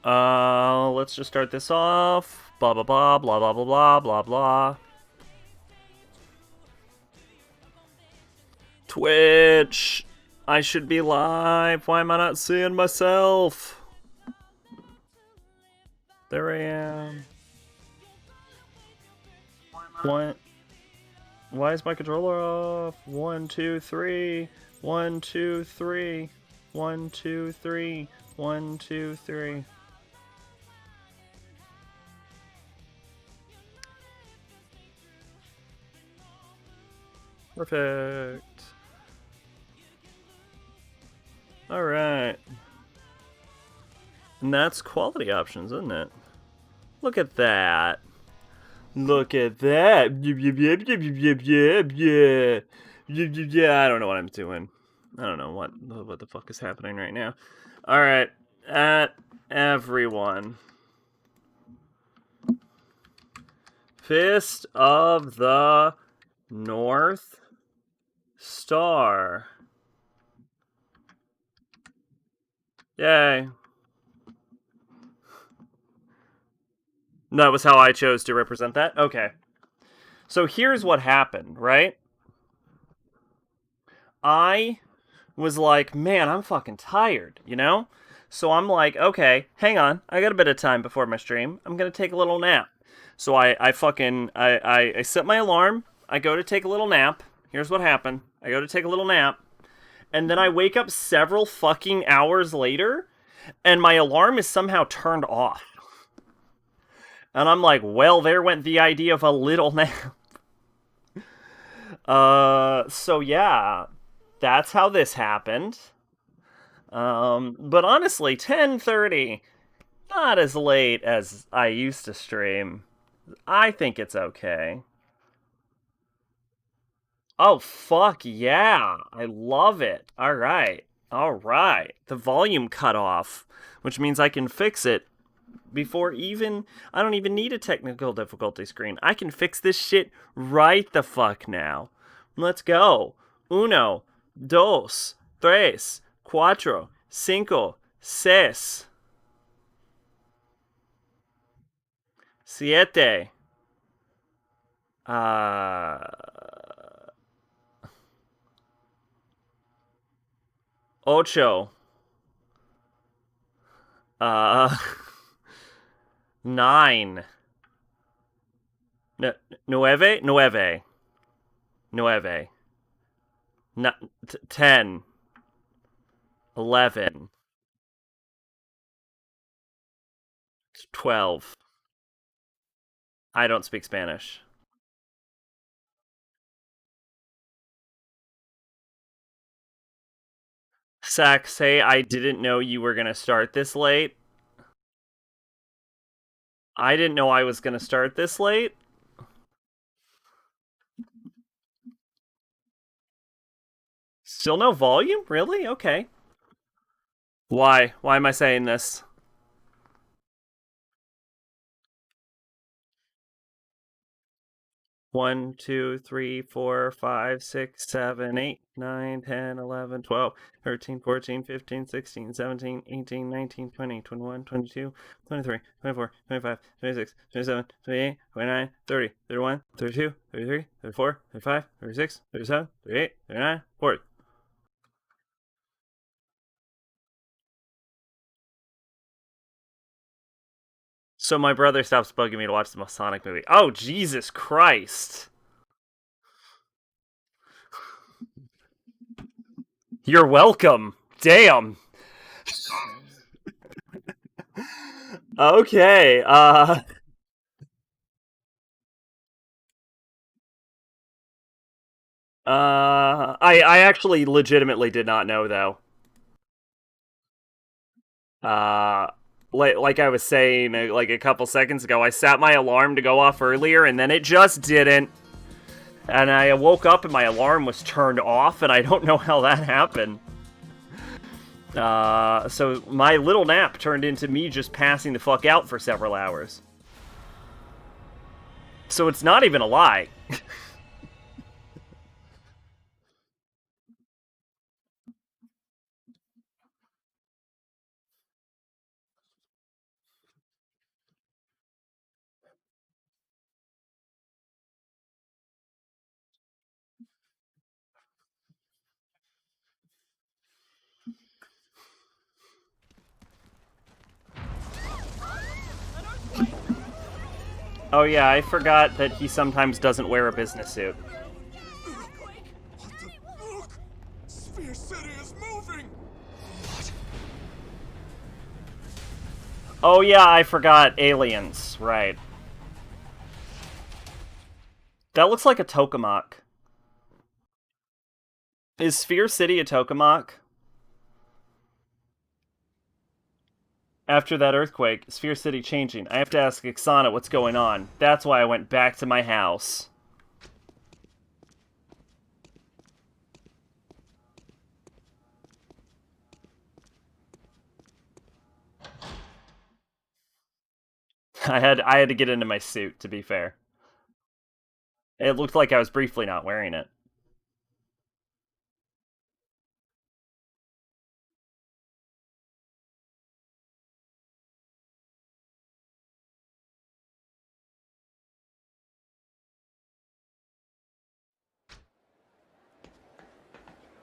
Let's just start this off. Blah blah blah blah blah blah blah blah blah. Twitch. I should be live. Why am I not seeing myself? There I am. What? Why is my controller off? 1, 2, 3. 1, 2, 3. 1, 2, 3. 1, 2, 3. Perfect. Alright. And that's quality options, isn't it? Look at that. Look at that. Yeah, I don't know what I'm doing. I don't know what the fuck is happening right now. Alright. At everyone. Fist of the North Star. Yay. That was how I chose to represent that? Okay. So here's what happened, right? I was like, man, I'm fucking tired, you know? So I'm like, okay, hang on. I got a bit of time before my stream. I'm going to take a little nap. So I set my alarm. I go to take a little nap. Here's what happened. I go to take a little nap. And then I wake up several fucking hours later, and my alarm is somehow turned off. And I'm like, well, there went the idea of a little nap. So yeah, that's how this happened. But honestly, 10:30, not as late as I used to stream. I think it's okay. Oh, fuck yeah. I love it. All right. All right. The volume cut off, which means I can fix it before even. I don't even need a technical difficulty screen. I can fix this shit right the fuck now. Let's go. Uno, dos, tres, cuatro, cinco, seis, siete, uh, ocho, uh, nine, nueve, nueve, nueve, 10, 11, 12. I don't speak Spanish. Sack, say I didn't know you were gonna start this late. I didn't know I was gonna start this late. Still no volume? Really? Okay. Why? Why am I saying this? 1, 2, 3, 4, 5, 6, 7, 8, 9, 10, 11, 12, 13, 14, 15, 16, 17, 18, 19, 20, 21, 22, 23, 24, 25, 26, 27, 28, 29, 30, 31, 32, 33, 34, 35, 36, 37, 38, 39, 40. So my brother stops bugging me to watch the Sonic movie. Oh, Jesus Christ. You're welcome. Damn. Okay. I actually legitimately did not know though. Uh, like I was saying like a couple seconds ago, I set my alarm to go off earlier, and then it just didn't. And I woke up and my alarm was turned off, and I don't know how that happened. So my little nap turned into me just passing the fuck out for several hours. So it's not even a lie. Oh yeah, I forgot that he sometimes doesn't wear a business suit. What the look? Sphere City is moving! Oh yeah, I forgot aliens, right. That looks like a tokamak. Is Sphere City a tokamak? After that earthquake, Sphere City changing. I have to ask Ixana what's going on. That's why I went back to my house. I had to get into my suit, to be fair. It looked like I was briefly not wearing it.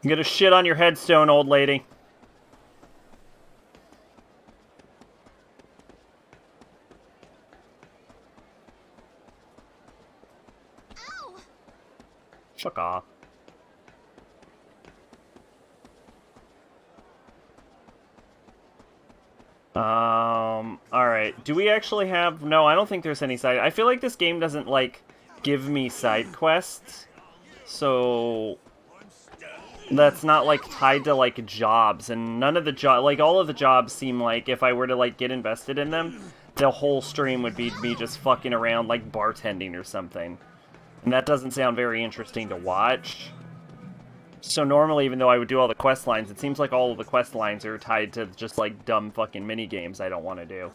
I'm gonna shit on your headstone, old lady. Ow! Fuck off. Alright. Do we actually have... No, I don't think there's any side... I feel like this game doesn't, like, give me side quests. So... That's not, like, tied to, like, jobs. And none of the jobs... Like, all of the jobs seem like, if I were to, like, get invested in them, the whole stream would be me just fucking around, like, bartending or something. And that doesn't sound very interesting to watch. So normally, even though I would do all the quest lines, it seems like all of the quest lines are tied to just, like, dumb fucking mini games I don't want to do.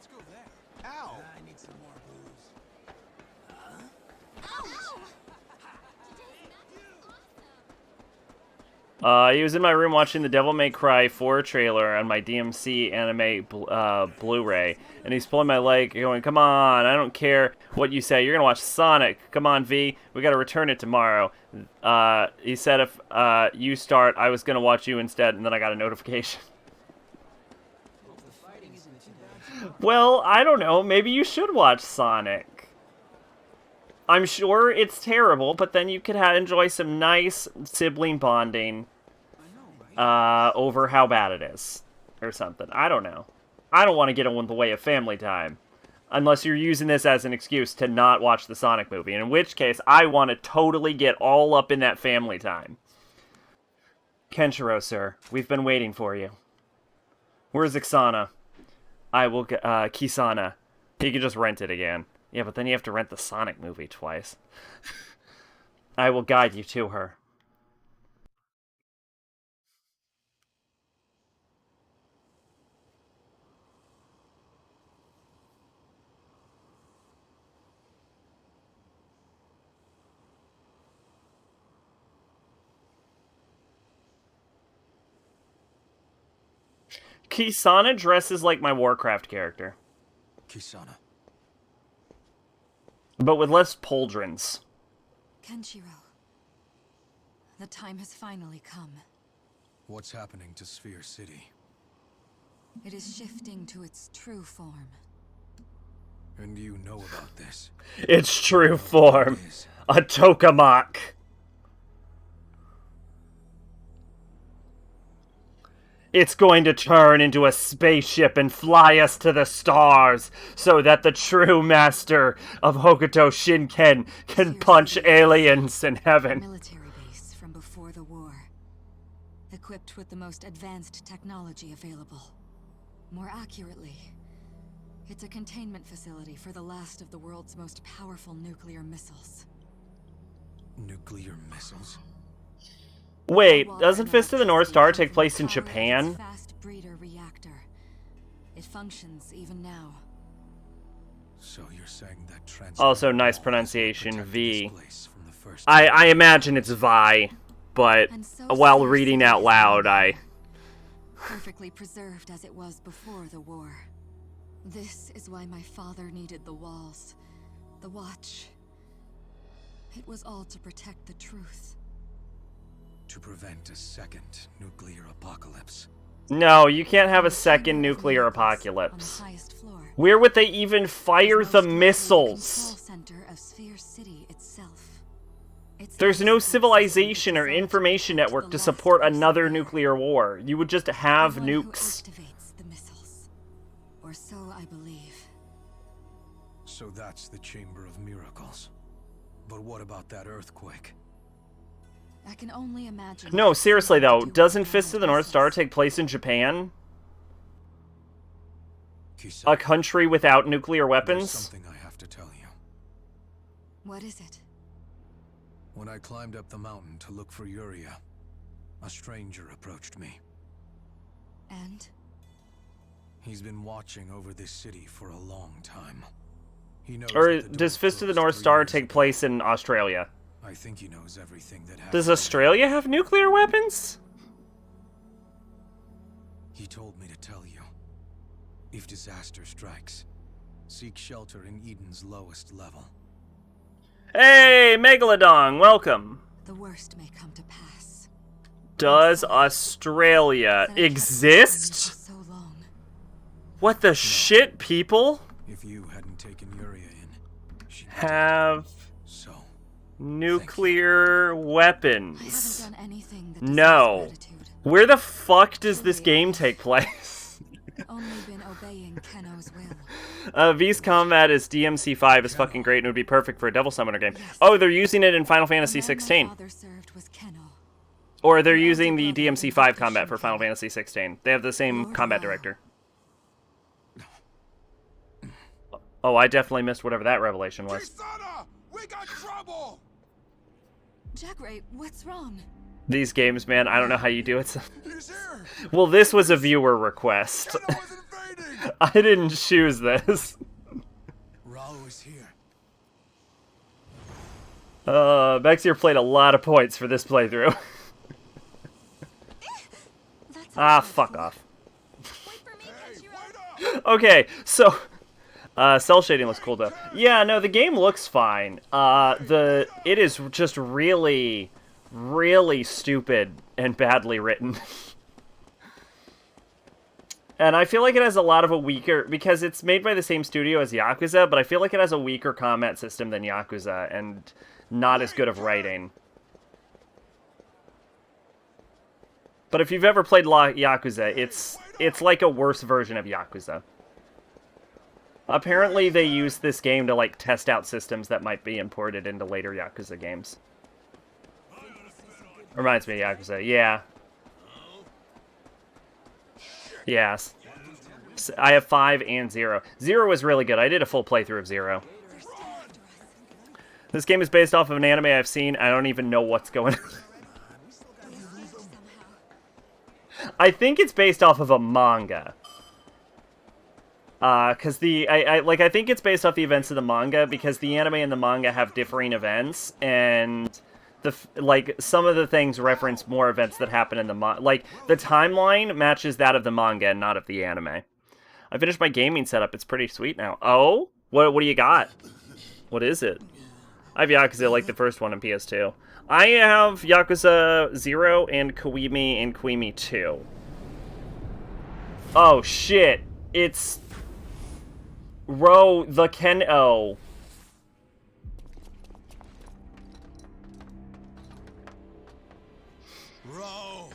Ow! I need some more booze. He was in my room watching the Devil May Cry 4 trailer on my DMC anime Blu-ray, and he's pulling my leg, going, "Come on, I don't care what you say. You're gonna watch Sonic. Come on, V. We gotta return it tomorrow." He said if you start, I was gonna watch you instead, and then I got a notification. Well, I don't know. Maybe you should watch Sonic. I'm sure it's terrible, but then you could enjoy some nice sibling bonding over how bad it is. Or something. I don't know. I don't want to get in the way of family time. Unless you're using this as an excuse to not watch the Sonic movie. In which case, I want to totally get all up in that family time. Kenshiro, sir. We've been waiting for you. Where's Ixana? I will get, Kisana. You can just rent it again. Yeah, but then you have to rent the Sonic movie twice. I will guide you to her. Kisana dresses like my Warcraft character. Kisana. But with less pauldrons. Kenshiro, the time has finally come. What's happening to Sphere City? It is shifting to its true form. And you know about this. Its true form. A tokamak. It's going to turn into a spaceship and fly us to the stars so that the true master of Hokuto Shinken can punch aliens in heaven. Military base from before the war. Equipped with the most advanced technology available. More accurately, it's a containment facility for the last of the world's most powerful nuclear missiles. Nuclear missiles? Wait, doesn't Fist of the North Star take place in Japan? Fast breeder reactor. It functions even now. So you're saying that Also, nice pronunciation, V. I imagine it's Vi, but while reading out loud, perfectly preserved as it was before the war. This is why my father needed the walls, the watch. It was all to protect the truth. To prevent a second nuclear apocalypse. No, you can't have a second nuclear apocalypse. On the highest floor. Where would they even fire the missiles? There's no civilization or information network to support another nuclear war. You would just have The one who nukes. activates the missiles. Or so I believe. So that's the Chamber of Miracles. But what about that earthquake? I can only imagine. No, seriously though, something to do doesn't with Fist of the giant North Star missiles. take place in Japan? Kisa, A country without nuclear there's weapons? something I have to tell you. What is it? When I climbed up the mountain to look for Yuria, a stranger approached me. And? He's been watching over this city for a long time. He knows Or that the does door Fist of the closed North 3 Star years take ago. place in Australia? I think he knows everything that happened. Does Australia have nuclear weapons? He told me to tell you. If disaster strikes, seek shelter in Eden's lowest level. Hey, Megalodon, welcome. The worst may come to pass. Does Australia That I kept exist? for so long. What the shit, people? If you hadn't taken Yuria in, she'd be Have dead. So, nuclear I haven't weapons. done anything that No. deserves gratitude. Where the fuck does this game take place? Only been obeying Kenno's will. V's combat is DMC5 is fucking great and it would be perfect for a Devil Summoner game. Yes. Oh, they're using it in Final The Fantasy man my 16. father served was Kenno. Or they're using the DMC5 combat for Final Fantasy 16. They have the same Lord combat Wow. director. Oh, I definitely missed whatever that revelation was. Kisana, we got trouble. Jack Ray, what's wrong? These games, man, I don't know how you do it. He's here. Well, this was a viewer request. Kenno is invading. I didn't choose this. Rao is here. Bexier played a lot of points for this playthrough. That's Ah, fuck off. Wait for me, Hey, Kenshiro. wait up. Okay, so cell shading looks cool though. Yeah, no, the game looks fine. It is just really, really stupid and badly written. And I feel like it has a lot of a weaker, because it's made by the same studio as Yakuza, but I feel like it has a weaker combat system than Yakuza and not as good of writing. But if you've ever played Yakuza, it's like a worse version of Yakuza. Apparently they used this game to like test out systems that might be imported into later Yakuza games. Reminds me of Yakuza, yeah. Yes. I have 5 and 0. 0 was really good. I did a full playthrough of 0. This game is based off of an anime I've seen. I don't even know what's going on. I think it's based off of a manga. Cause I think it's based off the events of the manga because the anime and the manga have differing events, and some of the things reference more events that happen in the the timeline matches that of the manga and not of the anime. I finished my gaming setup. It's pretty sweet now. Oh, what do you got? What is it? I have Yakuza like the first one in PS2. I have Yakuza 0 and Kiwami 2. Oh shit! It's Ro the Ken-O. Rao,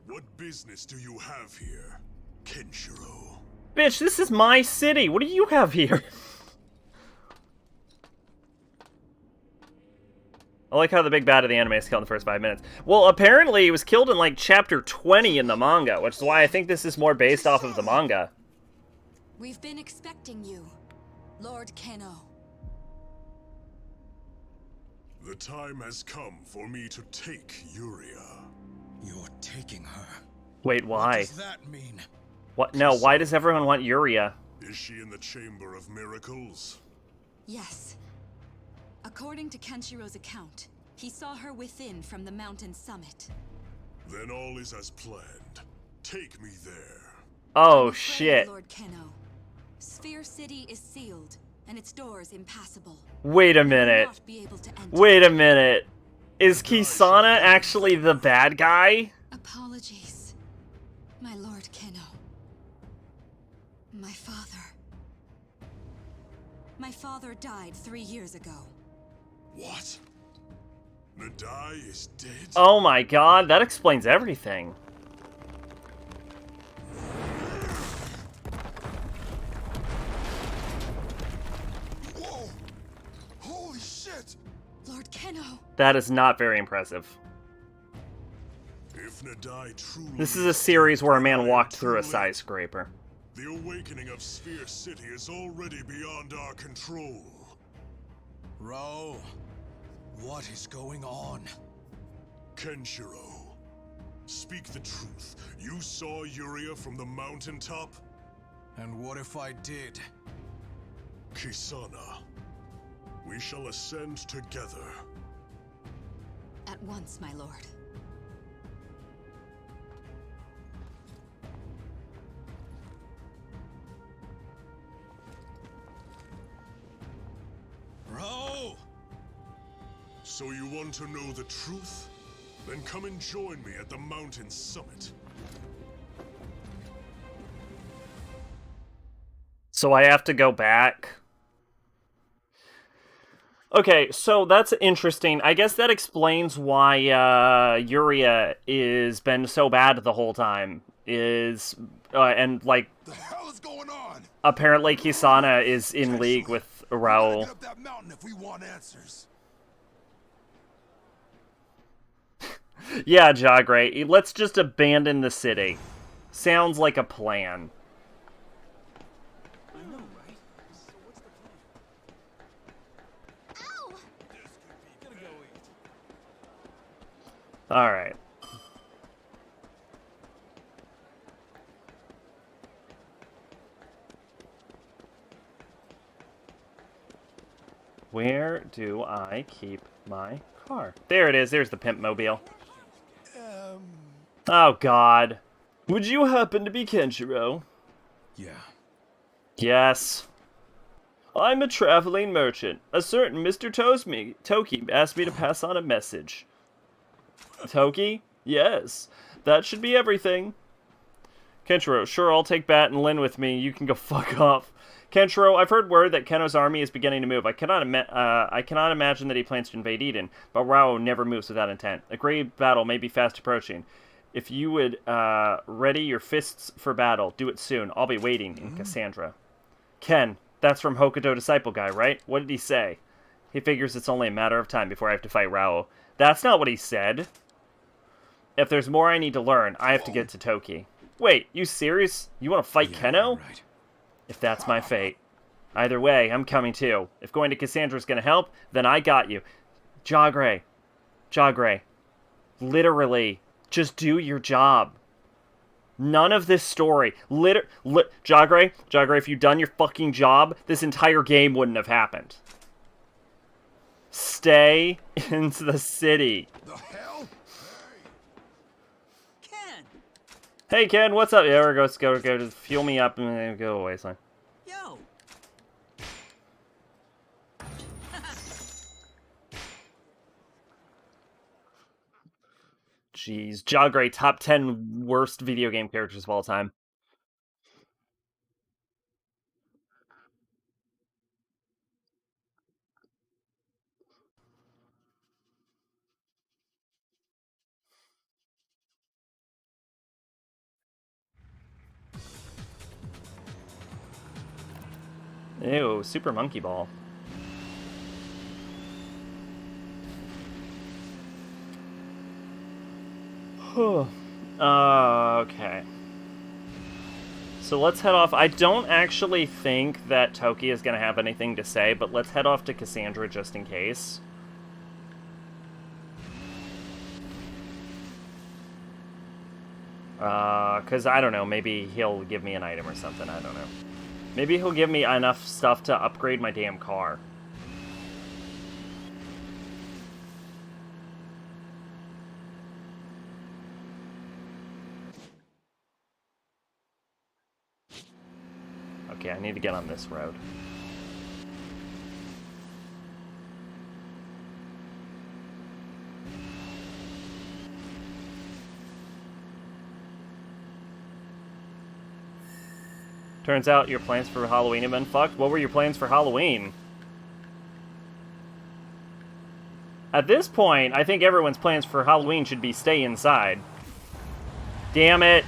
what business do you have here, Kenshiro? Bitch, this is my city. What do you have here? I like how the big bad of the anime is killed in the first 5 minutes. Well, apparently he was killed in like chapter 20 in the manga, which is why I think this is more based off of the manga. We've been expecting you, Lord Kenno. The time has come for me to take Yuria. You're taking her. Wait, What why? does that mean? What? No, why does everyone want Yuria? Is she in the Chamber of Miracles? Yes. According to Kenshiro's account, he saw her within from the mountain summit. Then all is as planned. Take me there. Oh, I'm afraid, shit. Lord Kenno. Sphere City is sealed, and its doors impassable. Wait a You will minute. not be able to enter. Wait a minute. Is Kisana actually the bad guy? Apologies, my Lord Kenno. My father. My father died 3 years ago. What? Nadai is dead? Oh my god, that explains everything. Whoa! Holy shit! Lord Kenno! That is not very impressive. If Nadai truly This is a series where a man then I walked am through a too late. skyscraper. The awakening of Sphere City is already beyond our control. Ro, what is going on? Kenshiro, speak the truth. You saw Yuria from the mountaintop? And what if I did? Kisana, we shall ascend together. At once, my lord. Ro! So you want to know the truth? Then come and join me at the mountain summit. So I have to go back. Okay, so that's interesting. I guess that explains why Yuria is been so bad the whole time. And like The hell is going on? apparently Kisana is in league with We gotta Raoul. get up that mountain if we want answers. Yeah, Jagre, let's just abandon the city. Sounds like a plan. I know, right? So what's the plan? Ow! Gonna go eat. Alright. Where do I keep my car? There it is. There's the pimp mobile. Oh, God. Would you happen to be Kenshiro? Yeah. Yes. I'm a traveling merchant. A certain Mr. Toki asked me to pass on a message. Toki? Yes. That should be everything. Kenshiro, sure, I'll take Bat and Lin with me. You can go fuck off. Kenshiro, I've heard word that Kenno's army is beginning to move. I cannot imagine that he plans to invade Eden, but Rao never moves without intent. A great battle may be fast approaching. If you would ready your fists for battle, do it soon. I'll be waiting in Cassandra. Ken, that's from Hokuto Disciple Guy, right? What did he say? He figures it's only a matter of time before I have to fight Rao. That's not what he said. If there's more I need to learn, I have to get to Toki. Wait, you serious? You want to fight Yeah, Kenno? right. If that's my fate. Either way, I'm coming too. If going to Cassandra's gonna help, then I got you. Jagre. Literally, just do your job. None of this story. Jagre, if you'd done your fucking job, this entire game wouldn't have happened. Stay into the city. The hell? Ken! Hey, Ken, what's up? Yeah, go, just fuel me up and then go away, son. Yo! Jeez, Jagre, top 10 worst video game characters of all time. Ew, Super Monkey Ball. Okay. So let's head off. I don't actually think that Toki is going to have anything to say, but let's head off to Cassandra just in case. Because I don't know, maybe he'll give me an item or something, I don't know. Maybe he'll give me enough stuff to upgrade my damn car. Okay, I need to get on this road. Turns out your plans for Halloween have been fucked. What were your plans for Halloween? At this point, I think everyone's plans for Halloween should be stay inside. Damn it.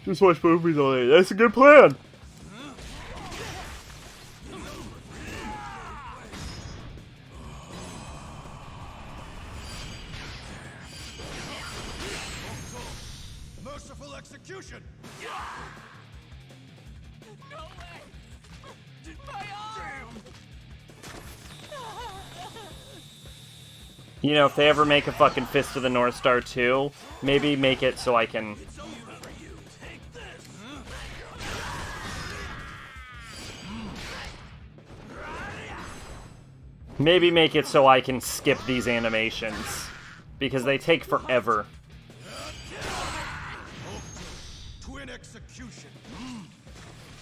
Just watch movies all day. That's a good plan. Merciful execution! No way! My arm! You know, if they ever make a fucking Fist of the North Star 2, maybe make it so I can... Maybe make it so I can skip these animations. Because they take forever. Twin execution.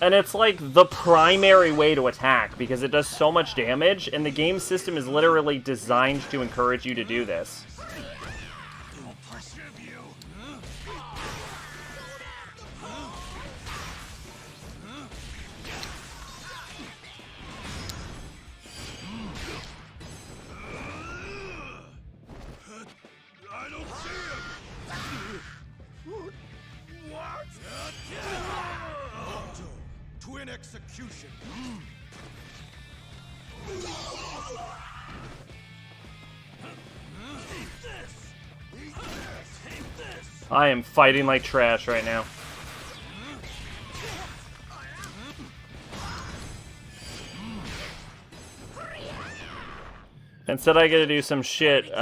And it's like the primary way to attack because it does so much damage and the game system is literally designed to encourage you to do this. I don't see it! What? Octo, twin execution. I am fighting like trash right now. Instead I gotta do some shit,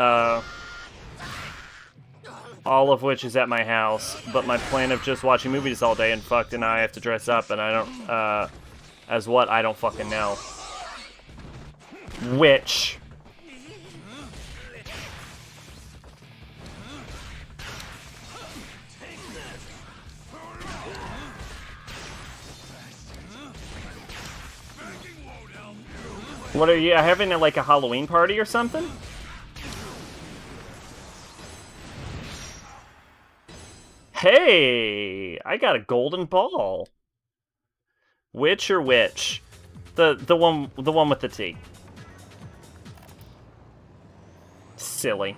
all of which is at my house, but my plan of just watching movies all day and fucked and I have to dress up and I don't, as what? I don't fucking know. Which... What are you having, like, a Halloween party or something? Hey! I got a golden ball. Which or which? The one with the T. Silly.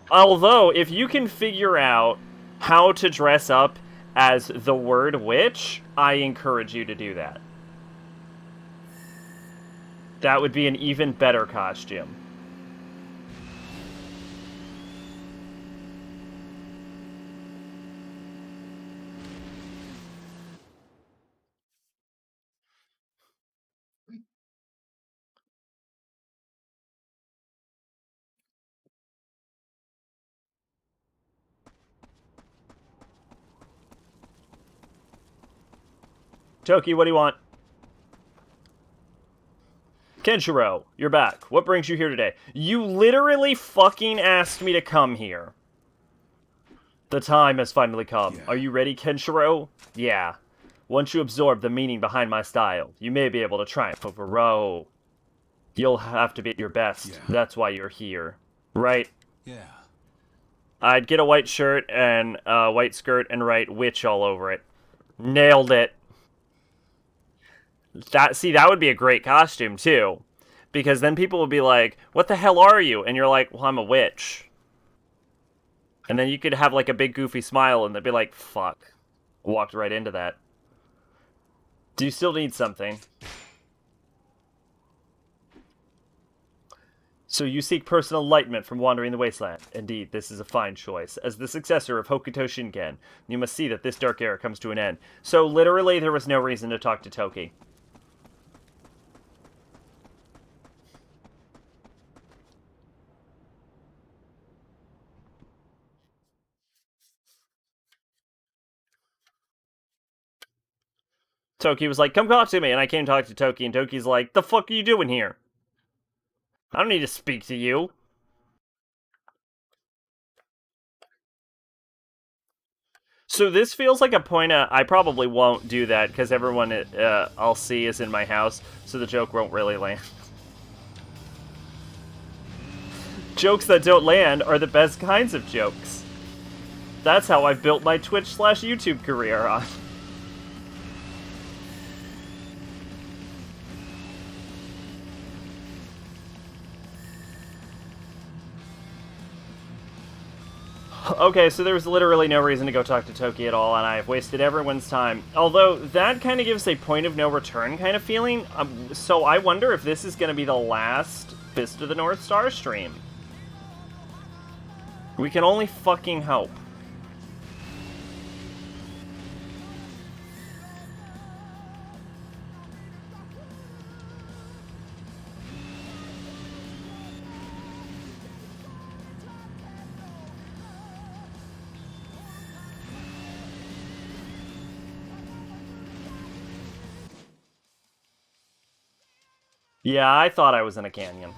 Although, if you can figure out how to dress up as the word witch, I encourage you to do that. That would be an even better costume. Toki, what do you want? Kenshiro, you're back. What brings you here today? You literally fucking asked me to come here. The time has finally come. Yeah. Are you ready, Kenshiro? Yeah. Once you absorb the meaning behind my style, you may be able to triumph over Ro. You'll have to be at your best. Yeah. That's why you're here. Right? Yeah. I'd get a white shirt and a white skirt and write witch all over it. Nailed it. That would be a great costume, too. Because then people would be like, what the hell are you? And you're like, well, I'm a witch. And then you could have, like, a big goofy smile, and they'd be like, fuck. Walked right into that. Do you still need something? So you seek personal enlightenment from wandering the wasteland. Indeed, this is a fine choice. As the successor of Hokuto Shinken, you must see that this dark era comes to an end. So literally, there was no reason to talk to Toki. Toki was like, come talk to me, and I came to talk to Toki, and Toki's like, the fuck are you doing here? I don't need to speak to you. So this feels like a point I probably won't do that, because everyone I'll see is in my house, so the joke won't really land. jokes that don't land are the best kinds of jokes. That's how I've built my Twitch/YouTube career on. Okay, so there was literally no reason to go talk to Toki at all, and I've wasted everyone's time. Although, that kind of gives a point of no return kind of feeling, so I wonder if this is going to be the last Fist of the North Star stream. We can only fucking hope. Yeah, I thought I was in a canyon.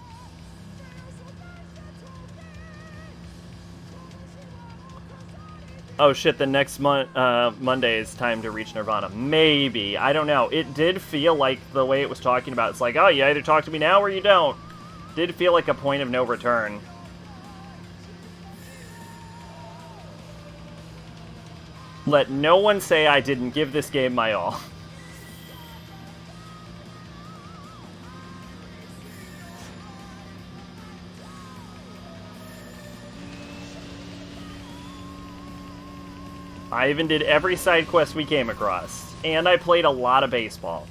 Oh shit, the next Monday is time to reach Nirvana. Maybe. I don't know. It did feel like the way it was talking about, it's like, oh, you either talk to me now or you don't. Did feel like a point of no return. Let no one say I didn't give this game my all. I even did every side quest we came across. And I played a lot of baseball.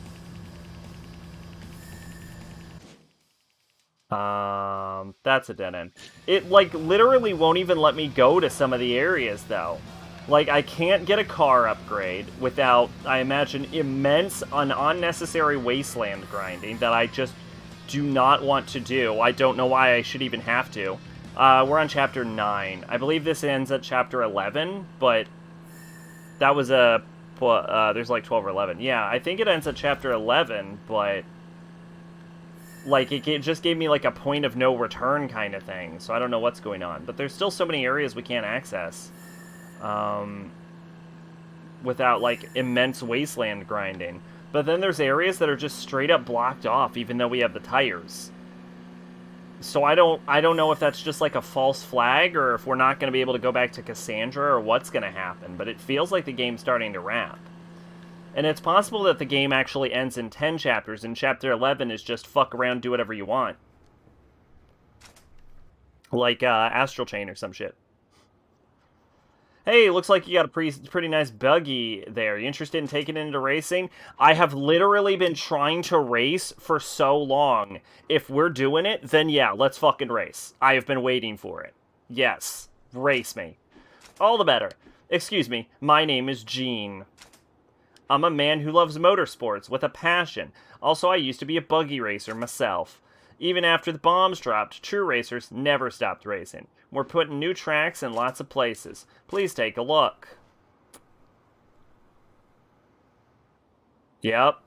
That's a dead end. It, like, literally won't even let me go to some of the areas, though. Like, I can't get a car upgrade without, I imagine, immense and unnecessary wasteland grinding that I just do not want to do. I don't know why I should even have to. We're on Chapter 9. I believe this ends at Chapter 11, but that was a... there's like 12 or 11. Yeah, I think it ends at Chapter 11, but... like, it just gave me, like, a point of no return kind of thing, so I don't know what's going on. But there's still so many areas we can't access. Without, like, immense wasteland grinding. But then there's areas that are just straight up blocked off, even though we have the tires. So I don't know if that's just, like, a false flag, or if we're not going to be able to go back to Cassandra, or what's going to happen. But it feels like the game's starting to wrap. And it's possible that the game actually ends in 10 chapters, and Chapter 11 is just fuck around, do whatever you want. Like, Astral Chain or some shit. Hey, looks like you got a pretty nice buggy there. You interested in taking it into racing? I have literally been trying to race for so long. If we're doing it, then yeah, let's fucking race. I have been waiting for it. Yes, race me. All the better. Excuse me, my name is Gene. I'm a man who loves motorsports with a passion. Also, I used to be a buggy racer myself. Even after the bombs dropped, true racers never stopped racing. We're putting new tracks in lots of places. Please take a look. Yep.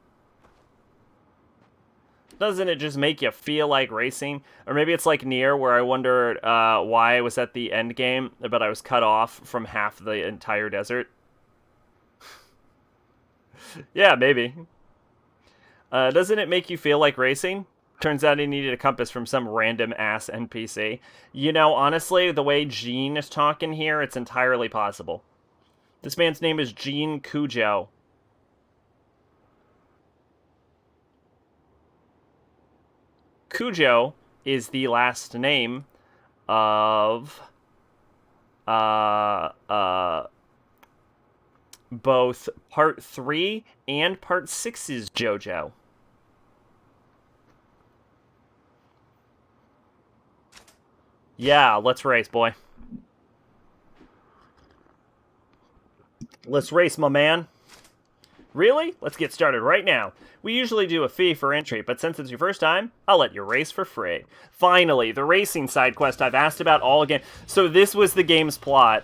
Doesn't it just make you feel like racing? Or maybe it's like Nier, where I wondered why I was at the end game, but I was cut off from half the entire desert. Yeah, maybe. Doesn't it make you feel like racing? Turns out he needed a compass from some random-ass NPC. You know, honestly, the way Gene is talking here, it's entirely possible. This man's name is Gene Cujo. Cujo is the last name of... both Part 3 and Part 6's JoJo. Yeah, let's race, boy. Let's race, my man. Really? Let's get started right now. We usually do a fee for entry, but since it's your first time, I'll let you race for free. Finally, the racing side quest I've asked about all again. So this was the game's plot.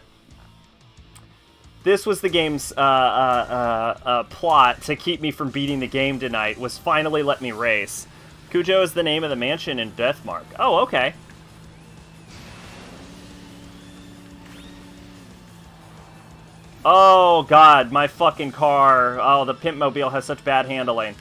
This was the game's plot to keep me from beating the game tonight, was finally let me race. Cujo is the name of the mansion in Deathmark. Oh, okay. Oh, God, my fucking car. Oh, the Pimp Mobile has such bad handling.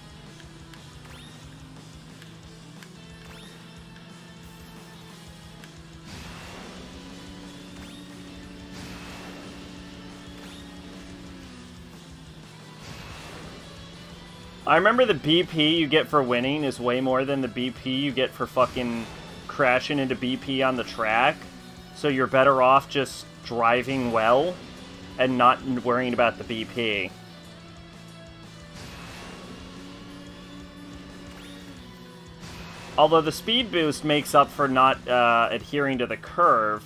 I remember the BP you get for winning is way more than the BP you get for fucking crashing into BP on the track. So you're better off just driving well and not worrying about the BP. Although the speed boost makes up for not adhering to the curve,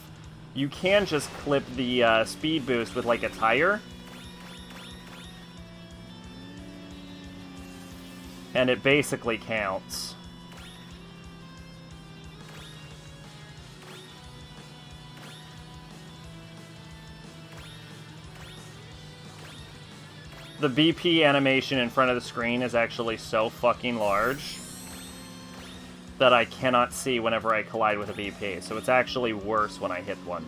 you can just clip the speed boost with like a tire. And it basically counts. The BP animation in front of the screen is actually so fucking large that I cannot see whenever I collide with a BP, so it's actually worse when I hit one.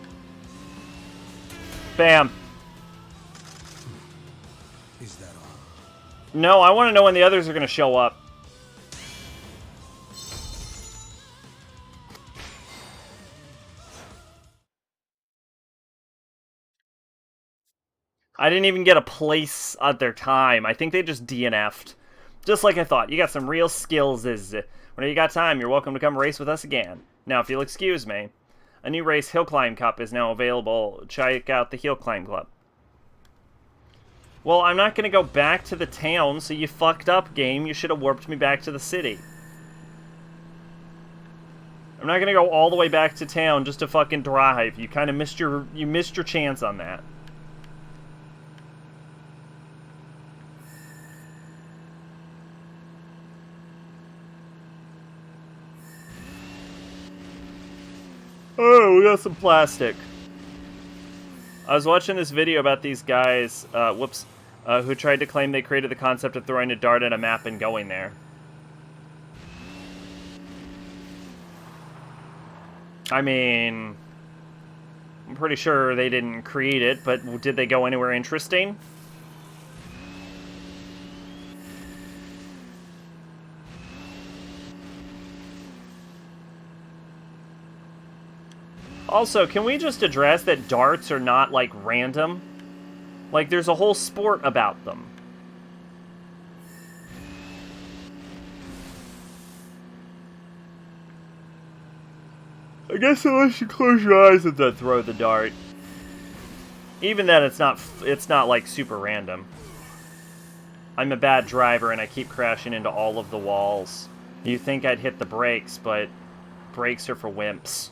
Bam! Is that all? No, I want to know when the others are going to show up. I didn't even get a place at their time. I think they just DNF'd. Just like I thought. You got some real skills. Whenever you got time, you're welcome to come race with us again. Now, if you'll excuse me, a new race, Hill Climb Cup, is now available. Check out the Hill Climb Club. Well, I'm not going to go back to the town, so you fucked up, game. You should have warped me back to the city. I'm not going to go all the way back to town just to fucking drive. You kind of missed your chance on that. Oh, we got some plastic. I was watching this video about these guys, who tried to claim they created the concept of throwing a dart at a map and going there. I mean, I'm pretty sure they didn't create it, but did they go anywhere interesting? Also, can we just address that darts are not, like, random? Like, there's a whole sport about them. I guess unless you close your eyes and then throw the dart. Even then, it's not, like, super random. I'm a bad driver and I keep crashing into all of the walls. You think I'd hit the brakes, but brakes are for wimps.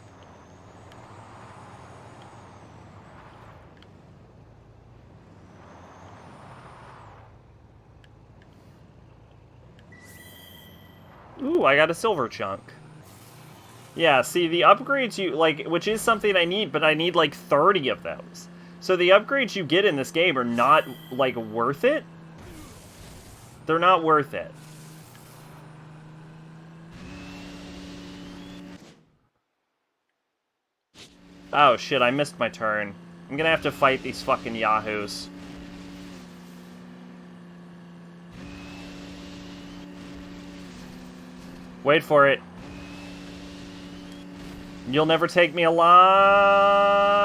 Ooh, I got a silver chunk. Yeah, see, the upgrades you, like, which is something I need, but I need, like, 30 of those. So the upgrades you get in this game are not, like, worth it. They're not worth it. Oh, shit, I missed my turn. I'm gonna have to fight these fucking yahoos. Wait for it. You'll never take me alive!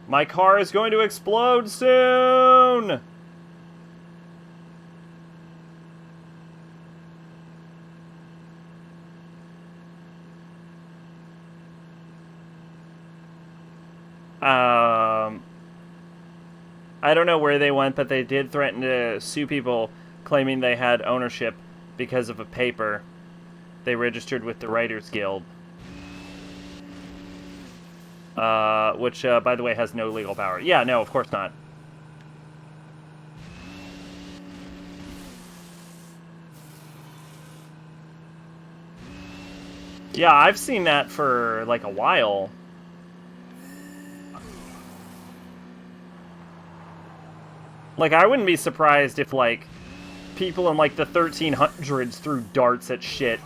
My car is going to explode soon! I don't know where they went, but they did threaten to sue people claiming they had ownership because of a paper they registered with the Writers Guild. Which, by the way, has no legal power. Yeah, no, of course not. Yeah, I've seen that for, like, a while. Like, I wouldn't be surprised if, like, people in, like, the 1300s threw darts at shit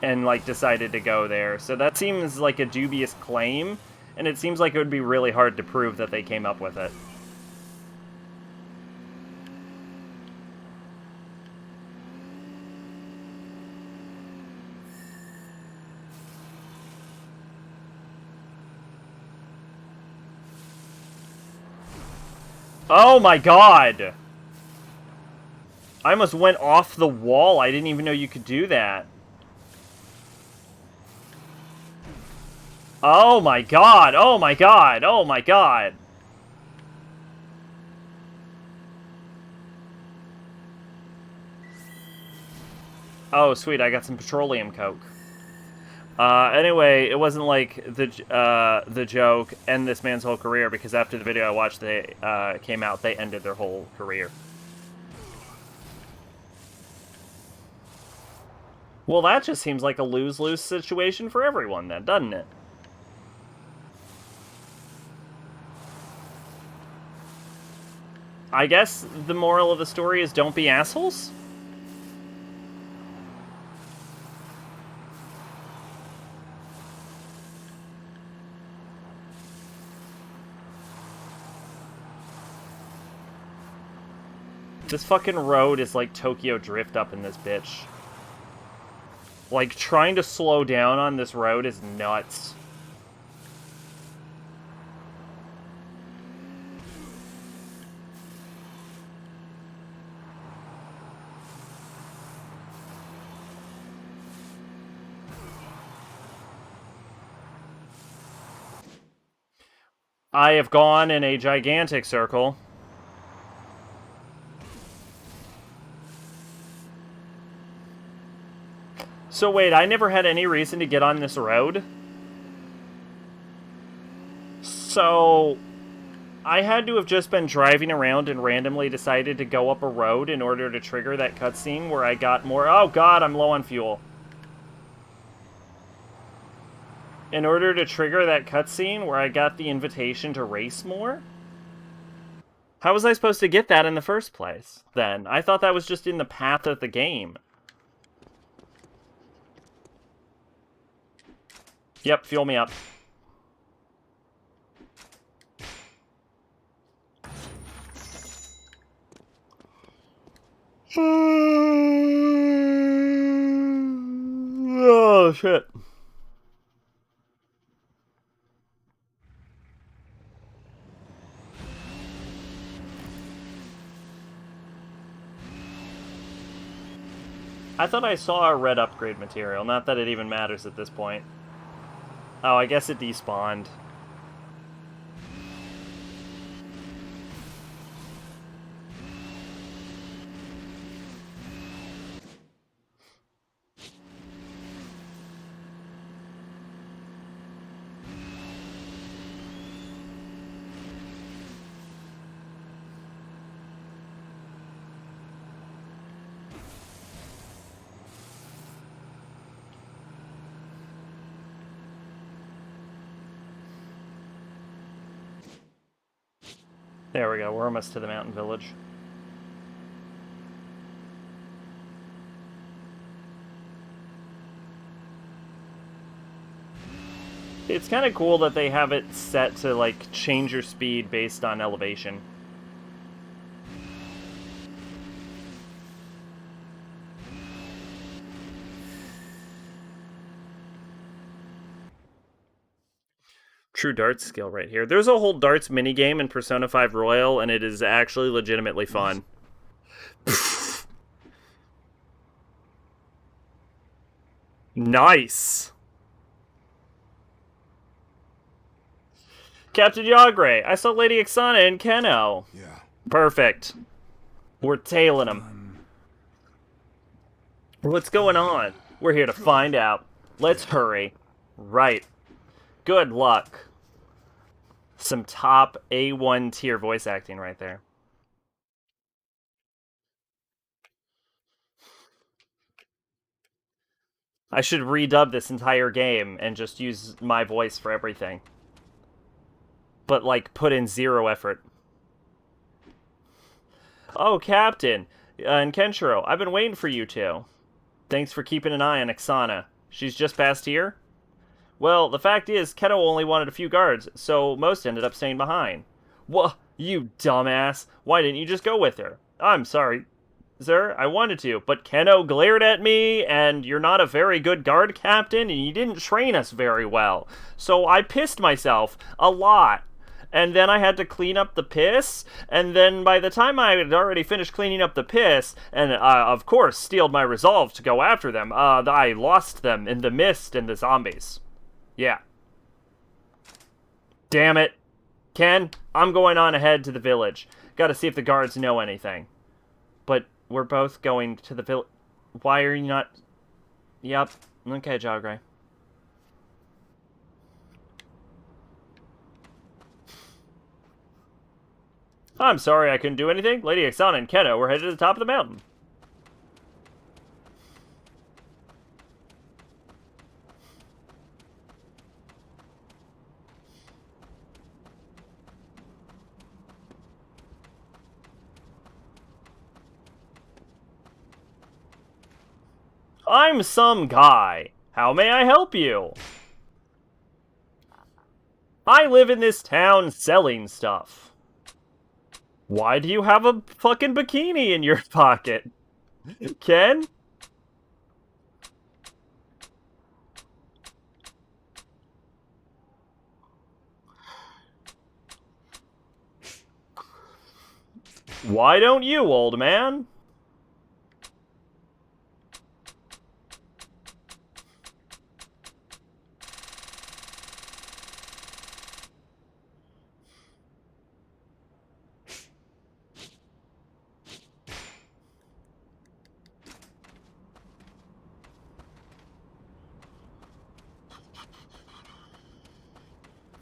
and, like, decided to go there. So that seems like a dubious claim, and it seems like it would be really hard to prove that they came up with it. Oh my god! I almost went off the wall. I didn't even know you could do that. Oh my god! Oh my god! Oh my god! Oh, sweet, I got some petroleum coke. Anyway, it wasn't like the joke end this man's whole career, because after the video I watched they came out, they ended their whole career. Well, that just seems like a lose-lose situation for everyone then, doesn't it? I guess the moral of the story is don't be assholes? This fucking road is like Tokyo Drift up in this bitch. Like, trying to slow down on this road is nuts. I have gone in a gigantic circle. So wait, I never had any reason to get on this road? So I had to have just been driving around and randomly decided to go up a road in order to trigger that cutscene where I got more... Oh god, I'm low on fuel. In order to trigger that cutscene where I got the invitation to race more? How was I supposed to get that in the first place, then? I thought that was just in the path of the game. Yep, fuel me up. Oh, shit. I thought I saw a red upgrade material, not that it even matters at this point. Oh, I guess it despawned. There we go, we're almost to the mountain village. It's kind of cool that they have it set to, like, change your speed based on elevation. True darts skill right here. There's a whole darts minigame in Persona 5 Royal, and it is actually legitimately fun. Nice! Captain Yagre, I saw Lady Ixana and Keno. Yeah. Perfect. We're tailing them. What's going on? We're here to find out. Let's hurry. Right. Good luck. Some top A1 tier voice acting right there. I should redub this entire game and just use my voice for everything. But, like, put in zero effort. Oh, Captain. And Kenshiro, I've been waiting for you two. Thanks for keeping an eye on Ixana. She's just past here? Well, the fact is, Keto only wanted a few guards, so most ended up staying behind. Wha? You dumbass. Why didn't you just go with her? I'm sorry, sir. I wanted to, but Keno glared at me, and you're not a very good guard captain, and you didn't train us very well. So I pissed myself a lot. and then I had to clean up the piss, and then by the time I had already finished cleaning up the piss, and of course steeled my resolve to go after them, I lost them in the mist and the zombies. Yeah. Damn it. Ken, I'm going on ahead to the village. Gotta see if the guards know anything. But we're both going to the village. Why are you not... Yep. Okay, Jagre. I'm sorry I couldn't do anything. Lady Oksana and Kenno were headed to the top of the mountain. I'm some guy. How may I help you? I live in this town selling stuff. Why do you have a fucking bikini in your pocket? Ken? Why don't you, old man?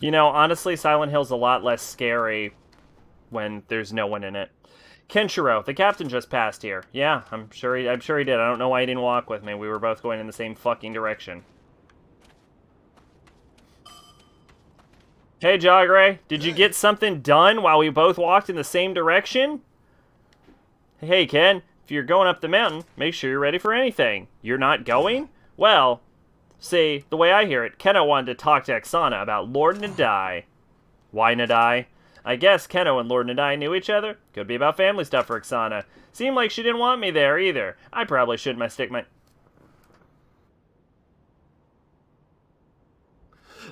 You know, honestly, Silent Hill's a lot less scary when there's no one in it. Kenshiro, the captain just passed here. Yeah, I'm sure he did. I don't know why he didn't walk with me. We were both going in the same fucking direction. Hey, Jagre, did you get something done while we both walked in the same direction? Hey, Ken, if you're going up the mountain, make sure you're ready for anything. You're not going? Well, see, the way I hear it, Kenno wanted to talk to Oksana about Lord Nadai. Why Nadai? I guess Kenno and Lord Nadai knew each other. Could be about family stuff for Oksana. Seemed like she didn't want me there either. I probably shouldn't stick my...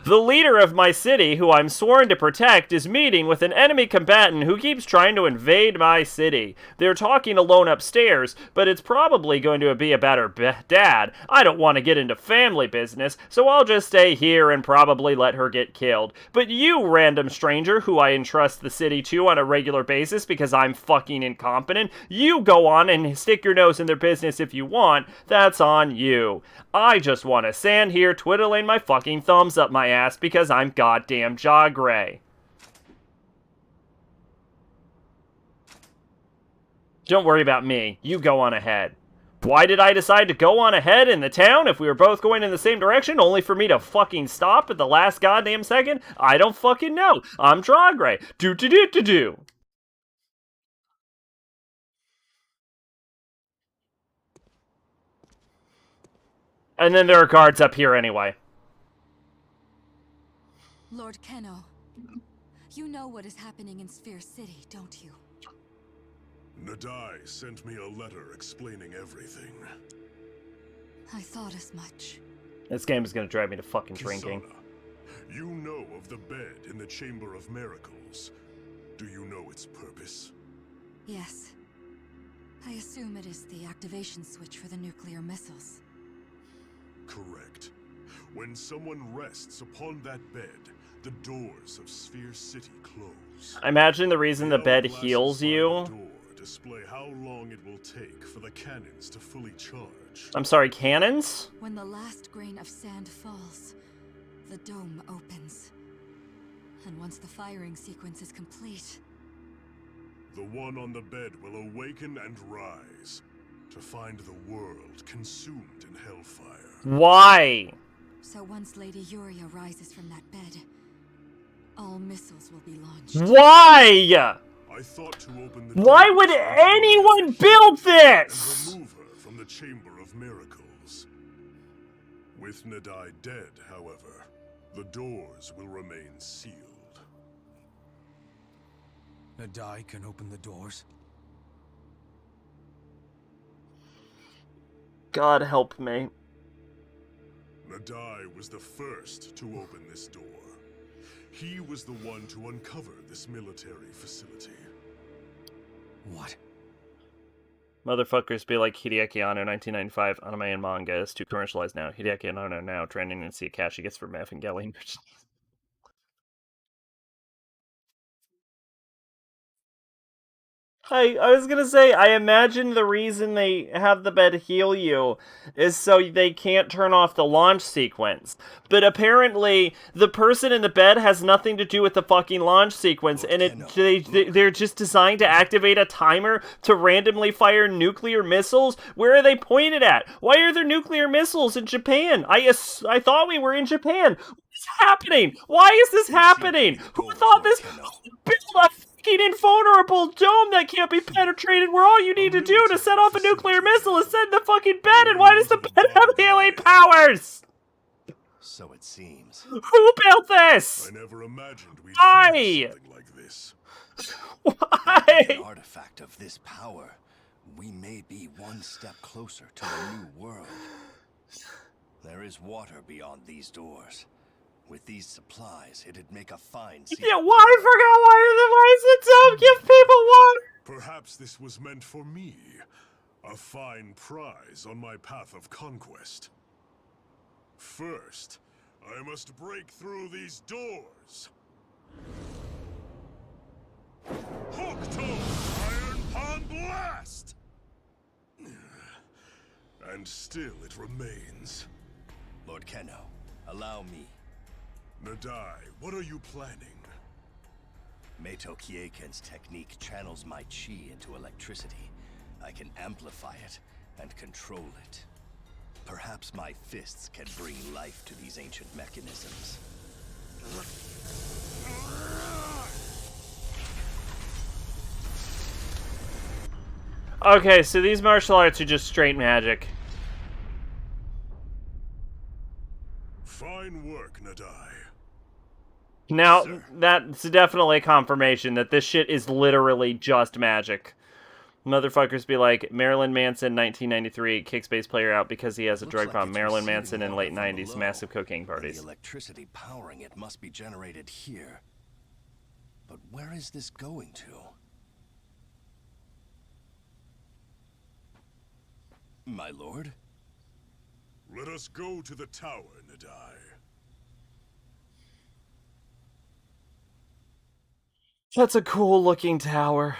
The leader of my city, who I'm sworn to protect, is meeting with an enemy combatant who keeps trying to invade my city. They're talking alone upstairs, but it's probably going to be about her dad. I don't want to get into family business, so I'll just stay here and probably let her get killed. But you, random stranger, who I entrust the city to on a regular basis because I'm fucking incompetent, you go on and stick your nose in their business if you want. That's on you. I just want to stand here twiddling my fucking thumbs up my ass because I'm goddamn Jagre. Don't worry about me. You go on ahead. Why did I decide to go on ahead in the town if we were both going in the same direction, only for me to fucking stop at the last goddamn second? I don't fucking know. I'm Jagre. Do-do-do-do-do. And then there are guards up here anyway. Lord Kenno, you know what is happening in Sphere City, don't you? Nadai sent me a letter explaining everything. I thought as much. This game is gonna drive me to fucking drinking. Kisana, you know of the bed in the Chamber of Miracles. Do you know its purpose? Yes. I assume it is the activation switch for the nuclear missiles. Correct. When someone rests upon that bed, the doors of Sphere City close. I imagine the reason the bed heals you... Door display how long it will take for the cannons to fully charge. I'm sorry, cannons? When the last grain of sand falls, the dome opens. And once the firing sequence is complete... The one on the bed will awaken and rise, to find the world consumed in hellfire. Why? So once Lady Yuria rises from that bed, all missiles will be launched. Why? I thought to open the Why would anyone build this? and remove her from the Chamber of Miracles. With Nadai dead, however, the doors will remain sealed. Nadai can open the doors. God help me. Nadai was the first to open this door. He was the one to uncover this military facility. What? Motherfuckers be like Hideaki Anno 1995 anime and manga is too commercialized now. Hideaki Anno now trending and see cash he gets for Evangelion. I was gonna say, I imagine the reason they have the bed heal you is so they can't turn off the launch sequence. But apparently, the person in the bed has nothing to do with the fucking launch sequence, and they're just designed to activate a timer to randomly fire nuclear missiles? Where are they pointed at? Why are there nuclear missiles in Japan? I thought we were in Japan. What's happening? Why is this happening? Who thought this? Build a fucking invulnerable dome that can't be penetrated where all you need to do to set off a nuclear missile is set in the fucking bed, and why does the bed have healing powers? So it seems. Who built this? I never imagined we'd Why? find something like this. Why? An artifact of this power, we may be one step closer to a new world. There is water beyond these doors. With these supplies, it'd make a fine Yeah, why? I forgot why is the dome give people water? Perhaps this was meant for me. A fine prize on my path of conquest. First, I must break through these doors. Hooked Iron Palm Blast! And still it remains. Lord Kenno, allow me. Nadai, what are you planning? Meito Kieken's technique channels my chi into electricity. I can amplify it and control it. Perhaps my fists can bring life to these ancient mechanisms. Okay, so these martial arts are just straight magic. Fine work, Nadai. Now, Sir. that's definitely a confirmation that this shit is literally just magic. Motherfuckers be like, Marilyn Manson, 1993, kicks bass player out because he has a Looks drug like problem. it's Marilyn receiving Manson in water late from 90s, below, massive cocaine and parties. the electricity powering it must be generated here. But where is this going to? My lord? Let us go to the tower, Nadai. That's a cool looking tower.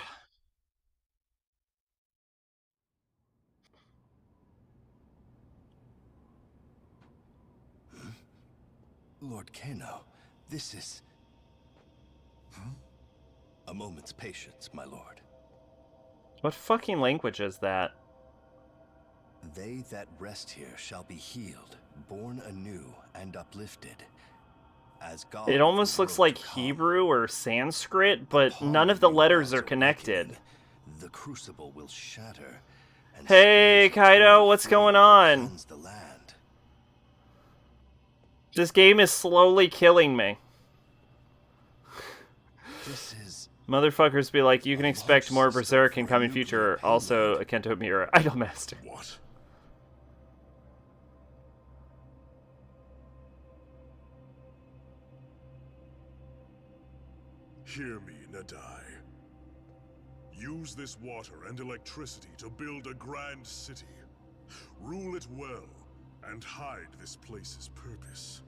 Lord Kano, this is... A moment's patience, my lord. What fucking language is that? They that rest here shall be healed, born anew, and uplifted. As God It of almost the looks world like to come, Hebrew or Sanskrit, but upon none of the you letters God's are connected. awakening, the crucible will shatter. And Hey, springs of Kaido, holy what's flame going will on? cleanse the land. This game is slowly killing me. This is Motherfuckers be like, you can A expect launch more system Berserk in for a coming nuclear future, also payload. a Kento Miura Idolmaster. What? Hear me, Nadai. Use this water and electricity to build a grand city. Rule it well, and hide this place's purpose.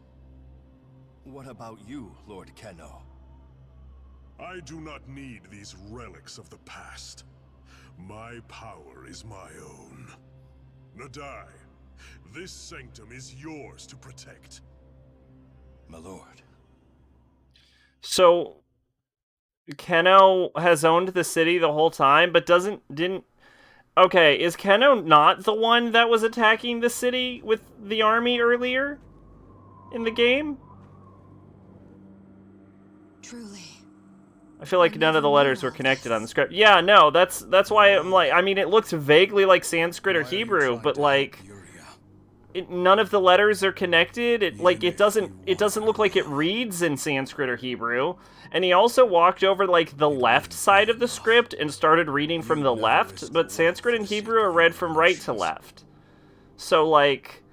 What about you, Lord Kenno? I do not need these relics of the past. My power is my own. Nadai, this sanctum is yours to protect. My lord. So, Keno has owned the city the whole time, but didn't... Okay, is Keno not the one that was attacking the city with the army earlier in the game? Truly. I feel like none of the letters were connected on the script. Yeah, no, that's why I'm like, I mean, it looks vaguely like Sanskrit or Why are you Hebrew, trying but to like, help Yuria? none of the letters are connected. It like Even it if doesn't you it doesn't want look like it to. reads in Sanskrit or Hebrew. And he also walked over like the left side of the script and started reading from You'd the never left, risk the but world Sanskrit for and the sake Hebrew are of read your from right to emotions. left. So like,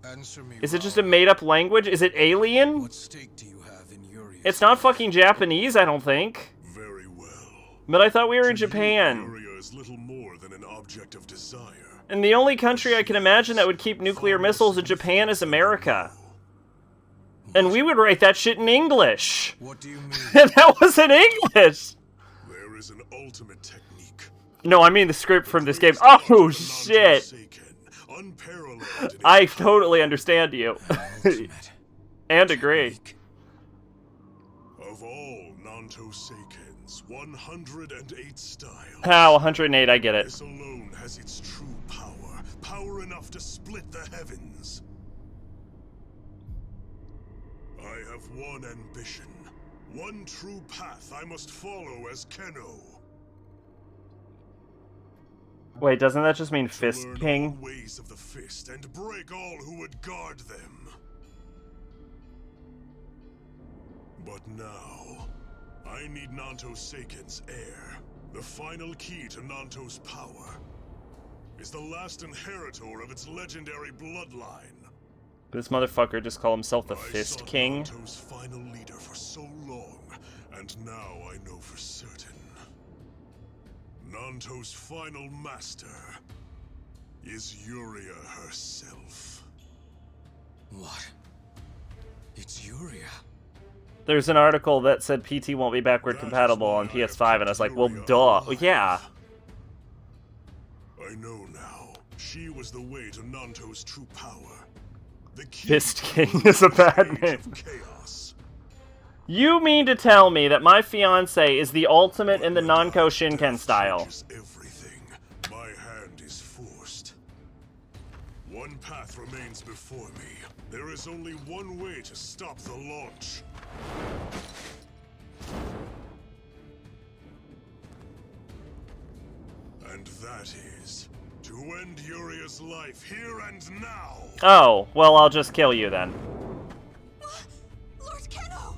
Answer me, is it just Ra. a made up language? Is it alien? What stake do you have in It's not fucking Japanese, I don't think. Very well. But I thought we were in To you, Japan. Yuria is little more than an object of desire. And the only country I can imagine that would keep nuclear missiles in Japan is America. And we would write that shit in English. What do you mean? And that was in English! There is an ultimate technique. No, I mean the script from this game. Oh, shit! Unparalleled in I totally understand you. Ultimate. And agree. Of all Nanto Seiken's 108 styles, How? 108, I get it. this alone has its true power. Power enough to split the heavens. I have one ambition. One true path I must follow as Kenno. Wait, doesn't that just mean Fist Learn King? all ways of the fist and break all who would guard them. But now, I need Nanto Seiken's heir. The final key to Nanto's power is the last inheritor of its legendary bloodline. This motherfucker just called himself the I Fist sought King. Nanto's final leader for so long, and now I know for certain. Nanto's final master is Yuria herself. What? It's Yuria. There's an article that said PT won't be backward That compatible is why on I have PS5, and I was like, well, Yuria duh. alive. Yeah. I know now. She was the way to Nanto's true power. The key Fist to King Yuria's is a bad age name. of chaos. You mean to tell me that my fiance is the ultimate in the But Nanko death Shinken style? changes everything. My hand is forced. One path remains before me. There is only one way to stop the launch. And that is to end Yuria's life here and now. Oh, well, I'll just kill you then. Lord Kenno!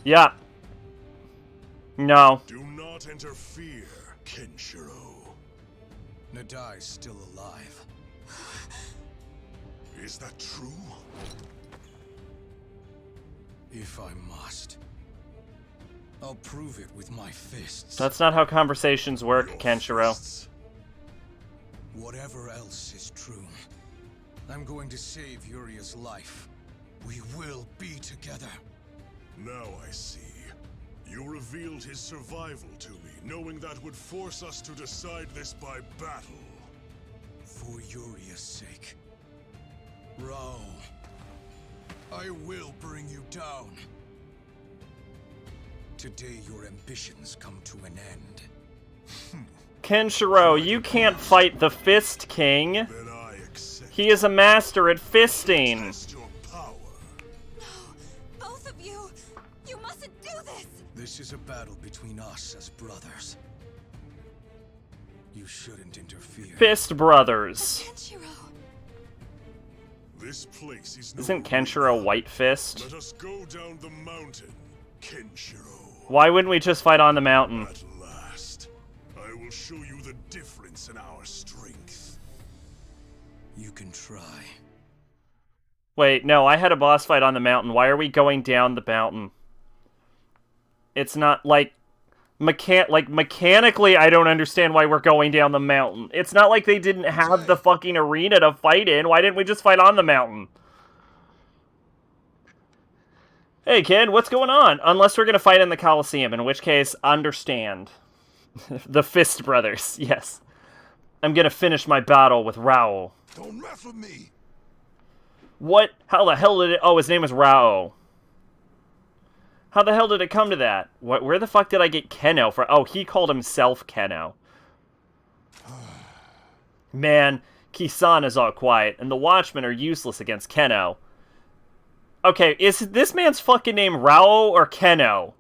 Yeah. No. Do not interfere, Kenshiro. Nadai's still alive. Is that true? If I must. I'll prove it with my fists. That's not how conversations work, Your Kenshiro. fists. Whatever else is true, I'm going to save Yuria's life. We will be together. Now I see. You revealed his survival to me, knowing that would force us to decide this by battle. For Yuria's sake. Rao, I will bring you down. Today your ambitions come to an end. Kenshiro, you can't fight the Fist King. Then I accept. He is a master at fisting. Test your power. No! Both of you! You mustn't do this! This is a battle between us as brothers. You shouldn't interfere. Fist Brothers. Kenshiro! This place is no Isn't Kenshiro arena. White Fist? Let us go down the mountain, Kenshiro. Why wouldn't we just fight on the mountain? At last, I will show you the difference in our strength. You can try. Wait, no, I had a boss fight on the mountain. Why are we going down the mountain? It's not like mechanically I don't understand why we're going down the mountain. It's not like they didn't have the fucking arena to fight in. Why didn't we just fight on the mountain? Hey kid, what's going on? Unless we're gonna fight in the Coliseum, in which case, understand. The Fist Brothers, yes. I'm gonna finish my battle with Rao. Don't mess with me. What? How the hell did it... Oh, his name is Rao. How the hell did it come to that? What? Where the fuck did I get Kenno from? Oh, he called himself Kenno. Man, Kisana's all quiet, and the Watchmen are useless against Kenno. Okay, is this man's fucking name Rao or Kenno?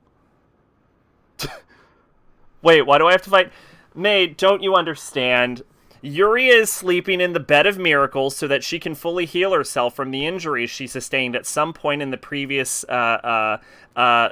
Wait, why do I have to fight? Maid, don't you understand? Yuria is sleeping in the bed of miracles so that she can fully heal herself from the injuries she sustained at some point in the previous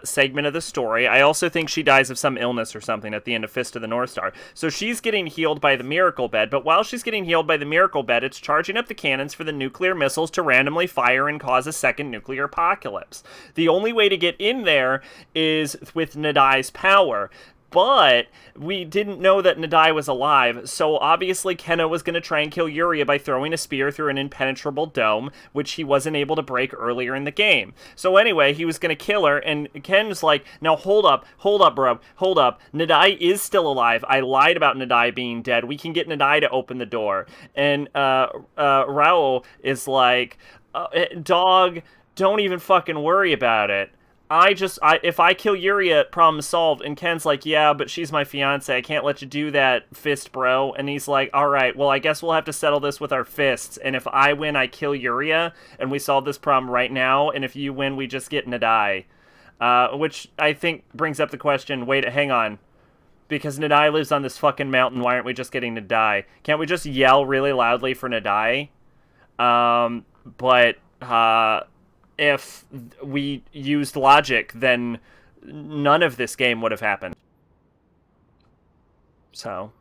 segment of the story. I also think she dies of some illness or something at the end of Fist of the North Star. So she's getting healed by the miracle bed, but while she's getting healed by the miracle bed, it's charging up the cannons for the nuclear missiles to randomly fire and cause a second nuclear apocalypse. The only way to get in there is with Nadai's power. But we didn't know that Nadai was alive, so obviously Keno was going to try and kill Yuria by throwing a spear through an impenetrable dome, which he wasn't able to break earlier in the game. So anyway, he was going to kill her, and Ken's like, now hold up, bro, hold up. Nadai is still alive. I lied about Nadai being dead. We can get Nadai to open the door. And Raul is like, dog, don't even fucking worry about it. If I kill Yuria, problem solved. And Ken's like, yeah, but she's my fiance. I can't let you do that, fist bro. And he's like, all right, well, I guess we'll have to settle this with our fists. And if I win, I kill Yuria, and we solve this problem right now. And if you win, we just get Nadai. Which I think brings up the question, wait, hang on. Because Nadai lives on this fucking mountain, why aren't we just getting Nadai? Can't we just yell really loudly for Nadai? If we used logic, then none of this game would have happened. So.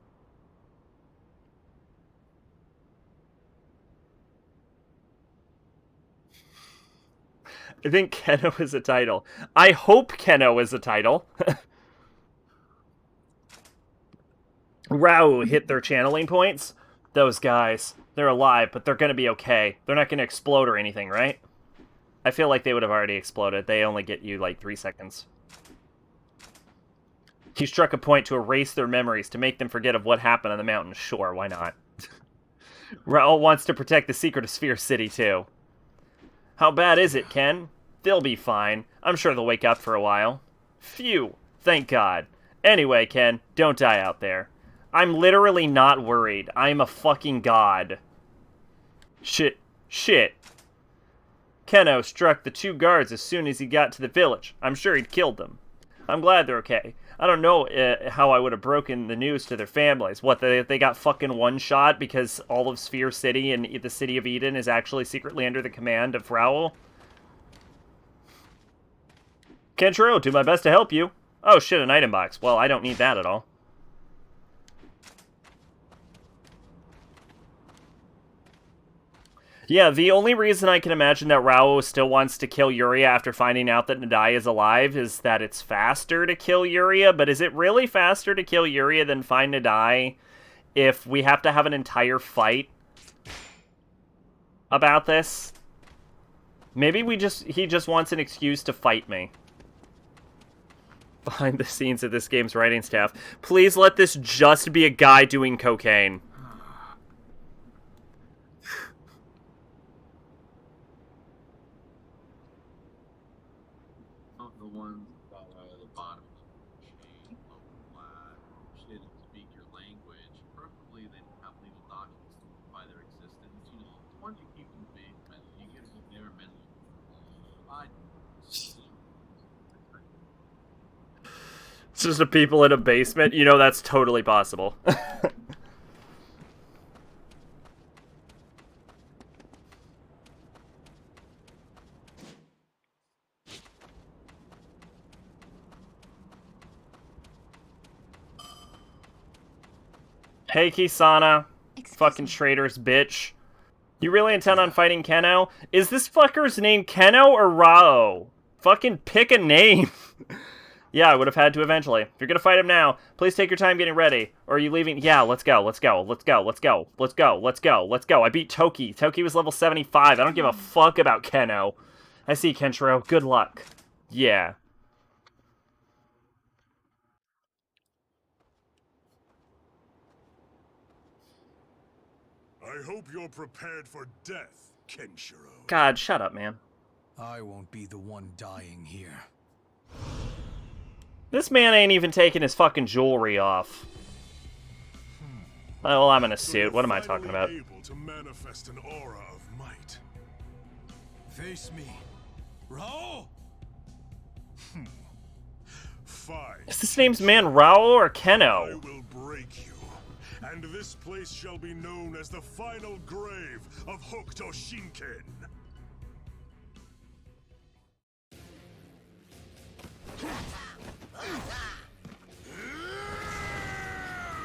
I think Keno is a title. I hope Keno is a title. Rao hit their channeling points. Those guys, they're alive, but they're going to be okay. They're not going to explode or anything, right? I feel like they would have already exploded. They only get you, like, 3 seconds. He struck a point to erase their memories, to make them forget of what happened on the mountain. Sure, why not? Raul wants to protect the secret of Sphere City, too. How bad is it, Ken? They'll be fine. I'm sure they'll wake up for a while. Phew. Thank God. Anyway, Ken, don't die out there. I'm literally not worried. I'm a fucking god. Shit. Keno struck the 2 guards as soon as he got to the village. I'm sure he'd killed them. I'm glad they're okay. I don't know how I would have broken the news to their families. What, they got fucking one-shot because all of Sphere City and the city of Eden is actually secretly under the command of Raul? Kenshiro, do my best to help you. Oh shit, an item box. Well, I don't need that at all. Yeah, the only reason I can imagine that Raul still wants to kill Yuria after finding out that Nadai is alive is that it's faster to kill Yuria, but is it really faster to kill Yuria than find Nadai if we have to have an entire fight about this? Maybe he just wants an excuse to fight me. Behind the scenes of this game's writing staff. Please let this just be a guy doing cocaine. The ones that are at the bottom of the chain, low flat, shit, and speak your language. Preferably they don't have legal documents to verify their existence. You know, the ones you keep in the basement, you get them there mentally. It's just the people in a basement. You know, that's totally possible. Hey, Kisana. Fucking traitors, bitch. You really intend on fighting Keno? Is this fucker's name Keno or Rao? Fucking pick a name. Yeah, I would have had to eventually. If you're gonna fight him now, please take your time getting ready. Or are you leaving? Yeah, let's go. I beat Toki. Toki was level 75. I don't give a fuck about Keno. I see, Kenshiro. Good luck. Yeah. I hope you're prepared for death, Kenshiro. God, shut up, man. I won't be the one dying here. This man ain't even taking his fucking jewelry off. Oh, well, I'm in a suit. What am I talking about? Able to manifest an aura of might. Face me, Raul. Fine. Is this name's man Raul or I Keno? will break you, and This place shall be known as the final grave of Hokuto Shinken.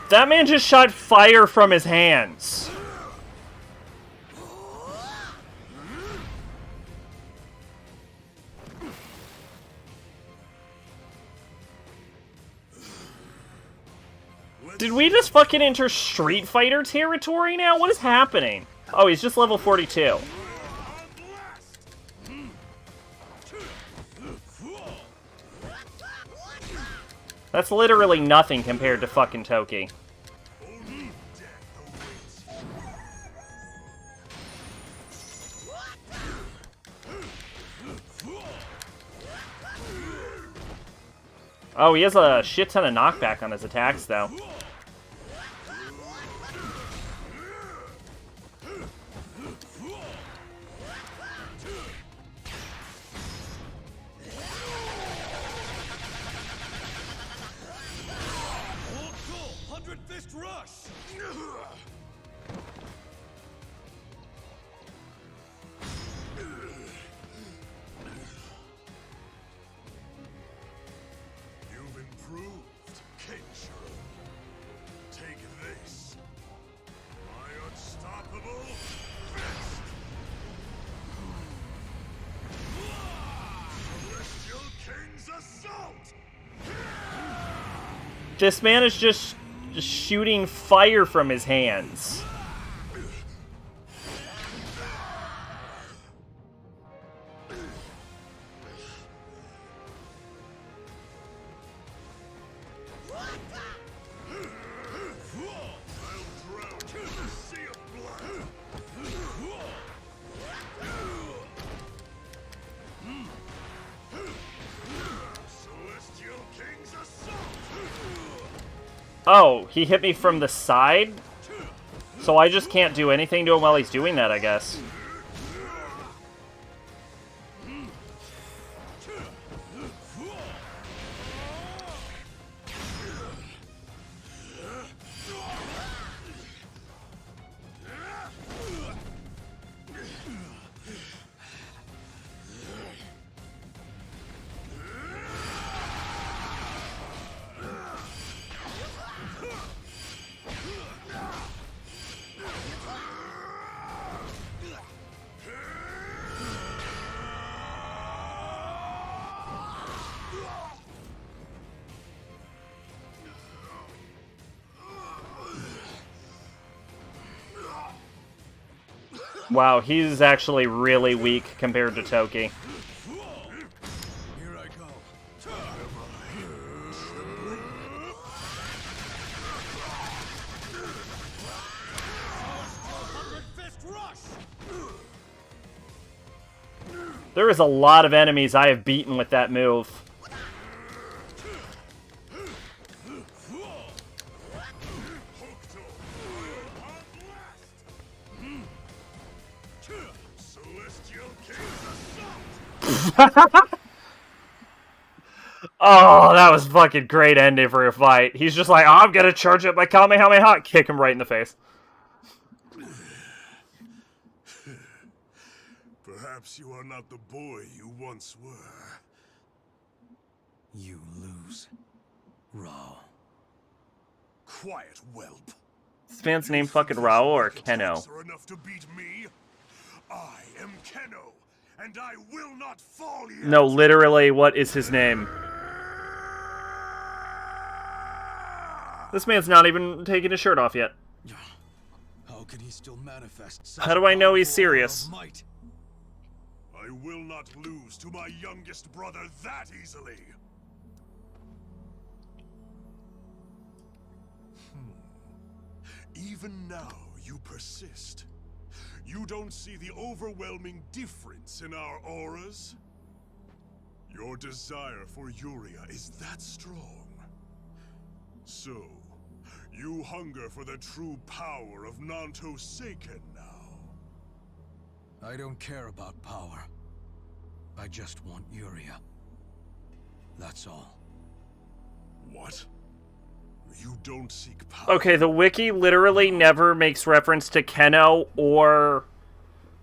That man just shot fire from his hands. Did we just fucking enter Street Fighter territory now? What is happening? Oh, he's just level 42. That's literally nothing compared to fucking Toki. Oh, he has a shit ton of knockback on his attacks, though. You've improved, Kenshiro. Take this. My unstoppable fist. Celestial King's assault. This man is just shooting fire from his hands. Oh, he hit me from the side? So I just can't do anything to him while he's doing that, I guess. Wow, he's actually really weak compared to Toki. Here I go. There is a lot of enemies I have beaten with that move. Oh, that was fucking great ending for a fight. He's just like, oh, I'm gonna charge up my Kamehameha, kick him right in the face. Perhaps you are not the boy you once were. You lose, Rao. Quiet, whelp. This man's name fucking Rao or Keno? Are enough to beat me? I am Keno, and I will not fall yet. No, literally, what is his name? This man's not even taking his shirt off yet. How can he still manifest? How do I know he's serious? Might? I will not lose to my youngest brother that easily. Even now, you persist. You don't see the overwhelming difference in our auras? Your desire for Yuria is that strong. So, you hunger for the true power of Nanto Seiken now. I don't care about power. I just want Yuria. That's all. What? You don't seek power. Okay, the wiki literally never makes reference to Keno or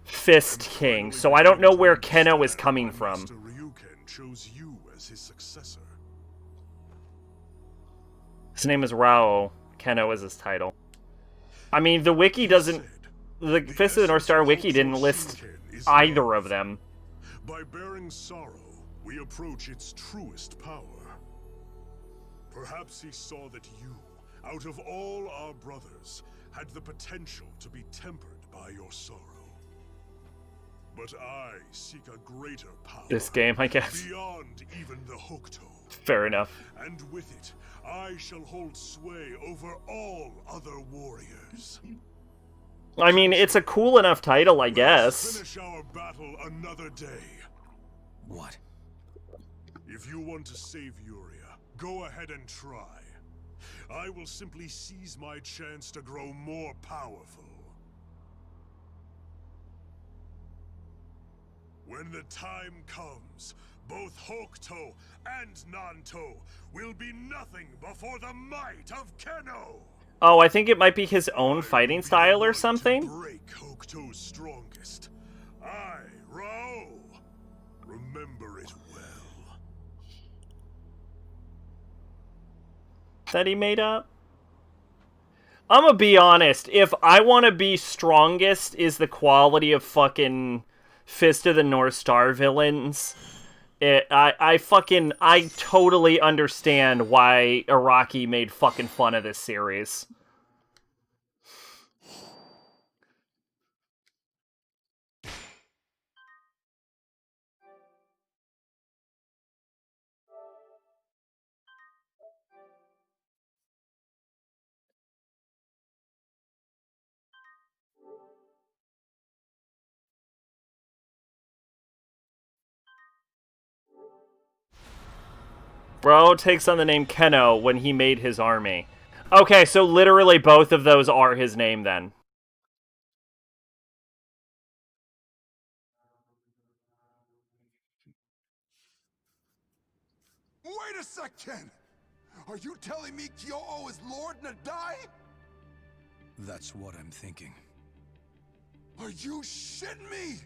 Fist King, so I don't know where Keno is coming from. Master Ryuken chose you as his successor. His name is Rao. Keno is his title. I mean, the wiki doesn't... The Fist of the North Star wiki didn't list either of them. By bearing sorrow, we approach its truest power. Perhaps he saw that you, out of all our brothers, had the potential to be tempered by your sorrow. But I seek a greater power. This game, I guess. Beyond even the Hokuto. Fair enough. And with it, I shall hold sway over all other warriors. I mean, it's a cool enough title, I guess. Finish our battle another day. What? If you want to save Yuria, go ahead and try. I will simply seize my chance to grow more powerful. When the time comes, both Hokuto and Nanto will be nothing before the might of Keno! Oh, I think it might be his own fighting style or something? Break Hokuto's strongest. I, Rao, remember it well. That he made up? I'm gonna be honest, if I want to be strongest is the quality of fucking Fist of the North Star villains, I totally understand why Araki made fucking fun of this series. Bro takes on the name Keno when he made his army. Okay, so literally both of those are his name then. Wait a second! Are you telling me Kyo-Oh is Lord Nadai? That's what I'm thinking. Are you shitting me?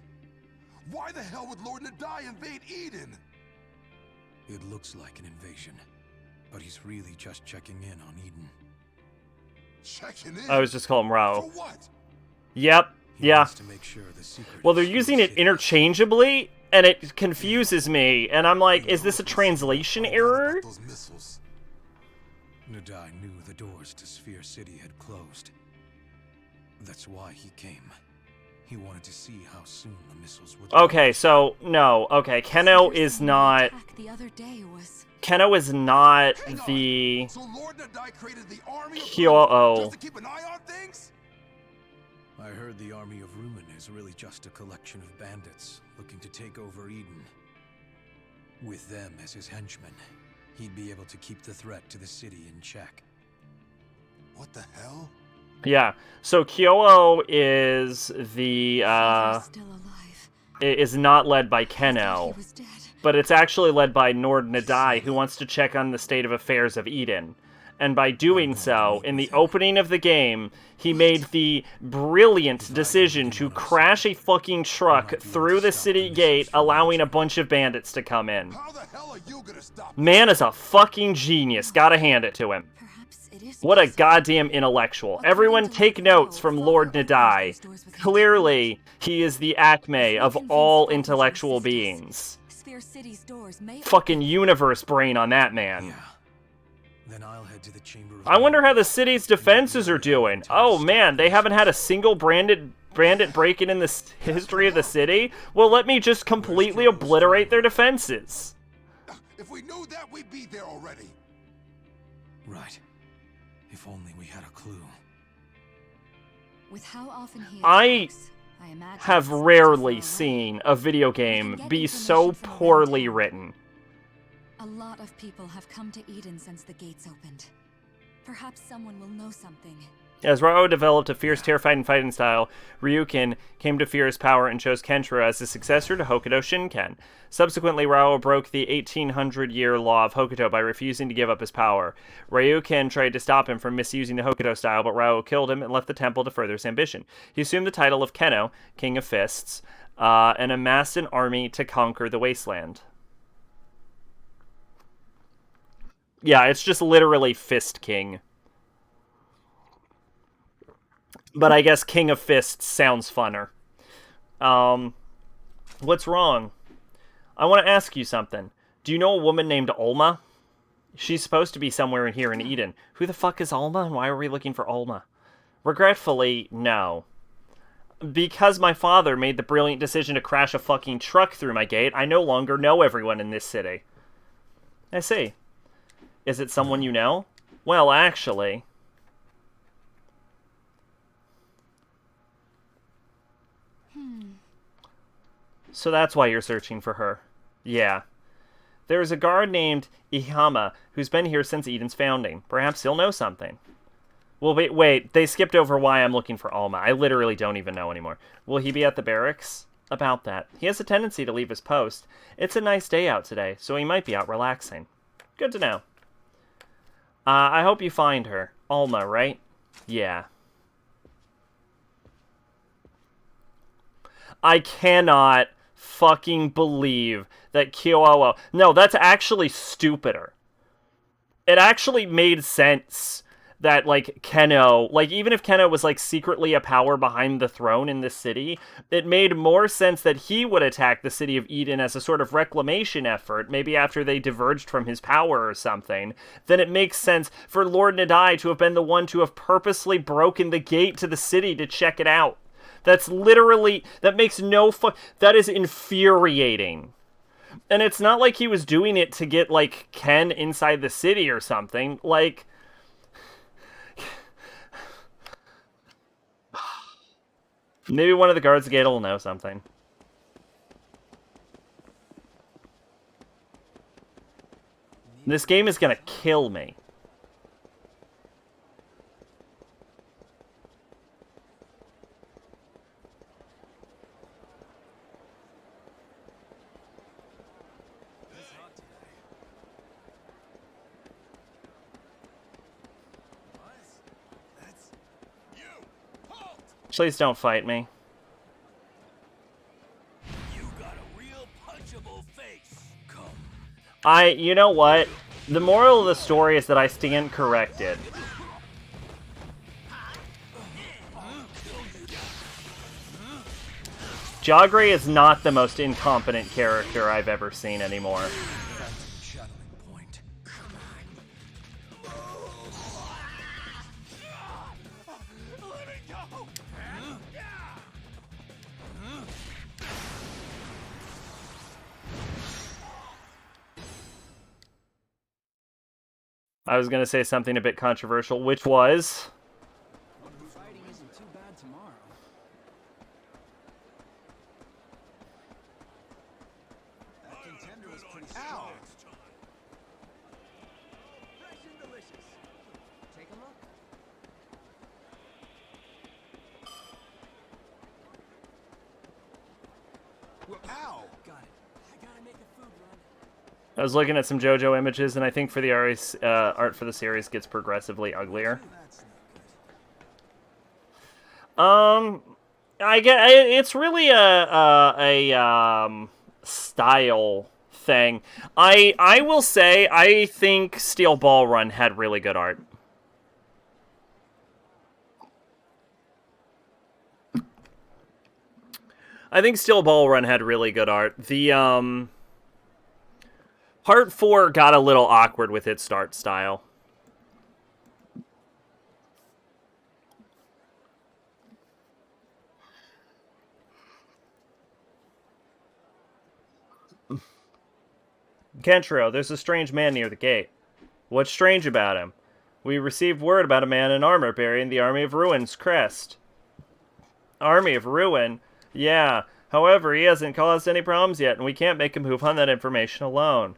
Why the hell would Lord Nadai invade Eden? It looks like an invasion, but he's really just checking in on Eden. Checking in? I was just calling him Rao. For what? Yep, He yeah. wants to make sure the secret Well, they're is using it secret. interchangeably, and it confuses me, and I'm like, is this a translation error? Those missiles. Nadai knew the doors to Sphere City had closed. That's why he came. He wanted to see how soon the missiles would. Okay, so, no, okay, Keno is not... The other day was... Keno is not Hang on. the So Lord Nadai created the army of Kyo-Oh. just to keep an eye on things? I heard the army of Ruin is really just a collection of bandits looking to take over Eden. With them as his henchmen, he'd be able to keep the threat to the city in check. What the hell? Yeah, so Kyo-Oh is the, Still alive. is not led by I thought Keno, he was dead. but it's actually led by Nord Nadai, who wants to check on the state of affairs of Eden. And by doing so, in the opening of the game, he made the brilliant decision to crash a fucking truck through the city gate, allowing a bunch of bandits to come in. How the hell are you gonna stop? Man is a fucking genius, gotta hand it to him. Perhaps it is What a possible. goddamn intellectual. Everyone take notes from Lord Nadai. Clearly, he is the acme of all intellectual beings. Sphere City's doors may Fucking universe brain on that man. Yeah. Then I'll head to the chamber of I wonder how the city's defenses are doing. Oh man, they haven't had a single bandit break-in in the history of the city? Well, let me just completely obliterate their defenses. If we knew that, we'd be there already. Right. If only we had a clue. With how often he I attacks, I imagine have it's not too rarely far away. seen a video game get be information so from around poorly town. written. A lot of people have come to Eden since the gates opened. Perhaps someone will know something. As Rao developed a fierce, terrifying fighting style, Ryukin came to fear his power and chose Kenshiro as his successor to Hokuto Shinken. Subsequently, Rao broke the 1800-year law of Hokuto by refusing to give up his power. Ryukin tried to stop him from misusing the Hokuto style, but Rao killed him and left the temple to further his ambition. He assumed the title of Kenno, King of Fists, and amassed an army to conquer the wasteland. Yeah, it's just literally Fist King. But I guess King of Fists sounds funner. What's wrong? I want to ask you something. Do you know a woman named Olma? She's supposed to be somewhere in here in Eden. Who the fuck is Alma, and why are we looking for Alma? Regretfully, no. Because my father made the brilliant decision to crash a fucking truck through my gate, I no longer know everyone in this city. I see. Is it someone you know? Well, actually... So that's why you're searching for her. Yeah. There is a guard named Ihama who's been here since Eden's founding. Perhaps he'll know something. Well, wait, they skipped over why I'm looking for Alma. I literally don't even know anymore. Will he be at the barracks? About that. He has a tendency to leave his post. It's a nice day out today, so he might be out relaxing. Good to know. I hope you find her. Alma, right? Yeah. I cannot fucking believe that Kyoawa... No, that's actually stupider. It actually made sense that, like, Kenno... Like, even if Kenno was, like, secretly a power behind the throne in this city, it made more sense that he would attack the city of Eden as a sort of reclamation effort, maybe after they diverged from his power or something. Then it makes sense for Lord Nadai to have been the one to have purposely broken the gate to the city to check it out. That's literally... That makes no that is infuriating. And it's not like he was doing it to get, like, Ken inside the city or something. Like... Maybe one of the guards at the gate will know something. This game is gonna kill me. Please don't fight me. You got a real punchable face. You know what? The moral of the story is that I stand corrected. Jagre is not the most incompetent character I've ever seen anymore. I was going to say something a bit controversial, which was... Fighting isn't too bad tomorrow. That contender was pretty strong. Fresh and delicious. Take a look. Ow! Got it. I gotta make a food run. I was looking at some JoJo images, and I think for the art for the series gets progressively uglier. I get it's really a style thing. I will say I think Steel Ball Run had really good art. I think Steel Ball Run had really good art. The Part 4 got a little awkward with its start style. Kenshiro, there's a strange man near the gate. What's strange about him? We received word about a man in armor bearing the Army of Ruin's crest. Army of Ruin? Yeah. However, he hasn't caused any problems yet, and we can't make a move on that information alone.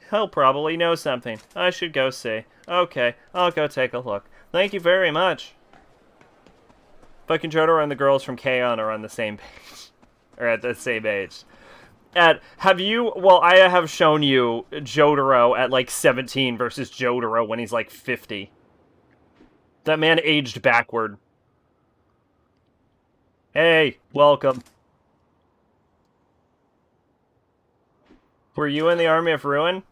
He'll probably know something. I should go see. Okay, I'll go take a look. Thank you very much. Fucking Jotaro and the girls from K-On! Are on the same page. Or at the same age. Have you... Well, I have shown you Jotaro at, like, 17 versus Jotaro when he's, like, 50. That man aged backward. Hey, welcome. Were you in the Army of Ruin?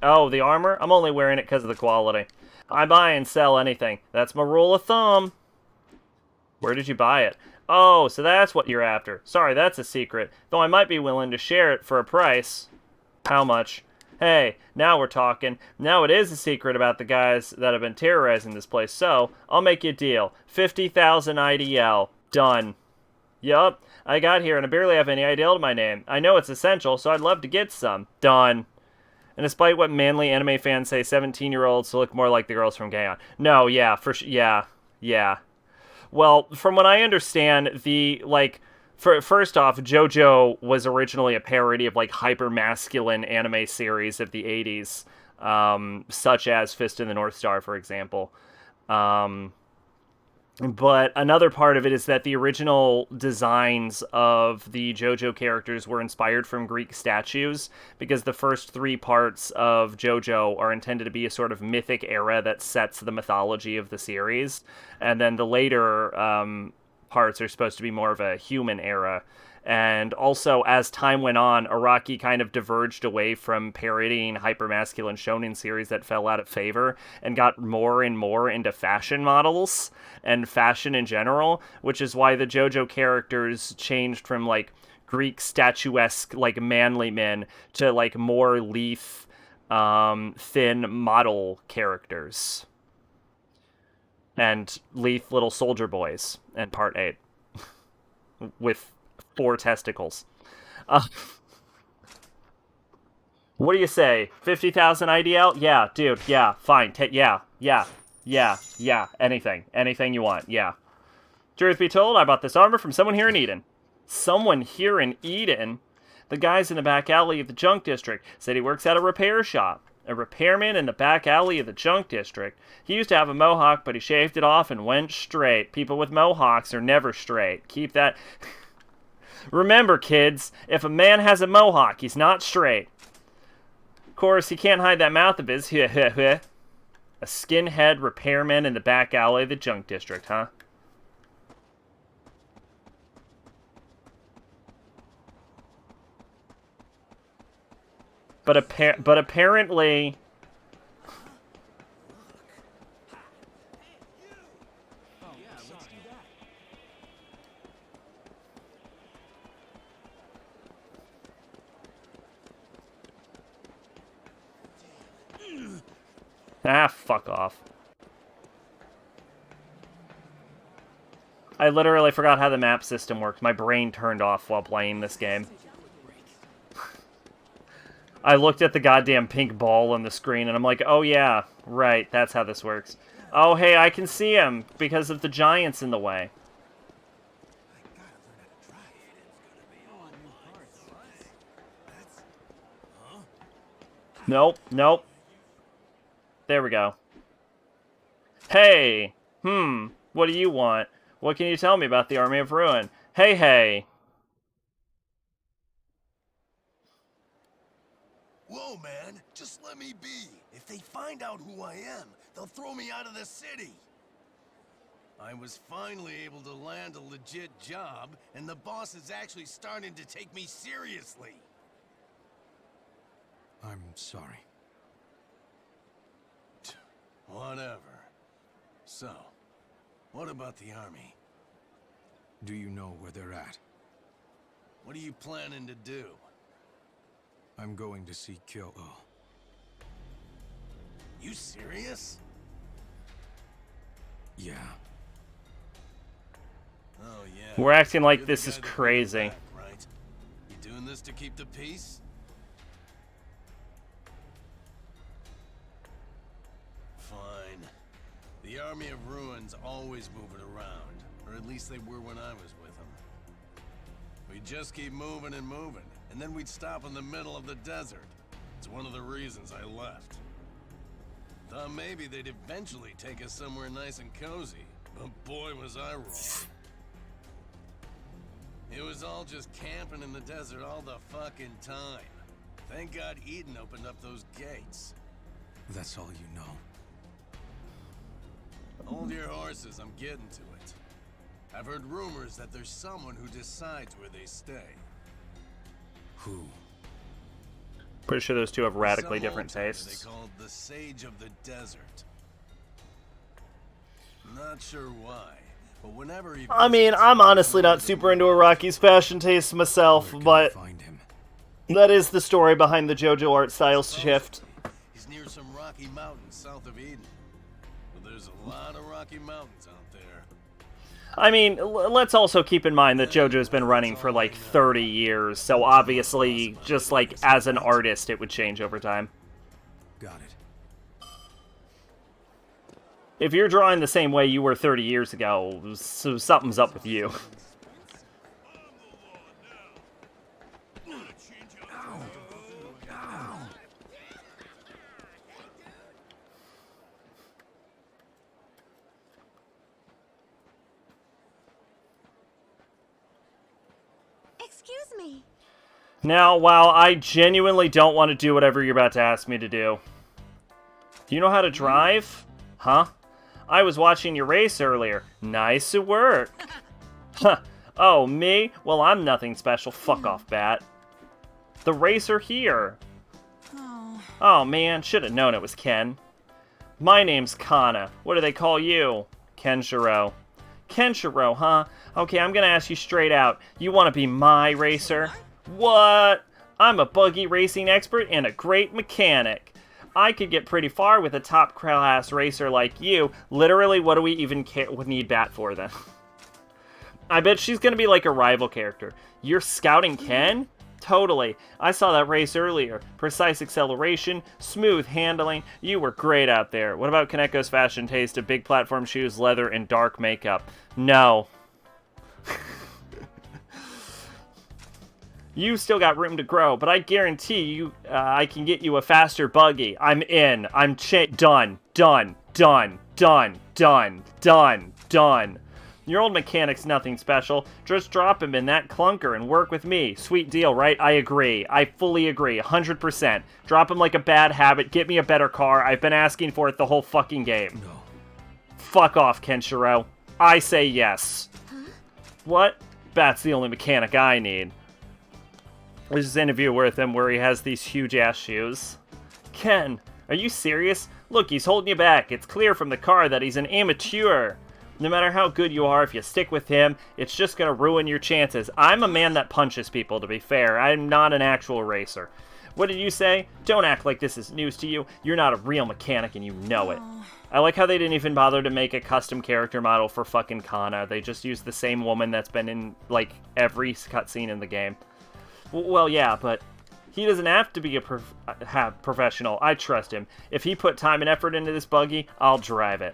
Oh, the armor? I'm only wearing it because of the quality. I buy and sell anything. That's my rule of thumb. Where did you buy it? Oh, so that's what you're after. Sorry, that's a secret. Though I might be willing to share it for a price. How much? Hey, now we're talking. Now it is a secret about the guys that have been terrorizing this place, so I'll make you a deal. 50,000 IDL. Done. Yup, I got here and I barely have any IDL to my name. I know it's essential, so I'd love to get some. Done. And despite what manly anime fans say, 17-year-olds look more like the girls from K-On! No, yeah, yeah. Well, from what I understand, first off, JoJo was originally a parody of, like, hyper-masculine anime series of the 80s, such as Fist of the North Star, for example. But another part of it is that the original designs of the JoJo characters were inspired from Greek statues, because the first 3 parts of JoJo are intended to be a sort of mythic era that sets the mythology of the series, and then the later parts are supposed to be more of a human era. And also, as time went on, Araki kind of diverged away from parodying hypermasculine shonen series that fell out of favor and got more and more into fashion models and fashion in general, which is why the JoJo characters changed from, like, Greek statuesque, like, manly men to, like, more lithe, thin model characters. And lithe little soldier boys in Part 8. With 4 testicles. What do you say? 50,000 IDL? Yeah, dude, yeah, fine. Yeah. Anything you want, yeah. Truth be told, I bought this armor from someone here in Eden. Someone here in Eden? The guys in the back alley of the junk district said he works at a repair shop. A repairman in the back alley of the junk district. He used to have a mohawk, but he shaved it off and went straight. People with mohawks are never straight. Keep that... Remember, kids, if a man has a mohawk, he's not straight. Of course, he can't hide that mouth of his. A skinhead repairman in the back alley of the junk district, huh? But apparently... Ah, fuck off. I literally forgot how the map system works. My brain turned off while playing this game. I looked at the goddamn pink ball on the screen and I'm like, oh yeah, right, that's how this works. Oh hey, I can see him because of the giants in the way. Nope. There we go. Hey! What do you want? What can you tell me about the Army of Ruin? Hey! Whoa, man, just let me be. If they find out who I am, they'll throw me out of the city. I was finally able to land a legit job, and the boss is actually starting to take me seriously. I'm sorry. Whatever. So, what about the army? Do you know where they're at? What are you planning to do? I'm going to see Kyo-O. You serious? Yeah. Oh yeah. We're acting like You're this the is guy that crazy. brought it back, right? You doing this to keep the peace? Fine. The Army of Ruin's always moving around, or at least they were when I was with them. We just keep moving and moving, and then we'd stop in the middle of the desert. It's one of the reasons I left. Thought maybe they'd eventually take us somewhere nice and cozy, but boy was I wrong. It was all just camping in the desert all the fucking time. Thank God Eden opened up those gates. That's all you know. Hold your horses, I'm getting to it. I've heard rumors that there's someone who decides where they stay. Who? Pretty sure those two have radically Some different old-timer tastes. They called the Sage of the Desert. Not sure why, but whenever he I mean, visits, I'm honestly not the super into Araki's fashion taste myself, Where can I but find him? that is the story behind the JoJo art style shift. He's near some rocky mountains south of Eden. But there's a lot of rocky mountains out there. I mean, let's also keep in mind that JoJo's been running for like 30 years, so obviously, just like as an artist, it would change over time. Got it. If you're drawing the same way you were 30 years ago, so something's up with you. Excuse me. Now, while I genuinely don't want to do whatever you're about to ask me to do, do you know how to drive? Huh? I was watching your race earlier. Nice work. Huh. Oh, me? Well, I'm nothing special. Fuck off, Bat. The racer here. Oh, man. Should have known it was Ken. My name's Kana. What do they call you? Kenshiro. Kenshiro, huh? Okay, I'm gonna ask you straight out. You want to be my racer? What? I'm a buggy racing expert and a great mechanic. I could get pretty far with a top-class racer like you. Literally, what do we even need Bat for, then? I bet she's gonna be like a rival character. You're scouting Ken? Totally. I saw that race earlier. Precise acceleration, smooth handling. You were great out there. What about Kaneko's fashion taste of big platform shoes, leather, and dark makeup? No. You still got room to grow, but I guarantee you I can get you a faster buggy. I'm in. I'm done. Done. Done. Done. Done. Done. Done. Your old mechanic's nothing special. Just drop him in that clunker and work with me. Sweet deal, right? I agree. I fully agree. 100%. Drop him like a bad habit. Get me a better car. I've been asking for it the whole fucking game. No. Fuck off, Kenshiro. I say yes. What? Bat's the only mechanic I need. There's this interview with him where he has these huge-ass shoes. Ken, are you serious? Look, he's holding you back. It's clear from the car that he's an amateur. No matter how good you are, if you stick with him, it's just gonna ruin your chances. I'm a man that punches people, to be fair. I'm not an actual racer. What did you say? Don't act like this is news to you. You're not a real mechanic and you know it. I like how they didn't even bother to make a custom character model for fucking Kana. They just used the same woman that's been in, like, every cutscene in the game. Well, yeah, but he doesn't have to be a professional. I trust him. If he put time and effort into this buggy, I'll drive it.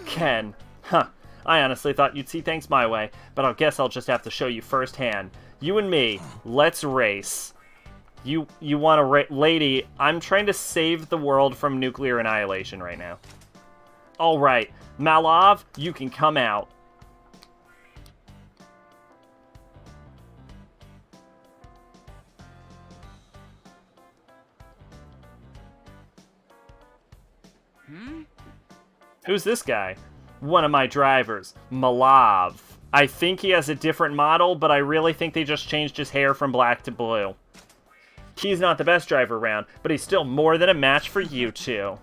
Ken. Huh. I honestly thought you'd see things my way, but I guess I'll just have to show you firsthand. You and me, let's race. You want to lady, I'm trying to save the world from nuclear annihilation right now. Alright, Malav, you can come out. Who's this guy? One of my drivers, Malav. I think he has a different model, but I really think they just changed his hair from black to blue. He's not the best driver around, but he's still more than a match for you two.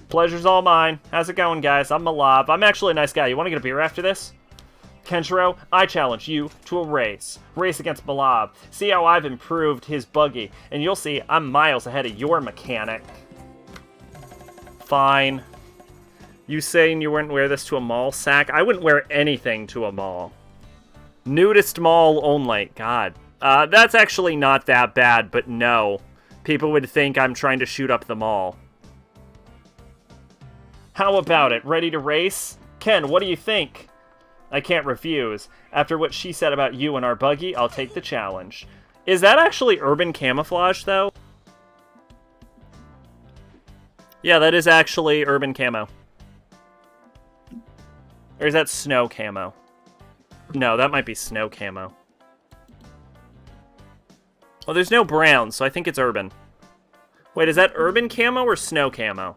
Pleasure's all mine. How's it going, guys? I'm Malav. I'm actually a nice guy. You want to get a beer after this? Kenshiro, I challenge you to a race. Race against Malav. See how I've improved his buggy, and you'll see I'm miles ahead of your mechanic. Fine. You saying you wouldn't wear this to a mall, Sack? I wouldn't wear anything to a mall. Nudist mall only. God. That's actually not that bad, but no. People would think I'm trying to shoot up the mall. How about it? Ready to race? Ken, what do you think? I can't refuse. After what she said about you and our buggy, I'll take the challenge. Is that actually urban camouflage, though? Yeah, that is actually urban camo. Or is that snow camo? No, that might be snow camo. Well, there's no brown, so I think it's urban. Wait, is that urban camo or snow camo?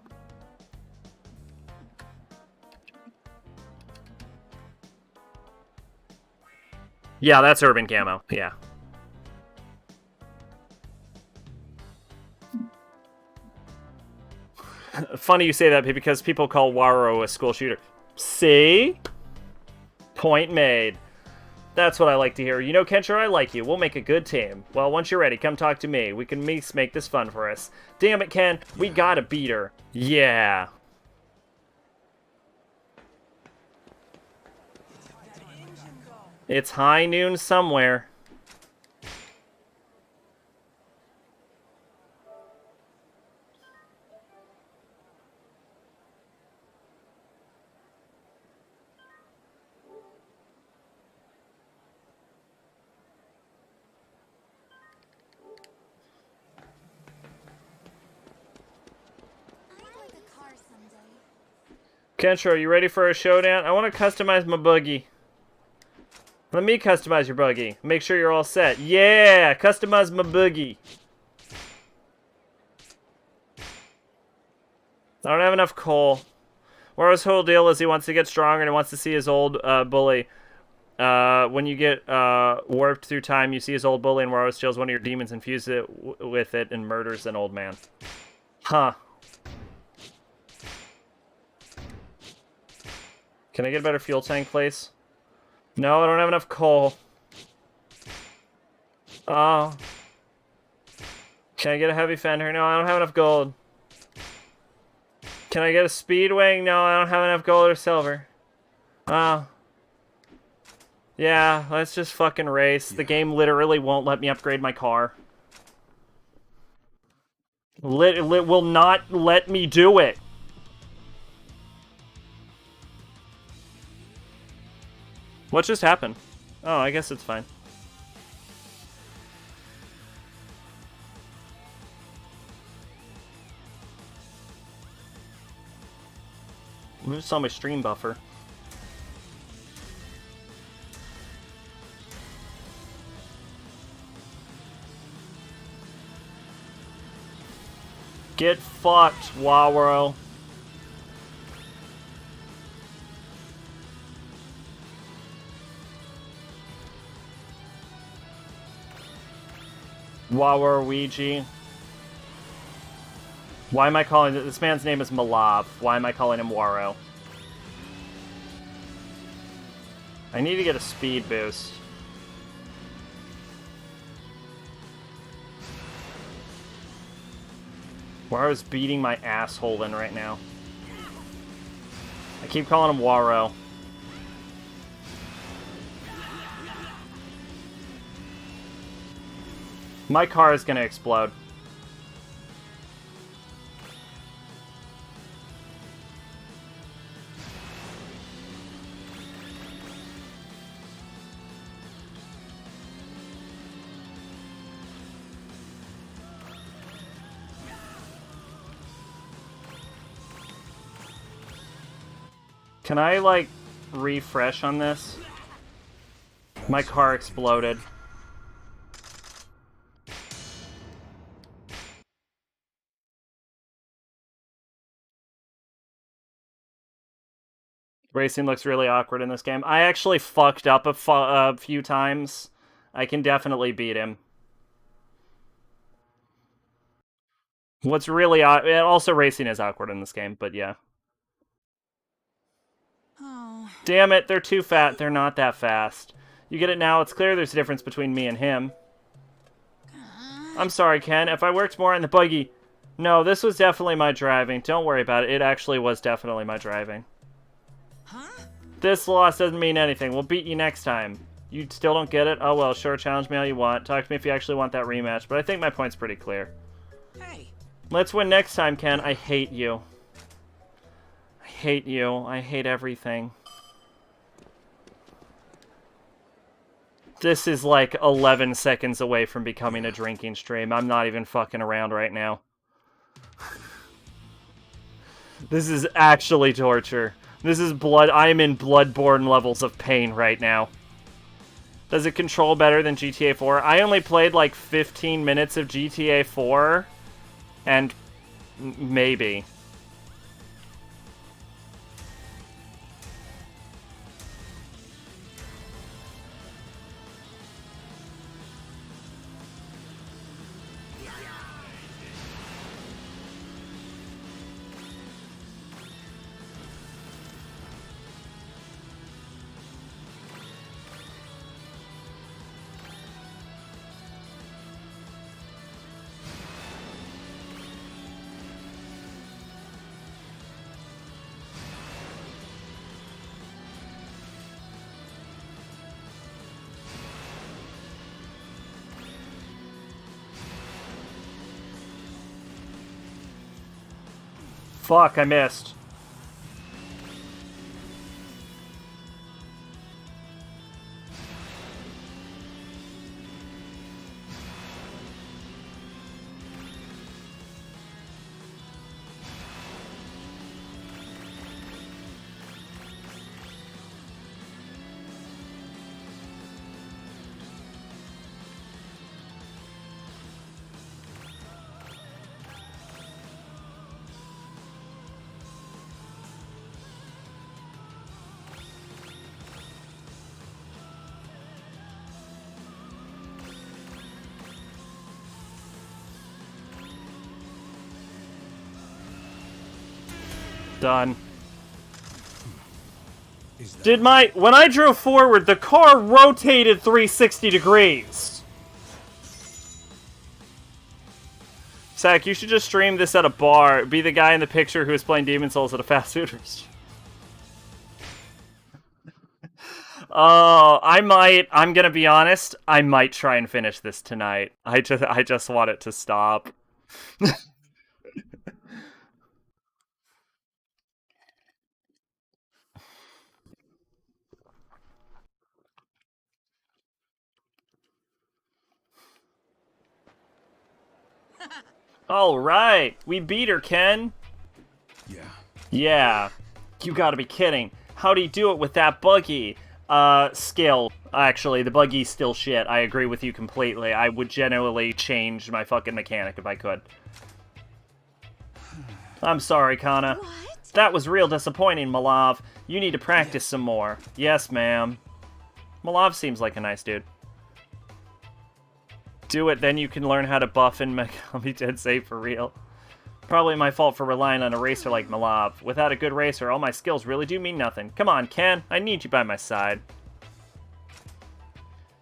Yeah, that's urban camo. Yeah. Funny you say that because people call Waro a school shooter. See? Point made. That's what I like to hear. You know, Kenshiro, I like you. We'll make a good team. Well, once you're ready, come talk to me. We can make this fun for us. Damn it, Ken. We gotta beat her. Yeah. It's high noon somewhere. Kenshiro, you ready for a showdown? I want to customize my buggy. Let me customize your buggy. Make sure you're all set. Yeah! Customize my buggy. I don't have enough coal. Waro's whole deal is he wants to get stronger and he wants to see his old bully. When you get warped through time, you see his old bully and Waro steals one of your demons, infuses it with it, and murders an old man. Huh. Can I get a better fuel tank, please? No, I don't have enough coal. Oh. Can I get a heavy fender? No, I don't have enough gold. Can I get a speed wing? No, I don't have enough gold or silver. Oh. Yeah, let's just fucking race. The game literally won't let me upgrade my car. Will not let me do it. What just happened? Oh, I guess it's fine. I just saw my stream buffer. Get fucked, Wawro. Waluigi. Why am I calling this man's name is Malav? Why am I calling him Waro? I need to get a speed boost. Waro's beating my asshole in right now. I keep calling him Waro. My car is gonna explode. Can I, like, refresh on this? My car exploded. Racing looks really awkward in this game. I actually fucked up a few times. I can definitely beat him. What's really also racing is awkward in this game, but yeah. Oh. Damn it, they're too fat. They're not that fast. You get it now? It's clear there's a difference between me and him. I'm sorry, Ken. If I worked more on the buggy... No, this was definitely my driving. Don't worry about it. It actually was definitely my driving. Huh? This loss doesn't mean anything. We'll beat you next time. You still don't get it? Oh well, sure, challenge me all you want. Talk to me if you actually want that rematch, but I think my point's pretty clear. Hey. Let's win next time, Ken. I hate you. I hate you. I hate everything. This is like 11 seconds away from becoming a drinking stream. I'm not even fucking around right now. This is actually torture. This is blood. I am in bloodborne levels of pain right now. Does it control better than GTA 4? I only played like 15 minutes of GTA 4, and maybe. Fuck, I missed. Done. When I drove forward, the car rotated 360 degrees. Zach, you should just stream this at a bar. Be the guy in the picture who is playing Demon's Souls at a fast food restaurant. Oh, I might. I'm gonna be honest. I might try and finish this tonight. I just want it to stop. All right, we beat her, Ken. Yeah. Yeah. You gotta be kidding. How do you do it with that buggy? Skill. Actually, the buggy's still shit. I agree with you completely. I would genuinely change my fucking mechanic if I could. I'm sorry, Kana. What? That was real disappointing, Malav. You need to practice some more. Yes, ma'am. Malav seems like a nice dude. Do it, then you can learn how to buff and make I'll be dead safe for real. Probably my fault for relying on a racer like Malav. Without a good racer, all my skills really do mean nothing. Come on, Ken. I need you by my side.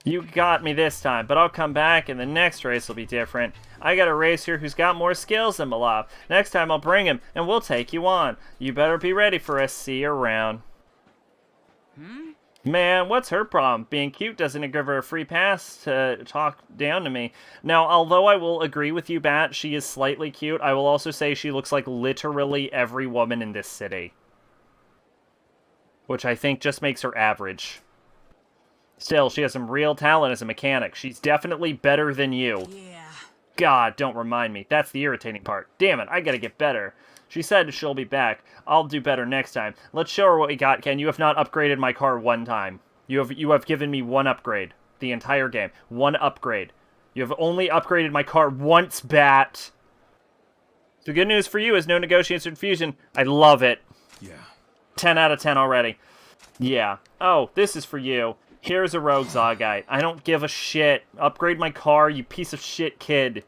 You got me this time, but I'll come back and the next race will be different. I got a racer who's got more skills than Malav. Next time I'll bring him, and we'll take you on. You better be ready for us. See you around. Man, what's her problem? Being cute doesn't give her a free pass to talk down to me. Now, although I will agree with you, Bat, she is slightly cute, I will also say she looks like literally every woman in this city. Which I think just makes her average. Still, she has some real talent as a mechanic. She's definitely better than you. Yeah. God, don't remind me. That's the irritating part. Damn it, I gotta get better. She said she'll be back. I'll do better next time. Let's show her what we got, Ken. You have not upgraded my car one time. You have given me one upgrade. The entire game. One upgrade. You have only upgraded my car once, Bat. The good news for you is no negotiation fusion. I love it. Yeah. 10 out of 10 already. Yeah. Oh, this is for you. Here's a rogue Zogite. I don't give a shit. Upgrade my car, you piece of shit kid.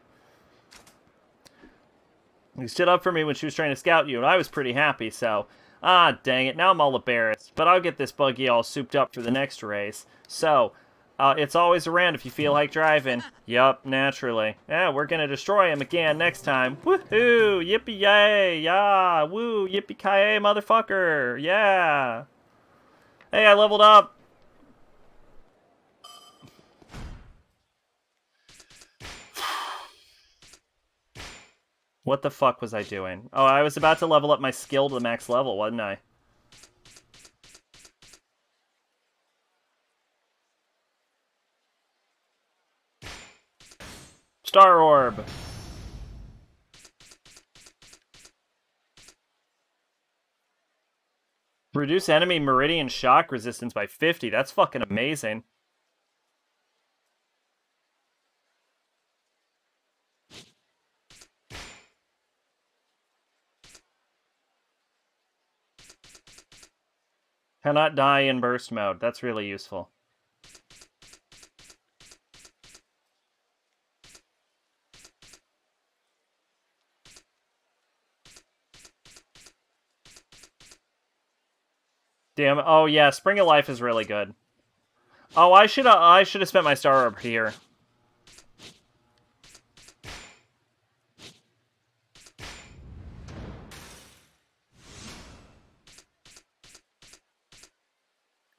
You stood up for me when she was trying to scout you, and I was pretty happy, so... Ah, dang it, now I'm all embarrassed. But I'll get this buggy all souped up for the next race. So, it's always around if you feel like driving. Yup, naturally. Yeah, we're gonna destroy him again next time. Woohoo! Yippee-yay! Yeah! Woo! Yippee-ki-yay, motherfucker! Yeah! Hey, I leveled up! What the fuck was I doing? Oh, I was about to level up my skill to the max level, wasn't I? Star Orb! Reduce enemy meridian shock resistance by 50. That's fucking amazing. Cannot die in burst mode. That's really useful. Damn. Oh yeah, Spring of Life is really good. Oh, I should have spent my star orb here.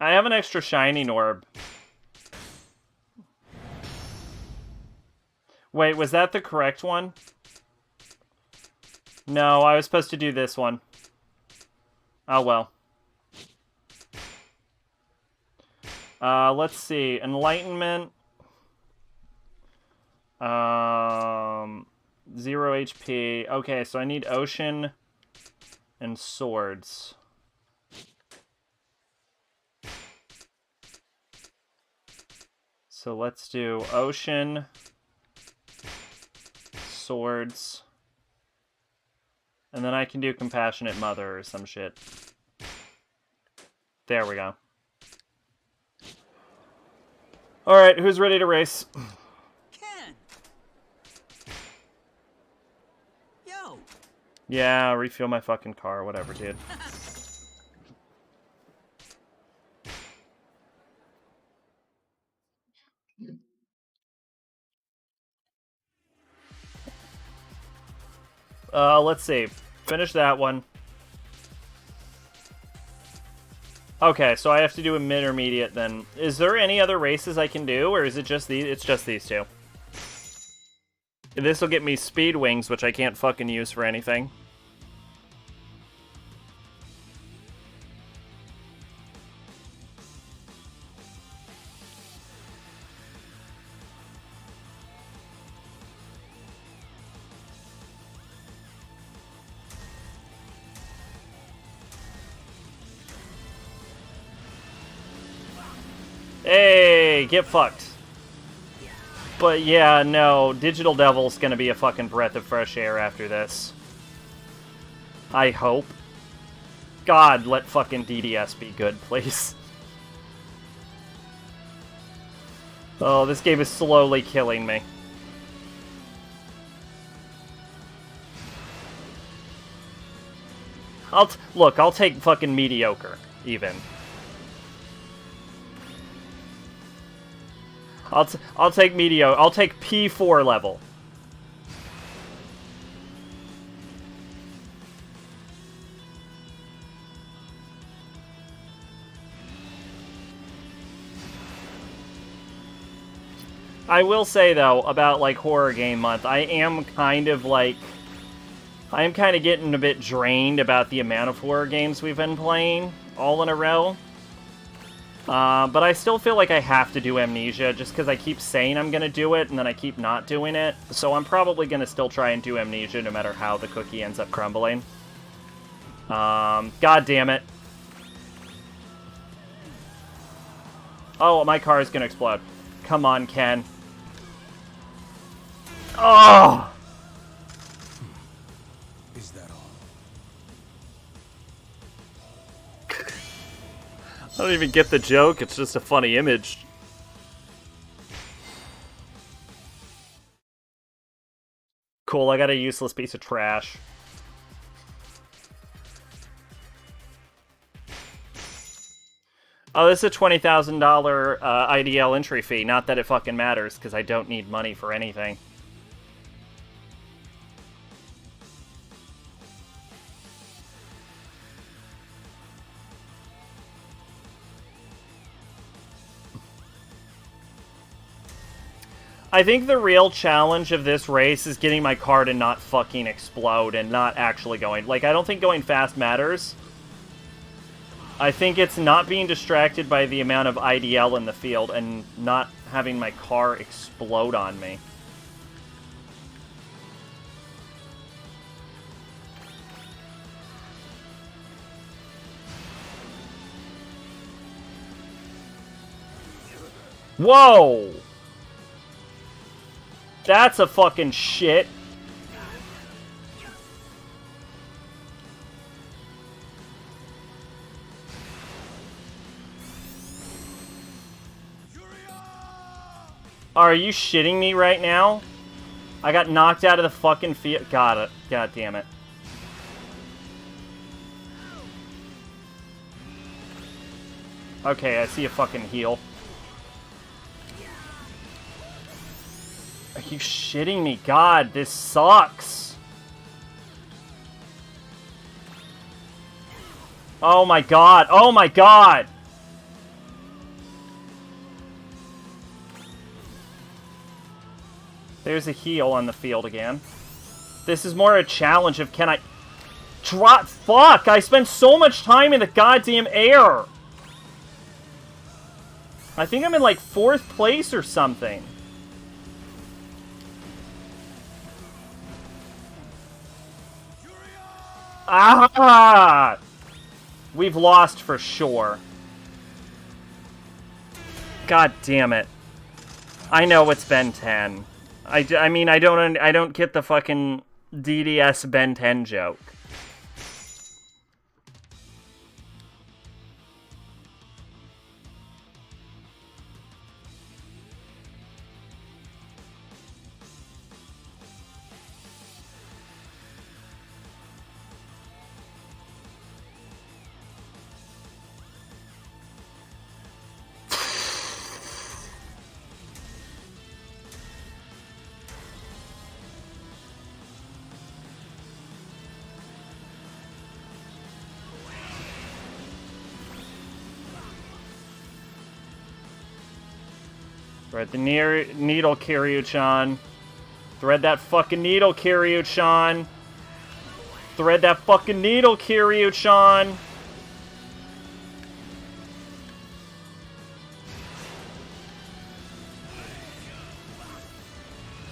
I have an extra shining orb. Wait, was that the correct one? No, I was supposed to do this one. Oh well. Let's see. Enlightenment. 0 HP. Okay, so I need Ocean and Swords. So let's do Ocean, Swords, and then I can do Compassionate Mother or some shit. There we go. Alright, who's ready to race? Ken! Yo! Yeah, refuel my fucking car, whatever, dude. Let's see. Finish that one. Okay, so I have to do a intermediate then. Is there any other races I can do, or is it just these? It's just these two. This will get me speed wings, which I can't fucking use for anything. Hey, get fucked. But yeah, no, Digital Devil's gonna be a fucking breath of fresh air after this. I hope. God, let fucking DDS be good, please. Oh, this game is slowly killing me. Look, I'll take fucking mediocre, even. I'll take mediocre. I'll take P4 level. I will say though about like horror game month, I am kind of getting a bit drained about the amount of horror games we've been playing all in a row. But I still feel like I have to do Amnesia, just because I keep saying I'm going to do it, and then I keep not doing it. So I'm probably going to still try and do Amnesia, no matter how the cookie ends up crumbling. God damn it. Oh, my car is going to explode. Come on, Ken. Oh! Is that all? I don't even get the joke, it's just a funny image. Cool, I got a useless piece of trash. Oh, this is a $20,000 IDL entry fee. Not that it fucking matters, because I don't need money for anything. I think the real challenge of this race is getting my car to not fucking explode and not actually going... Like, I don't think going fast matters. I think it's not being distracted by the amount of IDL in the field and not having my car explode on me. Whoa! That's a fucking shit. Are you shitting me right now? I got knocked out of the fucking field. Got it. God damn it. Okay, I see a fucking heal. Are you shitting me? God, this sucks. Oh my god. Oh my god. There's a heal on the field again. This is more a challenge of can I... Drop... Fuck! I spent so much time in the goddamn air! I think I'm in, like, 4th place or something. Ah! We've lost for sure. God damn it. I know it's Ben 10. I mean, I don't get the fucking DDS Ben 10 joke. Thread the needle, Kiryu-chan. Thread that fucking needle, Kiryu-chan. Thread that fucking needle, Kiryu-chan.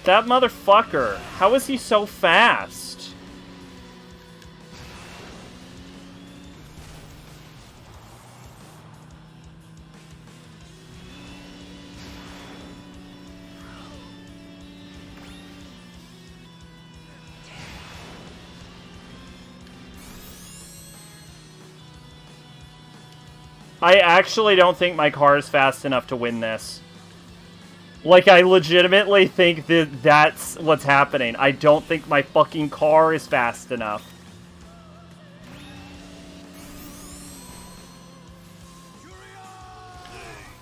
That motherfucker. How is he so fast? I actually don't think my car is fast enough to win this. Like, I legitimately think that that's what's happening. I don't think my fucking car is fast enough.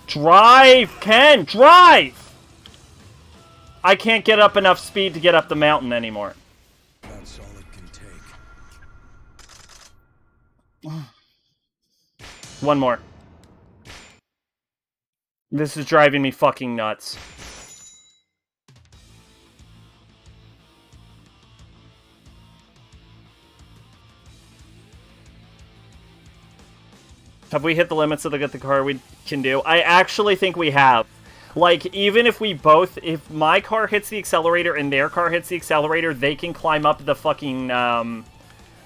Drive, Ken! Drive! I can't get up enough speed to get up the mountain anymore. That's all it can take. One more. This is driving me fucking nuts. Have we hit the limits of the car we can do? I actually think we have. Like, even if we both... If my car hits the accelerator and their car hits the accelerator, they can climb up the fucking...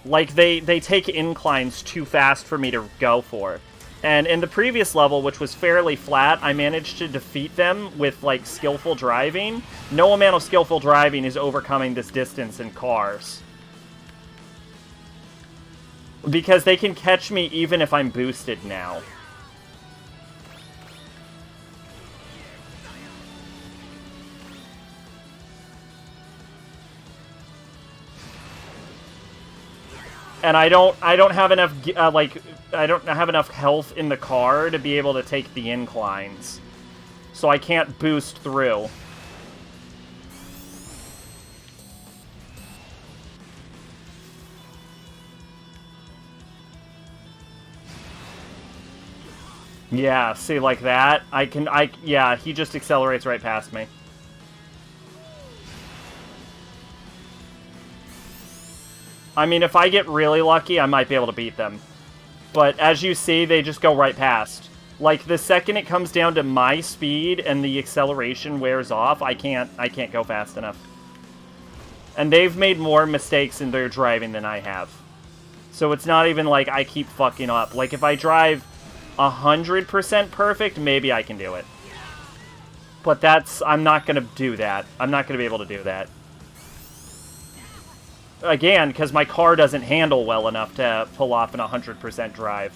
like, they take inclines too fast for me to go for. And in the previous level, which was fairly flat, I managed to defeat them with, like, skillful driving. No amount of skillful driving is overcoming this distance in cars. Because they can catch me even if I'm boosted now. And I don't have enough, I don't have enough health in the car to be able to take the inclines. So I can't boost through. Yeah, see, like that? Yeah, he just accelerates right past me. I mean, if I get really lucky, I might be able to beat them. But as you see, they just go right past. Like, the second it comes down to my speed and the acceleration wears off, I can't go fast enough. And they've made more mistakes in their driving than I have. So it's not even like I keep fucking up. Like, if I drive 100% perfect, maybe I can do it. But I'm not gonna do that. I'm not gonna be able to do that. Again, because my car doesn't handle well enough to pull off an 100% drive.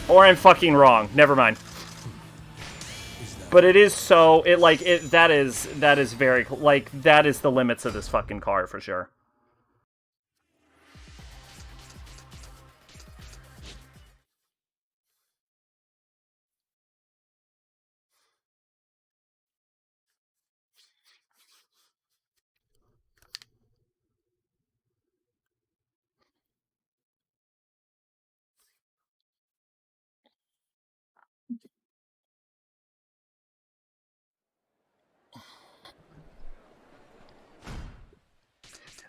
Or I'm fucking wrong. Never mind. But it is so... That is very... Like, that is the limits of this fucking car, for sure.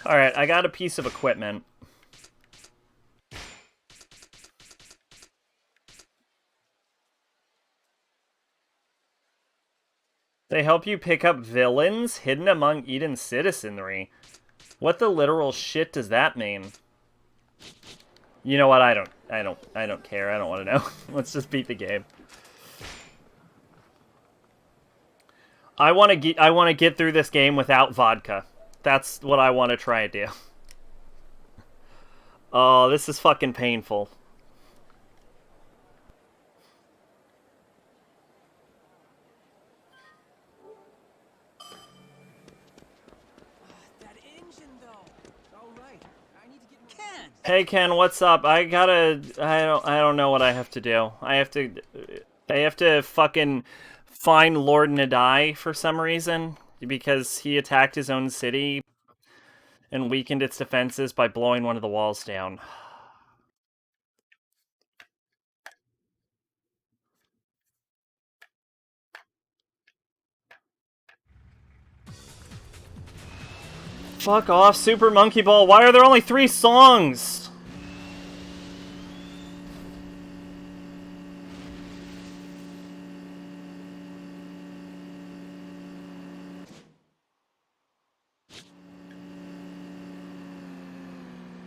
Alright, I got a piece of equipment. They help you pick up villains hidden among Eden's citizenry. What the literal shit does that mean? You know what? I don't care. I don't want to know. Let's just beat the game. I want to get through this game without vodka. That's what I want to try and do. Oh, this is fucking painful. Hey Ken, what's up? I don't know what I have to do. I have to fucking find Lord Nadai for some reason because he attacked his own city and weakened its defenses by blowing one of the walls down. Fuck off, Super Monkey Ball. Why are there only 3 songs?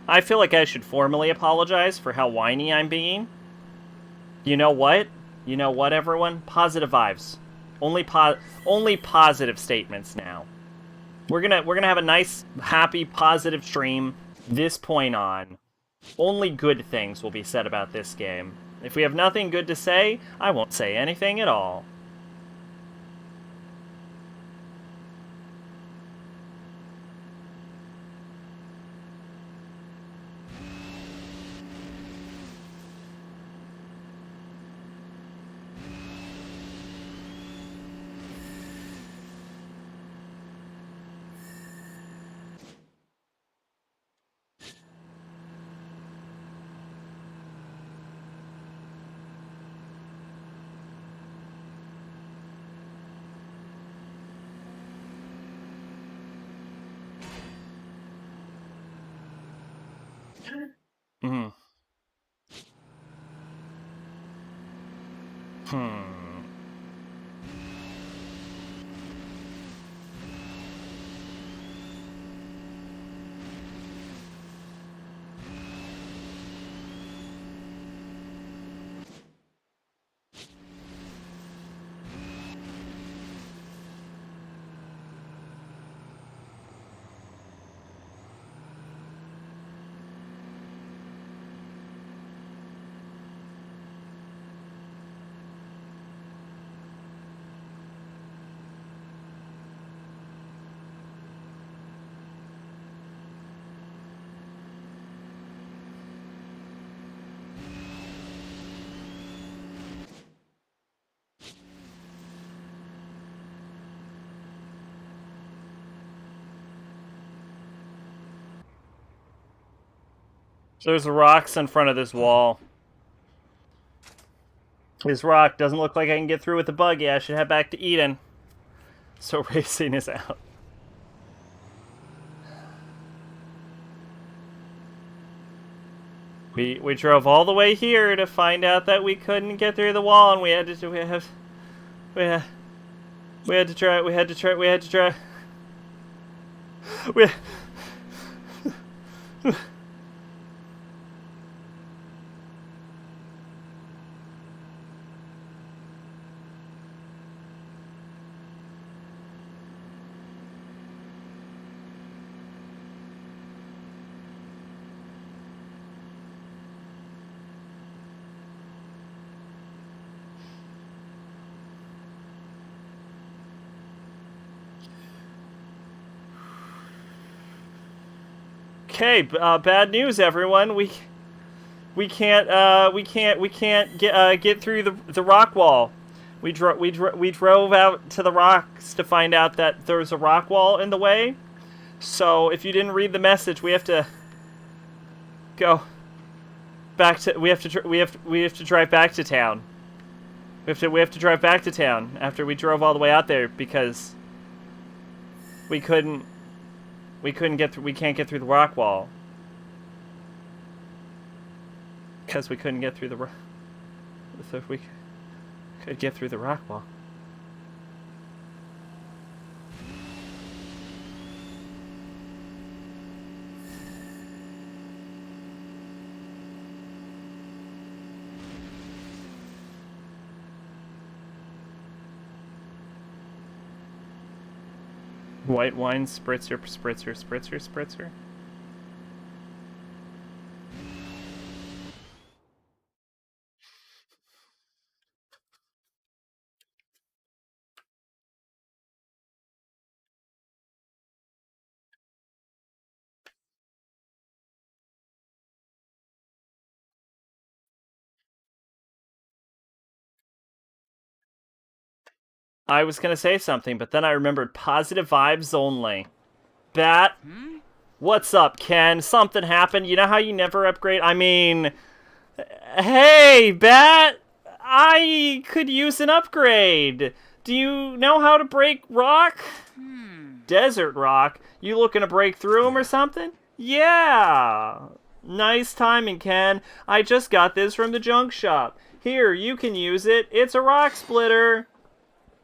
I feel like I should formally apologize for how whiny I'm being. You know what? You know what, everyone? Positive vibes. Only positive statements now. We're gonna have a nice, happy, positive stream this point on. Only good things will be said about this game. If we have nothing good to say, I won't say anything at all. Hmm. There's rocks in front of this wall. This rock doesn't look like I can get through with the buggy. I should head back to Eden. So racing is out. We drove all the way here to find out that we couldn't get through the wall, and we had to try. Okay, bad news, everyone. We can't get through the rock wall. We drove out to the rocks to find out that there's a rock wall in the way. So if you didn't read the message, we have to go back to we have to drive back to town. We have to drive back to town after we drove all the way out there because we couldn't get through. We can't get through the rock wall because we couldn't get through the. So if we could get through the rock wall. White wine spritzer, spritzer, spritzer, spritzer. I was gonna say something, but then I remembered positive vibes only. Bat, what's up, Ken? Something happened. You know how you never upgrade? I mean, hey, Bat, I could use an upgrade. Do you know how to break rock? Desert rock? You looking to break through them or something? Yeah. Nice timing, Ken. I just got this from the junk shop. Here, you can use it. It's a rock splitter.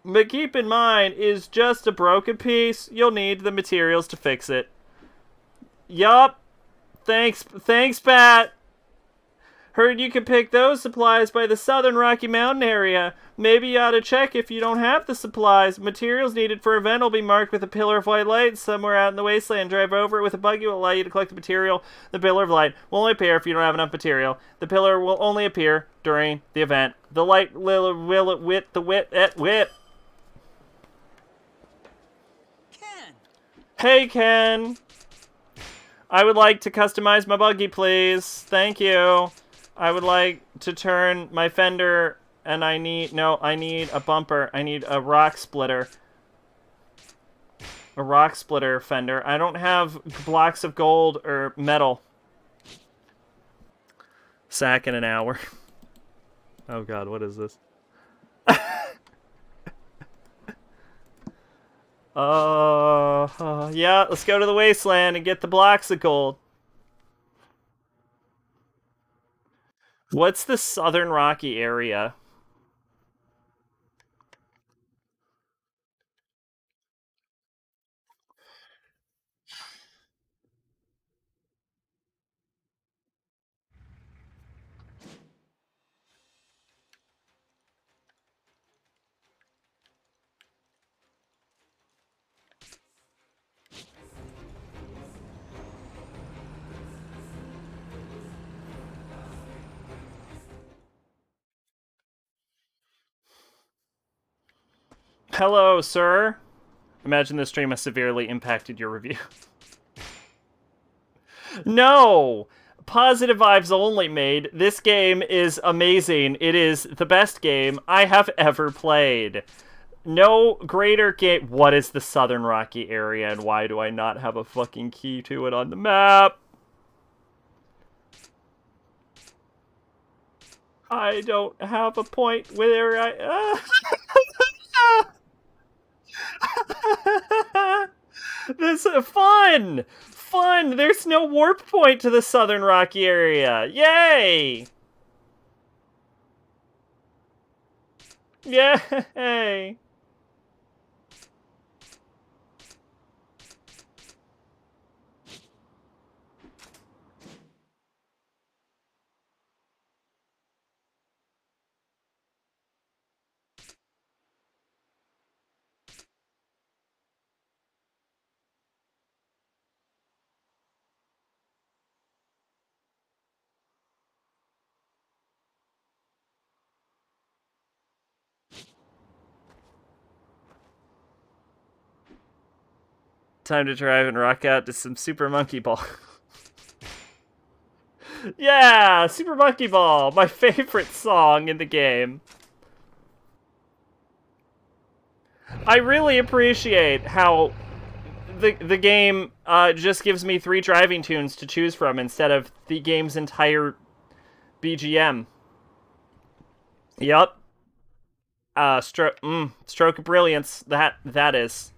But keep in mind, it's just a broken piece. You'll need the materials to fix it. Yup. Thanks, Pat. Heard you can pick those supplies by the southern Rocky Mountain area. Maybe you ought to check if you don't have the supplies. Materials needed for event will be marked with a pillar of white light somewhere out in the wasteland. Drive over it with a buggy will allow you to collect the material. The pillar of light will only appear if you don't have enough material. The pillar will only appear during the event. The light will wit the wit at wit. Ken! Hey, Ken. I would like to customize my buggy, please. Thank you. I would like to turn my fender, and I need a bumper. I need a rock splitter. A rock splitter fender. I don't have blocks of gold or metal. Sack in an hour. Oh god, what is this? Yeah, let's go to the wasteland and get the blocks of gold. What's the southern Rocky area? Hello, sir. Imagine this stream has severely impacted your review. No! Positive vibes only made. This game is amazing. It is the best game I have ever played. No greater game. What is the Southern Rocky area and why do I not have a fucking key to it on the map? I don't have a point where I... This is fun! Fun! There's no warp point to the Southern Rocky area. Yay! Yay! Time to drive and rock out to some Super Monkey Ball. Yeah, Super Monkey Ball, my favorite song in the game. I really appreciate how the game just gives me 3 driving tunes to choose from instead of the game's entire BGM. Yup. Stroke of brilliance. That is.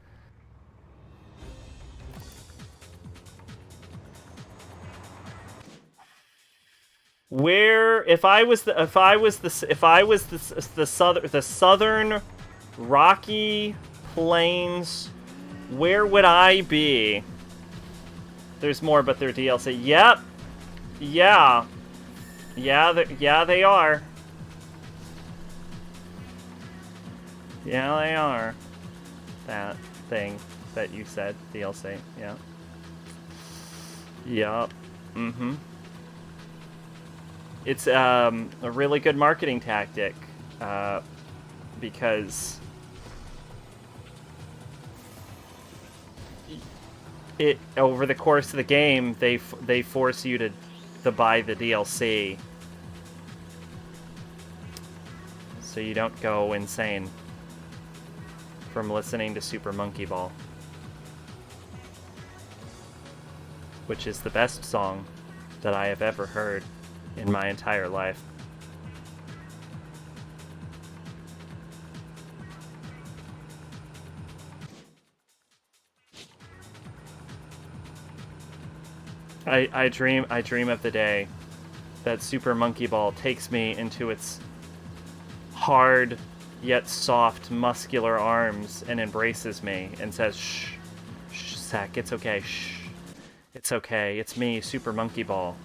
Where if I was the southern Rocky Plains, where would I be? There's more, but they're DLC. Yep. Yeah. Yeah, they are. Yeah, they are. That thing that you said, DLC. Yeah. Yup. Mm-hmm. It's a really good marketing tactic, because it over the course of the game they force you to buy the DLC, so you don't go insane from listening to Super Monkey Ball, which is the best song that I have ever heard in my entire life. I dream of the day that Super Monkey Ball takes me into its hard yet soft muscular arms and embraces me and says, "Shh, shh, Sack, it's okay, shh. It's okay, it's me, Super Monkey Ball.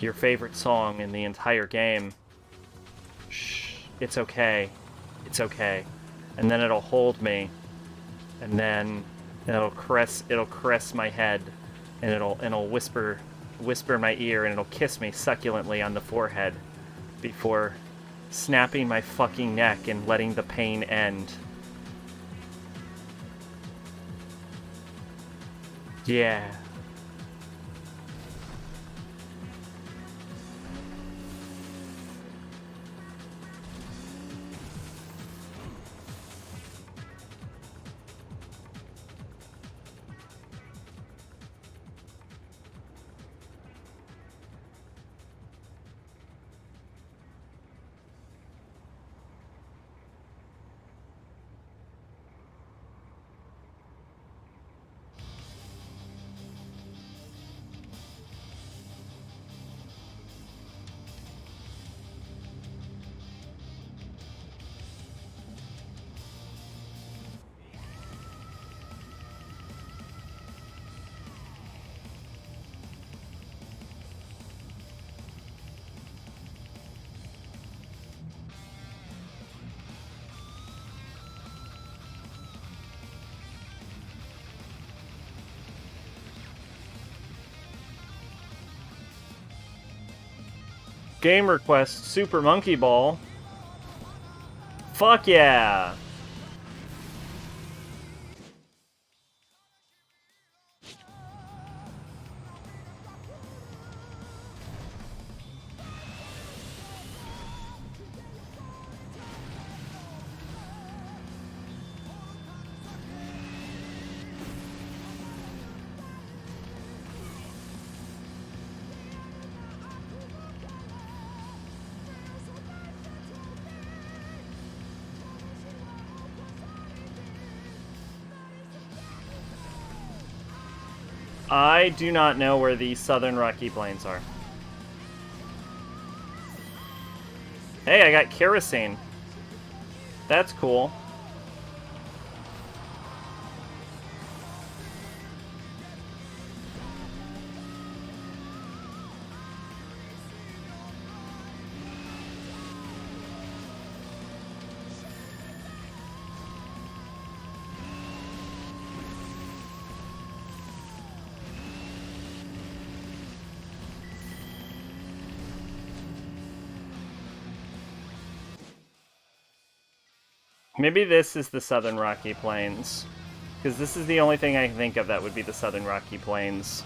Your favorite song in the entire game. Shh, it's okay. It's okay." And then it'll hold me, and then it'll caress my head, and it'll whisper in my ear, and it'll kiss me succulently on the forehead before snapping my fucking neck and letting the pain end. Yeah. Game request, Super Monkey Ball. Fuck yeah! I do not know where the Southern Rocky Plains are. Hey, I got kerosene. That's cool. Maybe this is the Southern Rocky Plains, because this is the only thing I can think of that would be the Southern Rocky Plains.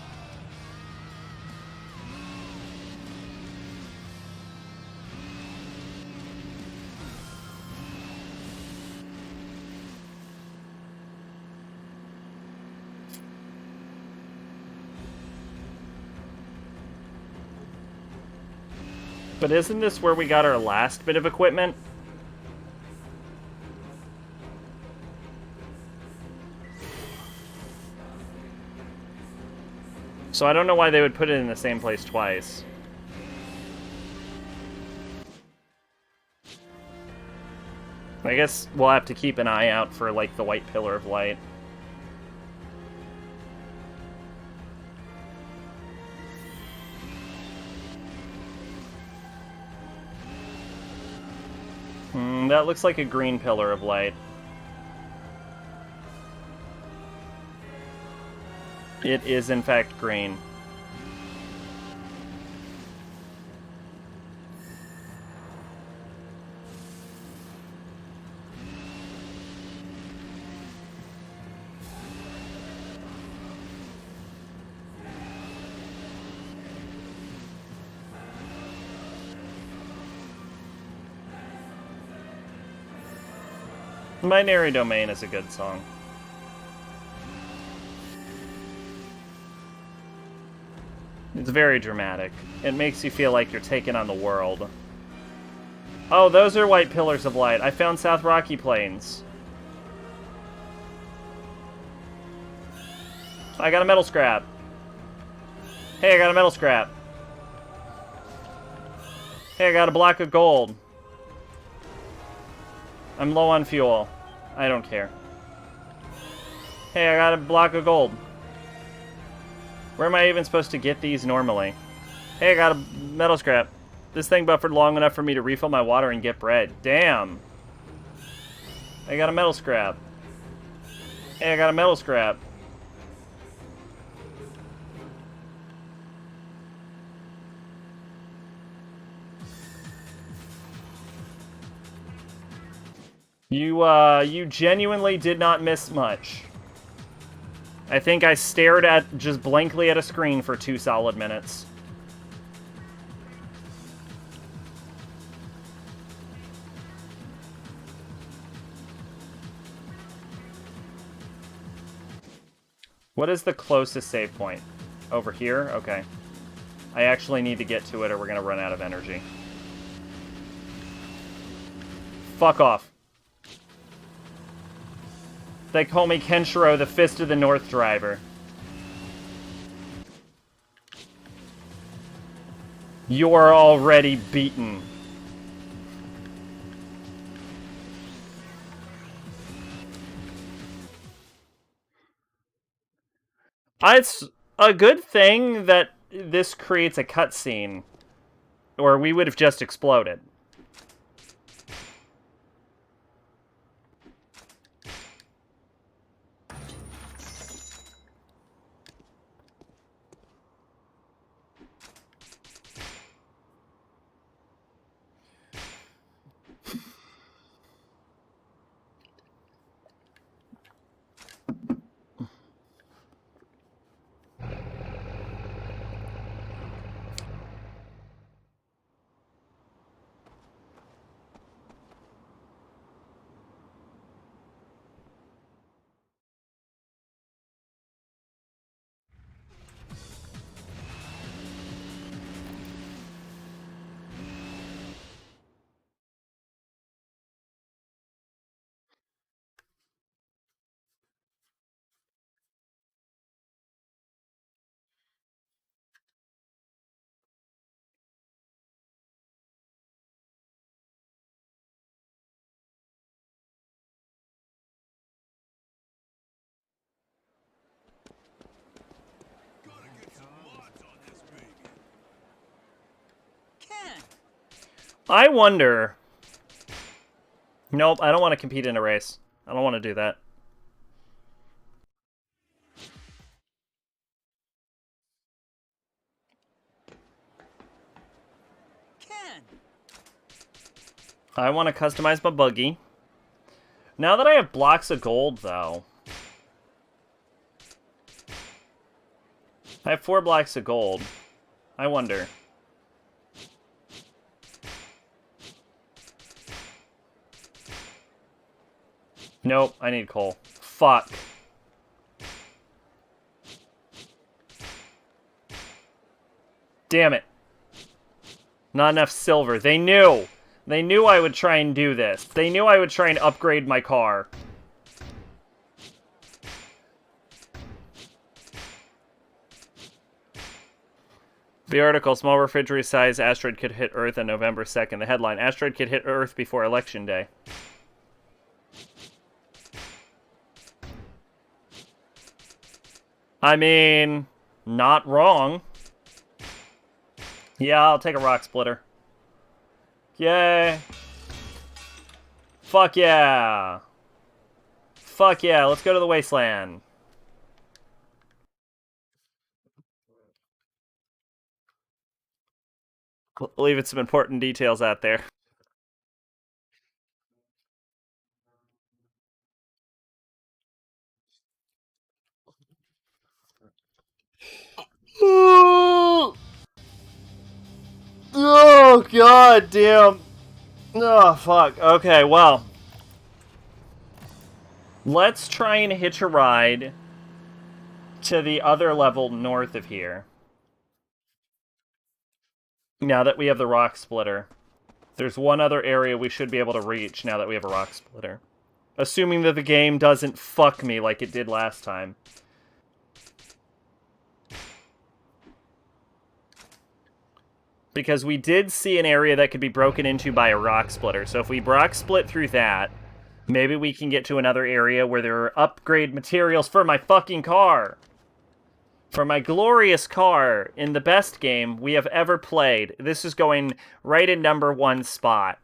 But isn't this where we got our last bit of equipment? So I don't know why they would put it in the same place twice. I guess we'll have to keep an eye out for, like, the white pillar of light. That looks like a green pillar of light. It is, in fact, green. Binary Domain is a good song. It's very dramatic. It makes you feel like you're taking on the world. Oh, those are white pillars of light. I found South Rocky Plains. I got a metal scrap. Hey, I got a metal scrap. Hey, I got a block of gold. I'm low on fuel. I don't care. Hey, I got a block of gold. Where am I even supposed to get these normally? Hey, I got a metal scrap. This thing buffered long enough for me to refill my water and get bread. Damn. I got a metal scrap. Hey, I got a metal scrap. You genuinely did not miss much. I think I stared at just blankly at a screen for 2 solid minutes. What is the closest save point? Over here? Okay. I actually need to get to it or we're gonna run out of energy. Fuck off. They call me Kenshiro, the Fist of the North driver. You are already beaten. It's a good thing that this creates a cutscene, or we would have just exploded. Ken! I wonder... Nope, I don't want to compete in a race. I don't want to do that. Ken! I want to customize my buggy. Now that I have blocks of gold, though... I have 4 blocks of gold. I wonder... Nope, I need coal. Fuck. Damn it. Not enough silver. They knew. They knew I would try and do this. They knew I would try and upgrade my car. The article, small refrigerator-sized asteroid could hit Earth on November 2nd. The headline, asteroid could hit Earth before Election Day. I mean, not wrong. Yeah, I'll take a rock splitter. Yay. Fuck yeah. Fuck yeah, let's go to the wasteland. Leaving some important details out there. Oh, god damn. Oh, fuck. Okay, well. Let's try and hitch a ride to the other level north of here. Now that we have the rock splitter. There's one other area we should be able to reach now that we have a rock splitter. Assuming that the game doesn't fuck me like it did last time. Because we did see an area that could be broken into by a rock splitter. So if we rock split through that, maybe we can get to another area where there are upgrade materials for my fucking car. For my glorious car in the best game we have ever played. This is going right in #1 spot.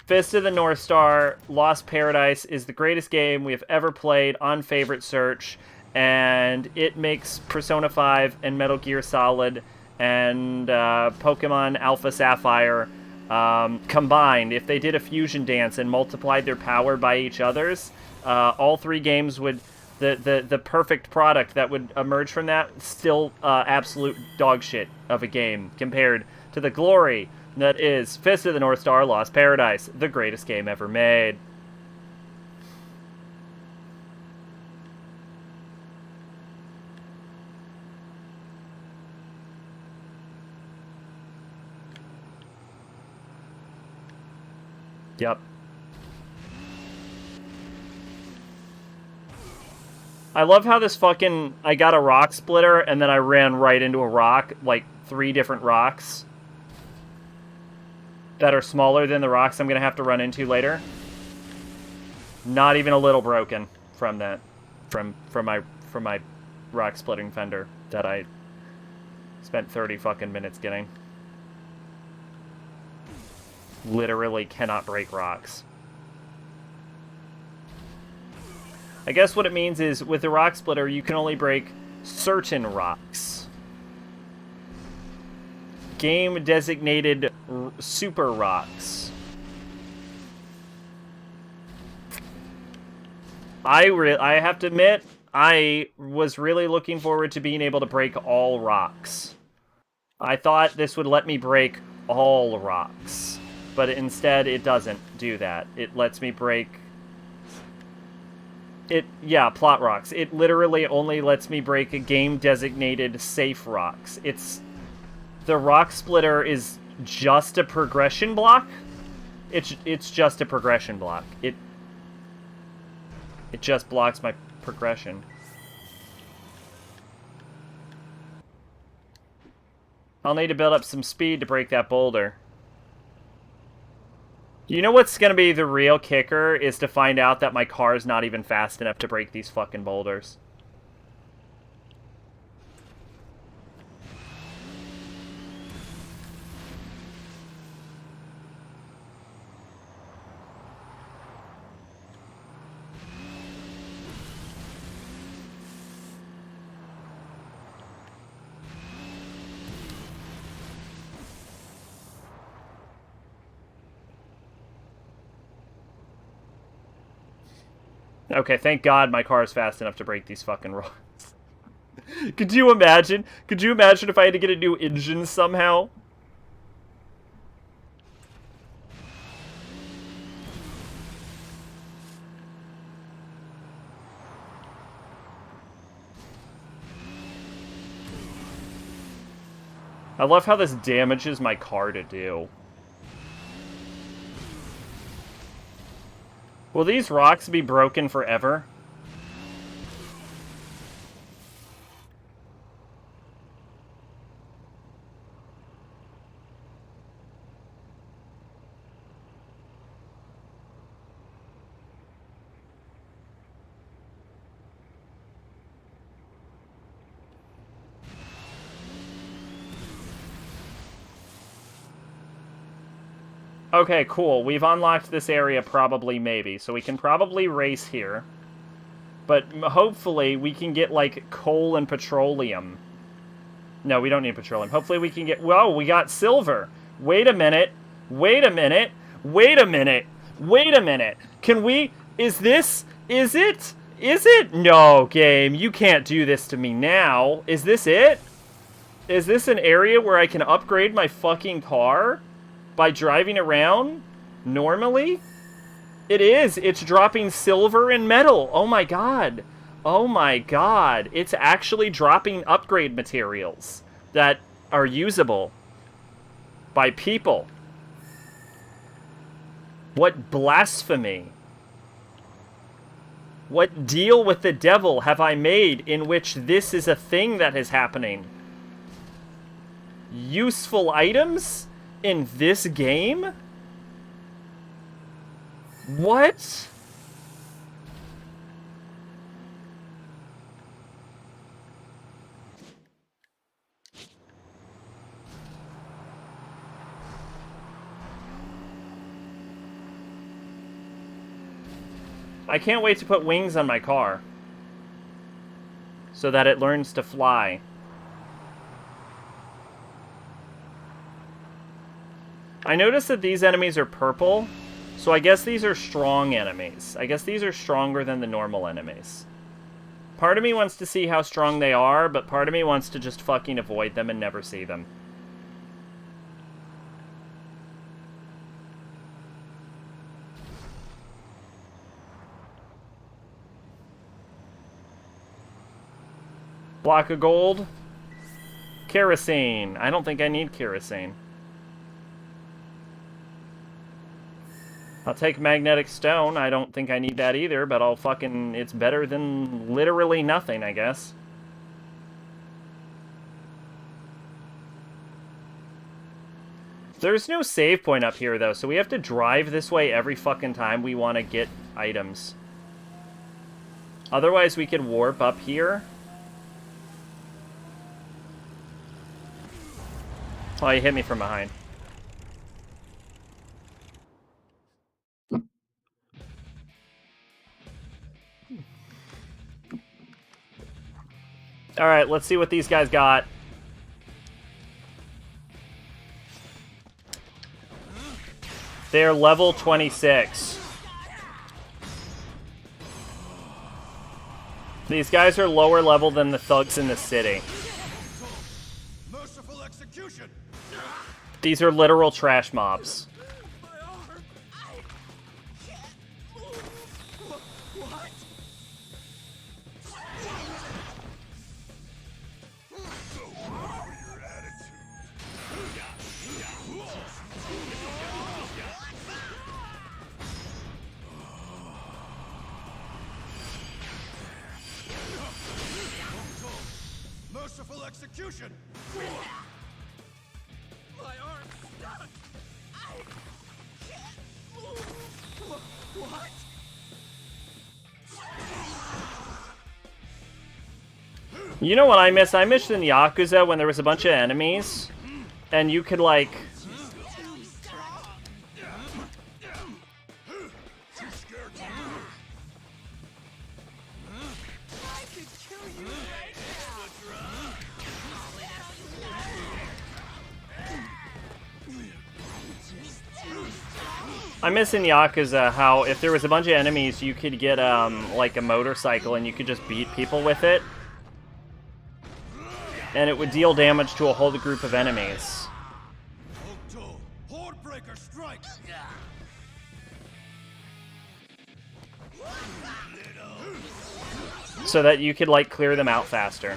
Fist of the North Star, Lost Paradise is the greatest game we have ever played on favorite search. And it makes Persona 5 and Metal Gear Solid and Pokemon Alpha Sapphire combined. If they did a fusion dance and multiplied their power by each other's, all three games would... The perfect product that would emerge from that, still absolute dog shit of a game compared to the glory that is Fist of the North Star, Lost Paradise, the greatest game ever made. Yep. I love how this fucking... I got a rock splitter, and then I ran right into a rock, like 3 different rocks that are smaller than the rocks I'm going to have to run into later. Not even a little broken from that. From my rock splitting fender that I spent 30 fucking minutes getting. Literally cannot break rocks. I guess what it means is, with the rock splitter, you can only break certain rocks. Game-designated super rocks. I have to admit, I was really looking forward to being able to break all rocks. I thought this would let me break all rocks. But instead, it doesn't do that. It lets me break... Yeah, plot rocks. It literally only lets me break a game-designated safe rocks. The rock splitter is just a progression block. It's just a progression block. It just blocks my progression. I'll need to build up some speed to break that boulder. You know what's going to be the real kicker is to find out that my car is not even fast enough to break these fucking boulders. Okay, thank God my car is fast enough to break these fucking rocks. Could you imagine? Could you imagine if I had to get a new engine somehow? I love how this damages my car to do. Will these rocks be broken forever? Okay, cool. We've unlocked this area probably, maybe. So we can probably race here. But hopefully we can get, like, coal and petroleum. No, we don't need petroleum. Hopefully we can get... Whoa, we got silver. Wait a minute. Wait a minute. Wait a minute. Wait a minute. Can we... Is this... Is it? Is it? No, game. You can't do this to me now. Is this it? Is this an area where I can upgrade my fucking car? By driving around normally? It is. It's dropping silver and metal. Oh my god. Oh my god. It's actually dropping upgrade materials that are usable by people. What blasphemy. What deal with the devil have I made in which this is a thing that is happening? Useful items? In this game? What? I can't wait to put wings on my car so that it learns to fly. I noticed that these enemies are purple, so I guess these are strong enemies. I guess these are stronger than the normal enemies. Part of me wants to see how strong they are, but part of me wants to just fucking avoid them and never see them. Block of gold. Kerosene. I don't think I need kerosene. I'll take magnetic stone. I don't think I need that either, but I'll fucking... It's better than literally nothing, I guess. There's no save point up here, though, so we have to drive this way every fucking time we want to get items. Otherwise, we could warp up here. Oh, he hit me from behind. Alright, let's see what these guys got. They're level 26. These guys are lower level than the thugs in the city. Merciful execution. These are literal trash mobs. Merciful execution. My arm's stuck. I can't move. What? You know what I miss? I missed in Yakuza when there was a bunch of enemies, and you could, like... I miss in Yakuza how if there was a bunch of enemies, you could get, like a motorcycle and you could just beat people with it. And it would deal damage to a whole group of enemies. Hordebreaker strike. So that you could, like, clear them out faster.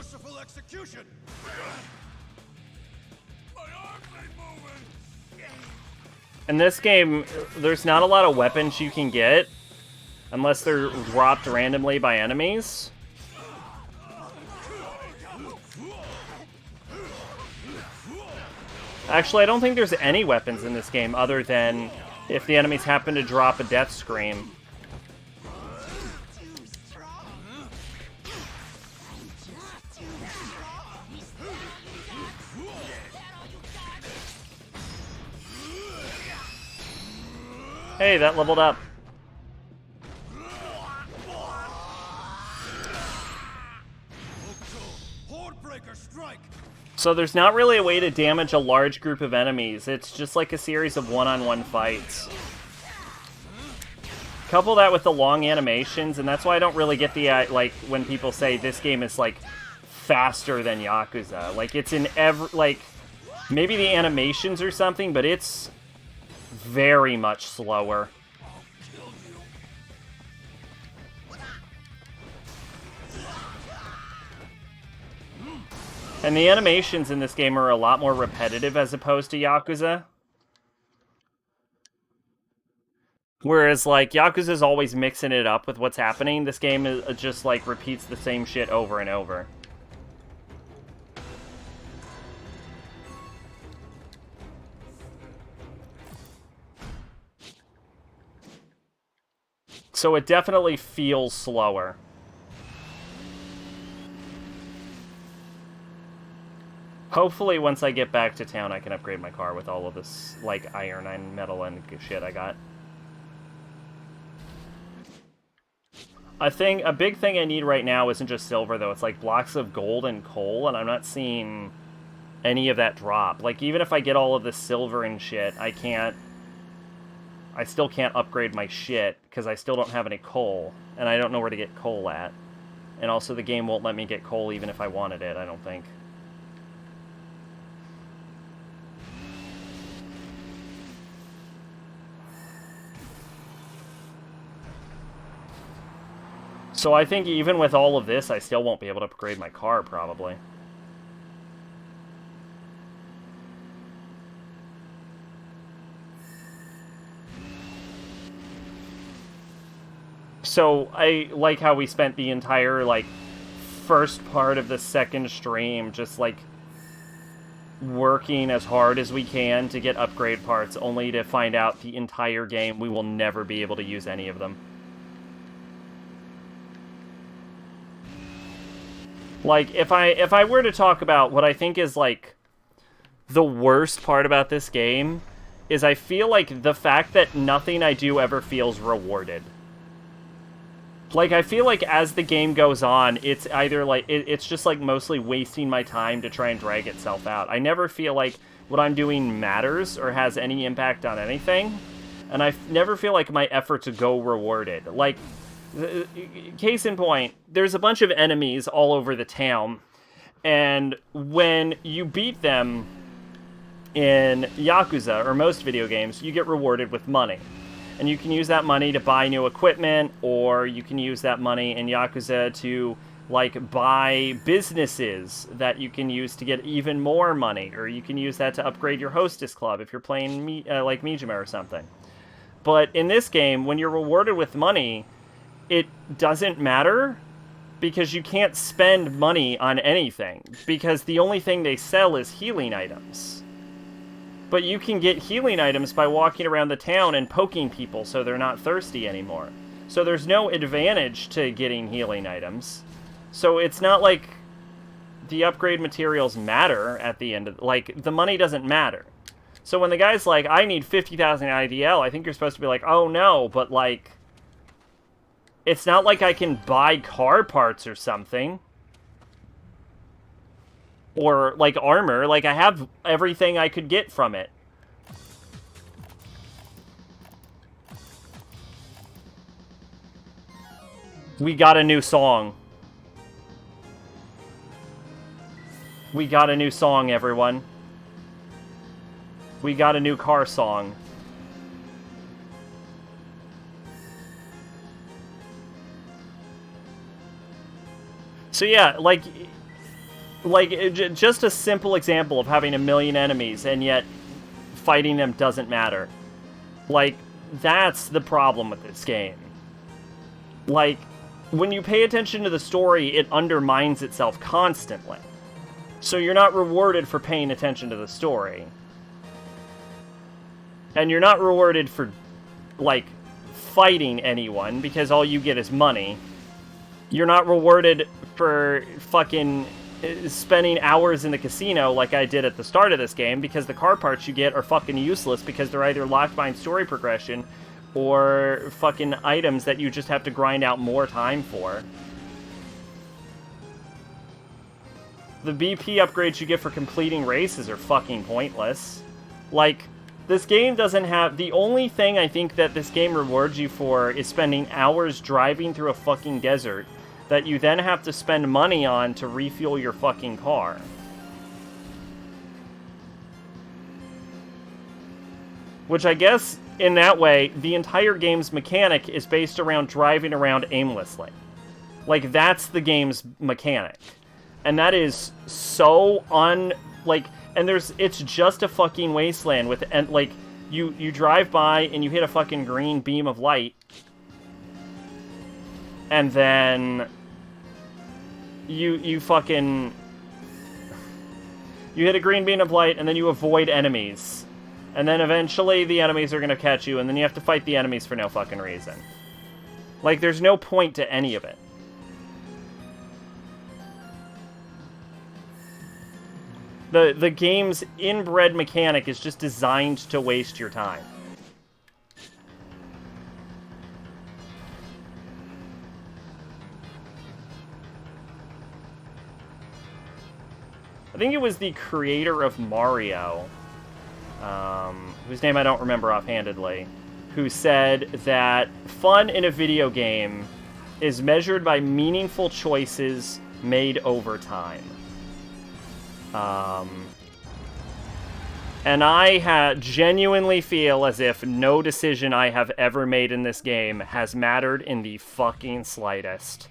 merciful execution! My arms ain't moving! In this game, there's not a lot of weapons you can get unless they're dropped randomly by enemies. Actually, I don't think there's any weapons in this game other than if the enemies happen to drop a death scream. Hey, that leveled up. So there's not really a way to damage a large group of enemies. It's just like a series of one-on-one fights. Couple that with the long animations, and that's why I don't really get the, like, when people say this game is, like, faster than Yakuza. Like, it's in every, like, maybe the animations or something, but it's very much slower. And the animations in this game are a lot more repetitive as opposed to Yakuza. Whereas, like, Yakuza's always mixing it up with what's happening. This game is just, like, repeats the same shit over and over. So it definitely feels slower. Hopefully, once I get back to town, I can upgrade my car with all of this, like, iron and metal and shit I got. A big thing I need right now isn't just silver, though. It's, like, blocks of gold and coal, and I'm not seeing any of that drop. Like, even if I get all of this silver and shit, I still can't upgrade my shit, because I still don't have any coal, and I don't know where to get coal at. And also, the game won't let me get coal even if I wanted it, I don't think. So I think even with all of this, I still won't be able to upgrade my car, probably. So I like how we spent the entire, like, first part of the second stream just, like, working as hard as we can to get upgrade parts, only to find out the entire game we will never be able to use any of them. Like, if I were to talk about what I think is, like, the worst part about this game, is I feel like the fact that nothing I do ever feels rewarded. Like, I feel like as the game goes on, it's either, like, it's just, like, mostly wasting my time to try and drag itself out. I never feel like what I'm doing matters or has any impact on anything, and I never feel like my efforts go rewarded. Like, case in point, there's a bunch of enemies all over the town, and when you beat them in Yakuza, or most video games, you get rewarded with money. And you can use that money to buy new equipment, or you can use that money in Yakuza to, like, buy businesses that you can use to get even more money, or you can use that to upgrade your hostess club if you're playing, like, Mijima or something. But in this game, when you're rewarded with money, it doesn't matter, because you can't spend money on anything, because the only thing they sell is healing items. But you can get healing items by walking around the town and poking people so they're not thirsty anymore. So there's no advantage to getting healing items. So it's not like the upgrade materials matter at the end of... Like, the money doesn't matter. So when the guy's like, I need 50,000 IDL, I think you're supposed to be like, oh no, but, like... It's not like I can buy car parts or something. Or, like, armor. Like, I have everything I could get from it. We got a new song. We got a new song, everyone. We got a new car song. So yeah, like, Like, just a simple example of having 1,000,000 enemies, and yet fighting them doesn't matter. Like, that's the problem with this game. Like, when you pay attention to the story, it undermines itself constantly. So you're not rewarded for paying attention to the story. And you're not rewarded for, like, fighting anyone, because all you get is money. You're not rewarded for fucking spending hours in the casino like I did at the start of this game, because the car parts you get are fucking useless because they're either locked behind story progression or fucking items that you just have to grind out more time for. The BP upgrades you get for completing races are fucking pointless. Like, this game doesn't have... The only thing I think that this game rewards you for is spending hours driving through a fucking desert that you then have to spend money on to refuel your fucking car. Which I guess, in that way, the entire game's mechanic is based around driving around aimlessly. Like, that's the game's mechanic. And that is so and it's just a fucking wasteland with, and like, you drive by and you hit a fucking green beam of light. And then you fucking... You hit a green beam of light, and then you avoid enemies. And then eventually the enemies are gonna catch you, and then you have to fight the enemies for no fucking reason. Like, there's no point to any of it. The game's inbred mechanic is just designed to waste your time. I think it was the creator of Mario, whose name I don't remember offhandedly, who said that fun in a video game is measured by meaningful choices made over time. And I genuinely feel as if no decision I have ever made in this game has mattered in the fucking slightest.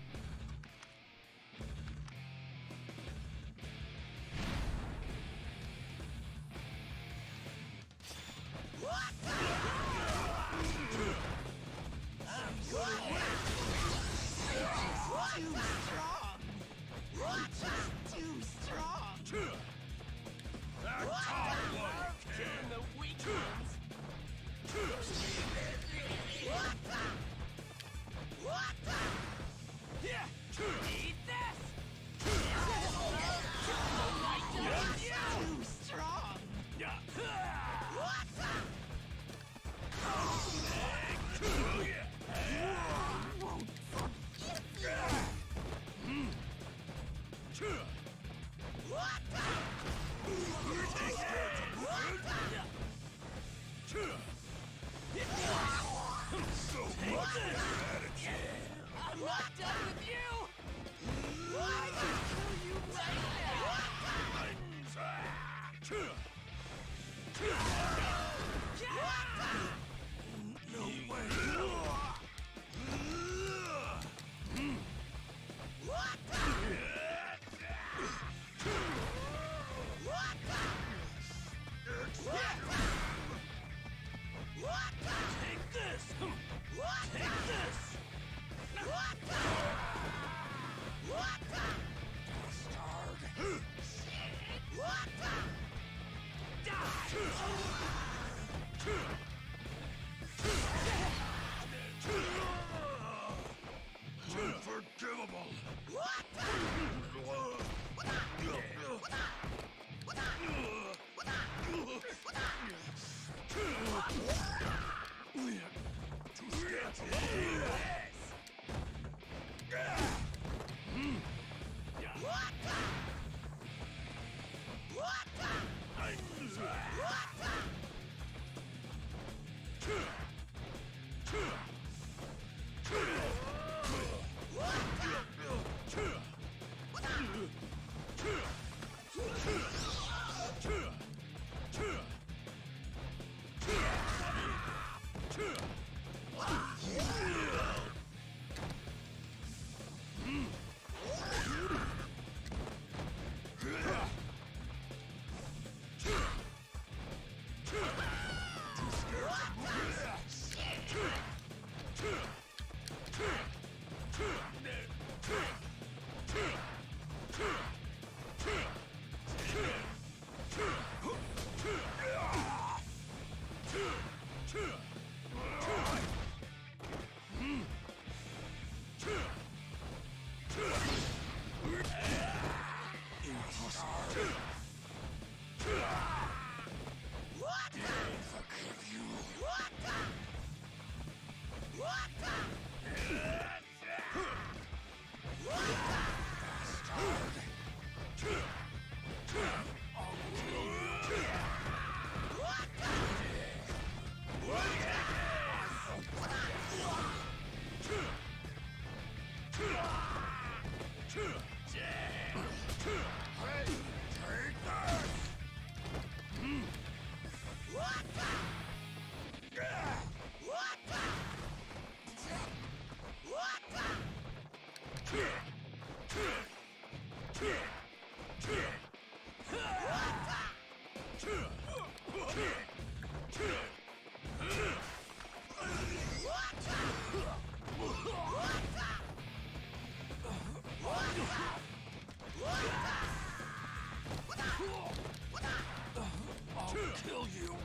Kill you.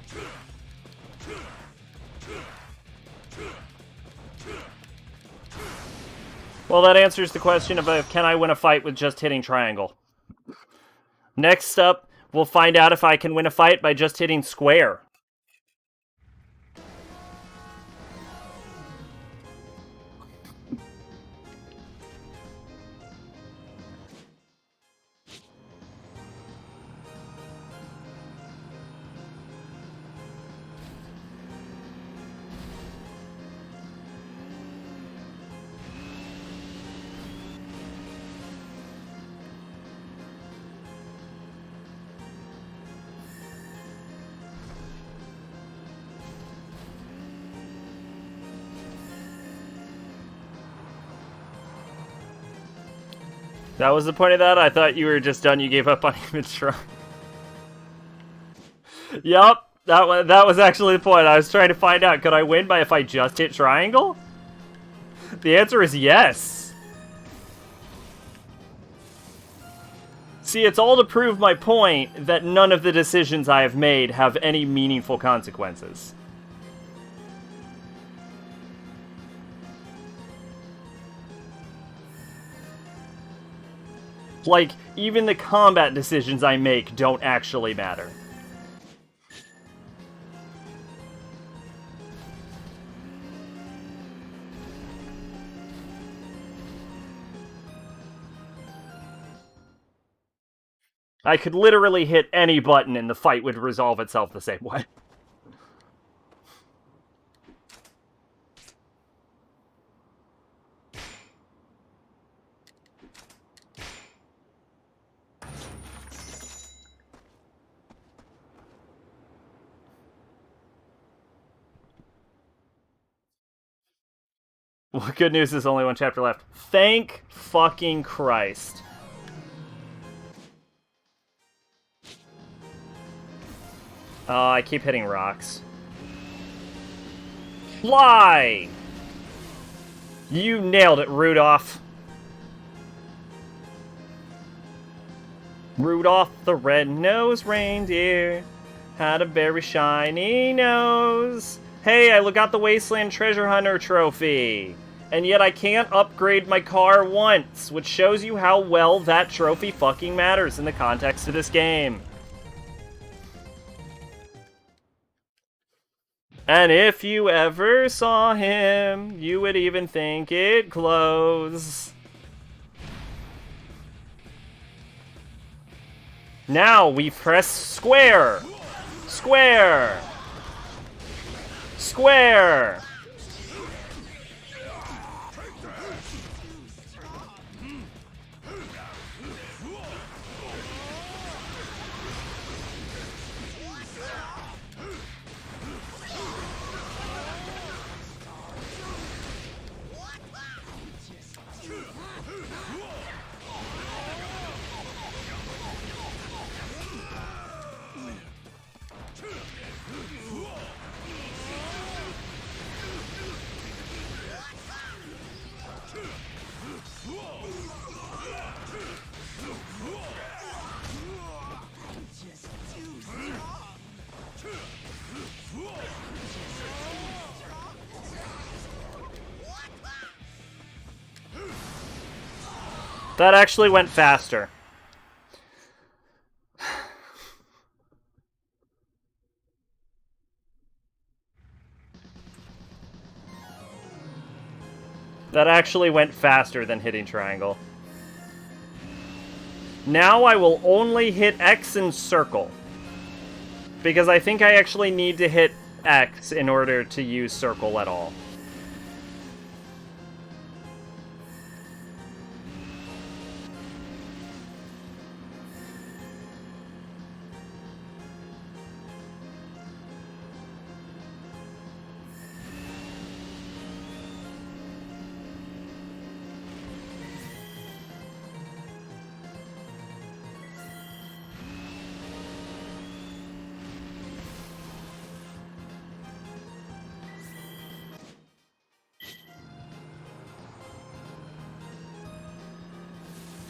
Well, that answers the question of can I win a fight with just hitting triangle. Next up, we'll find out if I can win a fight by just hitting square. That was the point of that? I thought you were just done. You gave up on even trying. Yup, that was actually the point. I was trying to find out, could I win by if I just hit triangle? The answer is yes. See, it's all to prove my point that none of the decisions I have made have any meaningful consequences. Like, even the combat decisions I make don't actually matter. I could literally hit any button and the fight would resolve itself the same way. Well, good news is only one chapter left. Thank fucking Christ. Oh, I keep hitting rocks. Fly! You nailed it, Rudolph. Rudolph the red-nosed reindeer had a very shiny nose. Hey, I got the Wasteland Treasure Hunter trophy. And yet I can't upgrade my car once, which shows you how well that trophy fucking matters in the context of this game. And if you ever saw him, you would even think it close. Now we press square. Square. Square. That actually went faster. That actually went faster than hitting triangle. Now I will only hit X and circle. Because I think I actually need to hit X in order to use circle at all.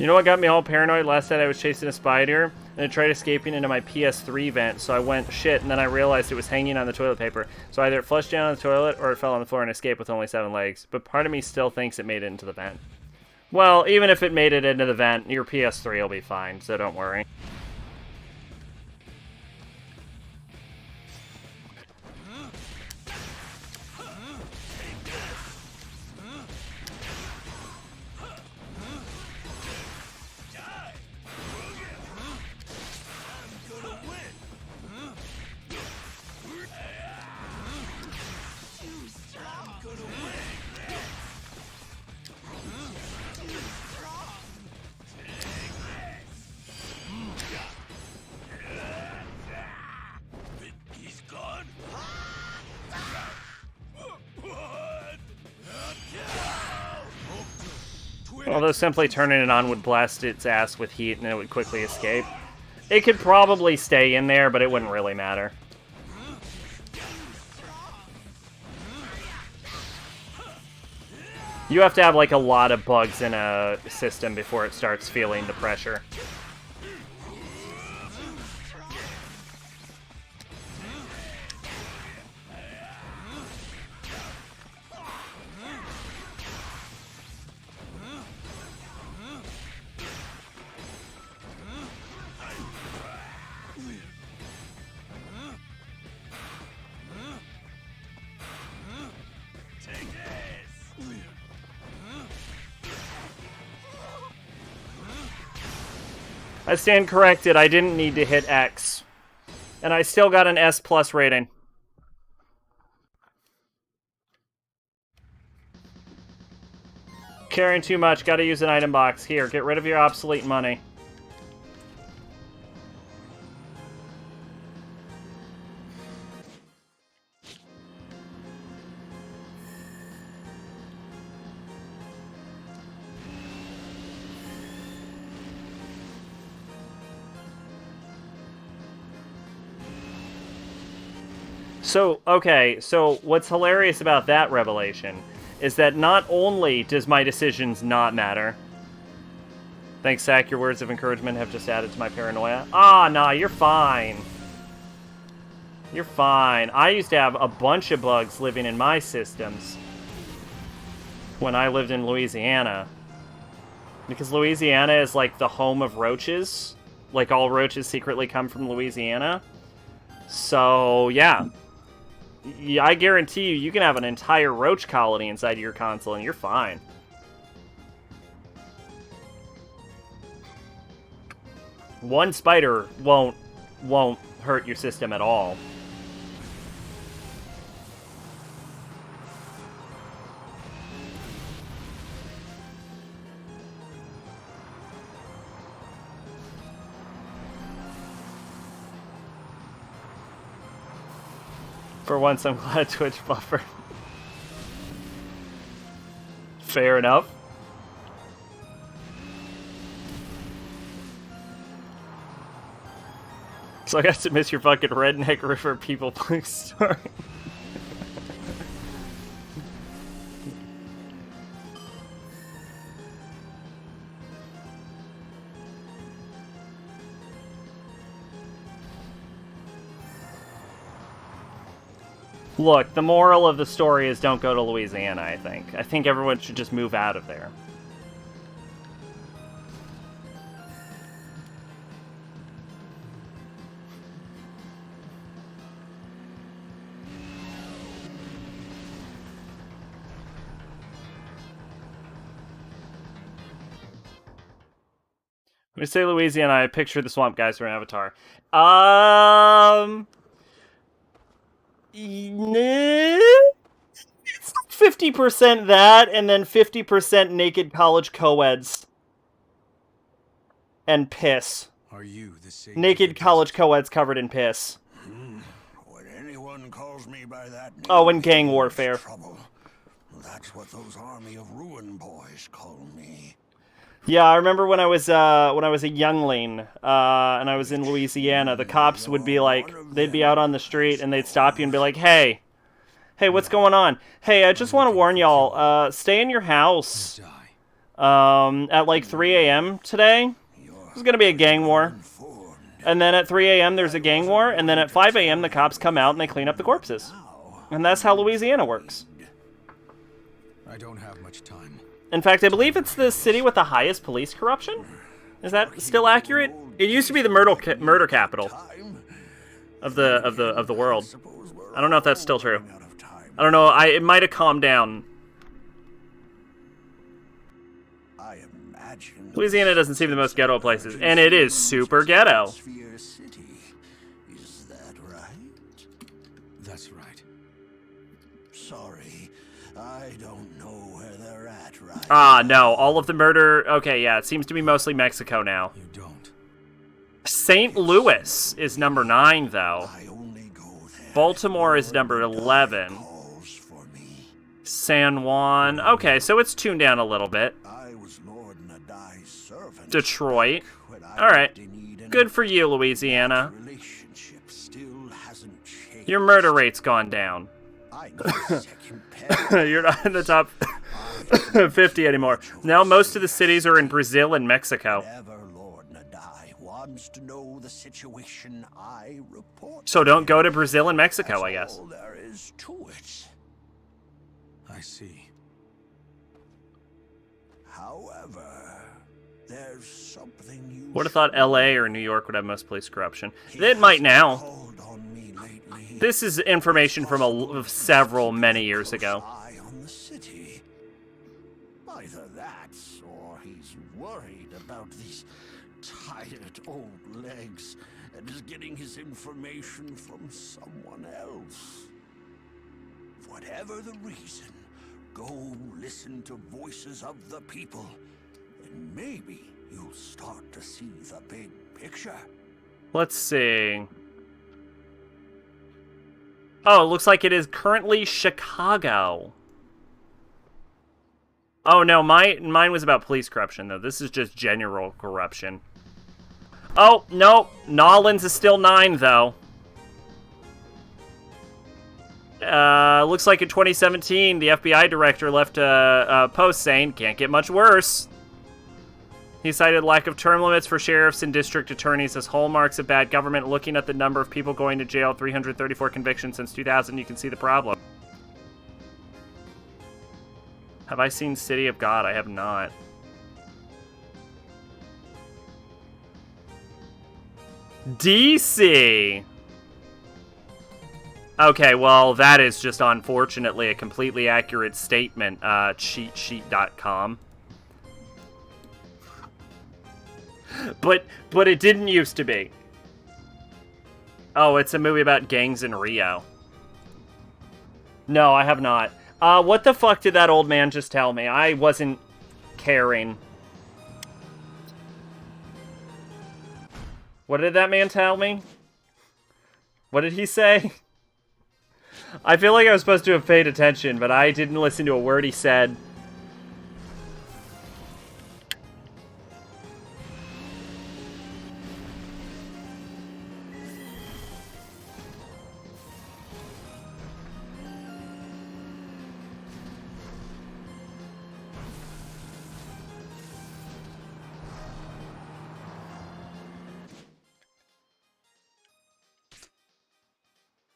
You know what got me all paranoid? Last night I was chasing a spider, and it tried escaping into my PS3 vent, so I went, shit, and then I realized it was hanging on the toilet paper. So either it flushed down on the toilet, or it fell on the floor and escaped with only 7 legs. But part of me still thinks it made it into the vent. Well, even if it made it into the vent, your PS3 will be fine, so don't worry. Although simply turning it on would blast its ass with heat and it would quickly escape. It could probably stay in there, but it wouldn't really matter. You have to have like a lot of bugs in a system before it starts feeling the pressure. I stand corrected, I didn't need to hit X. And I still got an S+ rating. Carrying too much, gotta use an item box. Here, get rid of your obsolete money. So, okay, so what's hilarious about that revelation is that not only does my decisions not matter. Thanks, Zach, your words of encouragement have just added to my paranoia. Ah, nah, you're fine. You're fine. I used to have a bunch of bugs living in my systems when I lived in Louisiana. Because Louisiana is like the home of roaches. Like all roaches secretly come from Louisiana. So, yeah. Yeah, I guarantee you, you can have an entire roach colony inside your console and you're fine. One spider won't hurt your system at all. For once, I'm glad Twitch buffered. Fair enough. So I got to miss your fucking redneck river people playing story. Look, the moral of the story is don't go to Louisiana, I think. I think everyone should just move out of there. When I say Louisiana, I picture the swamp guys from Avatar. 50% that, and then 50% naked college co-eds. And piss. Are you the naked college co-eds covered in piss. When anyone calls me by that name, oh, and gang warfare. Trouble. That's what those army of ruin boys call me. Yeah, I remember when I was a youngling, and I was in Louisiana, the cops would be like, they'd be out on the street, and they'd stop you and be like, hey, what's going on? Hey, I just want to warn y'all, stay in your house. At like 3 a.m. today, there's gonna be a gang war. And then at 3 a.m. there's a gang war, and then at 5 a.m. the cops come out and they clean up the corpses. And that's how Louisiana works. I don't have much time. In fact, I believe it's the city with the highest police corruption. Is that still accurate? It used to be the murder capital of the world. I don't know if that's still true. I don't know. It might have calmed down. Louisiana doesn't seem the most ghetto of places, and it is super ghetto. Is that right? That's right. Sorry, I don't know where they're at right Ah, no. All of the murder... Okay, yeah, it seems to be mostly Mexico now. You don't. St. Louis is number 9, though. I only go there. Baltimore is number 11. Calls for me. San Juan... Okay, so it's tuned down a little bit. I was Lord Nadai's servant. Second. When I Alright. lived in Eden, Good for you, Louisiana. relationship still hasn't changed. Your murder rate's gone down. I know second pair. You're not in the top 50 anymore. Now most of the cities are in Brazil and Mexico. Whenever Lord Nadai wants to know the situation, I report. So don't go to Brazil and Mexico, I guess. All there is to it. I see. However, there's something you Would have thought LA or New York would have most police corruption. It might now. called on me lately. This is information from several many years ago. Eye on the city. Either that, or he's worried about these tired old legs and is getting his information from someone else. Whatever the reason, go listen to voices of the people, and maybe you'll start to see the big picture. Let's see. Oh, it looks like it is currently Chicago. Oh no, mine was about police corruption though. This is just general corruption. Oh, no. Nolans is still 9 though. Looks like in 2017, the FBI director left a post saying, can't get much worse. He cited lack of term limits for sheriffs and district attorneys as hallmarks of bad government. Looking at the number of people going to jail, 334 convictions since 2000, you can see the problem. Have I seen City of God? I have not. DC! Okay, well, that is just unfortunately a completely accurate statement, cheatsheet.com. But it didn't used to be. Oh, it's a movie about gangs in Rio. No, I have not. What the fuck did that old man just tell me? I wasn't caring. What did that man tell me? What did he say? I feel like I was supposed to have paid attention, but I didn't listen to a word he said.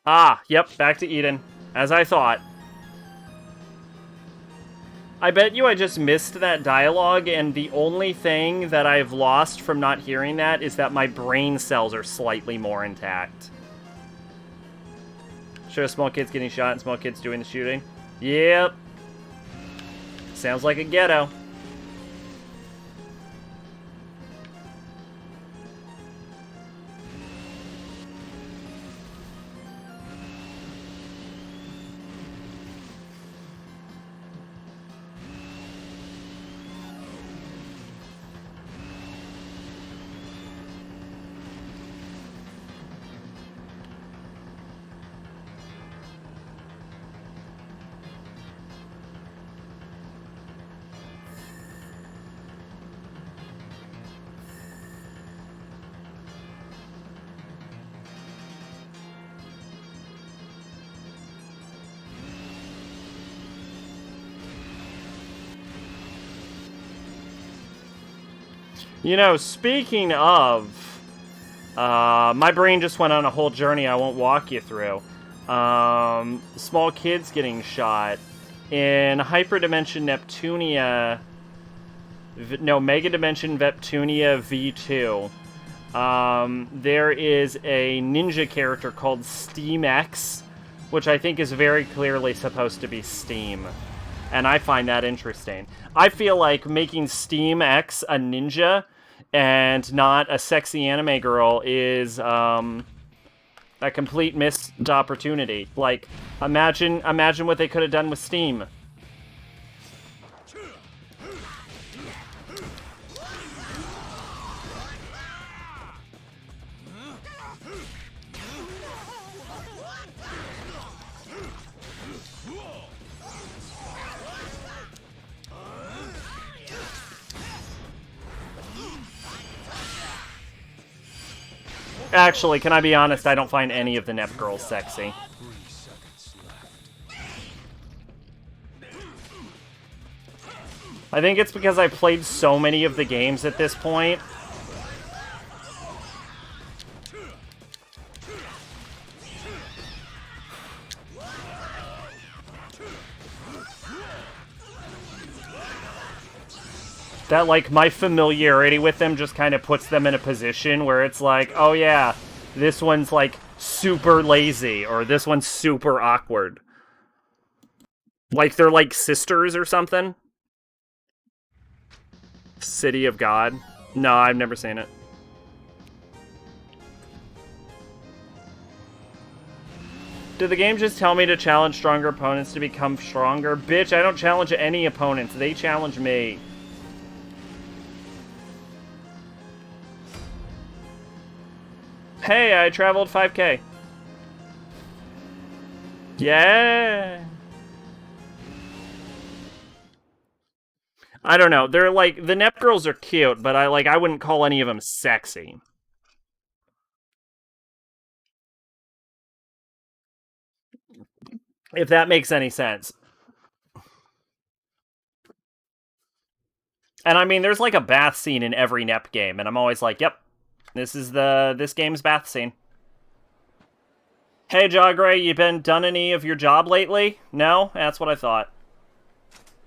Ah, yep, back to Eden. As I thought. I bet you I just missed that dialogue, and the only thing that I've lost from not hearing that is that my brain cells are slightly more intact. Show small kids getting shot and small kids doing the shooting. Yep. Sounds like a ghetto. You know, speaking of, my brain just went on a whole journey I won't walk you through. Small kids getting shot in Hyperdimension Neptunia. No, Mega Dimension Neptunia V2. There is a ninja character called Steam X, which I think is very clearly supposed to be Steam. And I find that interesting. I feel like making Steam X a ninja and not a sexy anime girl is a complete missed opportunity. Like, imagine what they could have done with Steam. Actually, can I be honest? I don't find any of the Nep girls sexy. I think it's because I played so many of the games at this point. That, like, my familiarity with them just kind of puts them in a position where it's like, oh yeah, this one's, like, super lazy, or this one's super awkward. Like, they're, like, sisters or something? City of God? No, I've never seen it. Did the game just tell me to challenge stronger opponents to become stronger? Bitch, I don't challenge any opponents. They challenge me. Hey, I traveled 5K. Yeah. I don't know. They're like, the Nep girls are cute, but I wouldn't call any of them sexy. If that makes any sense. And I mean, there's like a bath scene in every Nep game, and I'm always like, yep, this game's bath scene. Hey, Jagray, you been done any of your job lately? No? That's what I thought.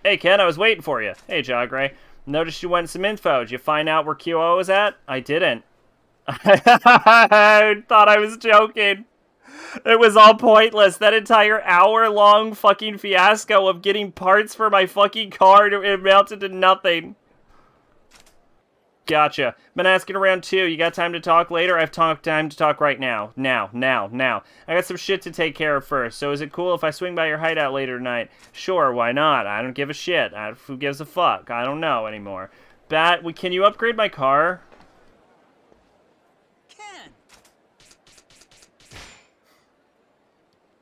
Hey, Ken, I was waiting for you. Hey, Jagray. Noticed you went some info. Did you find out where QO is at? I didn't. I thought I was joking. It was all pointless. That entire hour-long fucking fiasco of getting parts for my fucking car, it amounted to nothing. Gotcha. Been asking around too. You got time to talk later? I have time to talk right now. Now. I got some shit to take care of first, so is it cool if I swing by your hideout later tonight? Sure, why not? I don't give a shit. Who gives a fuck? I don't know anymore. Can you upgrade my car? Ken!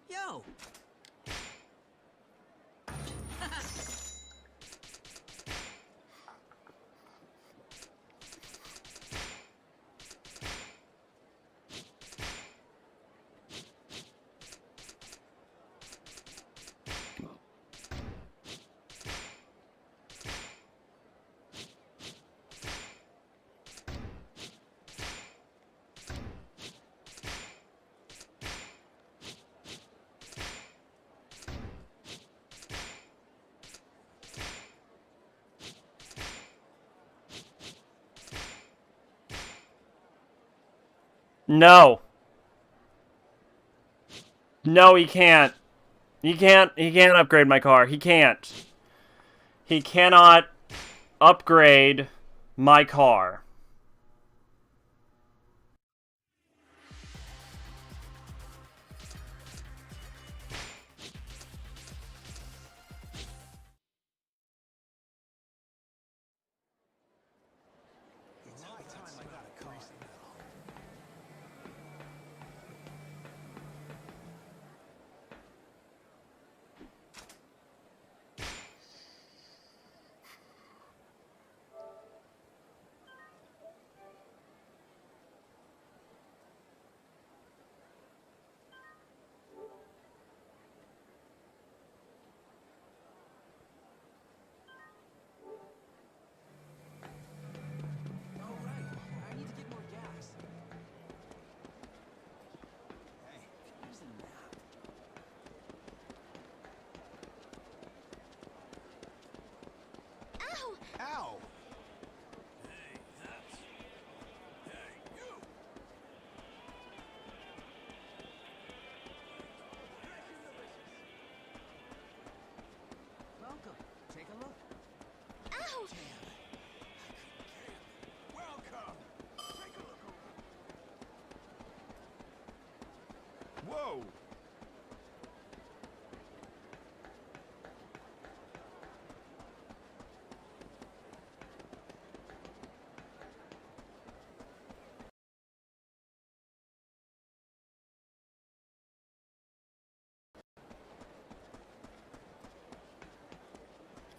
Yo! No. No, he can't. He can't upgrade my car. He can't. He cannot upgrade my car.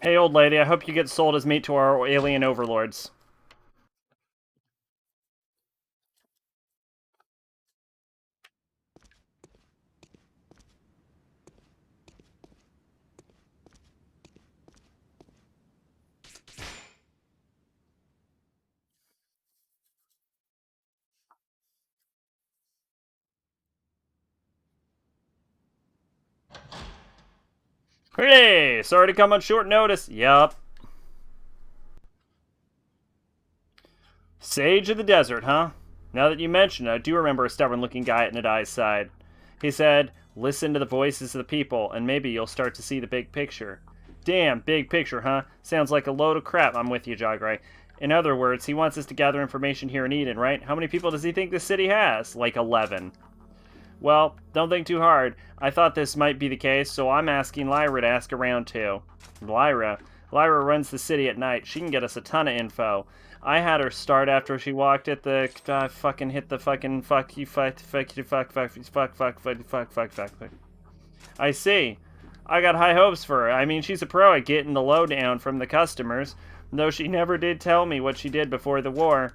Hey, old lady, I hope you get sold as meat to our alien overlords. Hey, sorry to come on short notice. Yup. Sage of the desert, huh? Now that you mention it, I do remember a stubborn-looking guy at Nadai's side. He said, listen to the voices of the people, and maybe you'll start to see the big picture. Damn, big picture, huh? Sounds like a load of crap. I'm with you, Jagre. In other words, he wants us to gather information here in Eden, right? How many people does he think this city has? Like 11. Well, don't think too hard. I thought this might be the case, so I'm asking Lyra to ask around too. Lyra? Lyra runs the city at night. She can get us a ton of info. I had her start after she walked at the fucking hit the fucking fuck you fuck fuck you fuck fuck fuck fuck fuck fuck fuck fuck. I see. I got high hopes for her. I mean, she's a pro at getting the lowdown from the customers, though she never did tell me what she did before the war.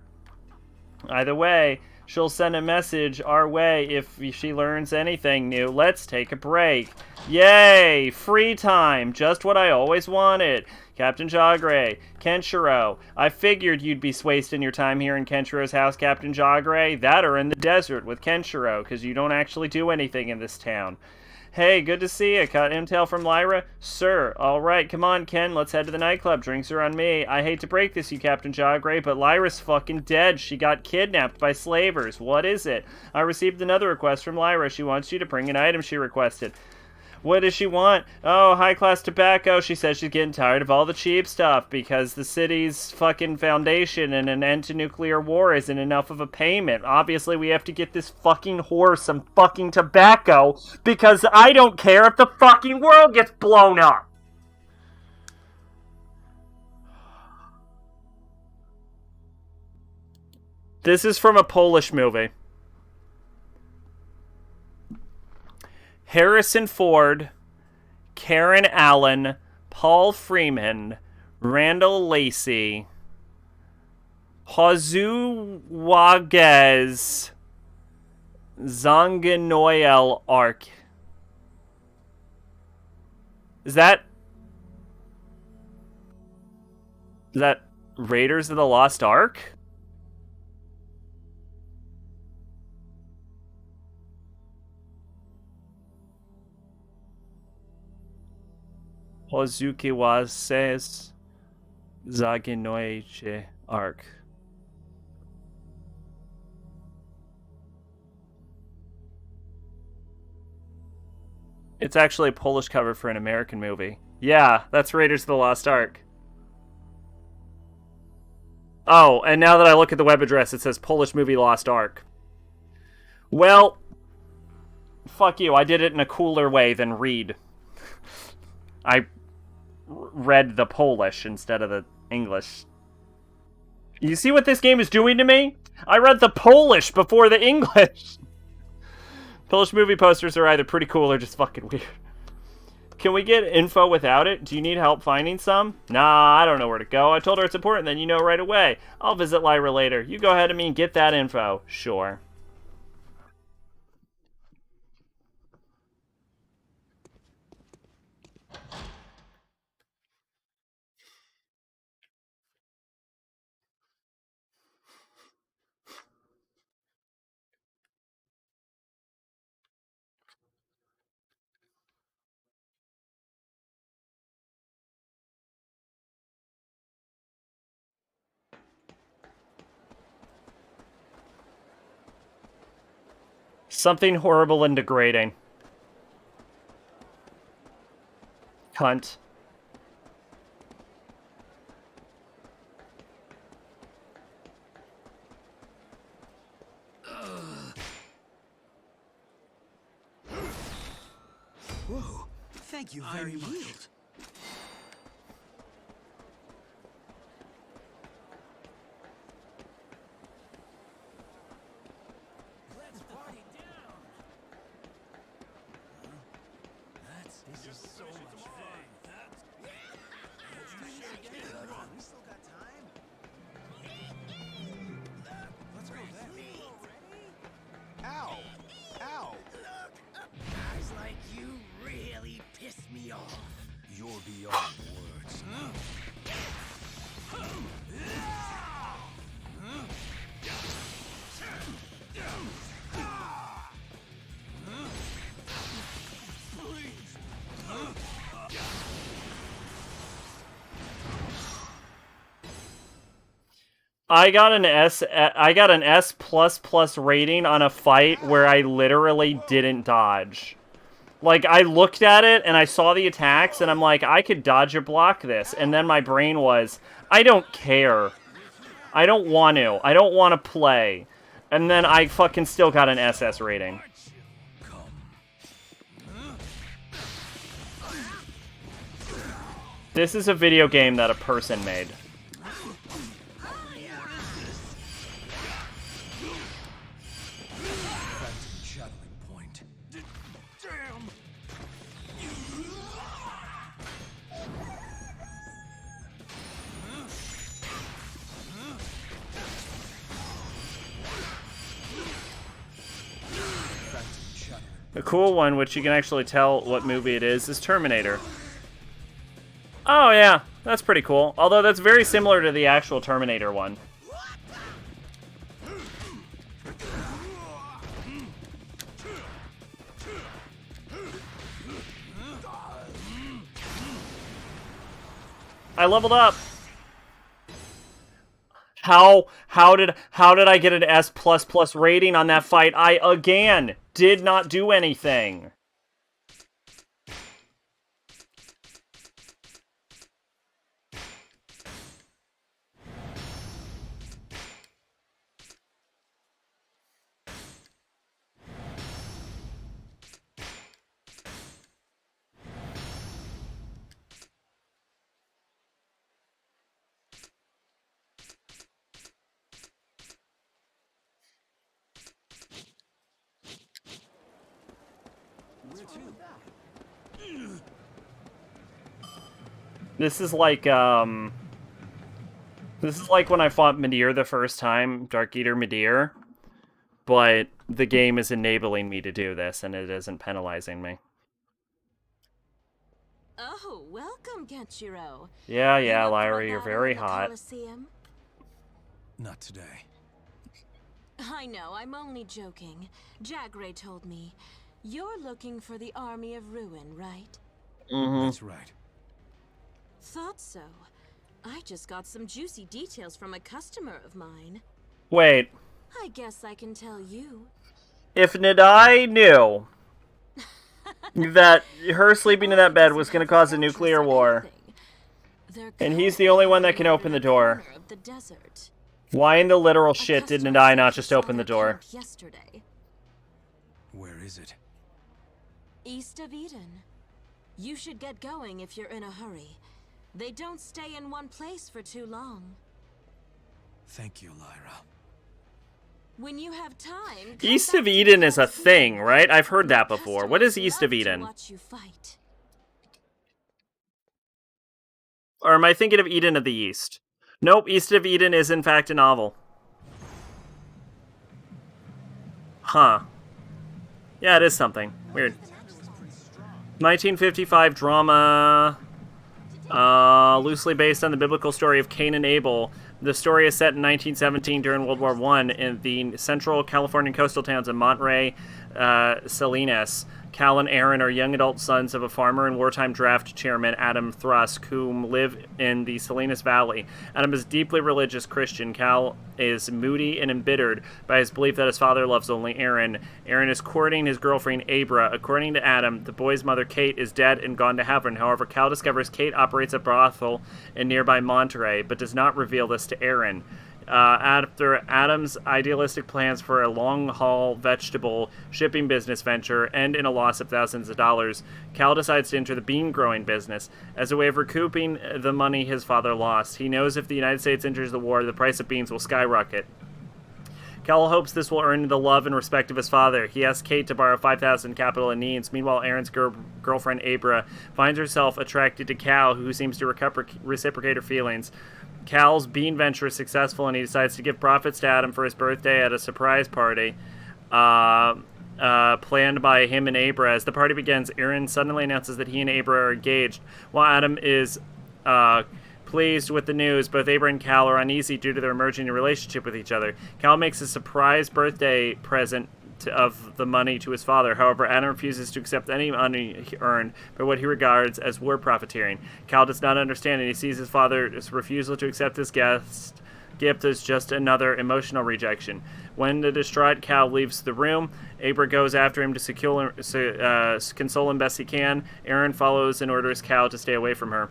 Either way, she'll send a message our way if she learns anything new. Let's take a break. Yay! Free time! Just what I always wanted. Captain Jagre, Kenshiro. I figured you'd be wasting your time here in Kenshiro's house, Captain Jagre. That or in the desert with Kenshiro, because you don't actually do anything in this town. Hey, good to see you. Got intel from Lyra? Sir. Alright, come on, Ken. Let's head to the nightclub. Drinks are on me. I hate to break this, you Captain Jagre, but Lyra's fucking dead. She got kidnapped by slavers. What is it? I received another request from Lyra. She wants you to bring an item she requested. What does she want? Oh, high-class tobacco. She says she's getting tired of all the cheap stuff because the city's fucking foundation and an end to nuclear war isn't enough of a payment. Obviously, we have to get this fucking whore some fucking tobacco because I don't care if the fucking world gets blown up. This is from a Polish movie. Harrison Ford, Karen Allen, Paul Freeman, Randall Lacey, Josué Zanguinoel Ark. Is that Raiders of the Lost Ark? Josué Zanguinoel Ark. It's actually a Polish cover for an American movie. Yeah, that's Raiders of the Lost Ark. Oh, and now that I look at the web address, it says Polish movie Lost Ark. Well, fuck you. I did it in a cooler way than read. I read the Polish instead of the English. You see what this game is doing to me? I read the Polish before the English. Polish movie posters are either pretty cool or just fucking weird. Can we get info without it? Do you need help finding some? Nah, I don't know where to go. I told her it's important, then you know right away. I'll visit Lyra later. You go ahead of me and get that info. Sure. Something horrible and degrading. Cunt. Whoa, thank you very much. You're beyond words. I got an S plus plus rating on a fight where I literally didn't dodge. Like, I looked at it and I saw the attacks and I'm like, I could dodge or block this. And then my brain was, I don't care. I don't want to. I don't want to play. And then I fucking still got an SS rating. This is a video game that a person made. A cool one, which you can actually tell what movie it is Terminator. Oh yeah, that's pretty cool. Although that's very similar to the actual Terminator one. I leveled up. How did I get an S++ rating on that fight? I again did not do anything. This is like when I fought Midir the first time, Dark Eater Midir, but the game is enabling me to do this and it isn't penalizing me. Oh, welcome, Kenshiro. Yeah, You up for Lyra, a you're battle very at the hot. Coliseum? Not today. I know, I'm only joking. Jagray told me. You're looking for the Army of Ruin, right? That's right. Thought so. I just got some juicy details from a customer of mine. Wait, I guess I can tell you. if Nadai knew that her sleeping in that bed was going to cause a nuclear war, and he's the only one that can open the door, why in the literal shit did Nadai not just open the door? Yesterday, Where is it? east of Eden. You should get going if you're in a hurry. They don't stay in one place for too long. Thank you, Lyra. When you have time, East of Eden is a thing, right? I've heard that before. What is East of Eden? Or am I thinking of Eden of the East? Nope, East of Eden is in fact a novel. Huh. Yeah, it is something. Weird. 1955 drama, loosely based on the biblical story of Cain and Abel. The story is set in 1917 during World War I in the central Californian coastal towns of Monterey, Salinas. Cal and Aaron are young adult sons of a farmer and wartime draft chairman, Adam Thrusk, whom live in the Salinas Valley. Adam is deeply religious Christian. Cal is moody and embittered by his belief that his father loves only Aaron. Aaron is courting his girlfriend, Abra. According to Adam, the boy's mother, Kate, is dead and gone to heaven. However, Cal discovers Kate operates a brothel in nearby Monterey, but does not reveal this to Aaron. After Adam's idealistic plans for a long-haul vegetable shipping business venture end in a loss of thousands of dollars, Cal decides to enter the bean-growing business. As a way of recouping the money his father lost, he knows if the United States enters the war, the price of beans will skyrocket. Cal hopes this will earn the love and respect of his father. He asks Kate to borrow $5,000 capital and needs. Meanwhile, Aaron's girlfriend, Abra, finds herself attracted to Cal, who seems to reciprocate her feelings. Cal's bean venture is successful, and he decides to give profits to Adam for his birthday at a surprise party. planned by him and Abra. As the party begins, Aaron suddenly announces that he and Abra are engaged, while Adam is pleased with the news. Both Abra and Cal are uneasy due to their emerging relationship with each other. Cal makes a surprise birthday present of the money to his father. However, Adam refuses to accept any money earned by what he regards as war profiteering. Cal does not understand, and he sees his father's refusal to accept his gift as just another emotional rejection. When the distraught Cal leaves the room, Abra goes after him to console him best he can. Aaron follows and orders Cal to stay away from her.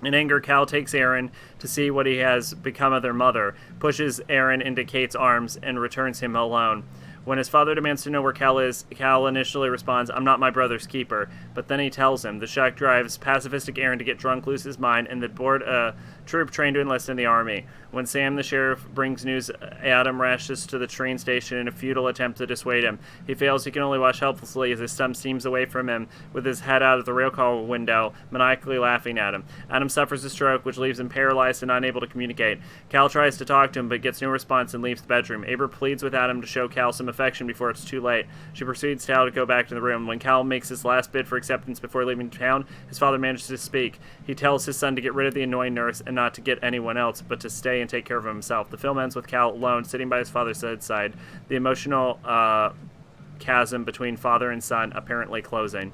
In anger, Cal takes Aaron to see what he has become of their mother, pushes Aaron into Kate's arms, and returns him alone. When his father demands to know where Cal is, Cal initially responds, "I'm not my brother's keeper." But then he tells him. The shock drives pacifistic Aaron to get drunk, lose his mind, and then board a troop trained to enlist in the army. When Sam, the sheriff, brings news, Adam rushes to the train station in a futile attempt to dissuade him. He fails. He can only watch helplessly as his son steams away from him with his head out of the rail car window, maniacally laughing at him. Adam suffers a stroke, which leaves him paralyzed and unable to communicate. Cal tries to talk to him, but gets no response and leaves the bedroom. Abra pleads with Adam to show Cal some affection before it's too late. She persuades Cal to go back to the room. When Cal makes his last bid for acceptance before leaving town, his father manages to speak. He tells his son to get rid of the annoying nurse and not to get anyone else, but to stay and take care of himself. The film ends with Cal alone, sitting by his father's bedside, the emotional chasm between father and son apparently closing.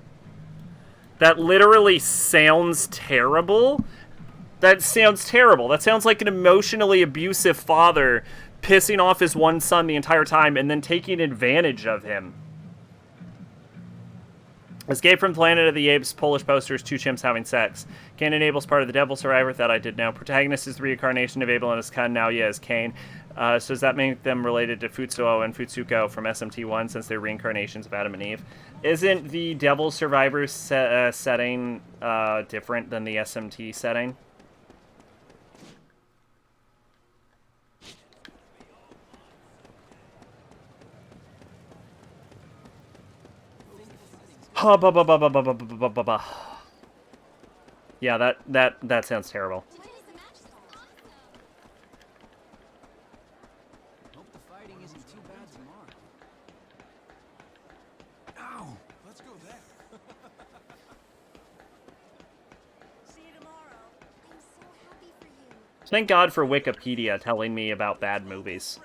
That literally sounds terrible. That sounds terrible. That sounds like an emotionally abusive father pissing off his one son the entire time and then taking advantage of him. Escape from Planet of the Apes Polish posters, two chimps having sex. Cain and Abel's part of the Devil Survivor, that I did know. Protagonist is the reincarnation of Abel and his son, now as Cain. So does that make them related to Futsuo and Futsuko from SMT1 since they're reincarnations of Adam and Eve? Isn't the Devil Survivor setting different than the SMT setting? Yeah, that sounds terrible. Hope the fighting isn't too bad tomorrow. Ow! Let's go there. See you tomorrow. I'm so happy for you. Thank God for Wikipedia telling me about bad movies.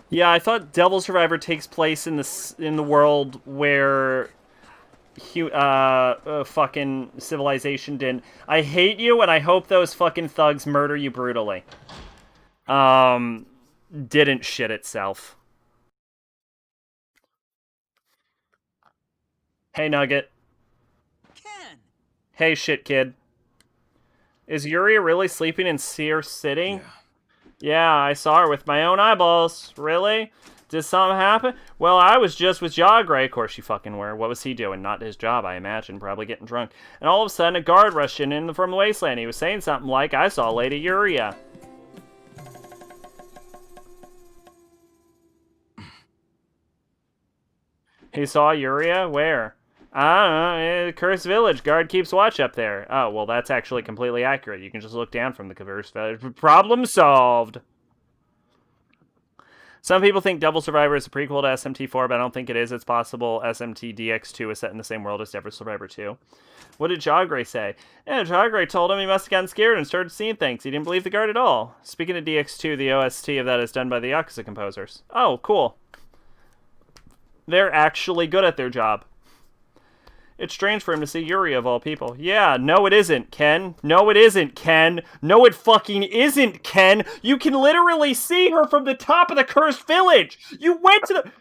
Yeah, I thought Devil Survivor takes place in the world where fucking civilization didn't. I hate you, and I hope those fucking thugs murder you brutally. Didn't shit itself. Hey, Nugget. Ken! Hey, shit kid. Is Yuri really sleeping in Sear City? Yeah. Yeah, I saw her with my own eyeballs. Really? Did something happen? Well, I was just with Jagray. Of course you fucking were. What was he doing? Not his job, I imagine. Probably getting drunk. And all of a sudden, a guard rushed in from the wasteland. He was saying something like, "I saw Lady Yuria." He saw Yuria? Where? I don't know. Cursed Village. Guard keeps watch up there. Oh, well, that's actually completely accurate. You can just look down from the Cursed Village. Problem solved. Some people think Devil Survivor is a prequel to SMT4, but I don't think it is. It's possible SMT DX2 is set in the same world as Devil Survivor 2. What did Jagray say? Yeah, Jagray told him he must have gotten scared and started seeing things. He didn't believe the guard at all. Speaking of DX2, the OST of that is done by the Yakuza composers. Oh, cool. They're actually good at their job. It's strange for him to see Yuri of all people. Yeah, no it isn't, Ken. No it isn't, Ken. No it fucking isn't, Ken. You can literally see her from the top of the Cursed Village. You went to the...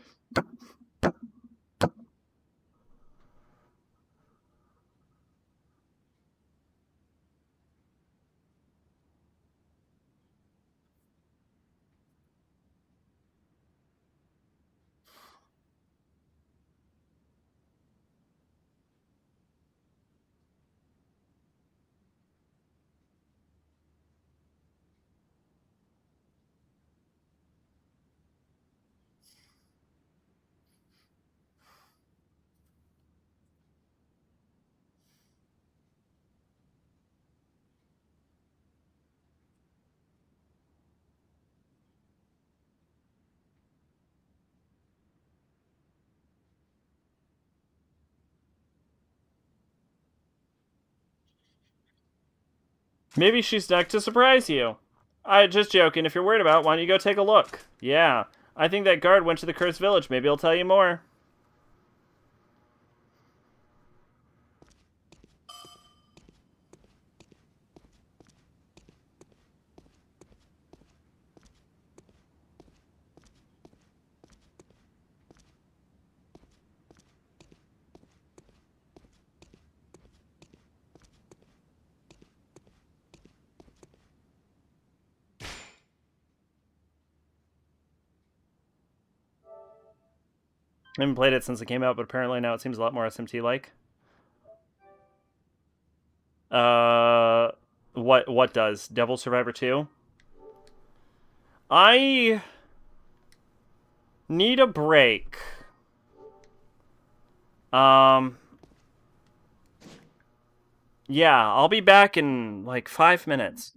Maybe she snuck to surprise you. I just joking. If you're worried about it, why don't you go take a look? Yeah. I think that guard went to the cursed village. Maybe he'll tell you more. I haven't played it since it came out, but apparently now it seems a lot more SMT-like. Uh, what does Devil Survivor 2? I need a break. Um, yeah, I'll be back in like 5 minutes.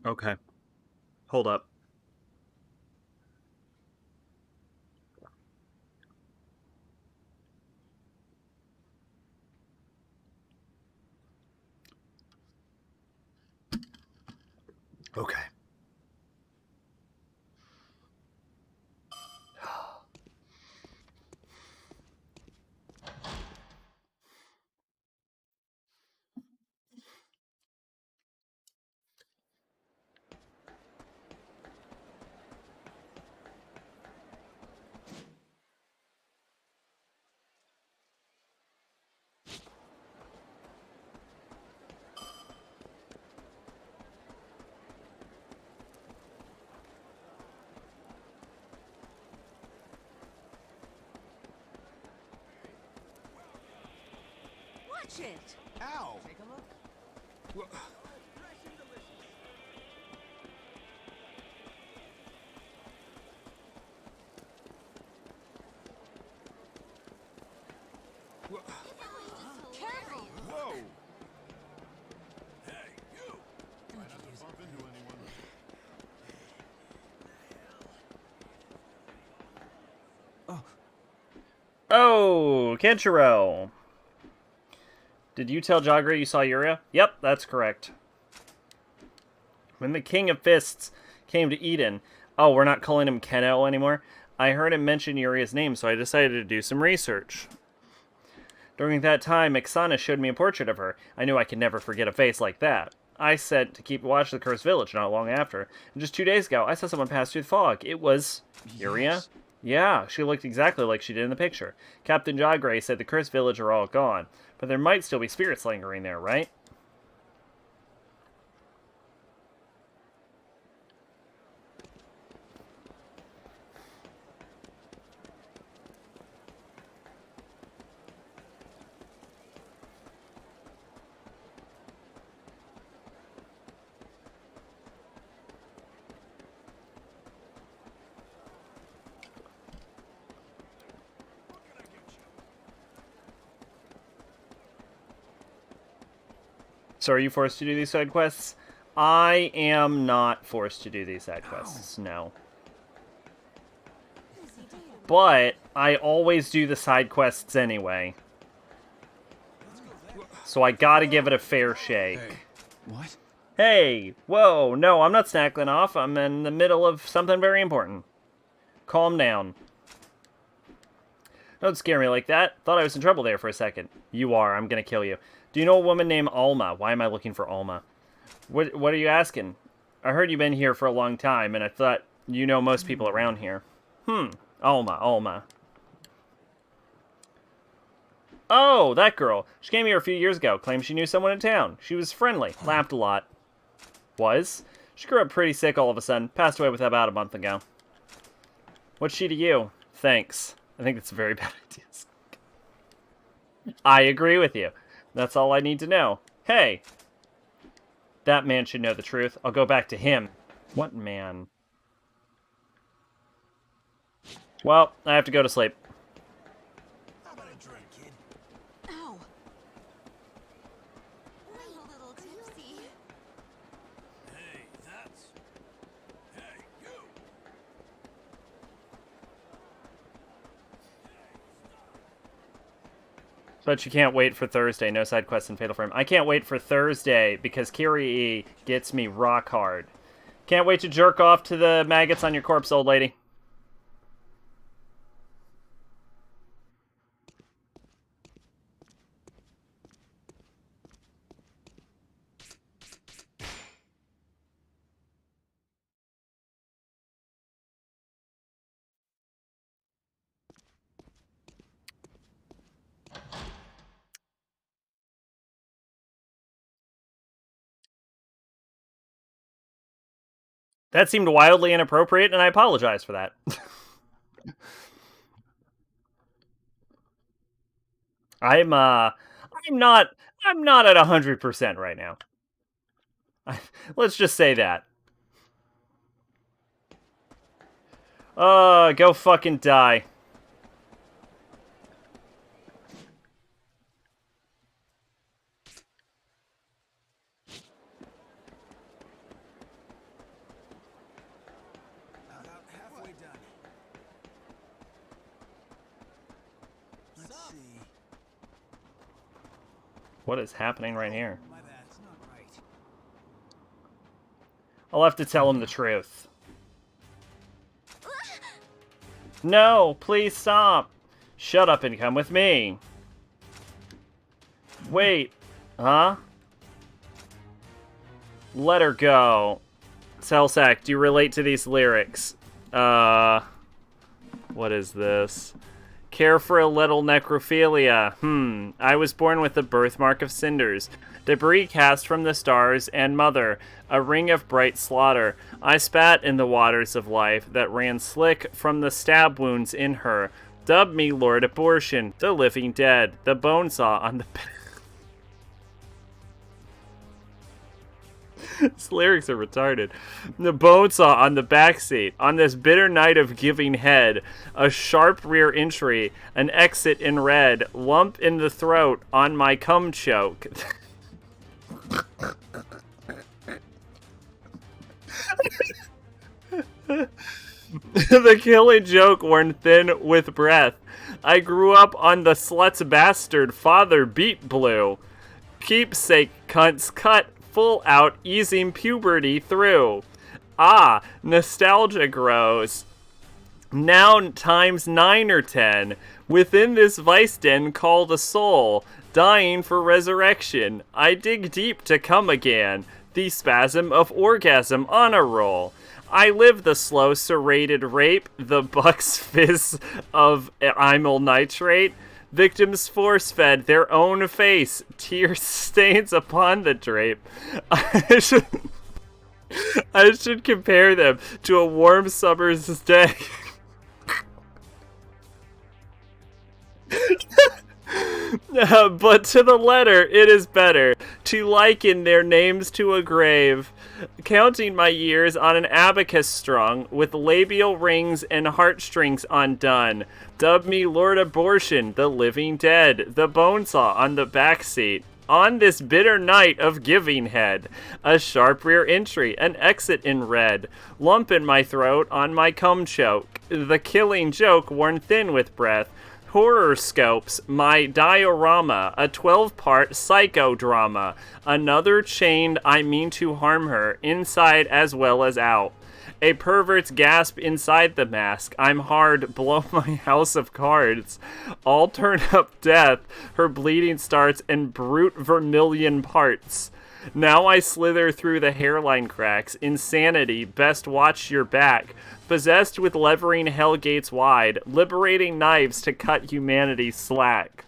Okay. Hold up. Okay. Watch it! Ow! Take a look. Fresh and delicious. Careful! Whoa! Oh, Kenshiro. Did you tell Jagre you saw Yuria? Yep, that's correct. When the King of Fists came to Eden, oh, we're not calling him Keno anymore. I heard him mention Yuria's name, so I decided to do some research. During that time, Ixana showed me a portrait of her. I knew I could never forget a face like that. I set to keep watch of the Cursed Village not long after. And just 2 days ago, I saw someone pass through the fog. It was Yuria? Yes. Yeah, she looked exactly like she did in the picture. Captain Jagre said the Cursed Village are all gone, but there might still be spirits lingering there, right? So are you forced to do these side quests? I am not forced to do these side quests, no. But I always do the side quests anyway. So I gotta give it a fair shake. Hey, what? Hey, whoa, no, I'm not snackling off. I'm in the middle of something very important. Calm down. Don't scare me like that. Thought I was in trouble there for a second. You are. I'm gonna kill you. Do you know a woman named Alma? Why am I looking for Alma? What are you asking? I heard you've been here for a long time, and I thought you know most people around here. Alma. Oh, that girl. She came here a few years ago, claimed she knew someone in town. She was friendly, laughed a lot. Was? She grew up pretty sick all of a sudden, passed away with about a month ago. What's she to you? Thanks. I think that's a very bad idea. I agree with you. That's all I need to know. Hey! That man should know the truth. I'll go back to him. What man? Well, I have to go to sleep. How about a drink, kid? Ow! I'm a little tipsy. Hey, that's... Hey, you! But you can't wait for Thursday. No side quests in Fatal Frame. I can't wait for Thursday because Kirii gets me rock hard. Can't wait to jerk off to the maggots on your corpse, old lady. That seemed wildly inappropriate, and I apologize for that. I'm not at 100% right now. Let's just say that. Go fucking die. What is happening right here? My bad, it's not right. I'll have to tell him the truth. No, please stop. Shut up and come with me. Wait. Huh? Let her go. Celsac, do you relate to these lyrics? What is this? Care for a little necrophilia. I was born with the birthmark of cinders. Debris cast from the stars and mother. A ring of bright slaughter. I spat in the waters of life that ran slick from the stab wounds in her. Dub me Lord Abortion, the living dead, the bone saw on the... These lyrics are retarded. The bone saw on the backseat. On this bitter night of giving head. A sharp rear entry. An exit in red. Lump in the throat on my cum choke. The killing joke worn thin with breath. I grew up on the slut's bastard father beat blue. Keepsake cunts cut full out, easing puberty through. Ah, nostalgia grows. Now times 9 or 10. Within this vice den called a soul, dying for resurrection. I dig deep to come again. The spasm of orgasm on a roll. I live the slow serrated rape, the buck's fizz of imyl nitrate. Victims force-fed their own face, tear stains upon the drape. I should compare them to a warm summer's day. But to the letter, it is better to liken their names to a grave, counting my years on an abacus strung, with labial rings and heartstrings undone. Dub me Lord Abortion, the living dead, the bone saw on the backseat. On this bitter night of giving head, a sharp rear entry, an exit in red, lump in my throat on my cum choke, the killing joke worn thin with breath. Horror scopes, my diorama, a 12-part psychodrama. Another chained, I mean to harm her, inside as well as out. A pervert's gasp inside the mask. I'm hard, blow my house of cards. All turn up death, her bleeding starts in brute vermilion parts. Now I slither through the hairline cracks. Insanity, best watch your back. Possessed with levering hell gates wide, liberating knives to cut humanity slack.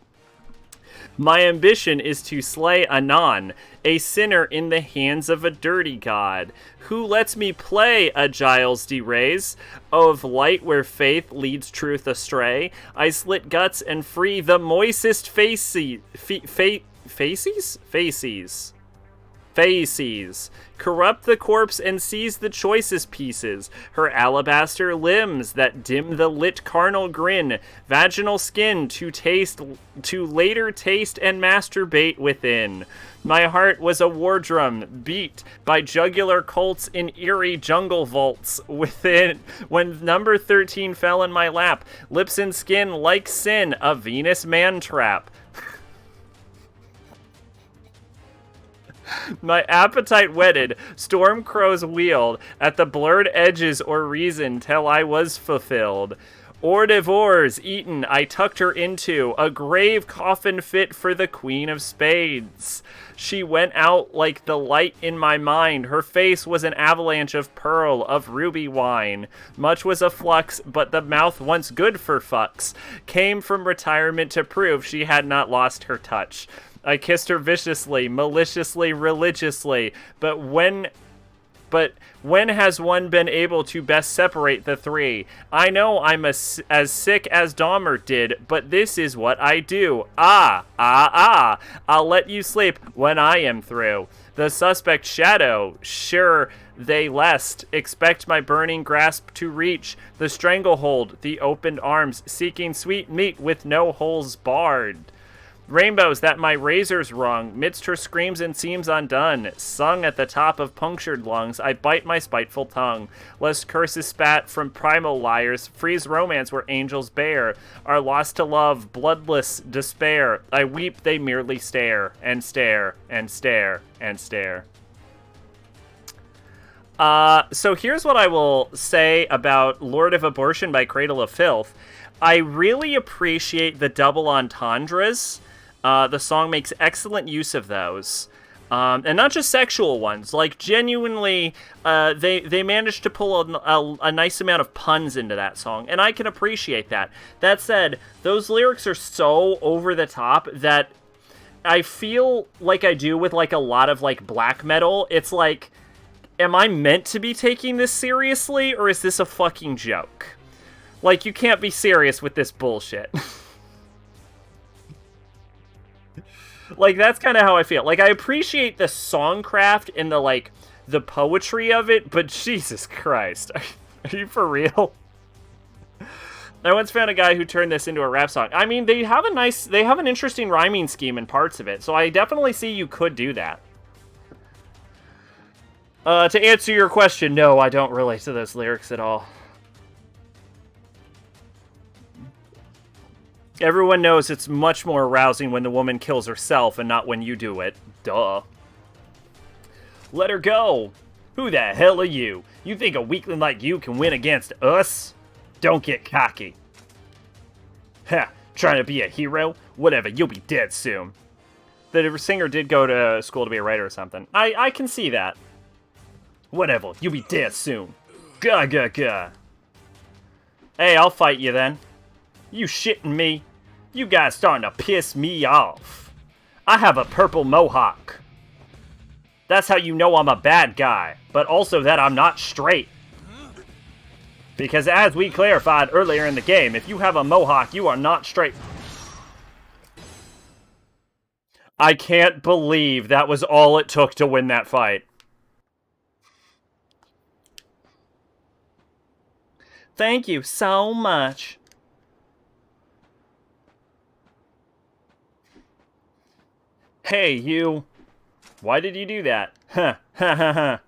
My ambition is to slay anon, a sinner in the hands of a dirty god. Who lets me play a Giles D. Rays? Of light where faith leads truth astray, I slit guts and free the moistest faces. Faces. Corrupt the corpse and seize the choicest pieces. Her alabaster limbs that dim the lit carnal grin. Vaginal skin to later taste and masturbate within. My heart was a war drum, beat by jugular colts in eerie jungle vaults within. When number 13 fell in my lap, lips and skin like sin, a Venus man trap. My appetite whetted, storm crows wheeled at the blurred edges or reason till I was fulfilled. Hors d'oeuvres eaten, I tucked her into a grave coffin fit for the Queen of Spades. She went out like the light in my mind. Her face was an avalanche of pearl, of ruby wine. Much was a flux, but the mouth once good for fucks came from retirement to prove she had not lost her touch. I kissed her viciously, maliciously, religiously, but when has one been able to best separate the three? I know I'm as sick as Dahmer did, but this is what I do. I'll let you sleep when I am through. The suspect shadow, sure they lest expect my burning grasp to reach the stranglehold, the opened arms, seeking sweet meat with no holes barred. Rainbows that my razor's wrung, midst her screams and seams undone, sung at the top of punctured lungs, I bite my spiteful tongue, lest curses spat from primal liars freeze romance where angels bear, are lost to love, bloodless despair. I weep, they merely stare, and stare, and stare, and stare. So here's what I will say about Lord of Abortion by Cradle of Filth. I really appreciate the double entendres. The song makes excellent use of those. And not just sexual ones. Like, genuinely, they managed to pull a nice amount of puns into that song, and I can appreciate that. That said, those lyrics are so over the top that I feel like I do with, like, a lot of, like, black metal. It's like, am I meant to be taking this seriously, or is this a fucking joke? Like, you can't be serious with this bullshit. Like, that's kind of how I feel. Like, I appreciate the songcraft and the, like, the poetry of it, but Jesus Christ. Are you for real? I once found a guy who turned this into a rap song. I mean, they have an interesting rhyming scheme in parts of it, so I definitely see you could do that. To answer your question, no, I don't relate to those lyrics at all. Everyone knows it's much more arousing when the woman kills herself and not when you do it. Duh. Let her go. Who the hell are you? You think a weakling like you can win against us? Don't get cocky. Ha, trying to be a hero? Whatever, you'll be dead soon. The singer did go to school to be a writer or something. I can see that. Whatever, you'll be dead soon. Gah, gah, gah. Hey, I'll fight you then. You shitting me? You guys starting to piss me off. I have a purple mohawk. That's how you know I'm a bad guy, but also that I'm not straight. Because as we clarified earlier in the game, if you have a mohawk, you are not straight. I can't believe that was all it took to win that fight. Thank you so much. Hey, you. Why did you do that? Huh, ha ha ha.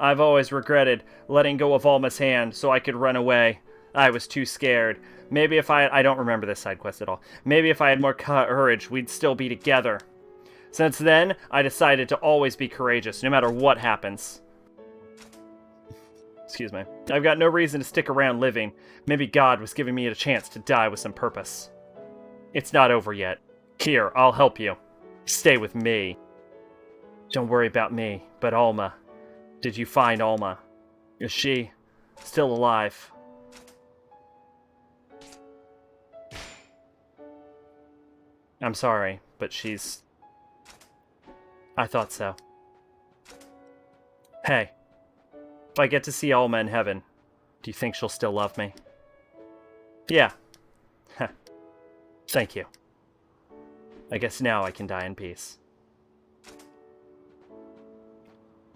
I've always regretted letting go of Alma's hand so I could run away. I was too scared. Maybe if I don't remember this side quest at all. Maybe if I had more courage, we'd still be together. Since then, I decided to always be courageous, no matter what happens. Excuse me. I've got no reason to stick around living. Maybe God was giving me a chance to die with some purpose. It's not over yet. Here, I'll help you. Stay with me. Don't worry about me, but Alma. Did you find Alma? Is she still alive? I'm sorry, but she's... I thought so. Hey, if I get to see Alma in heaven, do you think she'll still love me? Yeah. Thank you. I guess now I can die in peace.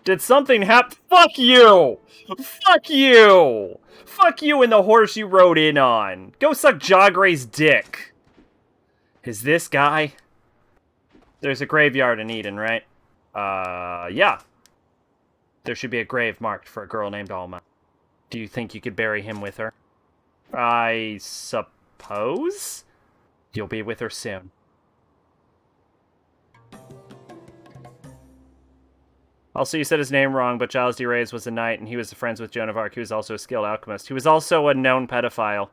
Did something happen? Fuck you! Fuck you! Fuck you and the horse you rode in on. Go suck Jagre's dick. Is this guy? There's a graveyard in Eden, right? Yeah. There should be a grave marked for a girl named Alma. Do you think you could bury him with her? I suppose? You'll be with her soon. Also, you said his name wrong, but Giles D. Reyes was a knight, and he was friends with Joan of Arc, who was also a skilled alchemist. He was also a known pedophile.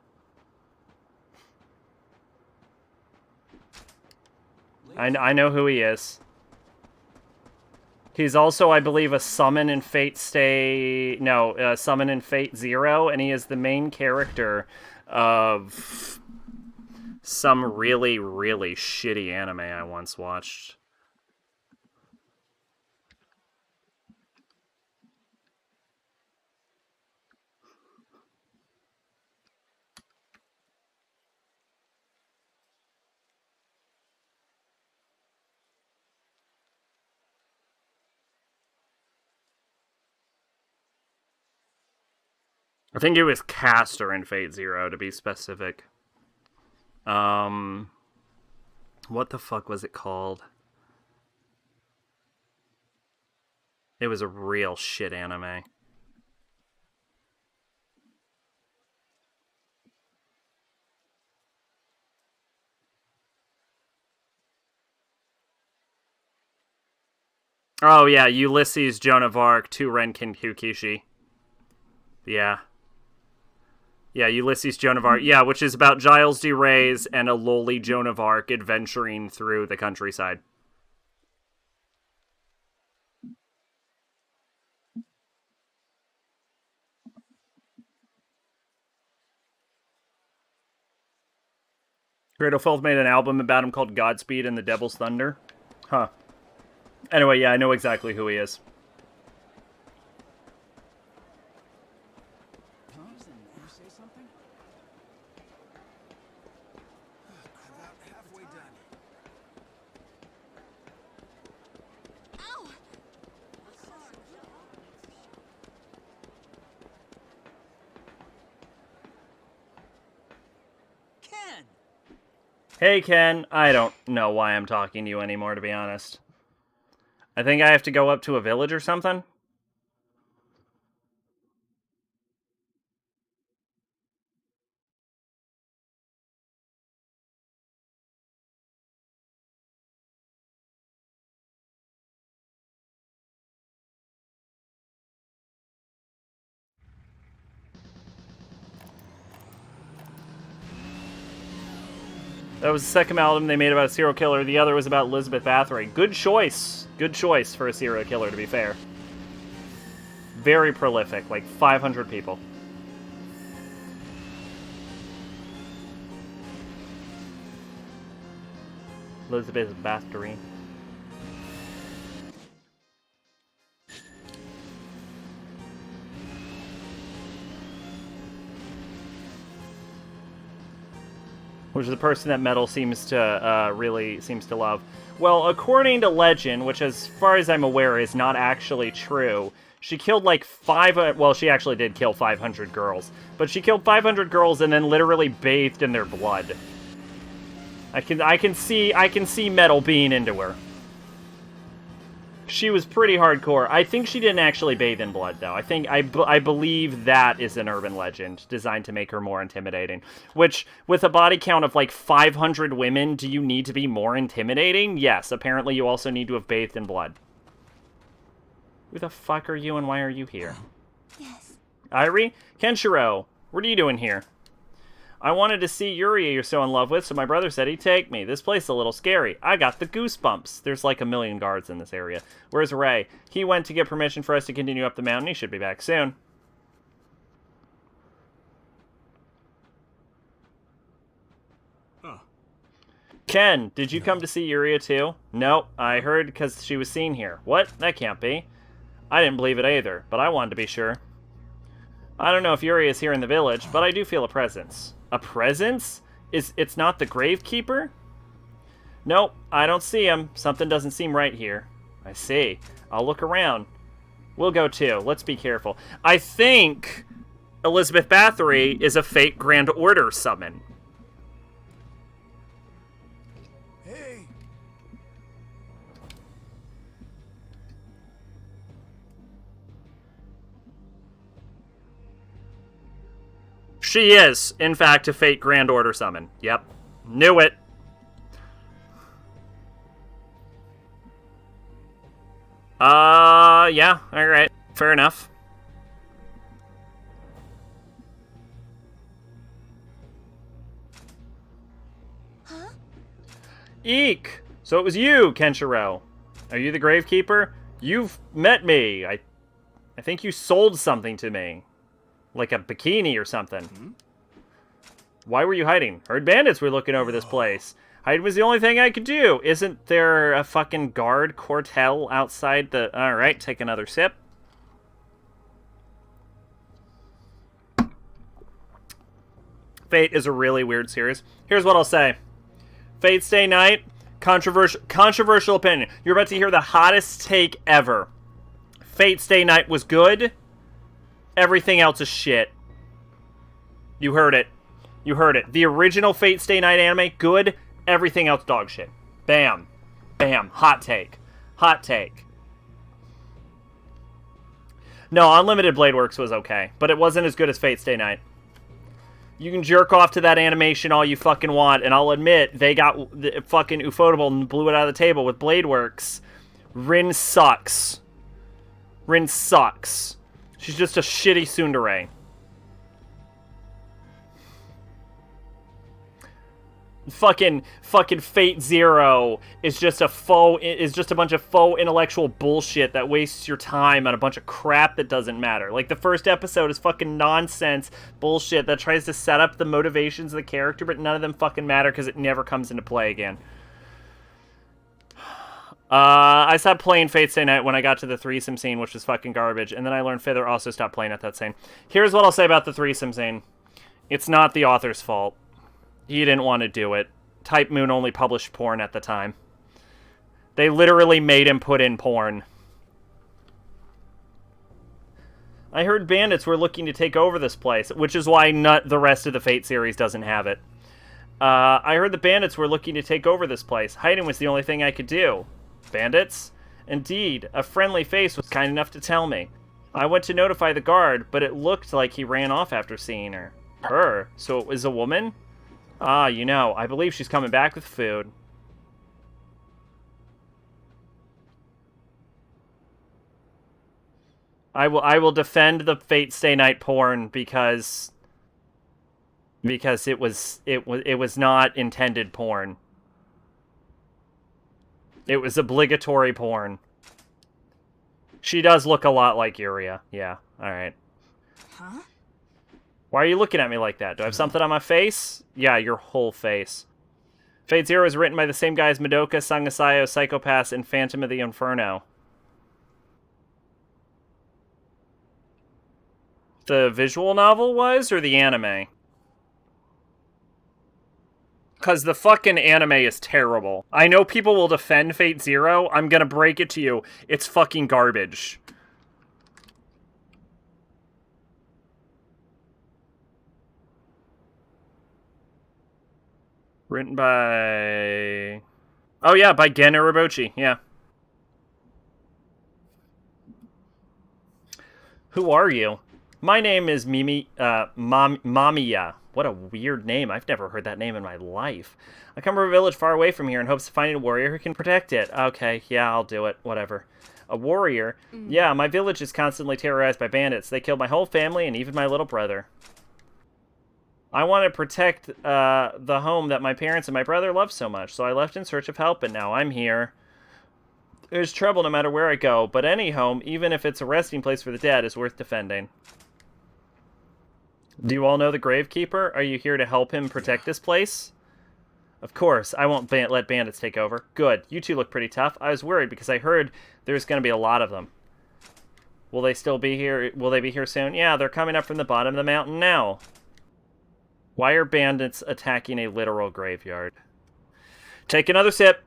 I know who he is. He's also, I believe, a summon in Fate summon in Fate Zero, and he is the main character of some really, really shitty anime I once watched. I think it was Castor in Fate Zero, to be specific. What the fuck was it called? It was a real shit anime. Oh yeah, Ulysses, Joan of Arc, 2 Renkin Kukishi. Yeah. Yeah, Ulysses, Joan of Arc. Yeah, which is about Giles D. Reyes and a lowly Joan of Arc adventuring through the countryside. Cradlefield made an album about him called Godspeed and the Devil's Thunder. Huh. Anyway, yeah, I know exactly who he is. Hey, Ken. I don't know why I'm talking to you anymore, to be honest. I think I have to go up to a village or something. That was the second album they made about a serial killer. The other was about Elizabeth Bathory. Good choice. Good choice for a serial killer, to be fair. Very prolific, like 500 people. Elizabeth Bathory. Which is the person that Metal seems to really love. Well, according to legend, which as far as I'm aware is not actually true, she killed like well, she actually did kill 500 girls, but she killed 500 girls and then literally bathed in their blood. I can see Metal being into her. She was pretty hardcore. I think she didn't actually bathe in blood, though. I believe that is an urban legend designed to make her more intimidating. Which, with a body count of like 500 women, do you need to be more intimidating? Yes, apparently you also need to have bathed in blood. Who the fuck are you and why are you here? Yes. Irie? Kenshiro, what are you doing here? I wanted to see Yuri you're so in love with, so my brother said he'd take me. This place is a little scary. I got the goosebumps. There's like 1 million guards in this area. Where's Ray? He went to get permission for us to continue up the mountain. He should be back soon. Oh. Ken, did you come to see Yuria too? Nope, I heard because she was seen here. What? That can't be. I didn't believe it either, but I wanted to be sure. I don't know if Yuri is here in the village, but I do feel a presence. A presence? It's not the Gravekeeper? Nope, I don't see him. Something doesn't seem right here. I see. I'll look around. We'll go too. Let's be careful. I think Elizabeth Bathory is a Fate Grand Order summon. Hey! She is, in fact, a Fate Grand Order summon. Yep. Knew it. Yeah, alright. Fair enough. Huh? Eek! So it was you, Kenshiro. Are you the Gravekeeper? You've met me. I think you sold something to me. Like a bikini or something. Hmm? Why were you hiding? Heard bandits were looking over this place. Hiding was the only thing I could do. Isn't there a fucking guard quartel outside the... Alright, take another sip. Fate is a really weird series. Here's what I'll say. Fate Stay Night, controversial opinion. You're about to hear the hottest take ever. Fate Stay Night was good. Everything else is shit. You heard it. You heard it. The original Fate Stay Night anime, good. Everything else dog shit. Bam. Bam. Hot take. Hot take. No, Unlimited Blade Works was okay, but it wasn't as good as Fate Stay Night. You can jerk off to that animation all you fucking want, and I'll admit, they got the fucking Ufotable and blew it out of the table with Blade Works. Rin sucks. Rin sucks. She's just a shitty tsundere. Fucking Fate Zero is just a bunch of faux intellectual bullshit that wastes your time on a bunch of crap that doesn't matter. Like, the first episode is fucking nonsense bullshit that tries to set up the motivations of the character, but none of them fucking matter because it never comes into play again. I stopped playing Fate Stay Night when I got to the threesome scene, which was fucking garbage, and then I learned Fither also stopped playing at that scene. Here's what I'll say about the threesome scene. It's not the author's fault. He didn't want to do it. Type Moon only published porn at the time. They literally made him put in porn. I heard bandits were looking to take over this place, which is why the rest of the Fate series doesn't have it. I heard the bandits were looking to take over this place. Hiding was the only thing I could do. Bandits? Indeed, a friendly face was kind enough to tell me. I went to notify the guard, but it looked like he ran off after seeing her. Her? So it was a woman? Ah, you know, I believe she's coming back with food. I will defend the Fate Stay Night porn because it was not intended porn. It was obligatory porn. She does look a lot like Yuria. Yeah, alright. Huh? Why are you looking at me like that? Do I have something on my face? Yeah, your whole face. Fate Zero is written by the same guy as Madoka, Sangasayo, Psychopaths, and Phantom of the Inferno. The visual novel was, or the anime? Because the fucking anime is terrible. I know people will defend Fate Zero. I'm gonna break it to you. It's fucking garbage. Written by... Oh yeah, by Gen Urobuchi, yeah. Who are you? My name is Mamiya. What a weird name. I've never heard that name in my life. I come from a village far away from here in hopes of finding a warrior who can protect it. Okay, yeah, I'll do it. Whatever. A warrior? Yeah, my village is constantly terrorized by bandits. They killed my whole family and even my little brother. I want to protect the home that my parents and my brother love so much, so I left in search of help, and now I'm here. There's trouble no matter where I go, but any home, even if it's a resting place for the dead, is worth defending. Do you all know the Gravekeeper? Are you here to help him protect this place? Of course, I won't let bandits take over. Good, you two look pretty tough. I was worried because I heard there's going to be a lot of them. Will they still be here? Will they be here soon? Yeah, they're coming up from the bottom of the mountain now. Why are bandits attacking a literal graveyard? Take another sip.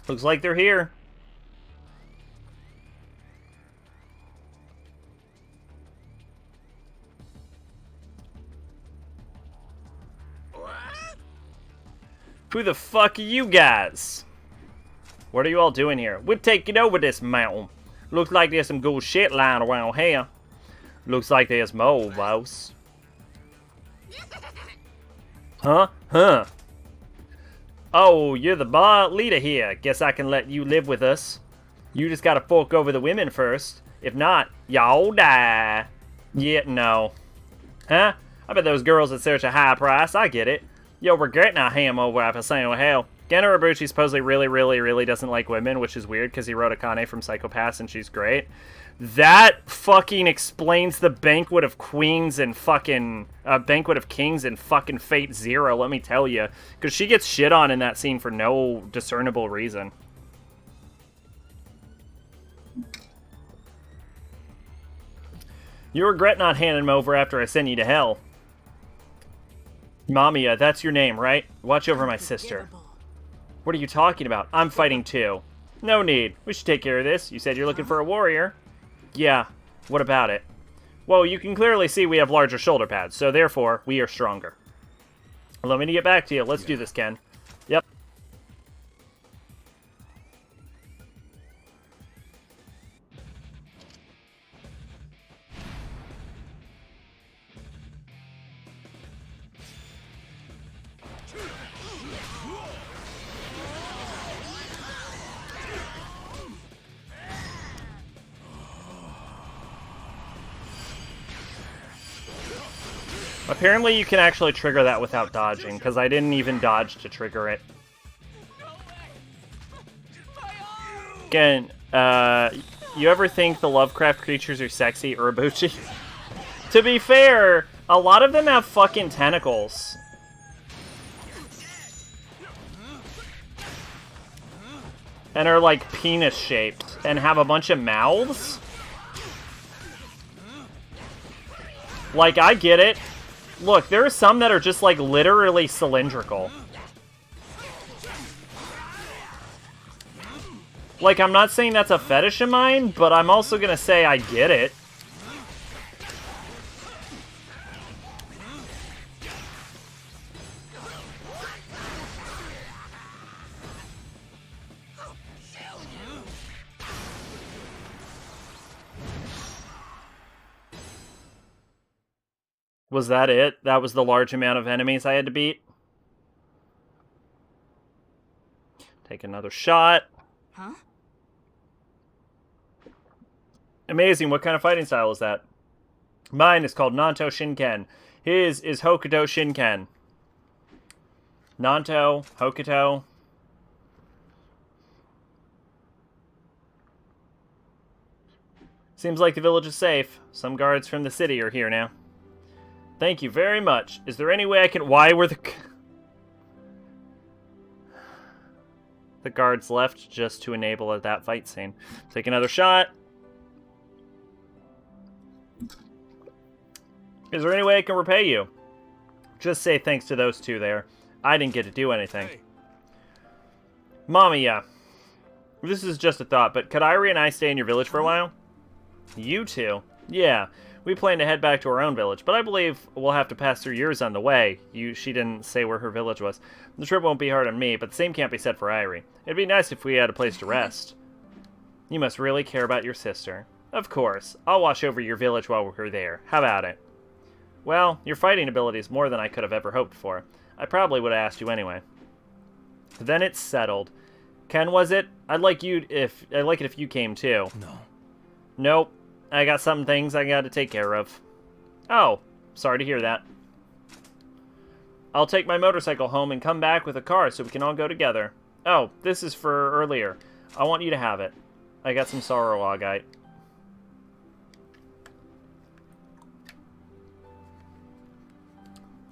Looks like they're here. Who the fuck are you guys? What are you all doing here? We're taking over this mountain. Looks like there's some good shit lying around here. Looks like there's more, boss. Huh? Huh? Oh, you're the leader here. Guess I can let you live with us. You just gotta fork over the women first. If not, y'all die. Yeah, no. Huh? I bet those girls at such a high price. I get it. You'll regret not ham over after saying, well, hell. Gen Urobuchi supposedly really doesn't like women, which is weird because he wrote Akane from Psychopaths and she's great. That fucking explains the Banquet of Queens and fucking Banquet of Kings and fucking Fate Zero, let me tell you. Because she gets shit on in that scene for no discernible reason. You regret not handing him over after I sent you to hell. Mamiya, that's your name, right? Watch over my sister. What are you talking about? I'm fighting too. No need. We should take care of this. You said you're looking for a warrior. Yeah. What about it? Well, you can clearly see we have larger shoulder pads, so therefore, we are stronger. Allow me to get back to you. Let's do this, Ken. Yep. Apparently you can actually trigger that without dodging, because I didn't even dodge to trigger it. Again, you ever think the Lovecraft creatures are sexy, Urabuchi? To be fair, a lot of them have fucking tentacles. And are like penis-shaped, and have a bunch of mouths. Like, I get it. Look, there are some that are just, like, literally cylindrical. Like, I'm not saying that's a fetish of mine, but I'm also gonna say I get it. Was that it? That was the large amount of enemies I had to beat? Take another shot. Huh? Amazing, what kind of fighting style is that? Mine is called Nanto Shinken. His is Hokuto Shinken. Nanto, Hokuto. Seems like the village is safe. Some guards from the city are here now. Thank you very much. Is there any way I can... Why were the guards left just to enable that fight scene? Take another shot. Is there any way I can repay you? Just say thanks to those two there. I didn't get to do anything. Hey. Mamiya. This is just a thought, but could Irie and I stay in your village for a while? You two? Yeah. We plan to head back to our own village, but I believe we'll have to pass through yours on the way. She didn't say where her village was. The trip won't be hard on me, but the same can't be said for Irie. It'd be nice if we had a place to rest. You must really care about your sister. Of course. I'll watch over your village while we're there. How about it? Well, your fighting ability is more than I could have ever hoped for. I probably would have asked you anyway. Then it's settled. Ken, was it? I'd like it if you came too. No. Nope. I got some things I gotta take care of. Oh, sorry to hear that. I'll take my motorcycle home and come back with a car so we can all go together. Oh, this is for earlier. I want you to have it. I got some sorrow augite.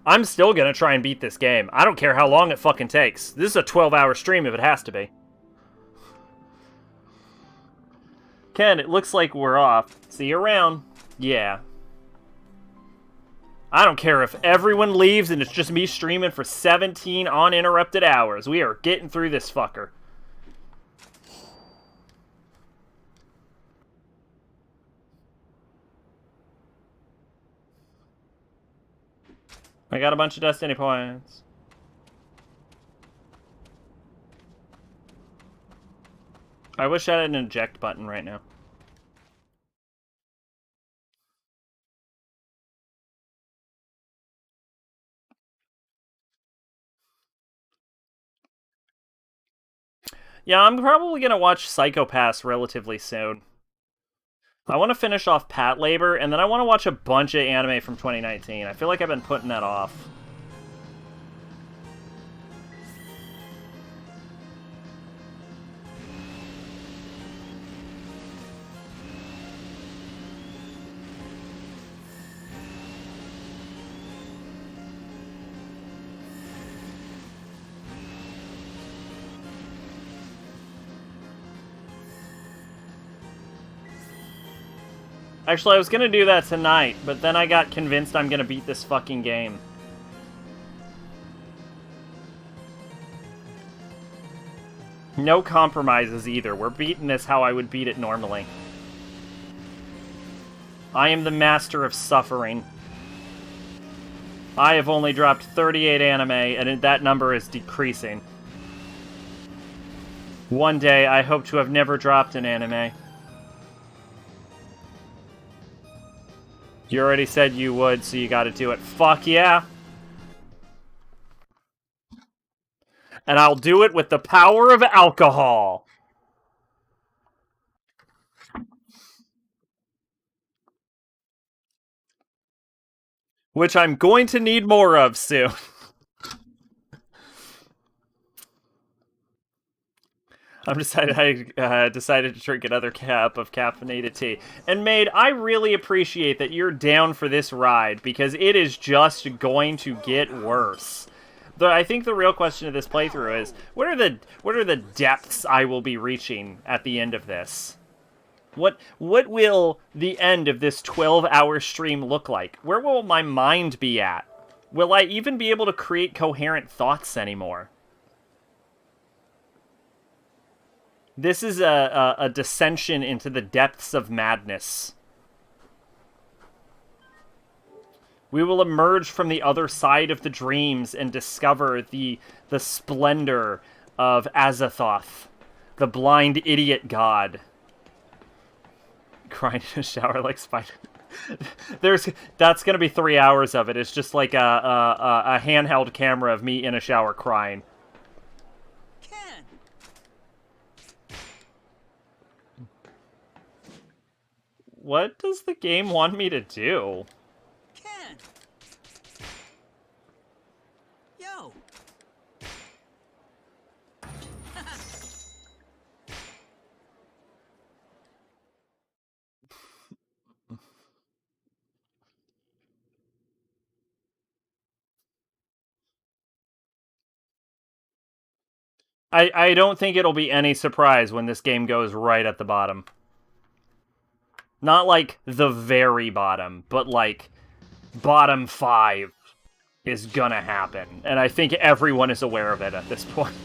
I'm still gonna try and beat this game. I don't care how long it fucking takes. This is a 12-hour stream if it has to be. Ken, it looks like we're off. See you around. Yeah. I don't care if everyone leaves and it's just me streaming for 17 uninterrupted hours. We are getting through this fucker. I got a bunch of destiny points. I wish I had an eject button right now. Yeah, I'm probably going to watch Psycho Pass relatively soon. I want to finish off Pat Labor, and then I want to watch a bunch of anime from 2019. I feel like I've been putting that off. Actually, I was gonna do that tonight, but then I got convinced I'm gonna beat this fucking game. No compromises either. We're beating this how I would beat it normally. I am the master of suffering. I have only dropped 38 anime, and that number is decreasing. One day, I hope to have never dropped an anime. You already said you would, so you gotta do it. Fuck yeah! And I'll do it with the power of alcohol! Which I'm going to need more of soon. I decided to drink another cup of caffeinated tea. And Maid, I really appreciate that you're down for this ride, because it is just going to get worse. I think the real question of this playthrough is, what are the depths I will be reaching at the end of this? What will the end of this 12-hour stream look like? Where will my mind be at? Will I even be able to create coherent thoughts anymore? This is a descension into the depths of madness. We will emerge from the other side of the dreams and discover the splendor of Azathoth, the blind idiot god. Crying in a shower like Spider. That's gonna be 3 hours of it. It's just like a handheld camera of me in a shower crying. Ken! What does the game want me to do? Ken! Yo! I don't think it'll be any surprise when this game goes right at the bottom. Not like the very bottom, but like bottom 5 is gonna happen. And I think everyone is aware of it at this point.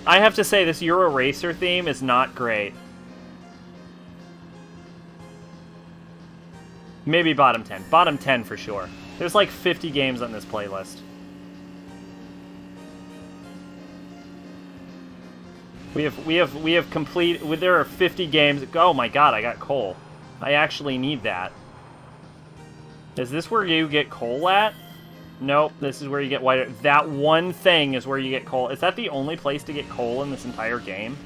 I have to say, this Euro Racer theme is not great. Maybe bottom 10. Bottom 10 for sure. There's like 50 games on this playlist. We have complete. There are 50 games. Oh my god, I got coal. I actually need that. Is this where you get coal at? Nope, this is where you get white. That one thing is where you get coal. Is that the only place to get coal in this entire game?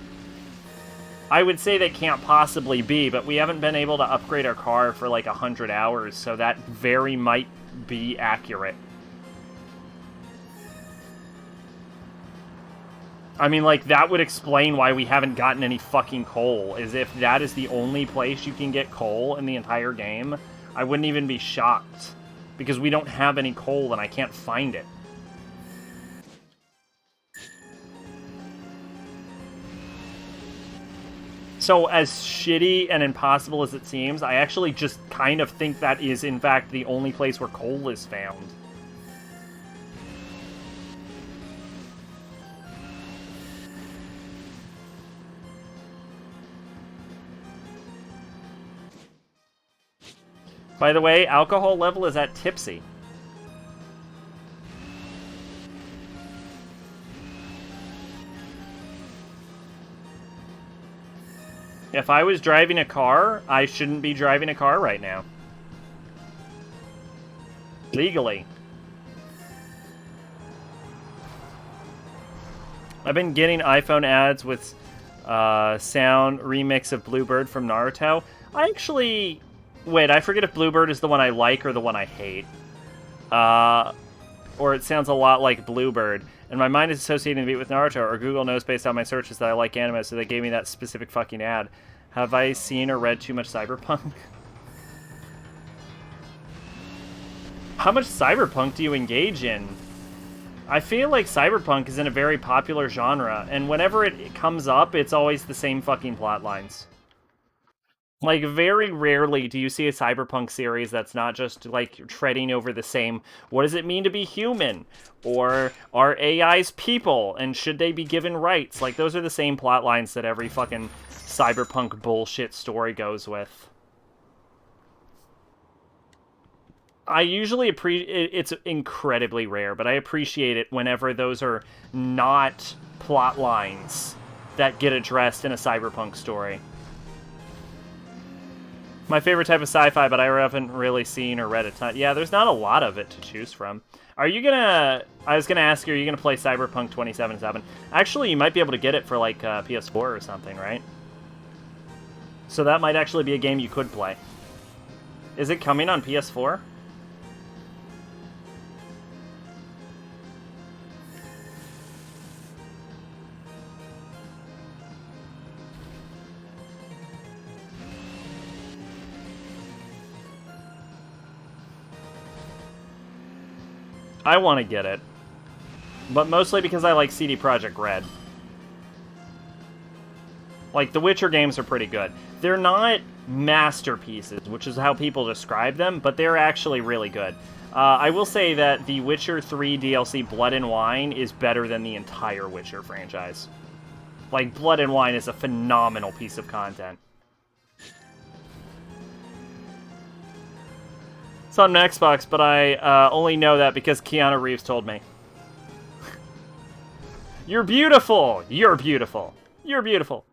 I would say that can't possibly be, but we haven't been able to upgrade our car for like 100 hours, so that very might be accurate. I mean, like, that would explain why we haven't gotten any fucking coal, is if that is the only place you can get coal in the entire game, I wouldn't even be shocked. Because we don't have any coal and I can't find it. So, as shitty and impossible as it seems, I actually just kind of think that is, in fact, the only place where coal is found. By the way, alcohol level is at tipsy. If I was driving a car, I shouldn't be driving a car right now. Legally. I've been getting iPhone ads with sound remix of Bluebird from Naruto. I actually... Wait, I forget if Bluebird is the one I like or the one I hate. Or it sounds a lot like Bluebird. And my mind is associating the beat with Naruto, or Google knows based on my searches that I like anime, so they gave me that specific fucking ad. Have I seen or read too much Cyberpunk? How much Cyberpunk do you engage in? I feel like Cyberpunk is in a very popular genre, and whenever it comes up, it's always the same fucking plot lines. Like, very rarely do you see a Cyberpunk series that's not just, like, treading over the same, what does it mean to be human? Or, are AIs people, and should they be given rights? Like, those are the same plot lines that every fucking Cyberpunk bullshit story goes with. I usually appreciate it's incredibly rare, but I appreciate it whenever those are not plot lines that get addressed in a cyberpunk story. My favorite type of sci-fi, but I haven't really seen or read a ton. Yeah, there's not a lot of it to choose from. Are you gonna... I was gonna ask you, are you gonna play Cyberpunk 2077? Actually, you might be able to get it for, like, PS4 or something, right? So that might actually be a game you could play. Is it coming on PS4? I want to get it, but mostly because I like CD Projekt Red. Like, the Witcher games are pretty good. They're not masterpieces, which is how people describe them, but they're actually really good. I will say that the Witcher 3 DLC Blood and Wine is better than the entire Witcher franchise. Like, Blood and Wine is a phenomenal piece of content. It's on Xbox, but I only know that because Keanu Reeves told me. You're beautiful! You're beautiful! You're beautiful!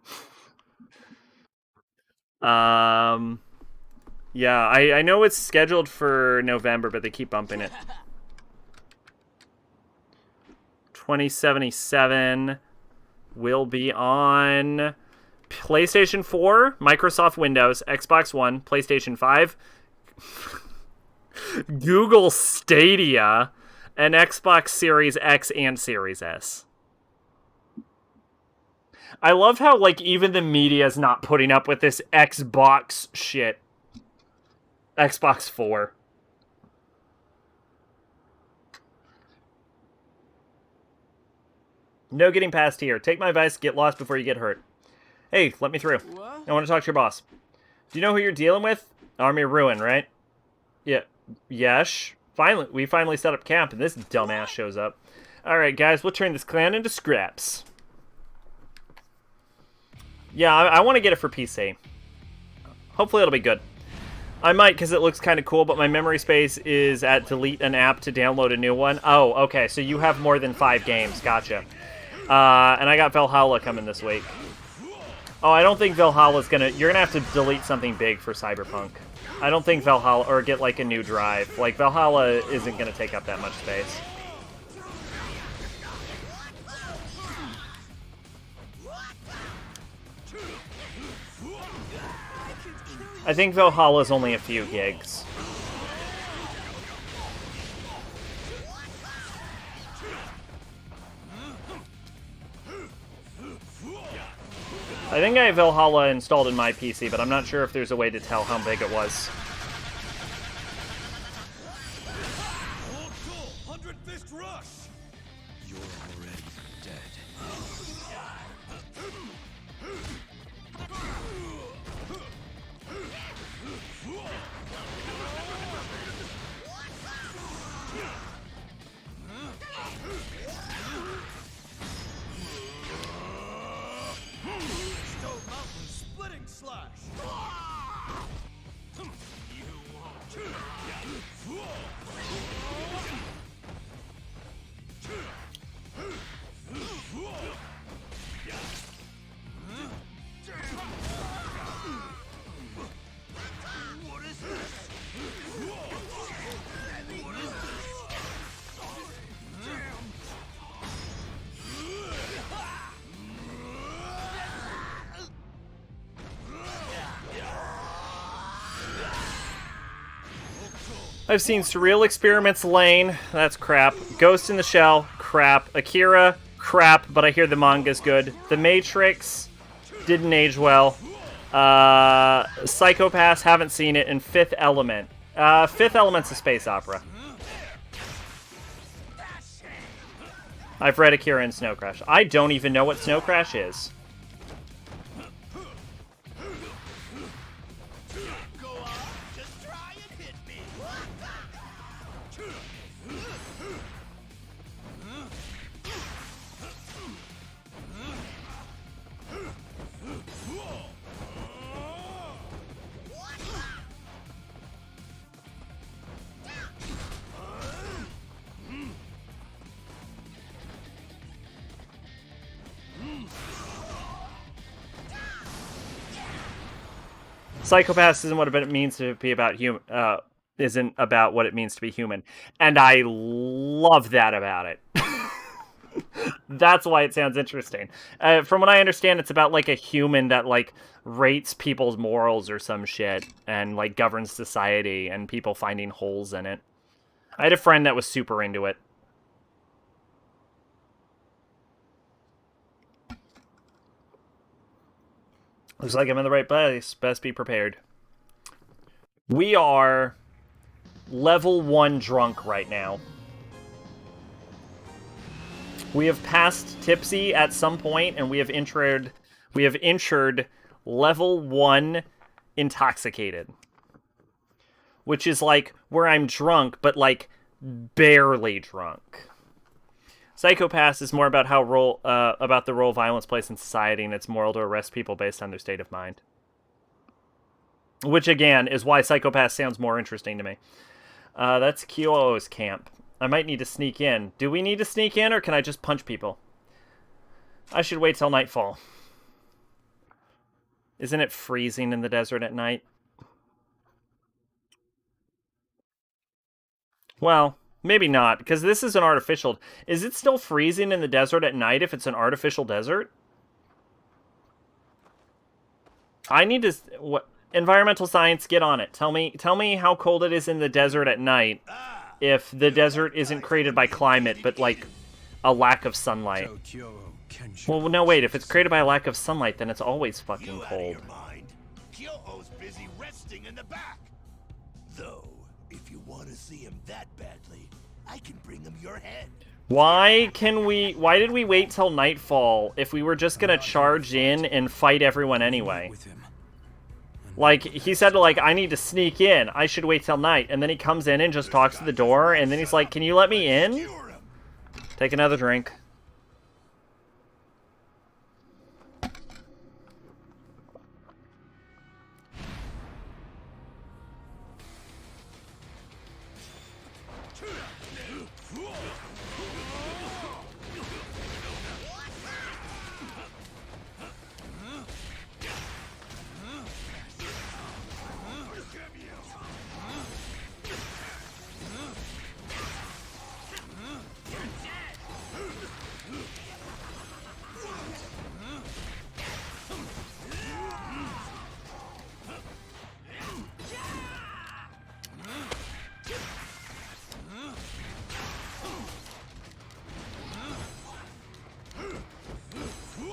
Yeah, I know it's scheduled for November, but they keep bumping it. 2077 will be on PlayStation 4, Microsoft Windows, Xbox One, PlayStation 5, Google Stadia, and Xbox Series X and Series S. I love how, like, even the media's not putting up with this Xbox shit. Xbox 4. No getting past here. Take my advice, get lost before you get hurt. Hey, let me through. What? I want to talk to your boss. Do you know who you're dealing with? Army of Ruin, right? Yeah. Yesh. Finally, we finally set up camp, and this dumbass shows up. Alright, guys, we'll turn this clan into scraps. Yeah, I want to get it for PC. Hopefully it'll be good. I might, because it looks kind of cool, but my memory space is at delete an app to download a new one. Oh, okay, so you have more than 5 games. Gotcha. And I got Valhalla coming this week. Oh, I don't think Valhalla's gonna... You're gonna have to delete something big for Cyberpunk. I don't think Valhalla... Or get, like, a new drive. Like, Valhalla isn't gonna take up that much space. I think Valhalla's only a few gigs. I think I have Valhalla installed in my PC, but I'm not sure if there's a way to tell how big it was. You're already dead. I've seen Surreal Experiments Lane, that's crap. Ghost in the Shell, crap. Akira, crap, but I hear the manga's good. The Matrix, didn't age well. Psychopaths, haven't seen it. And Fifth Element. Fifth Element's a space opera. I've read Akira and Snow Crash. I don't even know what Snow Crash is. Psychopath isn't what it means to be about human. Isn't about what it means to be human, and I love that about it. That's why it sounds interesting. From what I understand, it's about like a human that like rates people's morals or some shit and like governs society and people finding holes in it. I had a friend that was super into it. Looks like I'm in the right place. Best be prepared. We are level 1 drunk right now. We have passed tipsy at some point, and we have entered level 1 intoxicated. Which is like where I'm drunk, but like barely drunk. Psychopath is more about about the role violence plays in society and its moral to arrest people based on their state of mind. Which again is why Psychopath sounds more interesting to me. That's Kyo's camp. I might need to sneak in. Do we need to sneak in, or can I just punch people? I should wait till nightfall. Isn't it freezing in the desert at night? Well, maybe not, because this is an artificial... Is it still freezing in the desert at night if it's an artificial desert? I need to... What? Environmental science, get on it. Tell me how cold it is in the desert at night if the desert isn't created by climate, but, like, a lack of sunlight. Well, no, wait. If it's created by a lack of sunlight, then it's always fucking cold. Kyo's busy resting in the back. Though, if you want to see him that badly, I can bring him your head. Why did we wait till nightfall if we were just gonna charge in and fight everyone anyway? Like, he said, like, I need to sneak in. I should wait till night. And then he comes in and just talks to the door, and then he's like, can you let me in? Take another drink.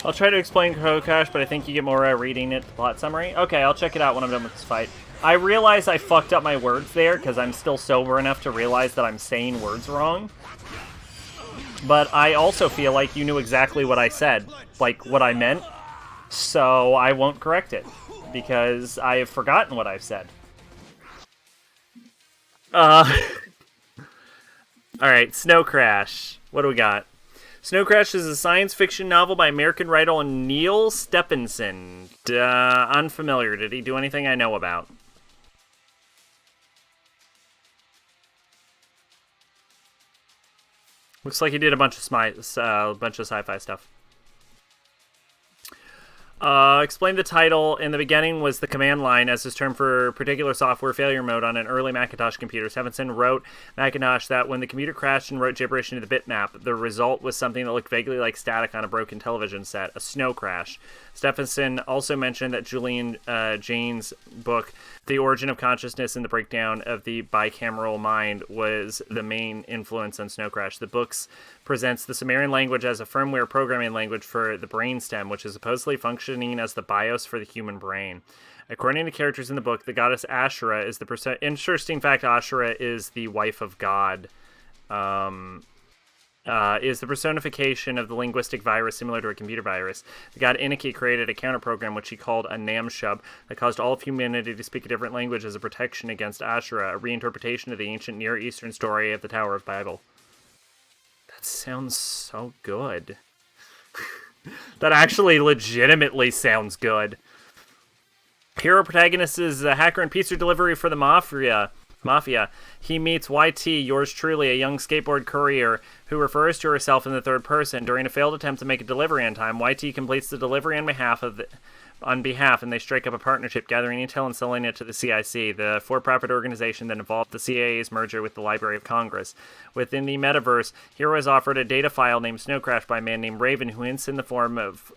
I'll try to explain Code Crash, but I think you get more reading it, the plot summary. Okay, I'll check it out when I'm done with this fight. I realize I fucked up my words there, because I'm still sober enough to realize that I'm saying words wrong. But I also feel like you knew exactly what I said, like, what I meant, so I won't correct it, because I have forgotten what I've said. Alright, Snow Crash. What do we got? Snow Crash is a science fiction novel by American writer Neil Stephenson. Unfamiliar. Did he do anything I know about? Looks like he did a bunch of sci-fi stuff. Explained the title in the beginning was the command line as his term for particular software failure mode on an early Macintosh computer. Stephenson wrote Macintosh that when the computer crashed and wrote gibberish into the bitmap, the result was something that looked vaguely like static on a broken television set, a snow crash. Stephenson also mentioned that Julian Jaynes' book, The Origin of Consciousness and the Breakdown of the Bicameral Mind, was the main influence on Snow Crash. The books presents the Sumerian language as a firmware programming language for the brainstem, which is supposedly functioning as the BIOS for the human brain. According to characters in the book, the goddess Ashura is the interesting fact. Ashura is the wife of God. Is the personification of the linguistic virus similar to a computer virus. The god Inaki created a counterprogram which he called a Namshub that caused all of humanity to speak a different language as a protection against Ashura, a reinterpretation of the ancient Near Eastern story of the Tower of Babel. That sounds so good. That actually legitimately sounds good. Hero protagonist is a hacker and pizza delivery for the Mafia. Mafia. He meets YT, yours truly, a young skateboard courier who refers to herself in the third person. During a failed attempt to make a delivery on time, YT completes the delivery on behalf, and they strike up a partnership, gathering intel and selling it to the CIC, the for-profit organization that involved the CIA's merger with the Library of Congress. Within the metaverse, Hero is offered a data file named Snow Crash by a man named Raven, who hints in the form of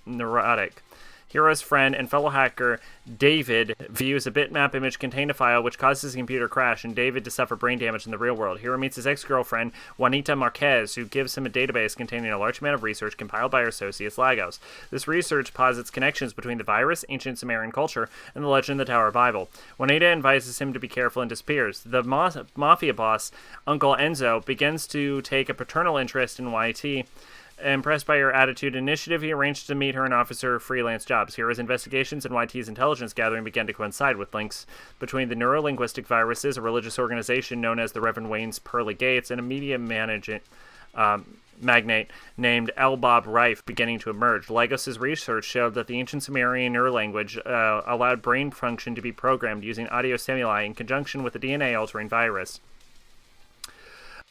neurotic. Hero's friend and fellow hacker David views a bitmap image contain a file which causes his computer crash and David to suffer brain damage in the real world. Hero meets his ex-girlfriend, Juanita Marquez, who gives him a database containing a large amount of research compiled by her associates Lagos. This research posits connections between the virus, ancient Sumerian culture, and the legend of the Tower Bible. Juanita advises him to be careful and disappears. The mafia boss, Uncle Enzo, begins to take a paternal interest in YT. Impressed by her attitude and initiative, he arranged to meet her and offer her freelance jobs. Hero's investigations and YT's intelligence gathering began to coincide with links between the neurolinguistic viruses, a religious organization known as the Reverend Wayne's Pearly Gates, and a media magnate named Elbab Rife beginning to emerge. Lagos' research showed that the ancient Sumerian neurolanguage allowed brain function to be programmed using audio stimuli in conjunction with a DNA-altering virus.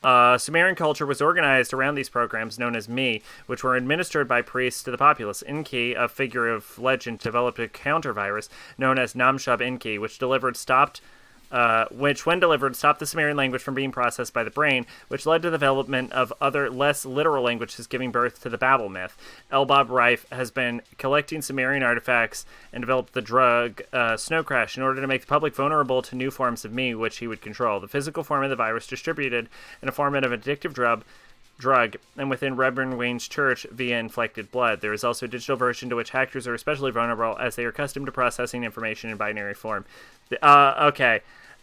Sumerian culture was organized around these programs known as Mi, which were administered by priests to the populace. Enki, a figure of legend, developed a counter-virus known as Namshub Enki, which when delivered, stopped the Sumerian language from being processed by the brain, which led to the development of other, less literal languages, giving birth to the Babel myth. Elbab Rife has been collecting Sumerian artifacts and developed the drug Snow Crash in order to make the public vulnerable to new forms of Me, which he would control. The physical form of the virus distributed in a form of an addictive drug, and within Reverend Wayne's church via inflected blood. There is also a digital version to which hackers are especially vulnerable, as they are accustomed to processing information in binary form. Okay.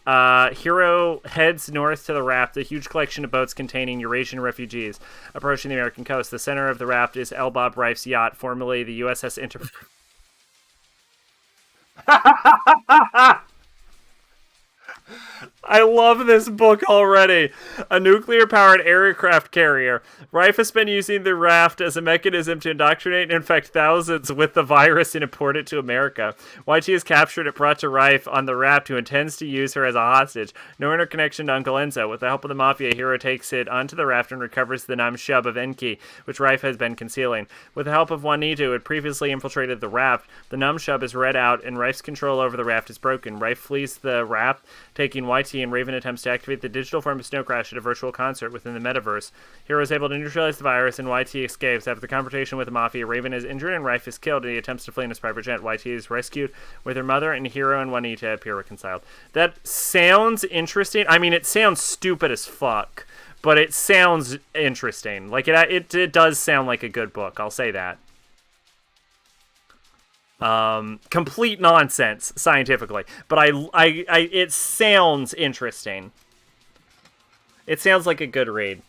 Hero heads north to the raft, a huge collection of boats containing Eurasian refugees approaching the American coast. The center of the raft is Elbab Rife's yacht, formerly the USS Enterprise. I love this book already. A nuclear-powered aircraft carrier. Rife has been using the raft as a mechanism to indoctrinate and infect thousands with the virus and import it to America. YT is captured and brought to Rife on the raft, who intends to use her as a hostage. No interconnection to Uncle Enzo. With the help of the Mafia, Hero takes it onto the raft and recovers the Namshub of Enki, which Rife has been concealing. With the help of Juanita, who had previously infiltrated the raft, the Namshub is read out and Rife's control over the raft is broken. Rife flees the raft, taking YT, and Raven attempts to activate the digital form of Snow Crash at a virtual concert within the metaverse. Hero is able to neutralize the virus, and YT escapes. After the confrontation with the Mafia, Raven is injured and Rife is killed, and he attempts to flee in his private jet. YT is rescued with her mother, and Hero and Juanita appear reconciled. That sounds interesting. I mean, it sounds stupid as fuck, but it sounds interesting. Like, it does sound like a good book, I'll say that. Complete nonsense scientifically, but it sounds interesting. It sounds like a good read.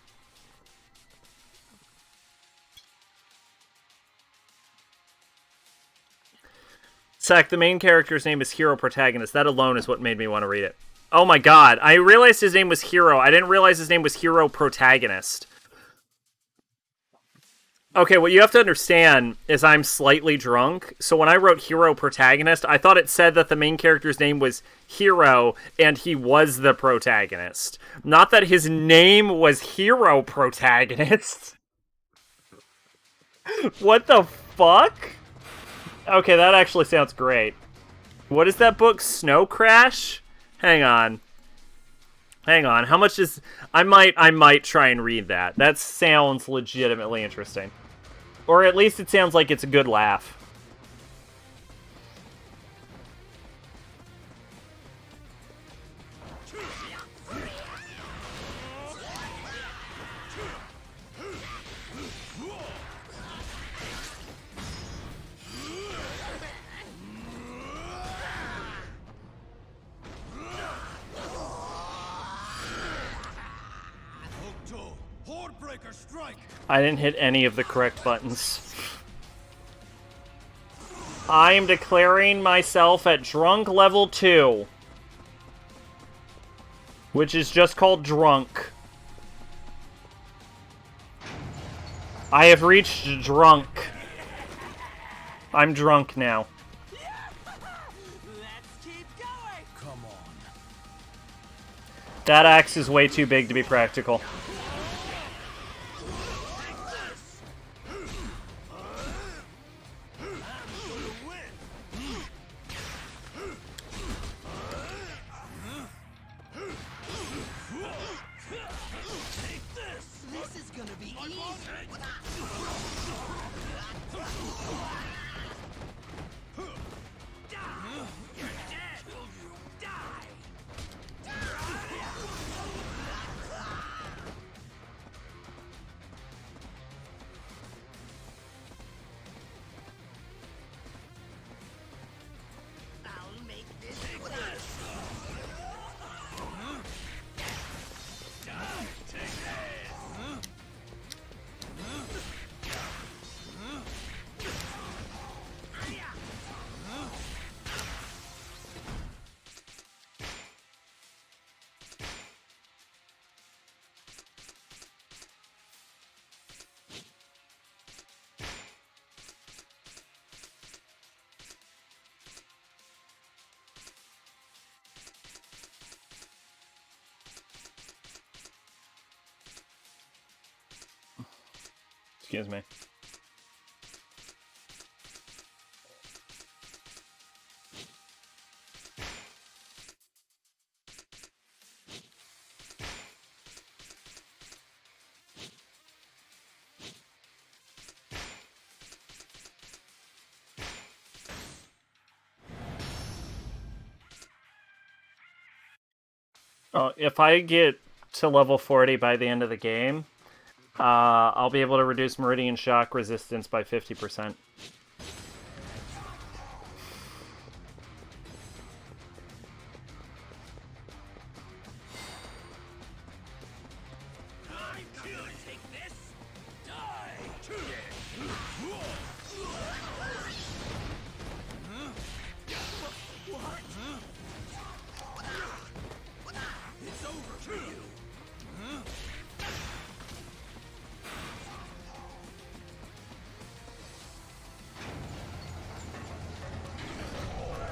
Sack, the main character's name is Hero Protagonist. That alone is what made me want to read it. Oh my god, I realized his name was Hero. I didn't realize his name was Hero Protagonist. Okay, what you have to understand is I'm slightly drunk, so when I wrote Hero Protagonist, I thought it said that the main character's name was Hero, and he was the protagonist. Not that his name was Hero Protagonist. What the fuck? Okay, that actually sounds great. What is that book? Snow Crash? Hang on. How much is... I might try and read that. That sounds legitimately interesting. Or at least it sounds like it's a good laugh. I didn't hit any of the correct buttons. I am declaring myself at drunk level 2. Which is just called drunk. I have reached drunk. I'm drunk now. Let's keep going. Come on. That axe is way too big to be practical. This is gonna be easy. Excuse me. Oh, if I get to level 40 by the end of the game, I'll be able to reduce Meridian Shock resistance by 50%.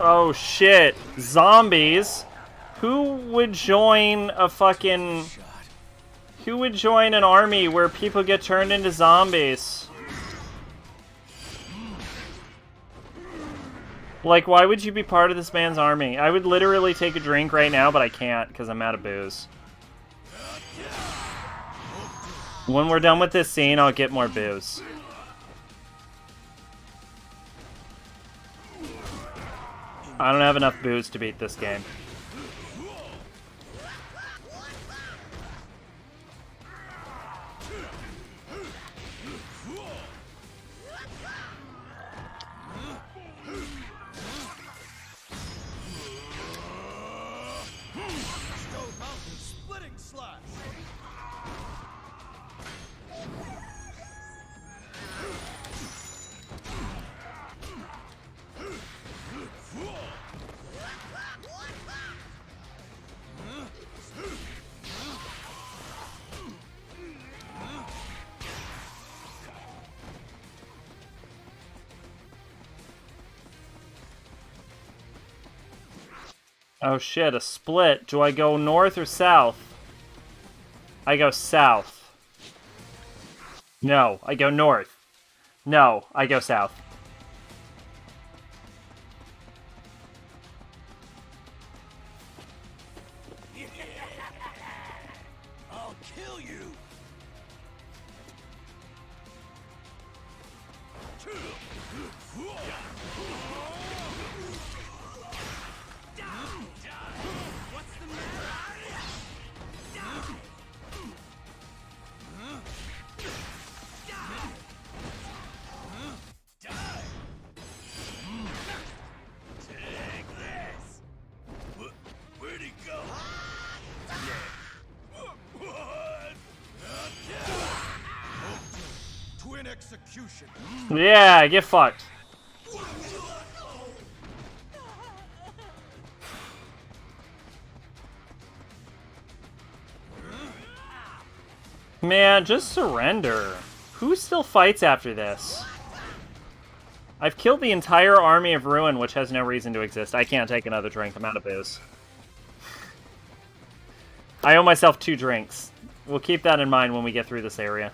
Oh shit, zombies? Who would join a fucking... Who would join an army where people get turned into zombies? Like, why would you be part of this man's army? I would literally take a drink right now, but I can't because I'm out of booze. When we're done with this scene, I'll get more booze. I don't have enough booze to beat this game. Oh shit, a split. Do I go north or south? I go south. No, I go north. No, I go south. I'll kill you. Where'd he go? Twin execution. Yeah, get fucked. Man, just surrender. Who still fights after this? I've killed the entire army of Ruin, which has no reason to exist. I can't take another drink. I'm out of booze. I owe myself 2 drinks. We'll keep that in mind when we get through this area.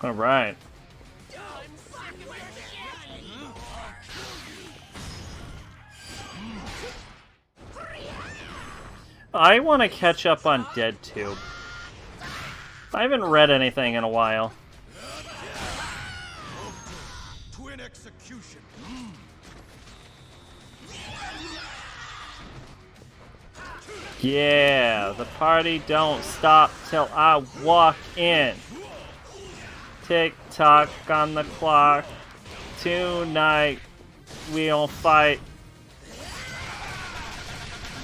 All right. I want to catch up on DeadTube. I haven't read anything in a while. Twin execution. Yeah, the party don't stop till I walk in. Tick tock on the clock. Tonight we'll fight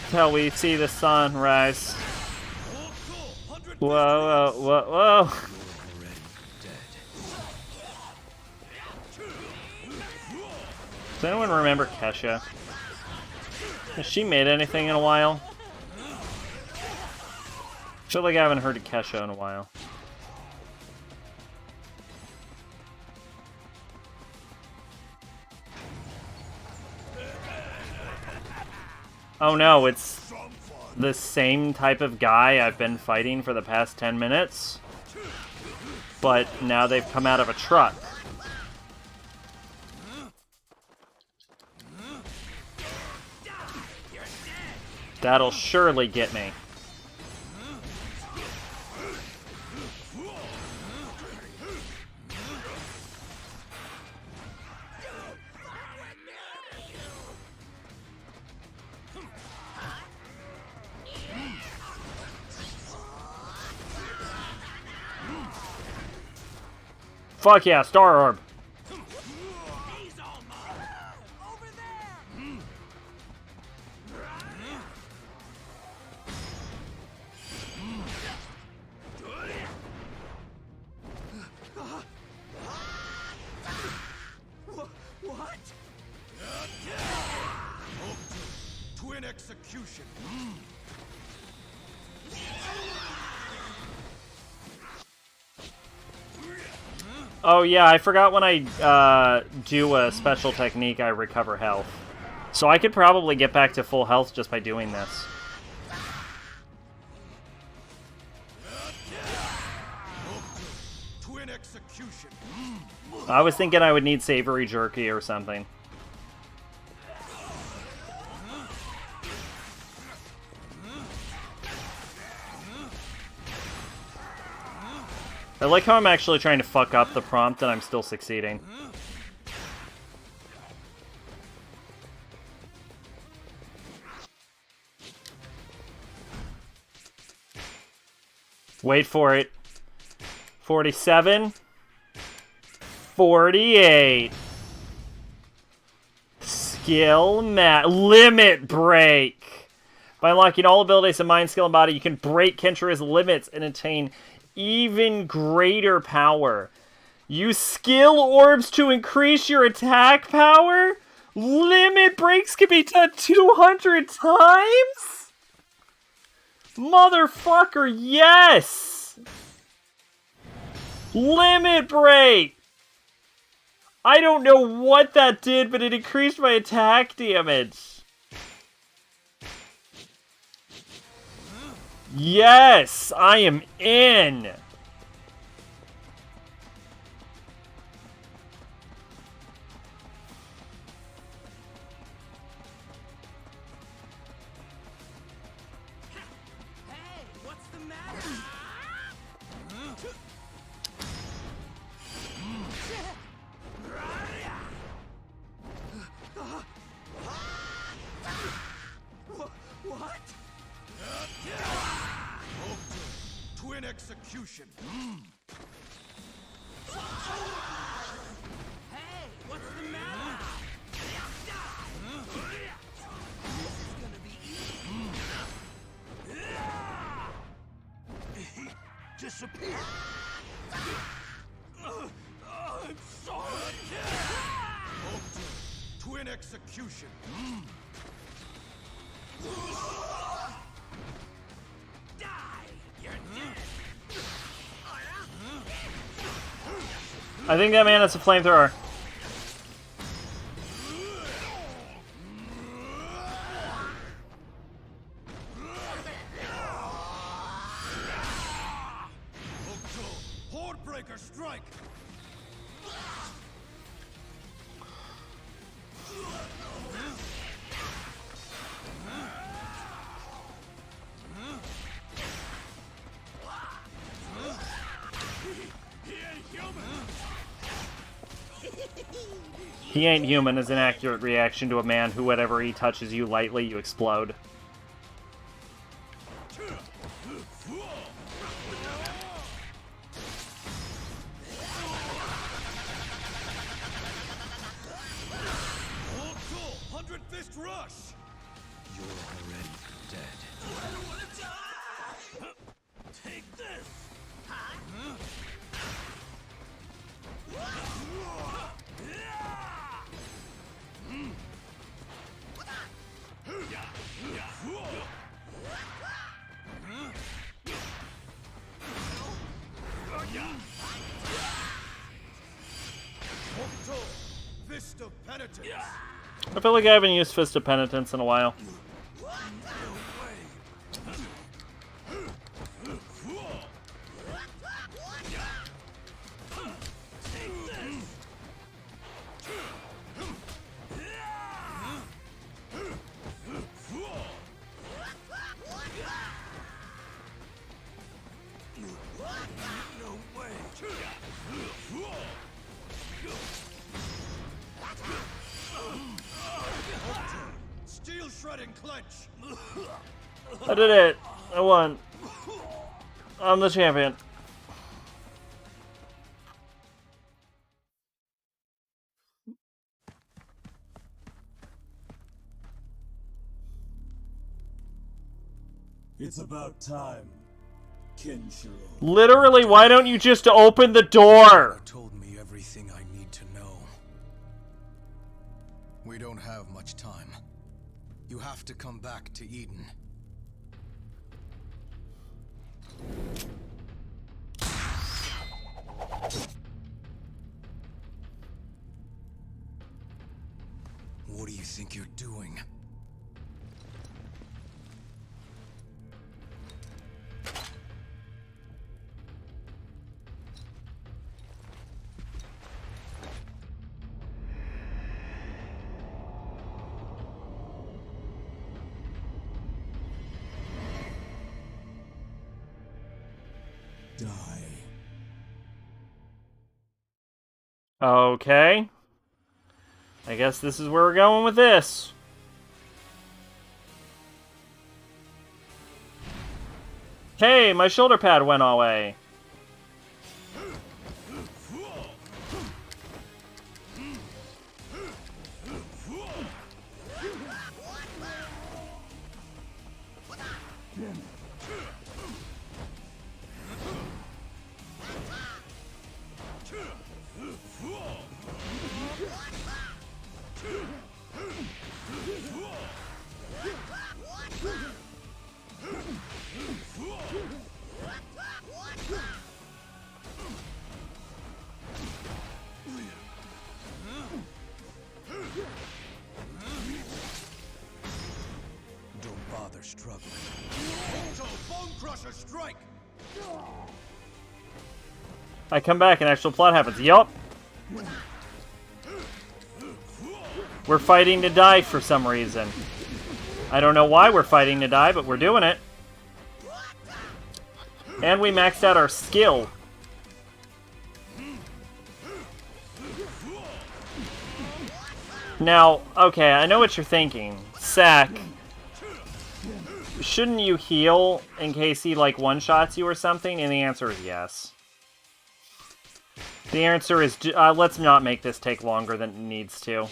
till we see the sun rise. Whoa, whoa, whoa, whoa. Does anyone remember Kesha? Has she made anything in a while? I feel like I haven't heard of Kesha in a while. Oh no, it's the same type of guy I've been fighting for the past 10 minutes. But now they've come out of a truck. That'll surely get me. Fuck yeah, Star Orb. What? Twin execution. Oh yeah, I forgot when I do a special technique I recover health. So I could probably get back to full health just by doing this. Twin execution. I was thinking I would need savory jerky or something. I like how I'm actually trying to fuck up the prompt and I'm still succeeding. Wait for it. 47. 48. Skill limit break. By unlocking all abilities of mind, skill, and body, you can break Kentra's limits and attain even greater power. Use skill orbs to increase your attack power? Limit breaks can be done 200 times? Motherfucker, yes! Limit break! I don't know what that did, but it increased my attack damage. Yes, I am in. Hey, what's the matter? Twin execution. Hey, what's the matter? Disappear. I'm sorry. Twin execution. Die! You're dead! I think that man has a flamethrower. Hordebreaker strike. He ain't human is an accurate reaction to a man who, whenever he touches you lightly, you explode. Fist rush. You're already dead. I don't want to die! Take this. Fist of penitence. I feel like I haven't used Fist of Penitence in a while. Steel shredding clench. I did it! I won. I'm the champion. It's about time, Kenshiro. Literally, why don't you just open the door? Told me everything I need to know. We don't have much time. You have to come back to Eden. What do you think you're doing? Die. Okay. I guess this is where we're going with this. Hey, my shoulder pad went away. Don't bother struggling. Bone crusher strike. I come back and actual plot happens. Yup. We're fighting to die for some reason. I don't know why we're fighting to die, but we're doing it. And we maxed out our skill. Now, okay, I know what you're thinking. Sack. shouldn't you heal in case he, like, one-shots you or something? And the answer is yes. The answer is, let's not make this take longer than it needs to.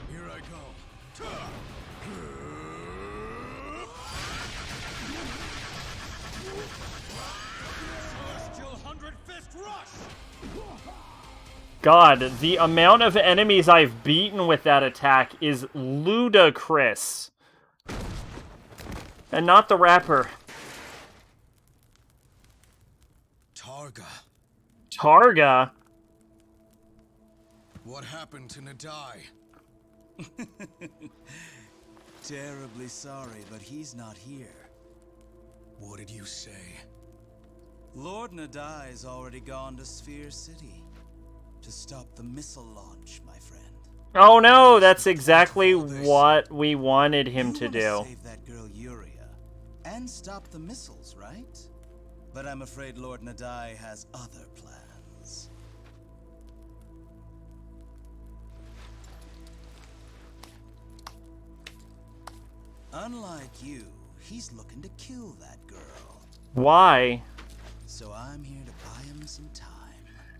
Here I go. Celestial 100-Fist Rush! God, the amount of enemies I've beaten with that attack is ludicrous. And not the rapper. Targa. Targa? What happened to Nadai? Terribly sorry, but he's not here. What did you say? Lord Nadai's already gone to Sphere City to stop the missile launch, my friend. Oh no, that's exactly what we wanted him to You do. wanna save that girl Yuria and stop the missiles, right? But I'm afraid Lord Nadai has other plans. Unlike you, he's looking to kill that girl. Why? So I'm here to buy him some time.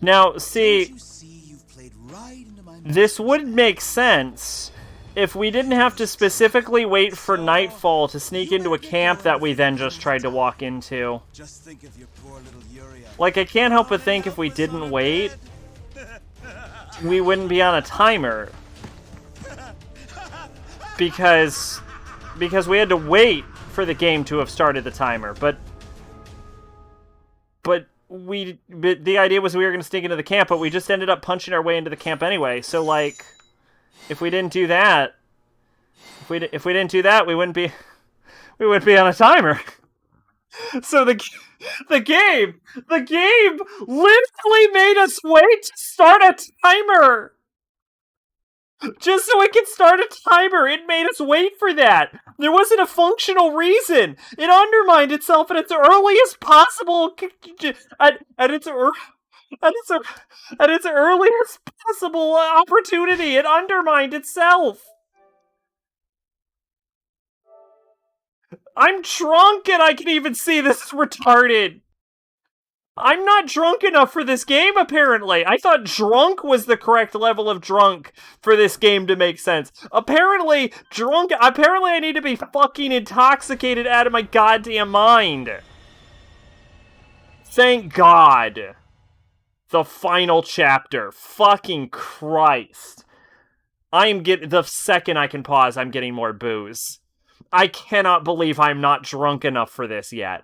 Now, Don't see, you see you've played right into my this would make sense if we didn't have to specifically wait for nightfall to sneak into a camp that we then just tried to walk into. Just think of your poor little Yuria. Like, I can't help but think if we didn't wait, we wouldn't be on a timer. Because we had to wait for the game to have started the timer, but the idea was we were going to sneak into the camp, but we just ended up punching our way into the camp anyway. So, like, if we didn't do that, if we didn't do that, we wouldn't be on a timer. So the game literally made us wait to start a timer. Just so it could start a timer, it made us wait for that. There wasn't a functional reason. It undermined itself at its earliest possible, at its earliest possible opportunity. It undermined itself. I'm drunk and I can even see this is retarded. I'm not drunk enough for this game, apparently. I thought drunk was the correct level of drunk for this game to make sense. Apparently I need to be fucking intoxicated out of my goddamn mind. Thank God. The final chapter. Fucking Christ. The second I can pause, I'm getting more booze. I cannot believe I'm not drunk enough for this yet.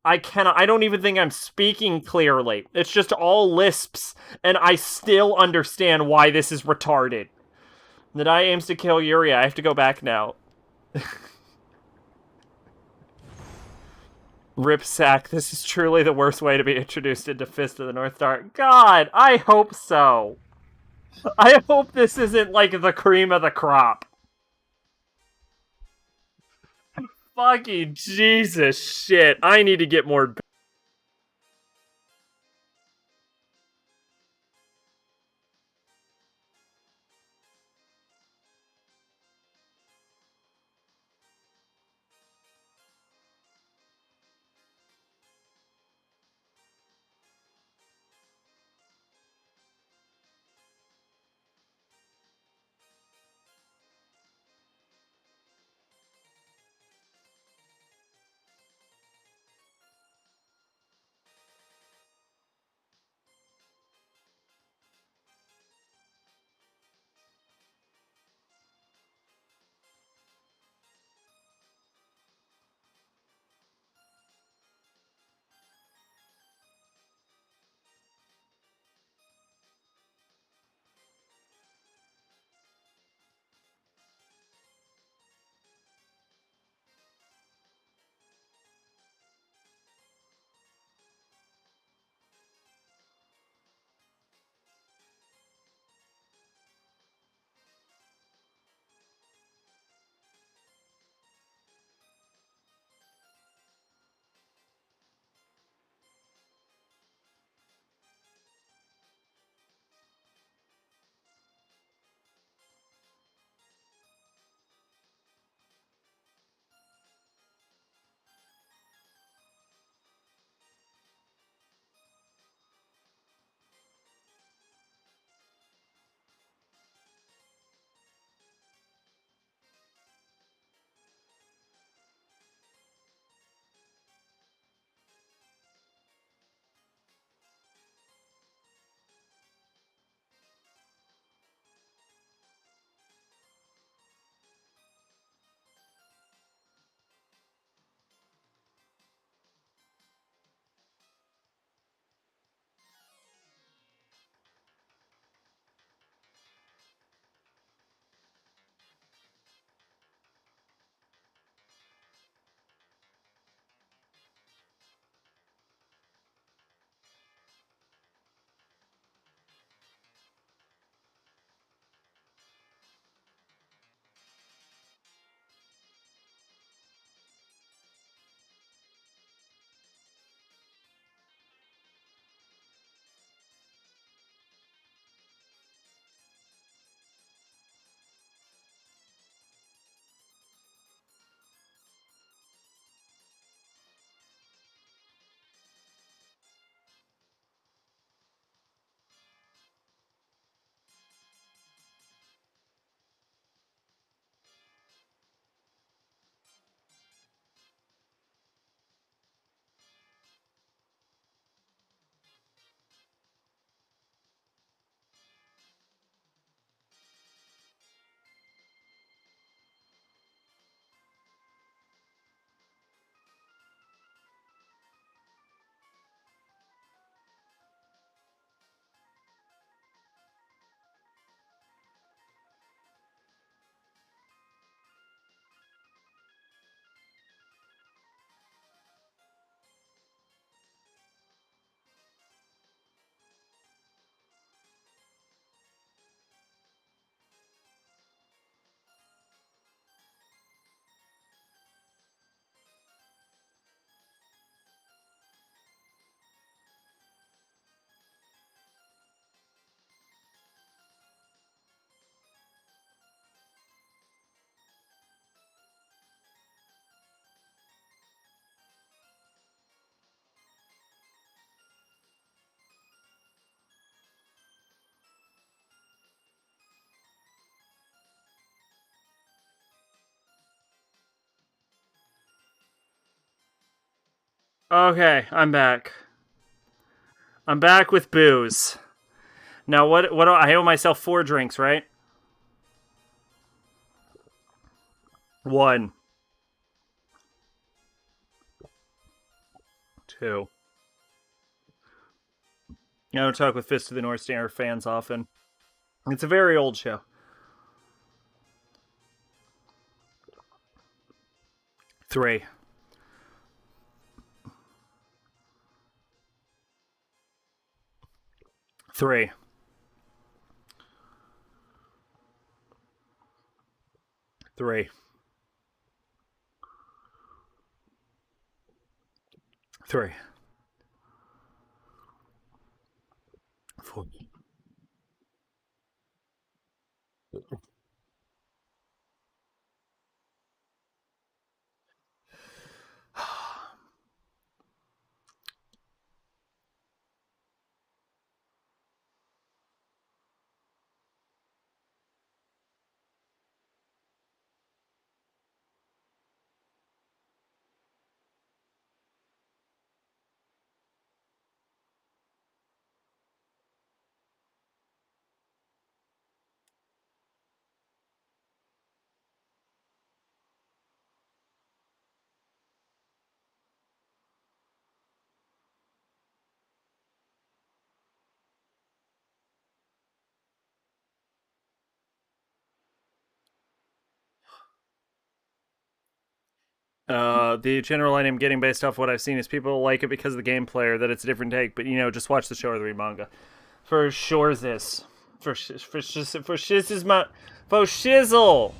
I don't even think I'm speaking clearly. It's just all lisps, and I still understand why this is retarded. Nadai aims to kill Yuria. I have to go back now. Rip sack, this is truly the worst way to be introduced into Fist of the North Star. God, I hope so. I hope this isn't like the cream of the crop. Fucking Jesus shit. I need to get more Okay, I'm back. I'm back with booze. Now, what do I owe myself 4 drinks, right? 1, 2. I don't talk with Fist of the North Star fans often. It's a very old show. 3. 3. 3. 3. 4. The general line I'm getting based off what I've seen is people like it because of the gameplay or that it's a different take, but just watch the show or read manga. For sure this. For shizzle my... For shizzle!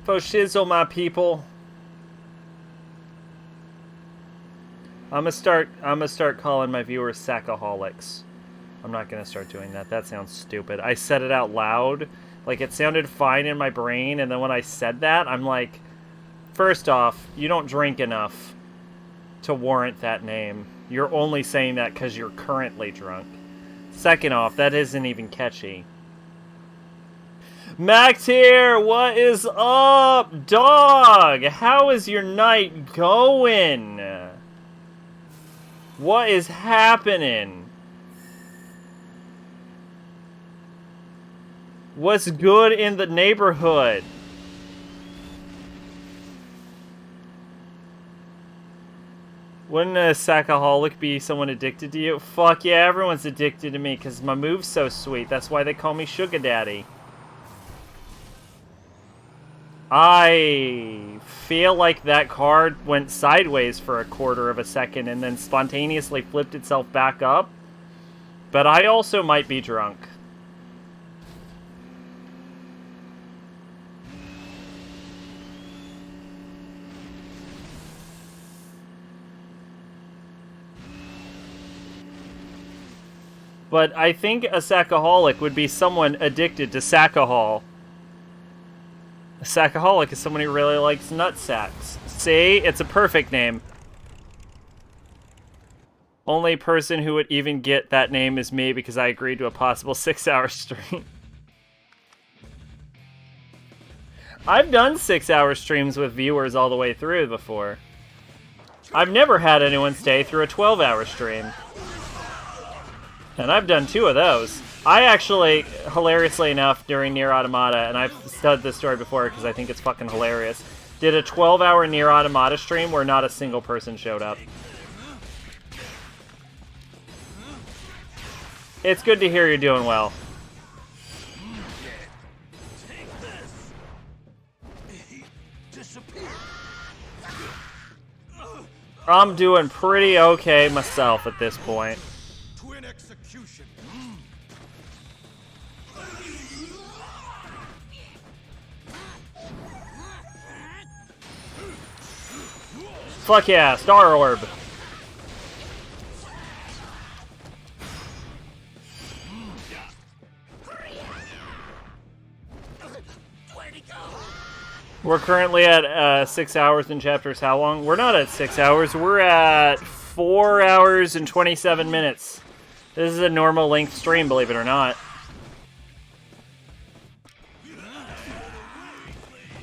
For shizzle, my people. I'm gonna start calling my viewers sacrabalics. I'm not gonna start doing that. That sounds stupid. I said it out loud. Like, it sounded fine in my brain, and then when I said that, I'm like, first off, you don't drink enough to warrant that name. You're only saying that because you're currently drunk. Second off, that isn't even catchy. Max here, what is up, dog? How is your night going? What is happening? What's good in the neighborhood? Wouldn't a sacraholic be someone addicted to you? Fuck yeah, everyone's addicted to me because my move's so sweet. That's why they call me Sugar Daddy. I feel like that card went sideways for a quarter of a second and then spontaneously flipped itself back up. But I also might be drunk. But I think a sacaholic would be someone addicted to sacahol. A sacaholic is someone who really likes nut sacks. See? It's a perfect name. Only person who would even get that name is me because I agreed to a possible 6-hour stream. I've done 6-hour streams with viewers all the way through before. I've never had anyone stay through a 12-hour stream. And I've done 2 of those. I actually, hilariously enough, during Nier Automata, and I've told this story before because I think it's fucking hilarious, did a 12-hour Nier Automata stream where not a single person showed up. It's good to hear you're doing well. I'm doing pretty okay myself at this point. Twin execution. Fuck yeah, Star Orb. We're currently at 6 hours in chapters. How long? We're not at 6 hours. We're at 4 hours and 27 minutes. This is a normal length stream, believe it or not.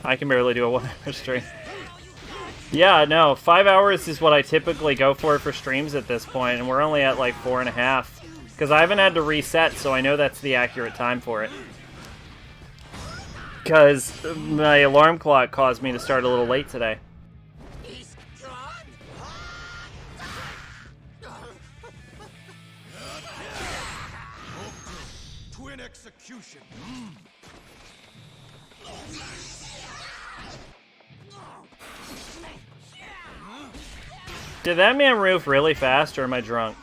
I can barely do a 1 hour stream. Yeah, no, 5 hours is what I typically go for streams at this point, and we're only at like 4.5. Because I haven't had to reset, so I know that's the accurate time for it. Because my alarm clock caused me to start a little late today. He's gone. Twin execution. Did that man roof really fast, or am I drunk?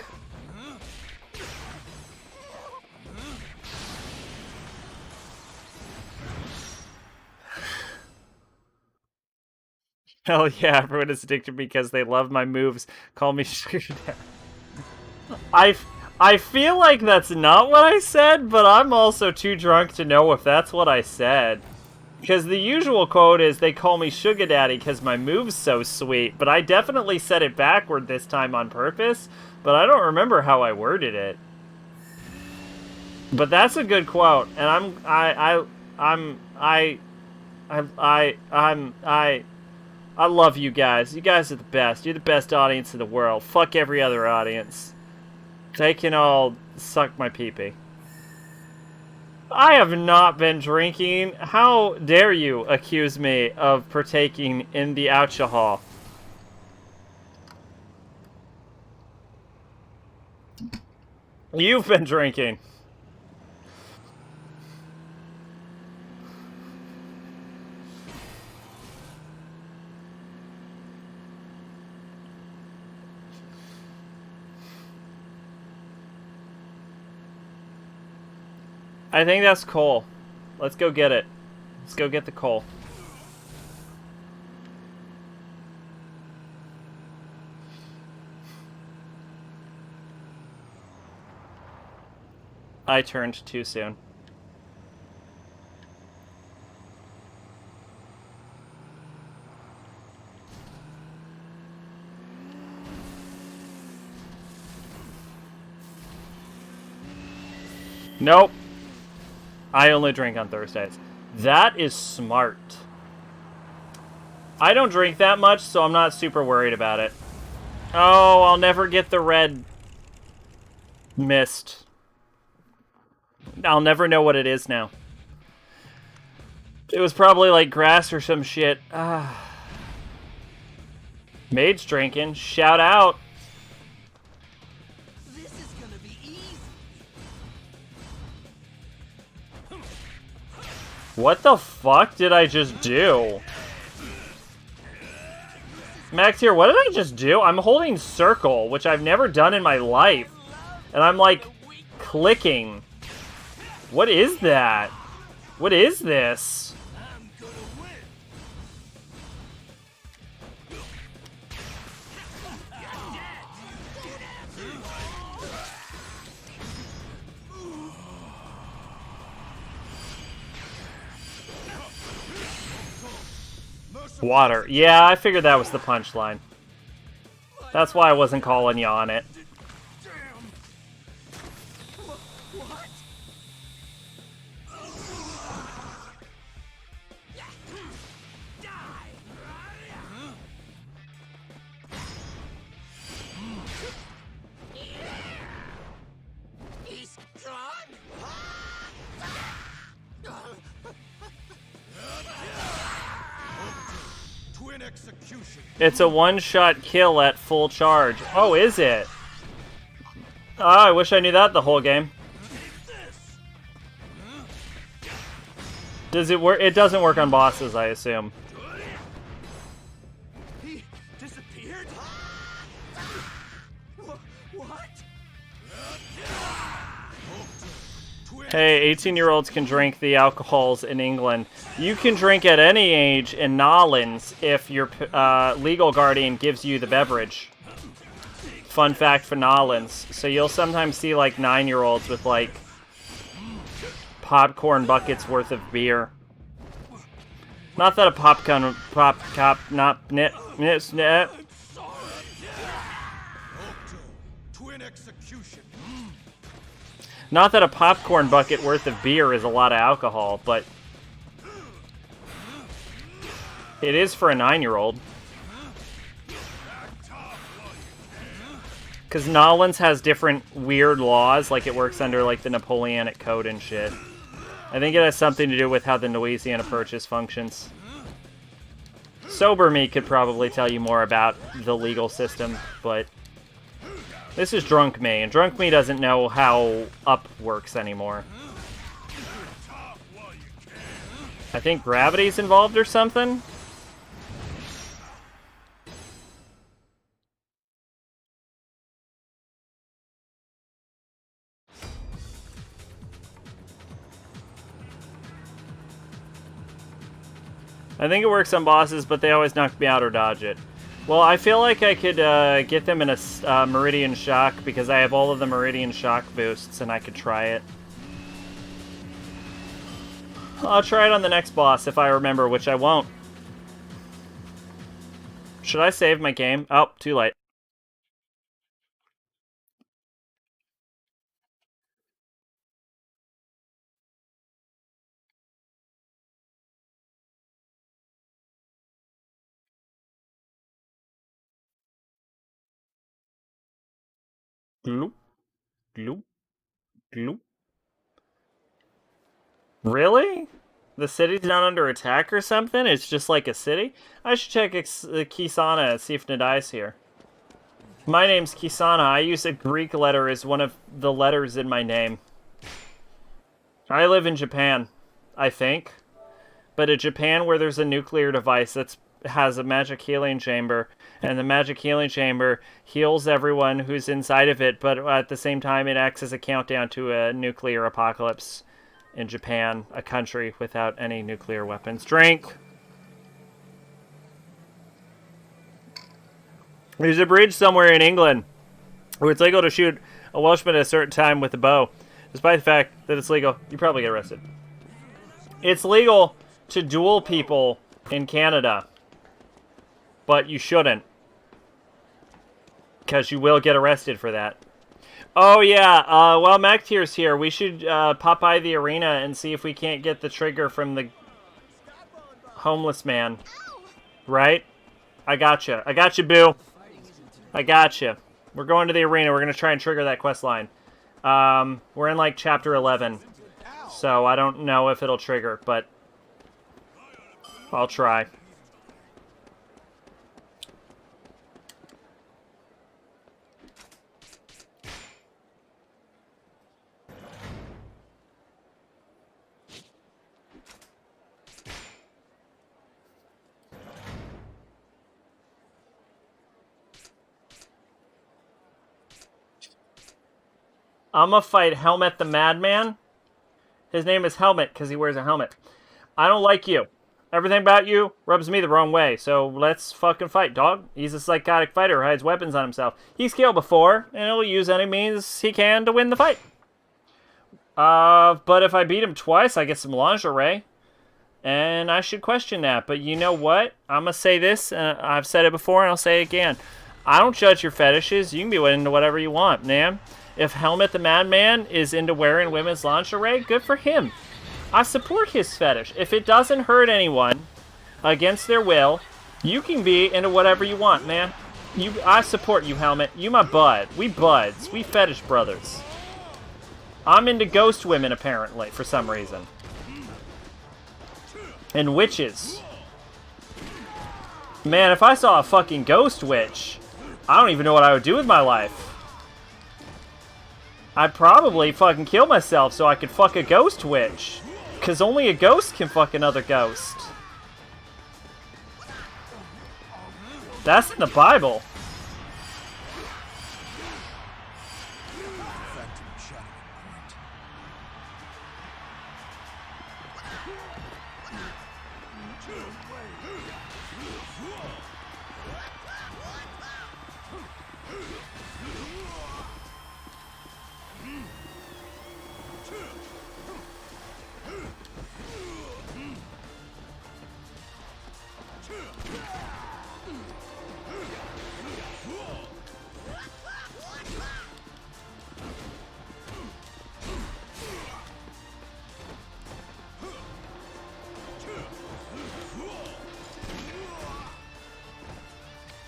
Hell yeah, everyone is addicted because they love my moves. Call me sugar daddy. I feel like that's not what I said, but I'm also too drunk to know if that's what I said. Because the usual quote is, they call me sugar daddy because my move's so sweet, but I definitely said it backward this time on purpose, but I don't remember how I worded it. But that's a good quote, and I love you guys. You guys are the best. You're the best audience in the world. Fuck every other audience. They can all suck my pee-pee. I have not been drinking. How dare you accuse me of partaking in the alcohol? You've been drinking. I think that's coal. Let's go get it. Let's go get the coal. I turned too soon. Nope. I only drink on Thursdays. That is smart. I don't drink that much, so I'm not super worried about it. Oh, I'll never get the red mist. I'll never know what it is now. It was probably like grass or some shit. Maid's drinking. Shout out. This is gonna be easy. What the fuck did I just do? Max here, what did I just do? I'm holding circle, which I've never done in my life. And I'm like clicking. What is that? What is this? I'm gonna win. Water. Yeah, I figured that was the punchline. That's why I wasn't calling you on it. What? Die! He's gone? Twin execution. It's a one-shot kill at full charge. Oh, is it? Oh, I wish I knew that the whole game. Does it work? It doesn't work on bosses, I assume. He disappeared? What? Hey, 18-year-olds can drink the alcohols in England. You can drink at any age in Nolans if your legal guardian gives you the beverage. Fun fact for Nolans. So you'll sometimes see like 9-year-olds with like popcorn buckets worth of beer. Not that a not that a popcorn bucket worth of beer is a lot of alcohol, but it is for a 9-year-old. Because Nolans has different weird laws, like it works under like the Napoleonic Code and shit. I think it has something to do with how the Louisiana Purchase functions. Sober me could probably tell you more about the legal system, but this is drunk me, and drunk me doesn't know how up works anymore. I think gravity's involved or something? I think it works on bosses, but they always knock me out or dodge it. Well, I feel like I could get them in a Meridian Shock, because I have all of the Meridian Shock boosts, and I could try it. I'll try it on the next boss if I remember, which I won't. Should I save my game? Oh, too late. Gloop, gloop, gloop. Really? The city's not under attack or something? It's just like a city? I should check Kisana and see if Nadai's here. My name's Kisana. I use a Greek letter as one of the letters in my name. I live in Japan, I think. But in Japan where there's a nuclear device that has a magic healing chamber, and the magic healing chamber heals everyone who's inside of it, but at the same time it acts as a countdown to a nuclear apocalypse in Japan, a country without any nuclear weapons. Drink! There's a bridge somewhere in England where it's legal to shoot a Welshman at a certain time with a bow. Despite the fact that it's legal, you probably get arrested. It's legal to duel people in Canada, but you shouldn't, because you will get arrested for that. Oh yeah, while MacTier's here, we should pop by the arena and see if we can't get the trigger from the homeless man. Right? I gotcha. I gotcha, boo. I gotcha. We're going to the arena. We're going to try and trigger that quest line. We're in, like, Chapter 11, so I don't know if it'll trigger, but I'll try. I'm gonna fight Helmet the Madman. His name is Helmet because he wears a helmet. I don't like you. Everything about you rubs me the wrong way, so let's fucking fight, dog. He's a psychotic fighter who hides weapons on himself. He's killed before, and he'll use any means he can to win the fight. But if I beat him twice, I get some lingerie. And I should question that, but you know what? I'm gonna say this, and I've said it before, and I'll say it again. I don't judge your fetishes. You can be into whatever you want, man. If Helmet the Madman is into wearing women's lingerie, good for him. I support his fetish. If it doesn't hurt anyone against their will, you can be into whatever you want, man. I support you, Helmet. You my bud. We buds. We fetish brothers. I'm into ghost women, apparently, for some reason. And witches. Man, if I saw a fucking ghost witch, I don't even know what I would do with my life. I'd probably fucking kill myself so I could fuck a ghost witch. Because only a ghost can fuck another ghost. That's in the Bible.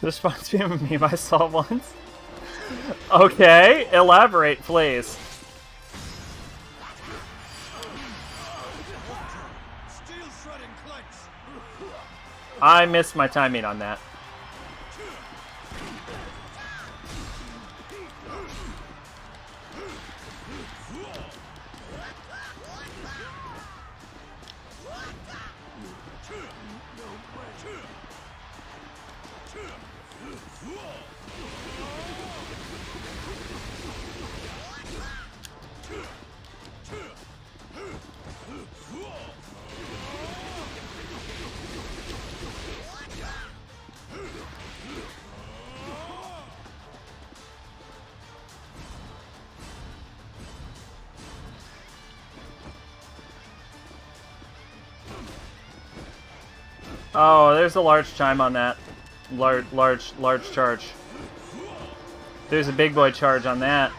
This reminds me of a meme I saw once. Okay, elaborate, please. Steel shredding clench. I missed my timing on that. Oh, there's a large chime on that. Large charge. There's a big boy charge on that.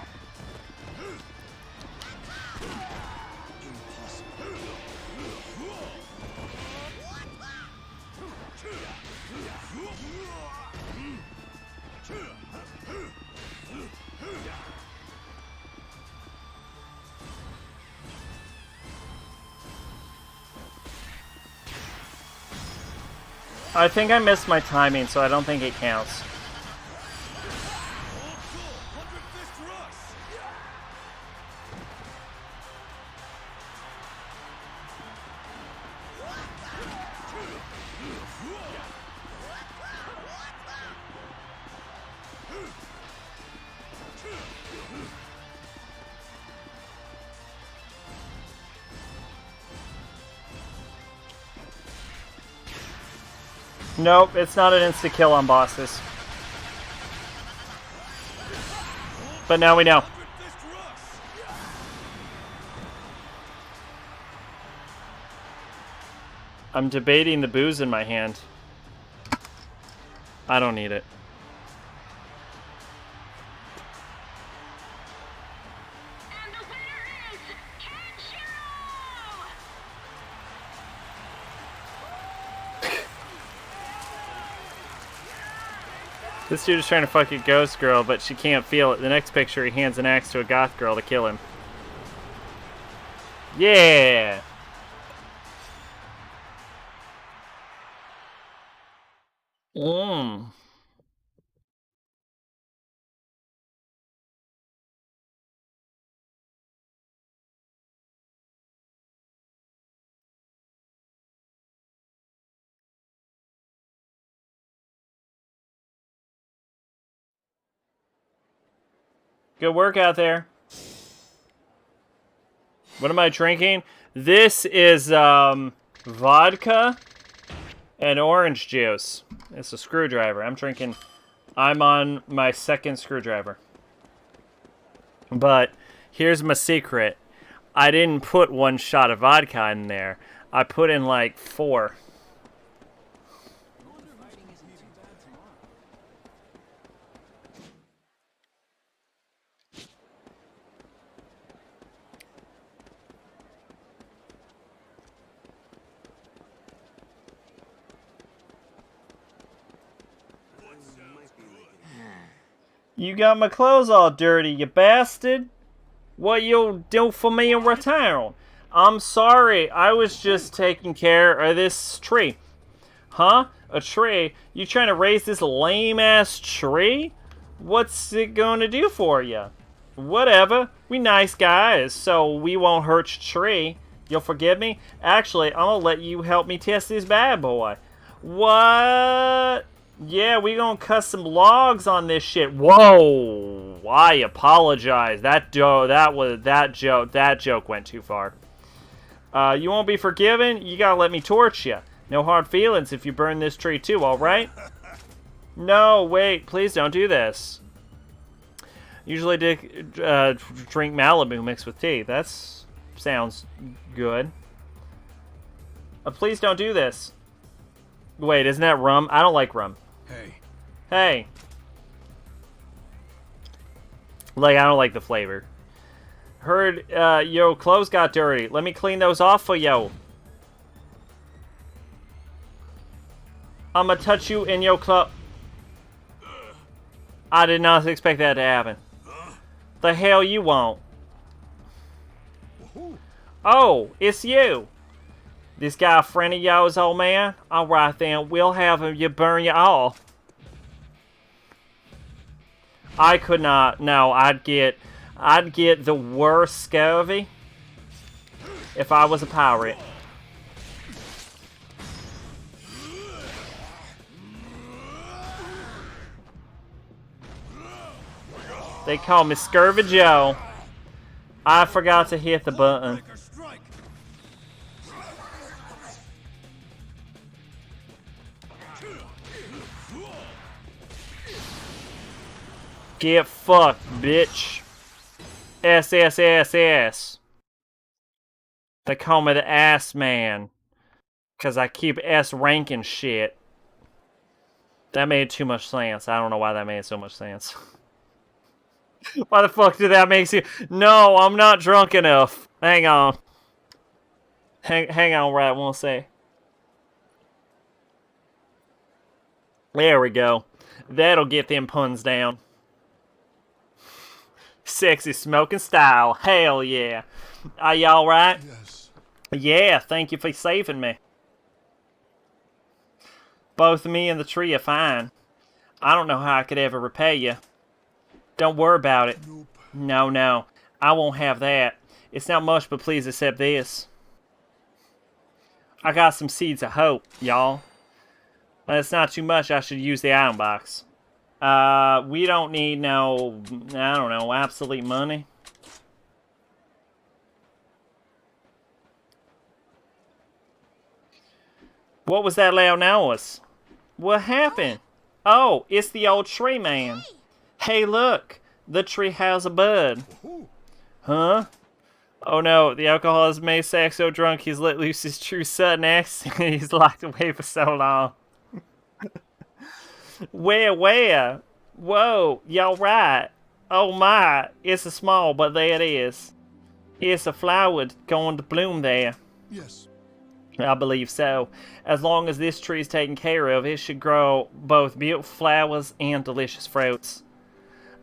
I think I missed my timing, so I don't think it counts. Nope, it's not an insta-kill on bosses. But now we know. I'm debating the booze in my hand. I don't need it. This dude is trying to fuck a ghost girl, but she can't feel it. The next picture, he hands an axe to a goth girl to kill him. Yeah! Mmm. Good work out there. What am I drinking? This is vodka and orange juice. It's a screwdriver. I'm on my second screwdriver. But here's my secret. I didn't put one shot of vodka in there. I put in like 4. You got my clothes all dirty, you bastard. What you'll do for me in return? I'm sorry, I was just taking care of this tree. Huh? A tree? You trying to raise this lame-ass tree? What's it gonna do for you? Whatever. We nice guys, so we won't hurt your tree. You'll forgive me? Actually, I'm gonna let you help me test this bad boy. What? Yeah, we gonna cut some logs on this shit. Whoa! I apologize. That joke went too far. You won't be forgiven. You gotta let me torch you. No hard feelings if you burn this tree too. All right? No, wait. Please don't do this. Usually, drink Malibu mixed with tea. That sounds good. Please don't do this. Wait, isn't that rum? I don't like rum. Hey. Hey. Like, I don't like the flavor. Heard, yo, clothes got dirty. Let me clean those off for yo. I'ma touch you in your clothes. I did not expect that to happen. The hell you want? Oh, it's you. This guy a friend of yours, old man? Alright then, we'll have him you burn you all. I could not. No, I'd get the worst scurvy if I was a pirate. They call me Scurvy Joe. I forgot to hit the button. Get fucked, bitch. SSSS. They call me the ass man. Because I keep S ranking shit. That made too much sense. I don't know why that made so much sense. Why the fuck did that make you... No, I'm not drunk enough. Hang on. Hang on, right, one sec. There we go. That'll get them puns down. Sexy smoking style. Hell yeah. Are y'all right? Yes. Yeah, thank you for saving me. Both me and the tree are fine. I don't know how I could ever repay you. Don't worry about it. Nope. No. I won't have that. It's not much, but please accept this. I got some seeds of hope, y'all. But it's not too much. I should use the item box. We don't need no, I don't know, obsolete money. What was that loud noise? What happened? Oh, it's the old tree man. Hey, look. The tree has a bud. Huh? Oh no, the alcohol has made Sack so drunk he's let loose his true sudden accent. He's locked away for so long. Where? Whoa, y'all right. Oh my, it's a small, but there it is. It's a flower going to bloom there. Yes. I believe so. As long as this tree is taken care of, it should grow both beautiful flowers and delicious fruits.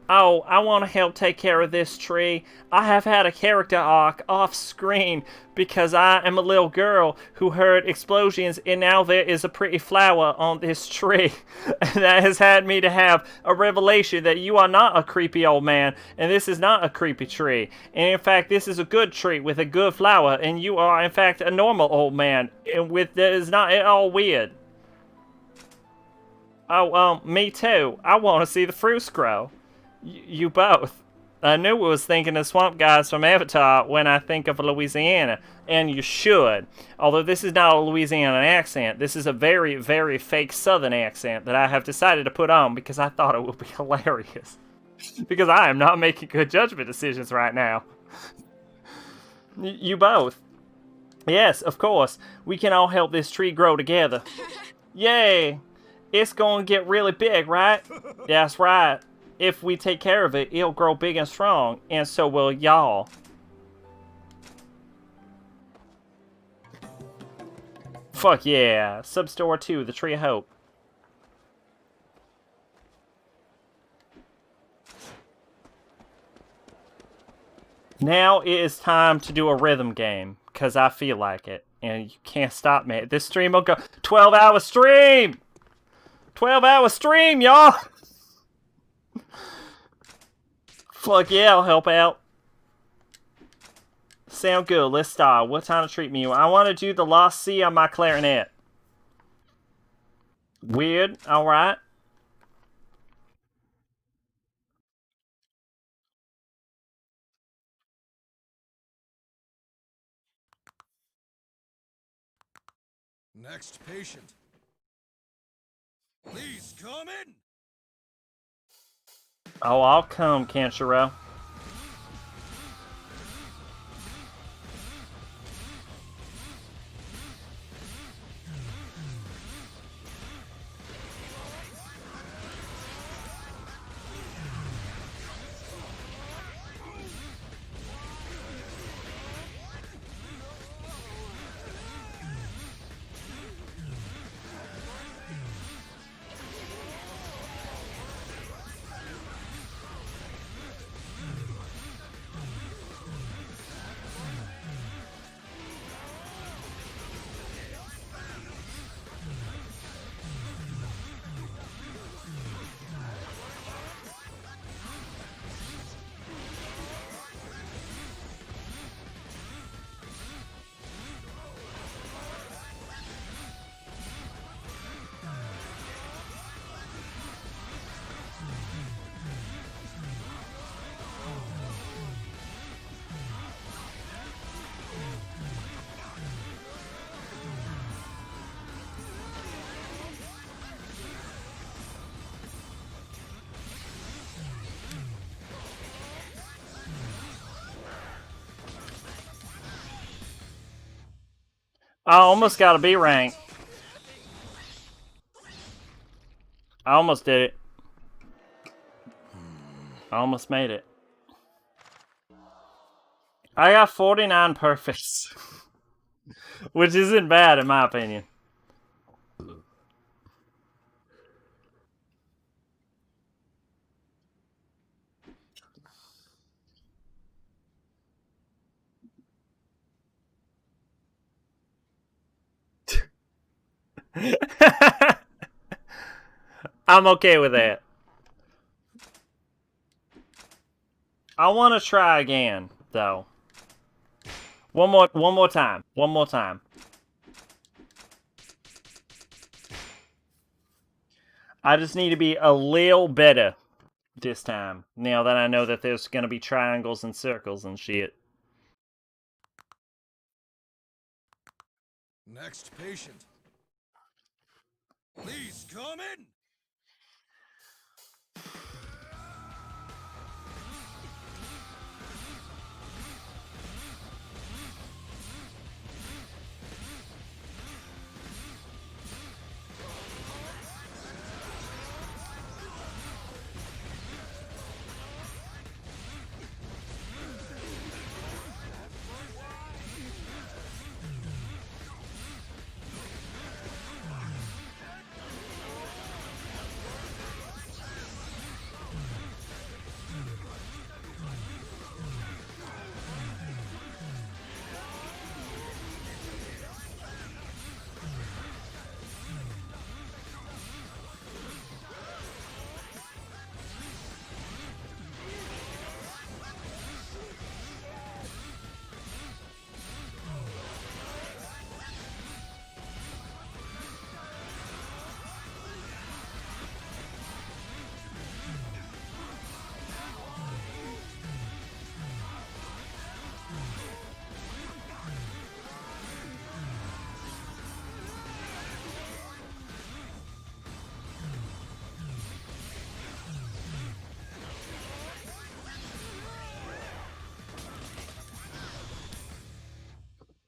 Oh, I want to help take care of this tree. I have had a character arc off screen because I am a little girl who heard explosions and now there is a pretty flower on this tree. And that has had me to have a revelation that you are not a creepy old man and this is not a creepy tree. And in fact, this is a good tree with a good flower and you are in fact a normal old man and with that is not at all weird. Oh, me too. I want to see the fruits grow. You both. I knew I was thinking of swamp guys from Avatar when I think of Louisiana, and you should. Although this is not a Louisiana accent, this is a very, very fake Southern accent that I have decided to put on because I thought it would be hilarious. Because I am not making good judgment decisions right now. You both. Yes, of course. We can all help this tree grow together. Yay! It's gonna get really big, right? That's right. If we take care of it, it'll grow big and strong, and so will y'all. Fuck yeah. Substore 2, the Tree of Hope. Now it is time to do a rhythm game, because I feel like it, and you can't stop me. This stream will go 12-hour stream! 12-hour stream, y'all! Fuck yeah, I'll help out. Sound good, let's start. What time to treat me? I want to do the Lost C on my clarinet. Weird, alright. Next patient. Please come in. Oh, I'll come, Kenshiro. I almost got a B rank. I almost did it. I almost made it. I got 49 perfects. Which isn't bad in my opinion. I'm okay with that. I want to try again, though. One more time. One more time. I just need to be a little better this time. Now that I know that there's gonna be triangles and circles and shit. Next patient. Please come in.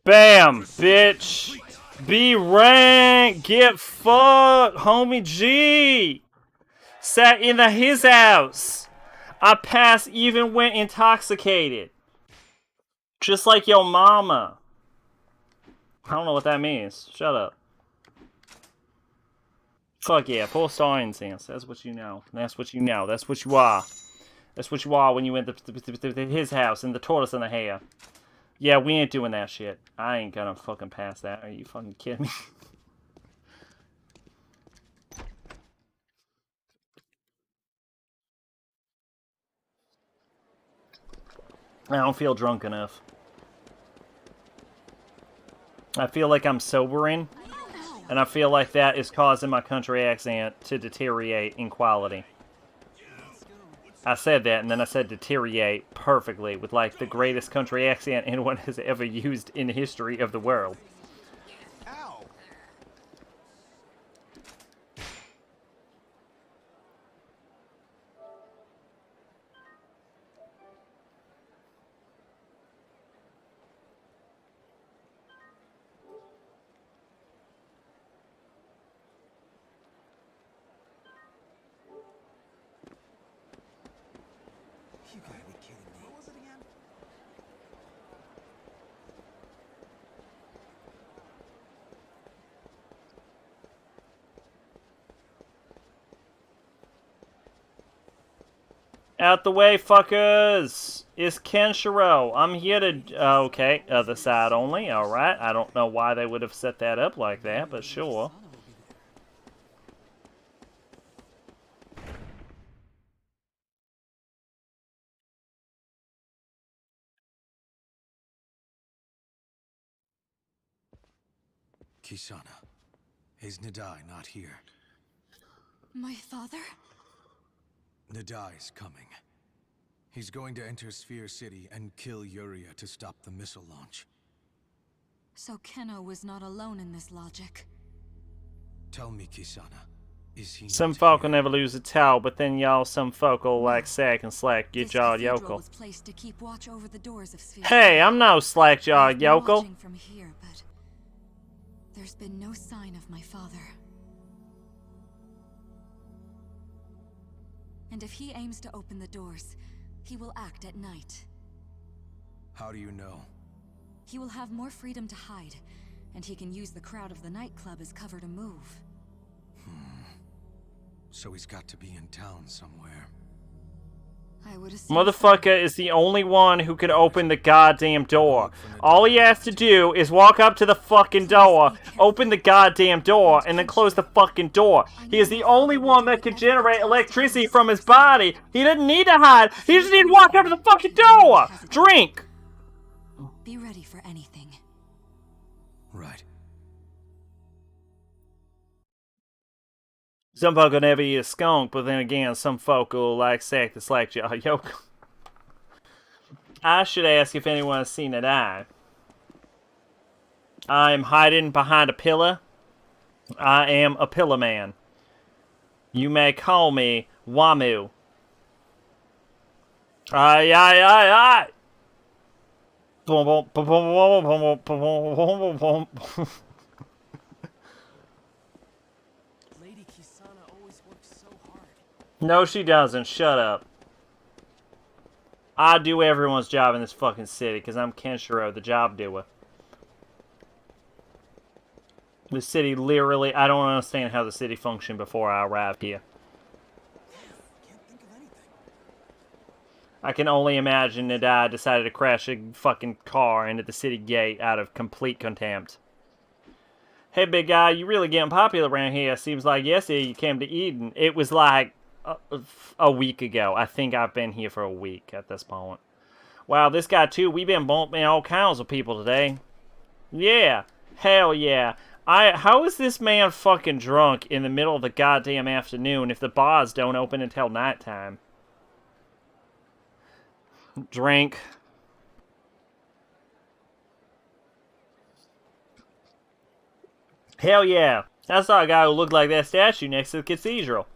Bam, bitch. B rank. Get fucked, homie G. Sat in his house. I passed even went intoxicated. Just like your mama. I don't know what that means. Shut up. Fuck yeah, 4-star incense. That's what you know. That's what you know. That's what you are. That's what you are when you went to his house in the tortoise and the hare. Yeah, we ain't doing that shit. I ain't gonna fucking pass that. Are you fucking kidding me? I don't feel drunk enough. I feel like I'm sobering, and I feel like that is causing my country accent to deteriorate in quality. I said that, and then I said deteriorate perfectly with, like, the greatest country accent anyone has ever used in the history of the world. Ow. You gotta be kidding me. What was it again? Out the way, fuckers! It's Kenshiro. I'm here to... okay, other side only. Alright, I don't know why they would have set that up like that, but sure. Kisana, is Nadai not here? My father? Nadai's coming. He's going to enter Sphere City and kill Yuria to stop the missile launch. So Kenno was not alone in this logic. Tell me, Kisana, is he Some not folk will here? never lose a towel, but then y'all some folk will like sack and slack your This jaw cathedral yokel. was placed to keep watch over the doors of Sphere Hey, City. I'm no slack jaw I've been yokel. watching from here, but There's been no sign of my father. And if he aims to open the doors, he will act at night. How do you know? He will have more freedom to hide, and he can use the crowd of the nightclub as cover to move. So he's got to be in town somewhere. I would assume Motherfucker is the only one who can open the goddamn door. All he has to do is walk up to the fucking door, open the goddamn door, and then close the fucking door. He is the only one that can generate electricity from his body. He doesn't need to hide. He just need to walk up to the fucking door. Drink. Be ready for anything. Right. Some folk will never eat a skunk, but then again, some folk will like sack the slack jaw yolk. I should ask if anyone has seen it. I am hiding behind a pillar. I am a pillar man. You may call me Wamu. Aye, aye, aye, aye. Boom, boom, boom, boom, boom, boom, boom, boom, boom. Lady Kisana always works so hard. No, she doesn't. Shut up. I do everyone's job in this fucking city because I'm Kenshiro, the job doer. The city literally, I don't understand how the city functioned before I arrived here. Can't think of anything. I can only imagine that I decided to crash a fucking car into the city gate out of complete contempt. Hey, big guy, you really getting popular around here. Seems like yesterday you came to Eden. It was like a week ago. I think I've been here for a week at this point. Wow, this guy too. We've been bumping all kinds of people today. Yeah, hell yeah. How is this man fucking drunk in the middle of the goddamn afternoon if the bars don't open until nighttime? Drink. Hell yeah. I saw a guy who looked like that statue next to the cathedral.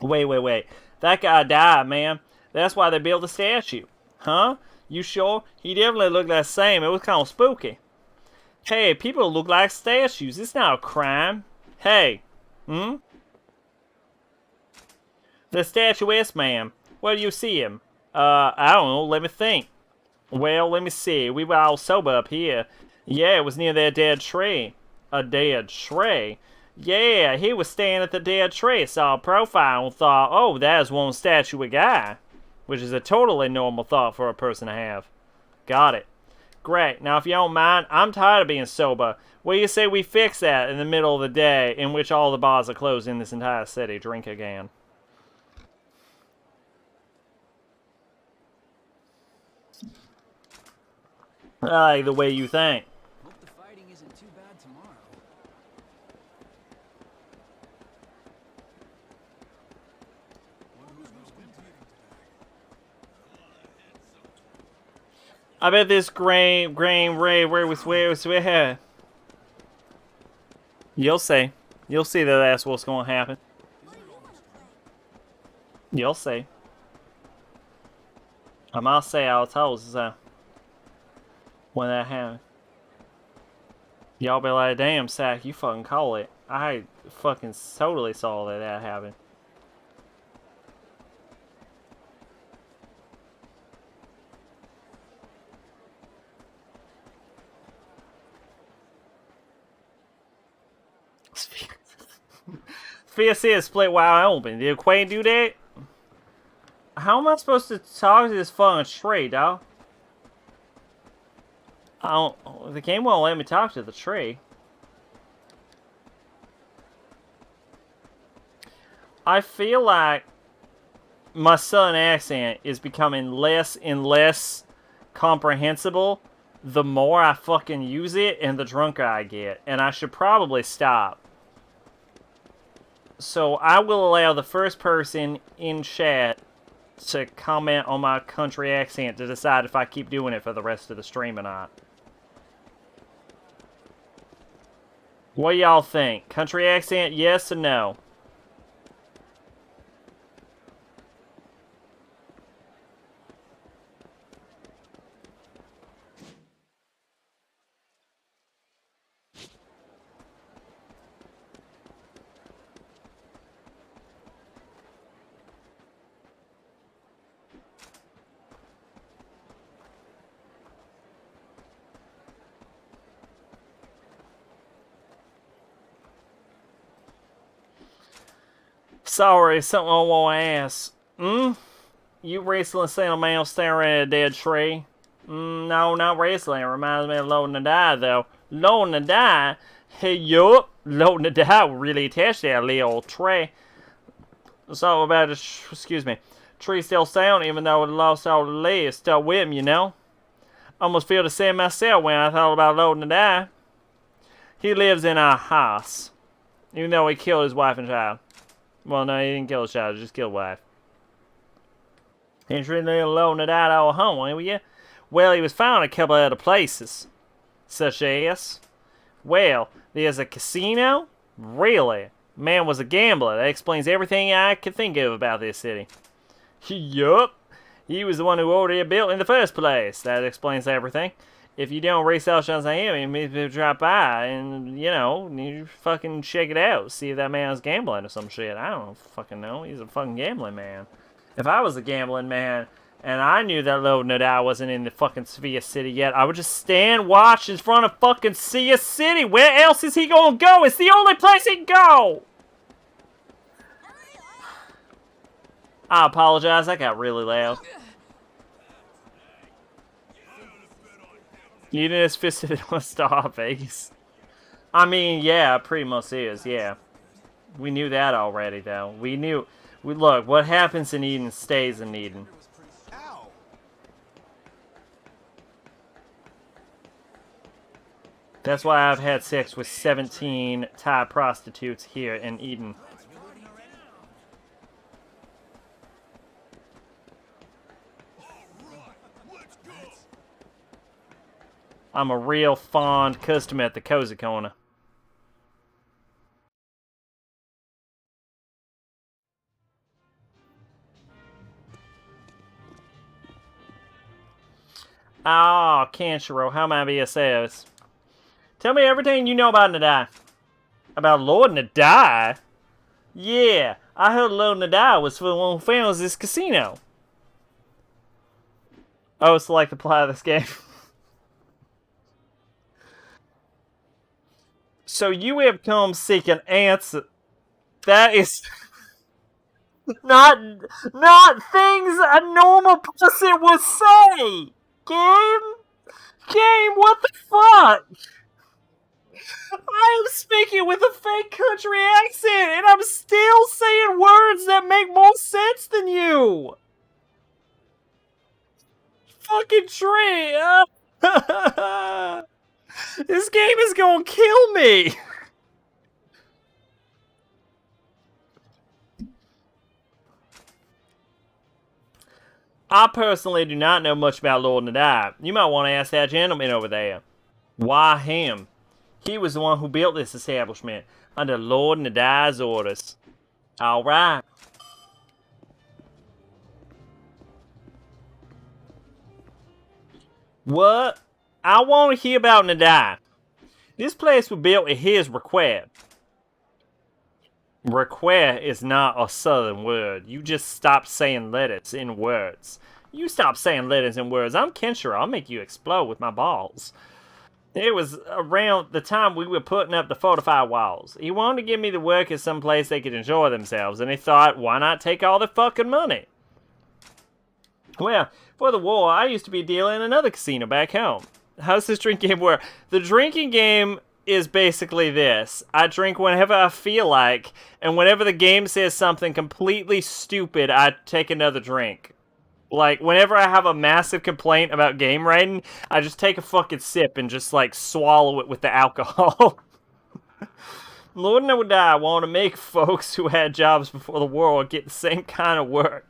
Wait. That guy died, man. That's why they built the statue. Huh? You sure? He definitely looked the same. It was kind of spooky. Hey, people look like statues. It's not a crime. Hey. The statuesque man. Where do you see him? I don't know. Let me think. Well, let me see. We were all sober up here. Yeah, it was near that dead tree. A dead tree? Yeah, he was standing at the dead tree, saw a profile, and thought, oh, that is one statuette guy. Which is a totally normal thought for a person to have. Got it. Great. Now, if you don't mind, I'm tired of being sober. What do you say we fix that in the middle of the day in which all the bars are closed in this entire city? Drink again. I like the way you think. Hope the fighting isn't too bad tomorrow. I bet this grain ray where was where. You'll see. You'll see that that's what's going to happen. You'll see. I must say, I was told so. When that happened. Y'all be like, damn, Sack, you fucking call it. I fucking totally saw that happen. Sphere is split wide open. Did Quay do that? How am I supposed to talk to this fucking tree, dog? I don't. The game won't let me talk to the tree. I feel like my southern accent is becoming less and less comprehensible the more I fucking use it and the drunker I get. And I should probably stop. So I will allow the first person in chat to comment on my country accent to decide if I keep doing it for the rest of the stream or not. What do y'all think? Country accent, yes or no? Sorry, something I want to ask. You recently seen a man staring at a dead tree? No, not recently. It reminds me of Loading to Die, though. Loading to Die? Hey, yup. Loading to Die really attached to that little tree. Something about it, excuse me. Tree still sound, even though it lost all the leaves. Still with him, you know? Almost feel the same myself when I thought about Loading to Die. He lives in our house. Even though he killed his wife and child. Well, no, he didn't kill his child, he just killed his wife. He's really Loading to Die at our home, ain't you? Well, he was found a couple other places. Such as... Well, there's a casino? Really? Man was a gambler. That explains everything I could think of about this city. Yup. He was the one who ordered it built in the first place. That explains everything. If you don't research on him, maybe drop by and, you know, you fucking check it out. See if that man's gambling or some shit. I don't fucking know. He's a fucking gambling man. If I was a gambling man and I knew that Loading to Die wasn't in the fucking Sphere City yet, I would just stand watch in front of fucking Sphere City. Where else is he gonna go? It's the only place he can go! I apologize, that got really loud. You just visited one star Vegas. I mean, yeah, it pretty much is, yeah. We knew that already, though. We knew... look, what happens in Eden stays in Eden. That's why I've had sex with 17 Thai prostitutes here in Eden. I'm a real fond customer at the Cozy Corner. Ah, Kenshiro, how may I be of service? Tell me everything you know about Nadai. About Lord Nadai? Yeah, I heard Lord Nadai was the one who found this casino. Oh, it's like the plot of this game. So you have come seek an answer. That is not things a normal person would say. Game, what the fuck? I am speaking with a fake country accent, and I'm still saying words that make more sense than you. Fucking tree. This game is gonna kill me. I personally do not know much about Lord Nadai. You might want to ask that gentleman over there. Why him? He was the one who built this establishment under Lord Nadai's orders. Alright. What? I want to hear about Nadai. This place was built at his request. Request is not a southern word. You just stop saying letters in words. You stop saying letters in words. I'm Kenshiro. I'll make you explode with my balls. It was around the time we were putting up the fortified walls. He wanted to give me the work at some place they could enjoy themselves, and he thought, why not take all the fucking money? Well, for the war, I used to be a dealer in another casino back home. How does this drinking game work? The drinking game is basically this. I drink whenever I feel like, and whenever the game says something completely stupid, I take another drink. Like, whenever I have a massive complaint about game rating, I just take a fucking sip and just, like, swallow it with the alcohol. Lord Nadai wanted to make folks who had jobs before the war get the same kind of work.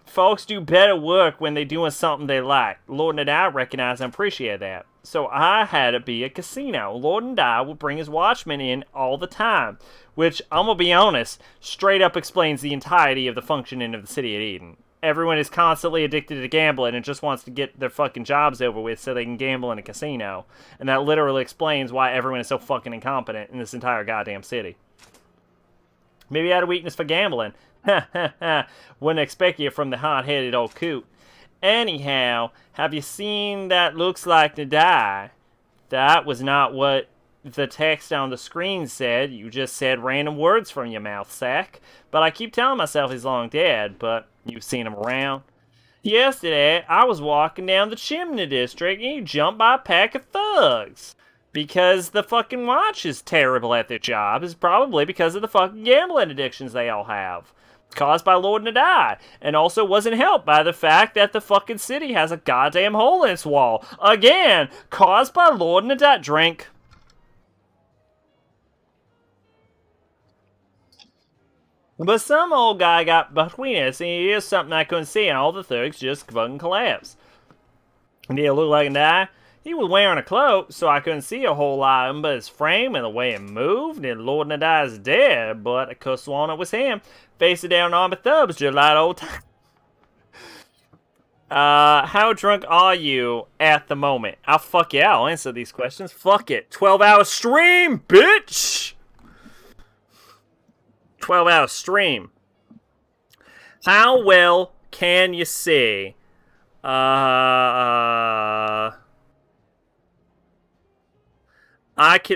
Folks do better work when they're doing something they like. Lord Nadai recognized and appreciated that. So I had it be a casino. Lord Nadai would bring his watchmen in all the time. Which, I'm gonna be honest, straight up explains the entirety of the functioning of the city of Eden. Everyone is constantly addicted to gambling and just wants to get their fucking jobs over with so they can gamble in a casino. And that literally explains why everyone is so fucking incompetent in this entire goddamn city. Maybe I had a weakness for gambling. Ha ha ha. Wouldn't expect you from the hot-headed old coot. Anyhow, have you seen that looks like Nadai? That was not what the text on the screen said. You just said random words from your mouth, Sack. But I keep telling myself he's long dead, but you've seen him around. Yesterday, I was walking down the chimney district and you jumped by a pack of thugs. Because the fucking watch is terrible at their job is probably because of the fucking gambling addictions they all have. Caused by Lord Nadai, and also wasn't helped by the fact that the fucking city has a goddamn hole in its wall. Again, caused by Lord Nadai. Drink. But some old guy got between us, and he is something I couldn't see, and all the thugs just fucking collapsed. Did he look like a guy? He was wearing a cloak, so I couldn't see a whole lot of him, but his frame and the way it moved, and Lord Nadai's dead, but I could have sworn it was him. Face it down on my thumbs, just like old time. How drunk are you at the moment? Fuck yeah, I'll answer these questions. Fuck it. 12-hour stream, bitch! 12-hour stream. How well can you see?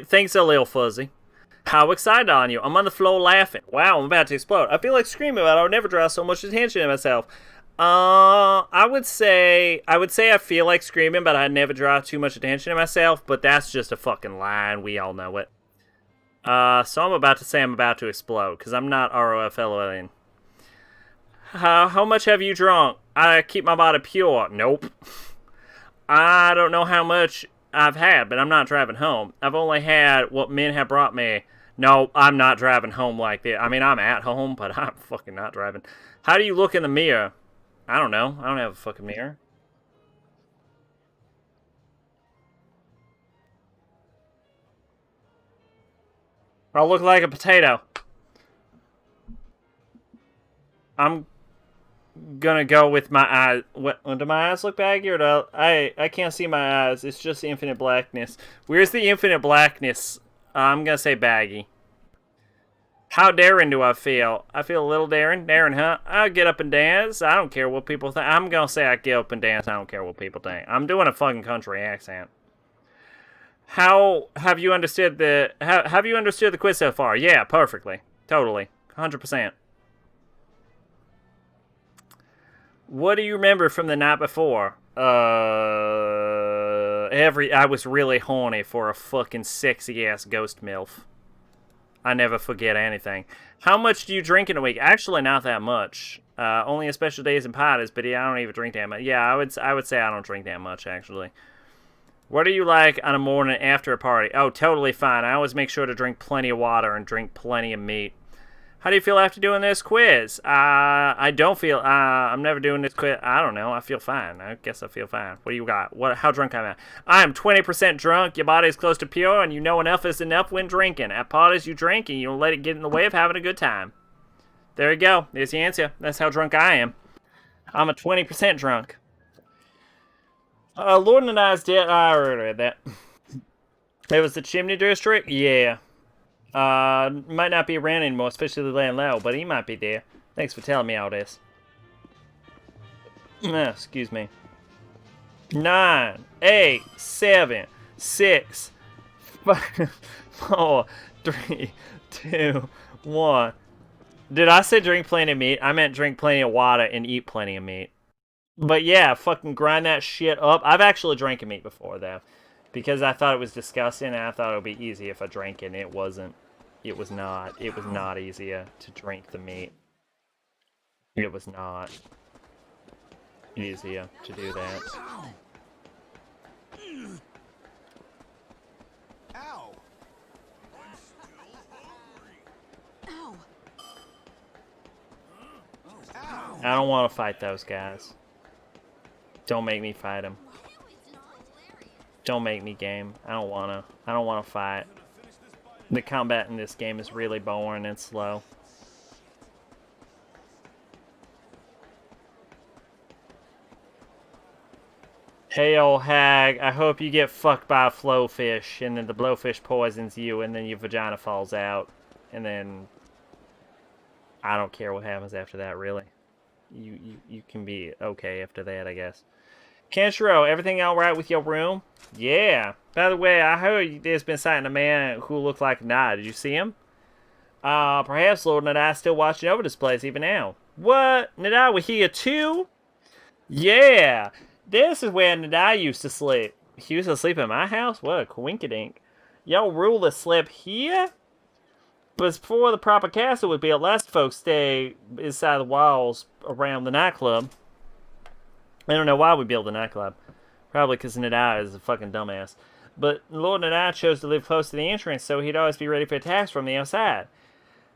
Thanks a little fuzzy. How excited are you? I'm on the floor laughing. Wow, I'm about to explode. I feel like screaming, but I would never draw so much attention to myself. I would say I feel like screaming, but I never draw too much attention to myself. But that's just a fucking lie, and we all know it. So I'm about to say I'm about to explode because I'm not ROFLing. How much have you drunk? I keep my body pure. Nope. I don't know how much I've had, but I'm not driving home. I've only had what men have brought me. No, I'm not driving home like that. I mean, I'm at home, but I'm fucking not driving. How do you look in the mirror? I don't know. I don't have a fucking mirror. I look like a potato. I'm gonna go with my eyes. What, do my eyes look baggy or do I can't see my eyes. It's just infinite blackness. Where's the infinite blackness? I'm gonna say baggy. How daring do I feel? I feel a little daring. Daring, huh? I'll get up and dance. I don't care what people think. I'm gonna say I get up and dance. I don't care what people think. I'm doing a fucking country accent. How have you understood have you understood the quiz so far? Yeah, perfectly. Totally. 100%. What do you remember from the night before? I was really horny for a fucking sexy ass ghost MILF. I never forget anything. How much do you drink in a week? Actually, not that much. Only on special days and parties, but yeah, I don't even drink that much. Yeah, I would say I don't drink that much, actually. What are you like on a morning after a party? Oh, totally fine. I always make sure to drink plenty of water and drink plenty of meat. How do you feel after doing this quiz? I don't feel, I'm never doing this quiz. I don't know. I feel fine. I guess I feel fine. What do you got? How drunk am I? I am 20% drunk. Your body is close to pure, and you know enough is enough when drinking. At parties, you drink, and you don't let it get in the way of having a good time. There you go. There's the answer. That's how drunk I am. I'm a 20% drunk. Lord and I's dead. I already read that. It was the Chimney District? Yeah. Might not be around anymore, especially laying low, but he might be there. Thanks for telling me all this. Excuse me. 9, 8, 7, 6, 5, 4, 3, 2, 1. Did I say drink plenty of meat? I meant drink plenty of water and eat plenty of meat. But yeah, fucking grind that shit up. I've actually drank meat before, though. Because I thought it was disgusting, and I thought it would be easy if I drank it, and it wasn't. It was not. It was not easier to drink the meat. It was not easier to do that. Ow! Ow! I don't want to fight those guys. Don't make me fight them. Don't make me game. I don't wanna fight. The combat in this game is really boring and slow. Hey old hag, I hope you get fucked by a blowfish, and then the blowfish poisons you, and then your vagina falls out, and then I don't care what happens after that, really. You can be okay after that, I guess. Kenshiro, everything alright with your room? Yeah. By the way, I heard there's been sighting a man who looked like Nai. Did you see him? Perhaps Lord Nadai's still watching over this place even now. What? Nadai was here too? Yeah. This is where Nadai used to sleep. He used to sleep in my house? What a coinkydink. Yo, ruler slept here? But before the proper castle would built, last folks stay inside the walls around the nightclub. I don't know why we built the nightclub. Probably because Nadai is a fucking dumbass. But Lord Nadai chose to live close to the entrance, so he'd always be ready for attacks from the outside.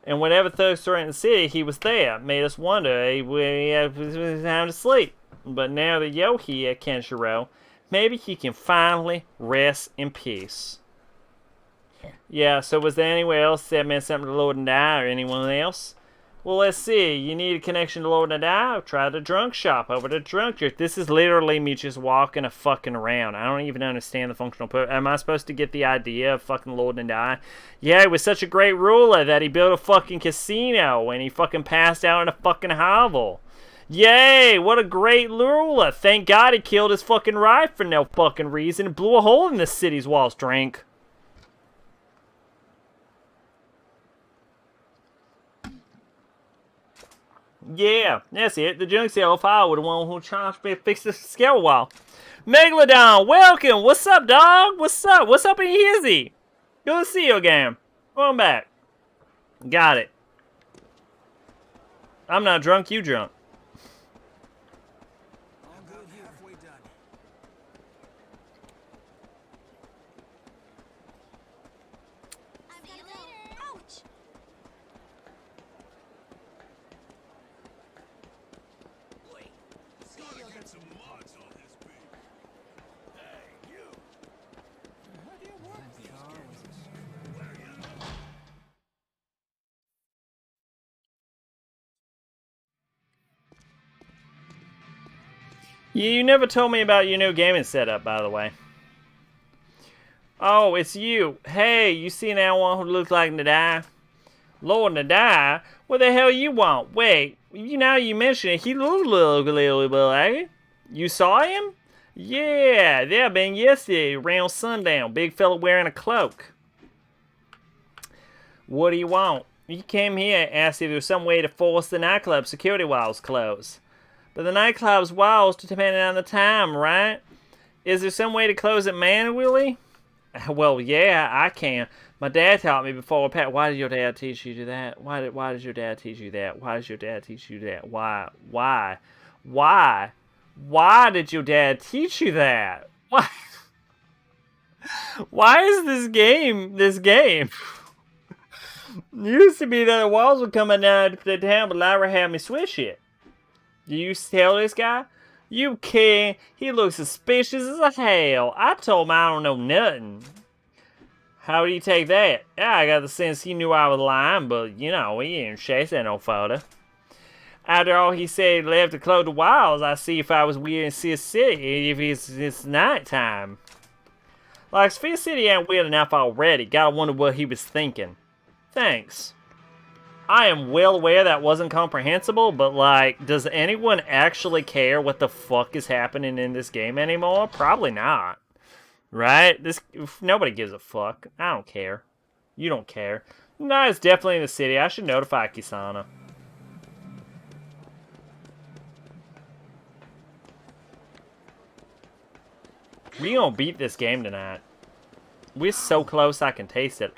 And whenever thugs threatened the city, he was there. Made us wonder when he had time to sleep. But now that you're here, Kenshiro, maybe he can finally rest in peace. Yeah, so was there anywhere else that meant something to Lord Nadai or anyone else? Well, let's see. You need a connection to Lord Nadai? Try the drunk shop over the drunk church. This is literally me just walking a fucking around. I don't even understand the functional purpose. Am I supposed to get the idea of fucking Lord Nadai? Yeah, he was such a great ruler that he built a fucking casino and he fucking passed out in a fucking hovel. Yay, what a great ruler. Thank God he killed his fucking wife for no fucking reason and blew a hole in the city's walls, drink. Yeah, that's it. The junk sale file with the one who charged me to fix the scale wall. Megalodon, welcome! What's up, dog? What's up? What's up in Hizzy? Good to see you again. Welcome back. Got it. I'm not drunk, you drunk. You never told me about your new gaming setup, by the way. Oh, it's you. Hey, you see that one who looks like Nadai? Lord Nadai? What the hell you want? Wait, you mention it, he looked a little bit like it. You saw him? Yeah, that been yesterday, around sundown. Big fella wearing a cloak. What do you want? You came here and asked if there was some way to force the nightclub security walls closed. But the nightclub's walls depend on the time, right? Is there some way to close it manually? Well, yeah, I can. My dad taught me before. Pat, why did your dad teach you that? Why did your dad teach you that? Why did your dad teach you that? Why? Why did your dad teach you that? Why? Why is this game? It used to be that the walls were coming down to the town, but Lyra had me switch it. You tell this guy? You can't. He looks suspicious as hell. I told him I don't know nothing. How do you take that? Yeah, I got the sense he knew I was lying, but, you know, he didn't chase that no photo. After all, he said he left to close the walls. I see if I was weird in Sea City if it's nighttime. Like, Sphere City ain't weird enough already. Gotta wonder what he was thinking. Thanks. I am well aware that wasn't comprehensible, but like, does anyone actually care what the fuck is happening in this game anymore? Probably not. Right? Nobody gives a fuck. I don't care. You don't care. No, it's definitely in the city. I should notify Kisana. We gonna beat this game tonight. We're so close I can taste it.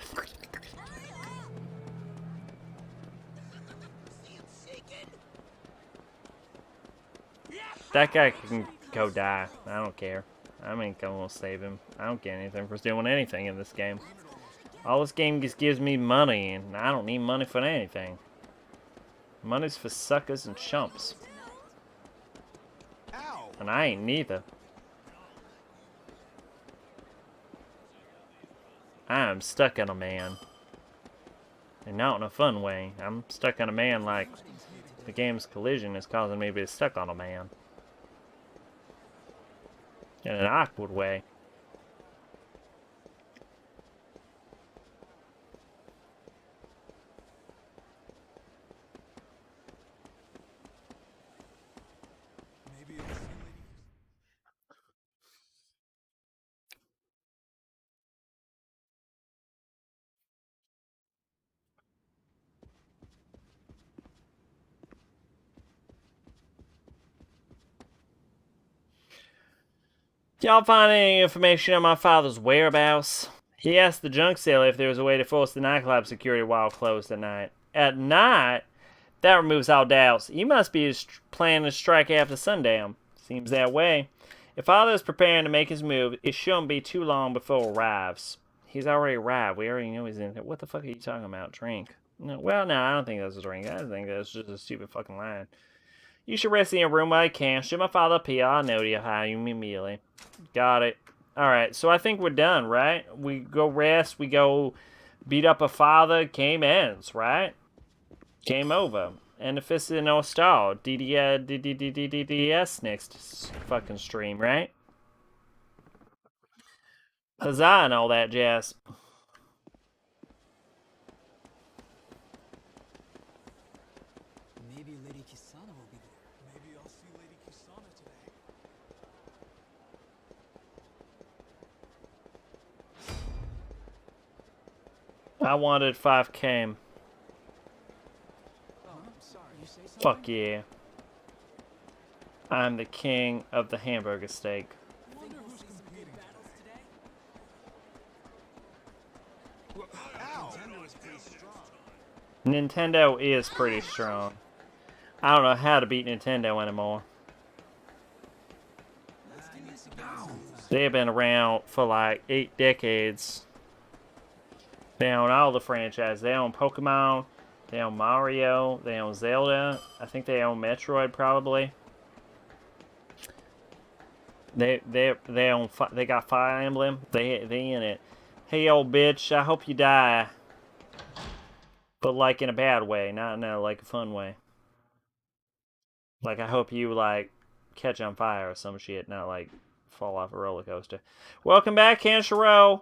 That guy can go die. I don't care. I ain't gonna save him. I don't get anything for doing anything in this game. All this game just gives me money, and I don't need money for anything. Money's for suckers and chumps. And I ain't neither. I'm stuck on a man. And not in a fun way. I'm stuck on a man like the game's collision is causing me to be stuck on a man. In an awkward way. Y'all find any information on my father's whereabouts? He asked the junk seller if there was a way to force the nightclub security while closed at night. At night? That removes all doubts. He must be planning to strike after sundown. Seems that way. If father is preparing to make his move, it shouldn't be too long before he arrives. He's already arrived. We already know he's in here. What the fuck are you talking about? Drink? No, well, no, I don't think that's a drink. I think that's just a stupid fucking line. You should rest in your room while you can. Should my father appear, I'll notify you immediately. Got it. Alright, so I think we're done, right? We go rest, we go beat up a father, game ends, right? Game over. And the fist is no star. DDS next fucking stream, right? Huzzah and all that jazz. Maybe Lady Kisana will be there. Maybe I'll see Lady Kisana today. I wanted 5K. Oh, I'm sorry. You say something? Fuck yeah. I'm the king of the hamburger steak. Wonder who's competing battles today? Nintendo is pretty strong. I don't know how to beat Nintendo anymore. They've been around for like 8 decades. They own all the franchises. They own Pokemon, they own Mario, they own Zelda. I think they own Metroid probably. They own. They got Fire Emblem. They in it. Hey old bitch, I hope you die. But like in a bad way, not in a like a fun way. Like I hope you like catch on fire or some shit, not like fall off a roller coaster. Welcome back, Canshiro.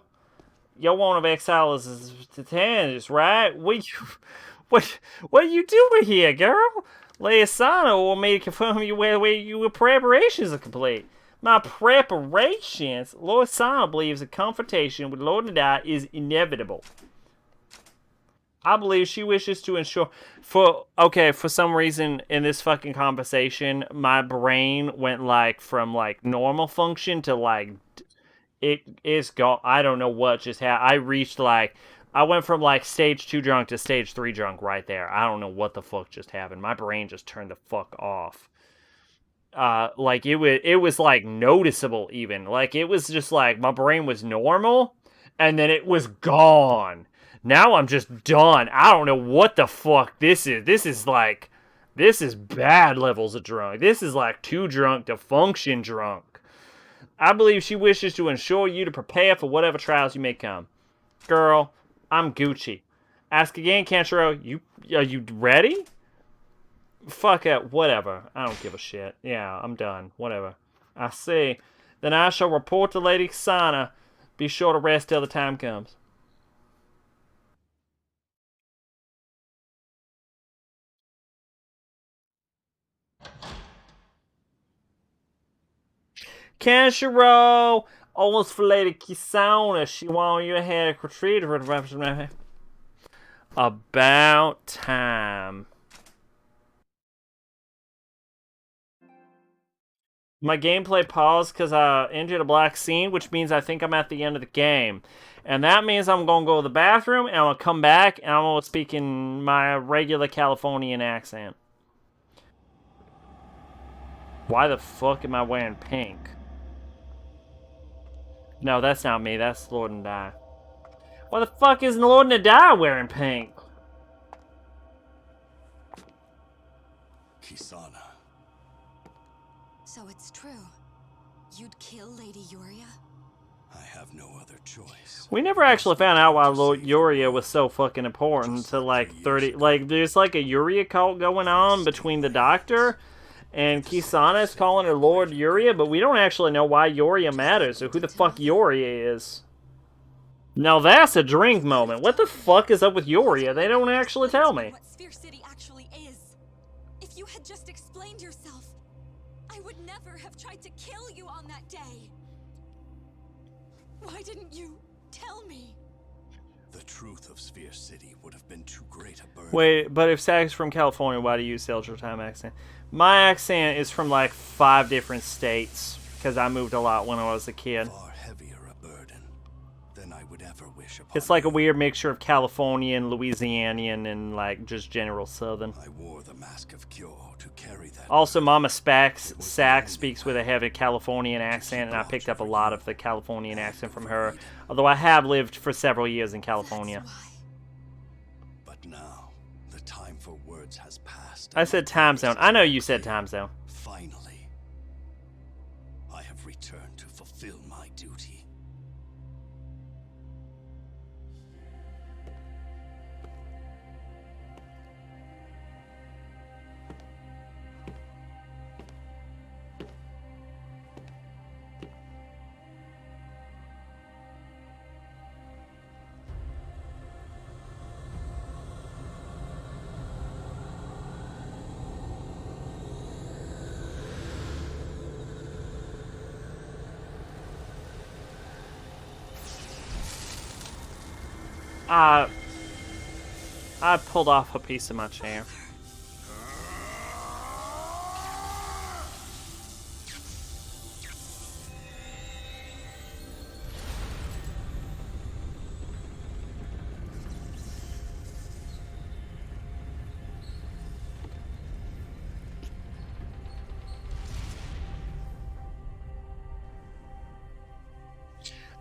Your one of exile is the Titans, right? What are you doing here, girl? Leasana will me to confirm you where your preparations are complete. My preparations? Lord Sana believes a confrontation with Lord Nadai is inevitable. I believe she wishes to ensure for some reason in this fucking conversation, my brain went like from like normal function to like it is gone. I don't know what just happened. I reached like I went from like stage 2 drunk to stage 3 drunk right there. I don't know what the fuck just happened. My brain just turned the fuck off. Like it was like noticeable even. Like it was just like my brain was normal and then it was gone. Now I'm just done. I don't know what the fuck this is. This is bad levels of drunk. This is like too drunk to function drunk. I believe she wishes to ensure you to prepare for whatever trials you may come. Girl, I'm Gucci. Ask again, Canshiro. Are you ready? Fuck it, whatever. I don't give a shit. Yeah, I'm done. Whatever. I see. Then I shall report to Lady Kisana. Be sure to rest till the time comes. Canshiro! Almost for Lady Kisana. She want you ahead of retreat. About time. My gameplay paused because I entered a black scene, which means I think I'm at the end of the game. And that means I'm going to go to the bathroom, and I'm going to come back, and I'm going to speak in my regular Californian accent. Why the fuck am I wearing pink? No, that's not me. That's Lord Nadai. Why the fuck isn't Lord Nadai wearing pink? Kisana. So it's true. You'd kill Lady Yuria? I have no other choice. We never actually found out why Lord Yuria was so fucking important to like 30. Like, there's like a Yuria cult going on between the Doctor and Kisana is calling her Lord Yuria, but we don't actually know why Yuria matters or who the fuck Yuria is. Now that's a drink moment. What the fuck is up with Yuria? They don't actually tell me. What Sphere City actually is. If you had just explained yourself, I would never have tried to kill you on that day. Why didn't you tell me? The truth of Sphere City would have been too great a burden. Wait, but if Zach's from California, why do you use the Ultra Time accent? My accent is from like 5 different states. because I moved a lot when I was a kid. Far heavier a burden than I would ever wish upon It's like a you. weird mixture of Californian, Louisianian, and like just general Southern. I wore the mask of cure to carry that. Also, burden. Mama Sack It was the speaks only with a way heavy Californian accent, and I watch picked up a over lot you of the Californian and accent from over her. Eden. Although I have lived for several years in California. That's why. But now, the time for words has passed. I and said my time purpose zone. is I know now you said clear. time zone. Finally, I have returned to fulfill my duty. I pulled off a piece of my chair.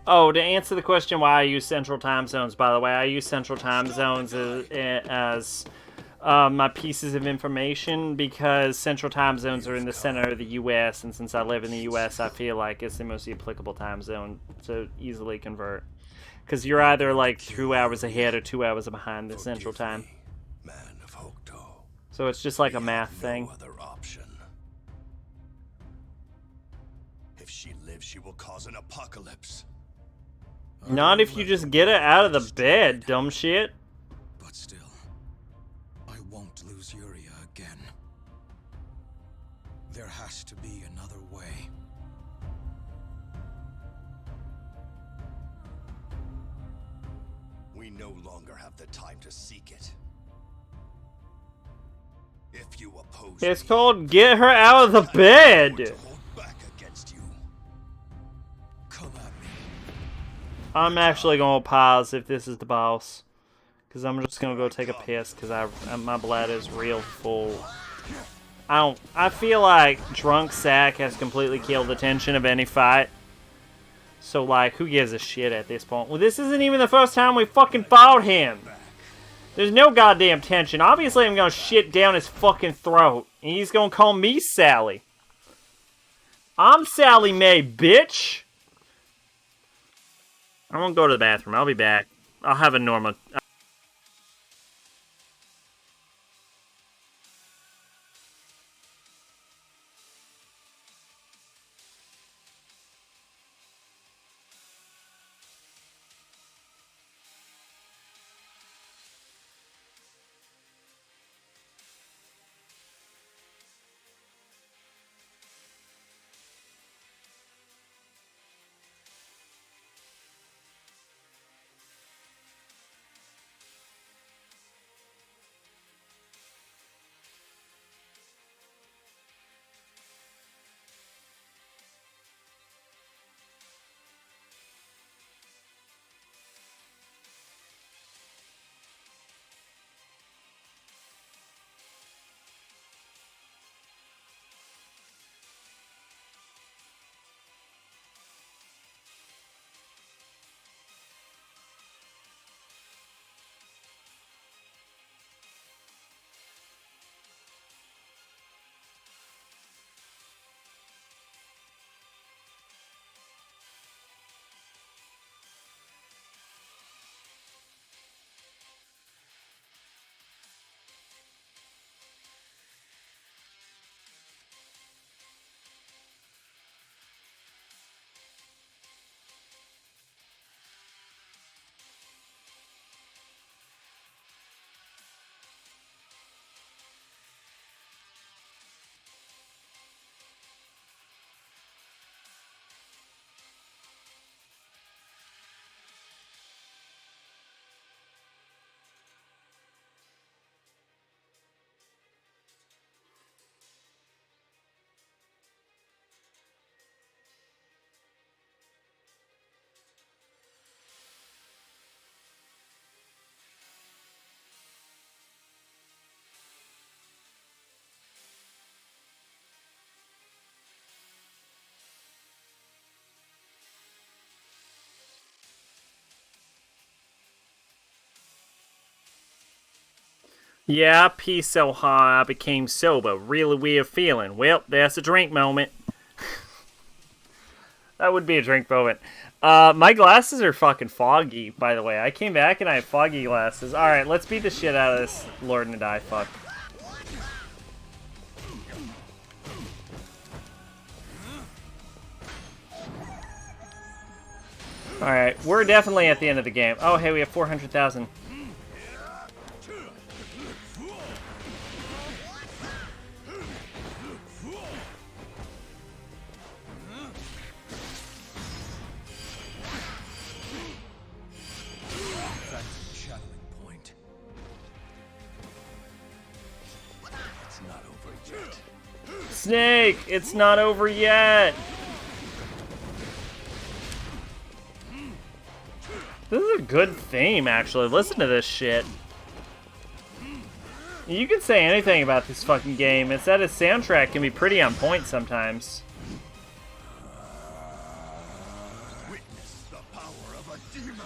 Oh, to answer the question why I use Central Time Zones, by the way, I use Central Time Zones as my pieces of information because Central Time Zones are in the center of the U.S., and since I live in the U.S., I feel like it's the most applicable time zone to easily convert. Because you're either like 2 hours ahead or 2 hours behind the Central Forgive Time. me, man of Hokuto. So it's just like a We math have thing. No other option. If she lives, she will cause an apocalypse. Not if you just get her out of the bed, dumb shit. But still, I won't lose Yuria again. There has to be another way. We no longer have the time to seek it. If you oppose It's me, called Get Her Out of the I'm going Bed. to hold back against you. Come at me. I'm actually gonna pause if this is the boss, because I'm just gonna go take a piss because my bladder is real full. I feel like Drunk Sack has completely killed the tension of any fight. So like, who gives a shit at this point? Well, this isn't even the first time we fucking fought him. There's no goddamn tension. Obviously, I'm gonna shit down his fucking throat, and he's gonna call me Sally. I'm Sally Mae, bitch. I'm gonna go to the bathroom. I'll be back. I'll have a normal. Yeah, pee so hard I became sober. Really weird feeling. Well, that's a drink moment. That would be a drink moment. My glasses are fucking foggy, by the way. I came back and I have foggy glasses. Alright, let's beat the shit out of this Lord Nadai fuck. Alright, we're definitely at the end of the game. Oh, hey, we have 400,000. Snake, it's not over yet. This is a good theme, actually. Listen to this shit. You can say anything about this fucking game. It's that its soundtrack can be pretty on point sometimes. Witness the power of a demon.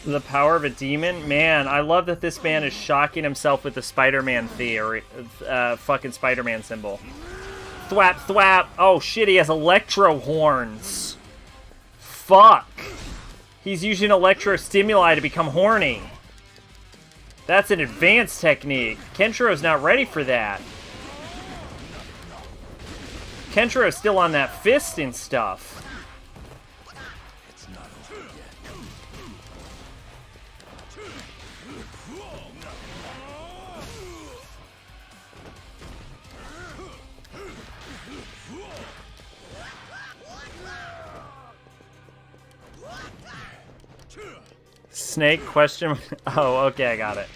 The power of a demon? Man, I love that this man is shocking himself with the Spider-Man theory. Fucking Spider-Man symbol. Thwap, thwap. Oh shit, he has electro horns. Fuck. He's using electro-stimuli to become horny. That's an advanced technique. Kenshiro's not ready for that. Kenshiro's still on that fist and stuff. Snake question. Oh, okay, I got it.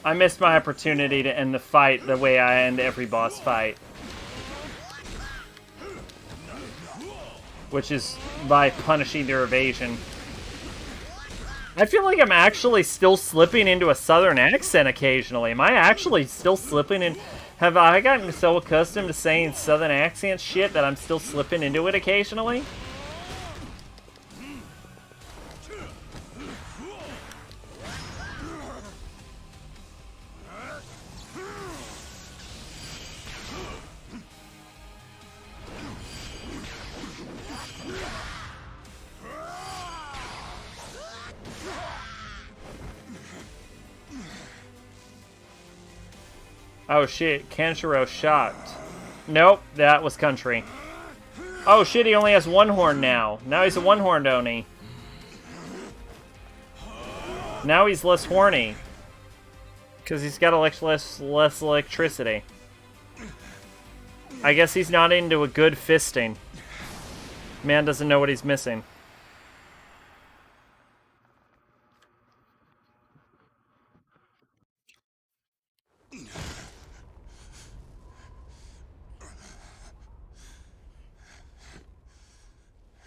I missed my opportunity to end the fight the way I end every boss fight. Which is by punishing their evasion. I feel like I'm actually still slipping into a southern accent occasionally. Am I actually still slipping in? Have I gotten so accustomed to saying southern accent shit that I'm still slipping into it occasionally? Oh shit, Kenshiro shocked. Nope, that was country. Oh shit, he only has one horn now. Now he's a one-horned Oni. Now he's less horny. Because he's got less electricity. I guess he's not into a good fisting. Man doesn't know what he's missing.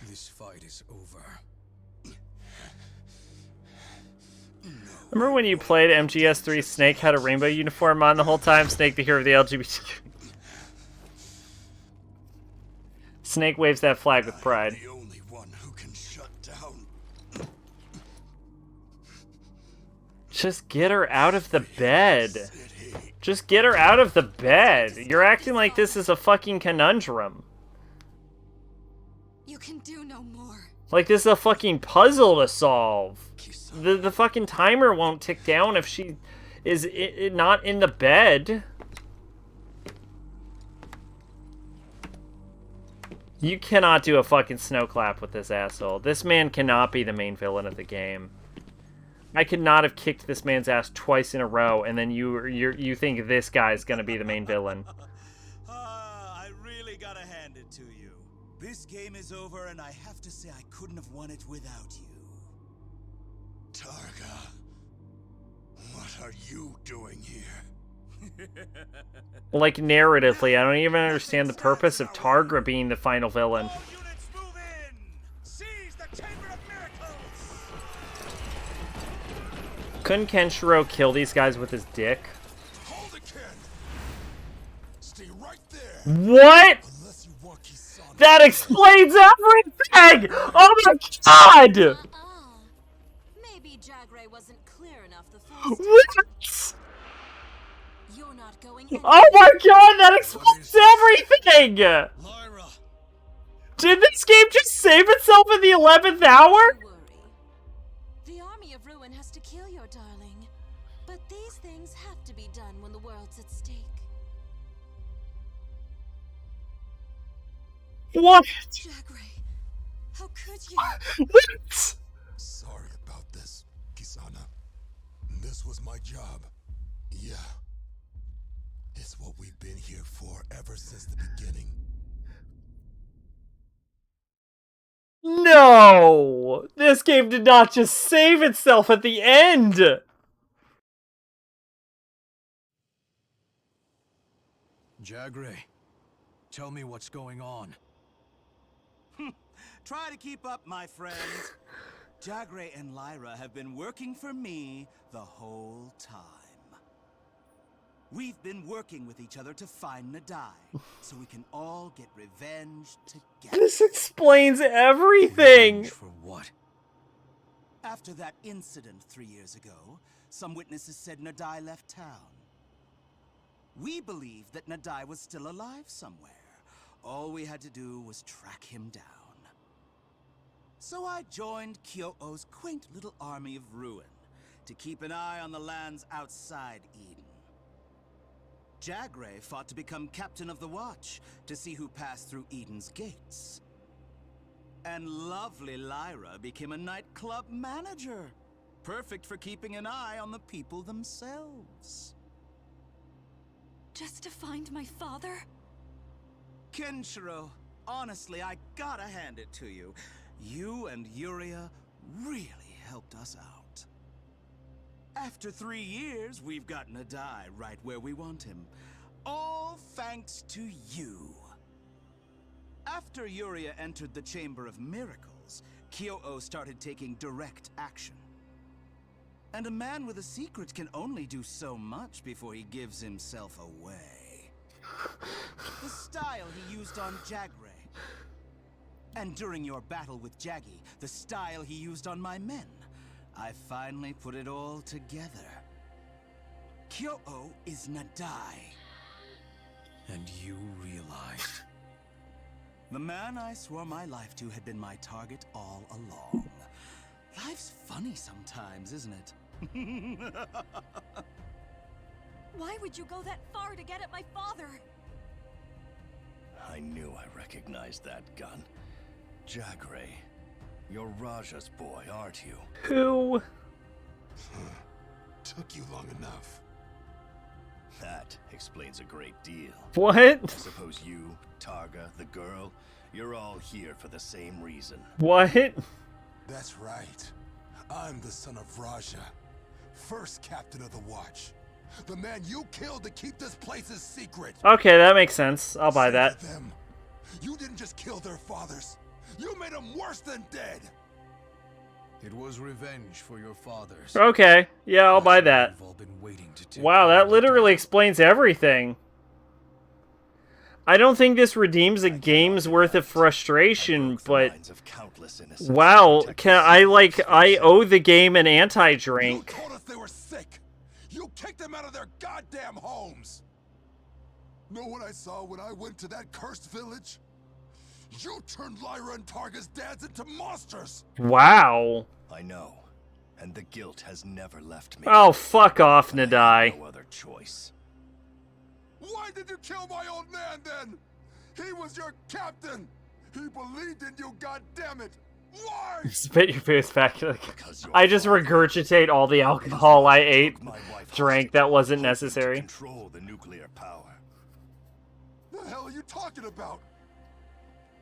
This fight is over. Remember when you played MGS3, Snake had a rainbow uniform on the whole time? Snake, the hero of the LGBTQ. Snake waves that flag with pride. The only one who can shut down. Just get her out of the bed. Just get her out of the bed. You're acting like this is a fucking conundrum. You can do no more. Like this is a fucking puzzle to solve. The fucking timer won't tick down if she is not in the bed. You cannot do a fucking snow clap with this asshole. This man cannot be the main villain of the game. I could not have kicked this man's ass twice in a row, and then you think this guy's gonna be the main villain. I really gotta hand it to you. This game is over, and I have to say I couldn't have won it without you. Targa, what are you doing here? Like, narratively, I don't even understand the purpose of Targa being the final villain. Couldn't Kenshiro kill these guys with his dick? Hold it, kid. What? Unless you want Kisana. That explains everything! Oh my god! Maybe Jagray wasn't clear enough the first time. What? You're not going anywhere. Oh my god, that explains everything! Lyra! Did this game just save itself in the 11th hour? Don't worry. The army of ruin has to kill your darling. But these things have to be done when the world's at stake. What? Jagray, how could you? What? Sorry about this, Kisana. This was my job. Yeah. It's what we've been here for ever since the beginning. No! This game did not just save itself at the end! Jagray, tell me what's going on. Try to keep up, my friends. Jagray and Lyra have been working for me the whole time. We've been working with each other to find Nadai, so we can all get revenge together. This explains everything! Revenge for what? After that incident 3 years ago, some witnesses said Nadai left town. We believed that Nadai was still alive somewhere. All we had to do was track him down. So I joined Kyo'o's quaint little army of ruin to keep an eye on the lands outside Eden. Jagray fought to become captain of the Watch to see who passed through Eden's gates. And lovely Lyra became a nightclub manager, perfect for keeping an eye on the people themselves. Just to find my father? Kenshiro, honestly, I gotta hand it to you. You and Yuria really helped us out. After 3 years, we've got Nadai right where we want him. All thanks to you. After Yuria entered the Chamber of Miracles, Kyo'o started taking direct action. And a man with a secret can only do so much before he gives himself away. The style he used on Jagray. And during your battle with Jaggy, the style he used on my men. I finally put it all together. Kyo'o is Nadai. And you realized? The man I swore my life to had been my target all along. Life's funny sometimes, isn't it? Why would you go that far to get at my father? I knew I recognized that gun. Jagray, you're Raja's boy, aren't you? Who? Took you long enough. That explains a great deal. What? I suppose you, Targa, the girl, you're all here for the same reason. What? That's right. I'm the son of Raja, first captain of the Watch. The man you killed to keep this place a secret. Okay, that makes sense. I'll buy that. Them. You didn't just kill their fathers. You made them worse than dead. It was revenge for your fathers. Okay, yeah, I'll buy that. We've all been waiting to take Wow, that literally explains everything. I don't think this redeems a game's worth of frustration, but wow, I owe the game an anti-drink. You told us they were sick. You kicked them out of their goddamn homes. Know what I saw when I went to that cursed village? You turned Lyra and Targa's dads into monsters. Wow. I know, and the guilt has never left me. Oh, fuck off, Nadai. No other choice. Why did you kill my old man then? He was your captain. He believed in you, goddammit. Why? Spit your face back. I just regurgitate all the alcohol I ate, drank that wasn't necessary. Control the nuclear power. The hell are you talking about?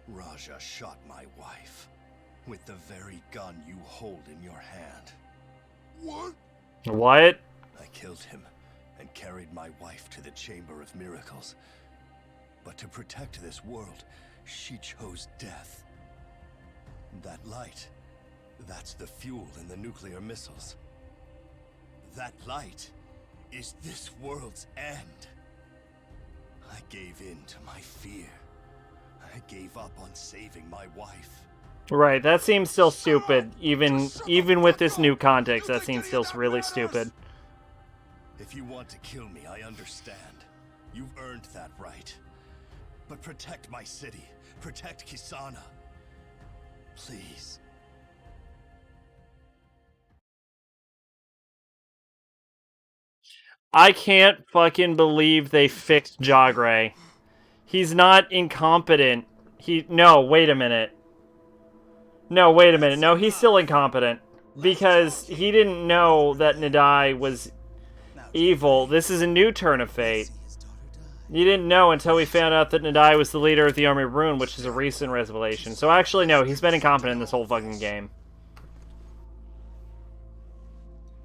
Raja shot my wife with the very gun you hold in your hand. What? What? I killed him and carried my wife to the Chamber of Miracles. But to protect this world, she chose death. That light, that's the fuel in the nuclear missiles. That light is this world's end. I gave in to my fear. I gave up on saving my wife. Right, that seems still stupid. Even with this new context, that seems still really stupid. If you want to kill me, I understand. You've earned that right. But protect my city. Protect Kisana. Please. I can't fucking believe they fixed Jagre. He's not incompetent. No, wait a minute. No, wait a minute. No, he's still incompetent. Because he didn't know that Nadai was evil. This is a new turn of fate. You didn't know until we found out that Nadai was the leader of the Army of Ruin, which is a recent revelation. So actually, no, he's been incompetent this whole fucking game.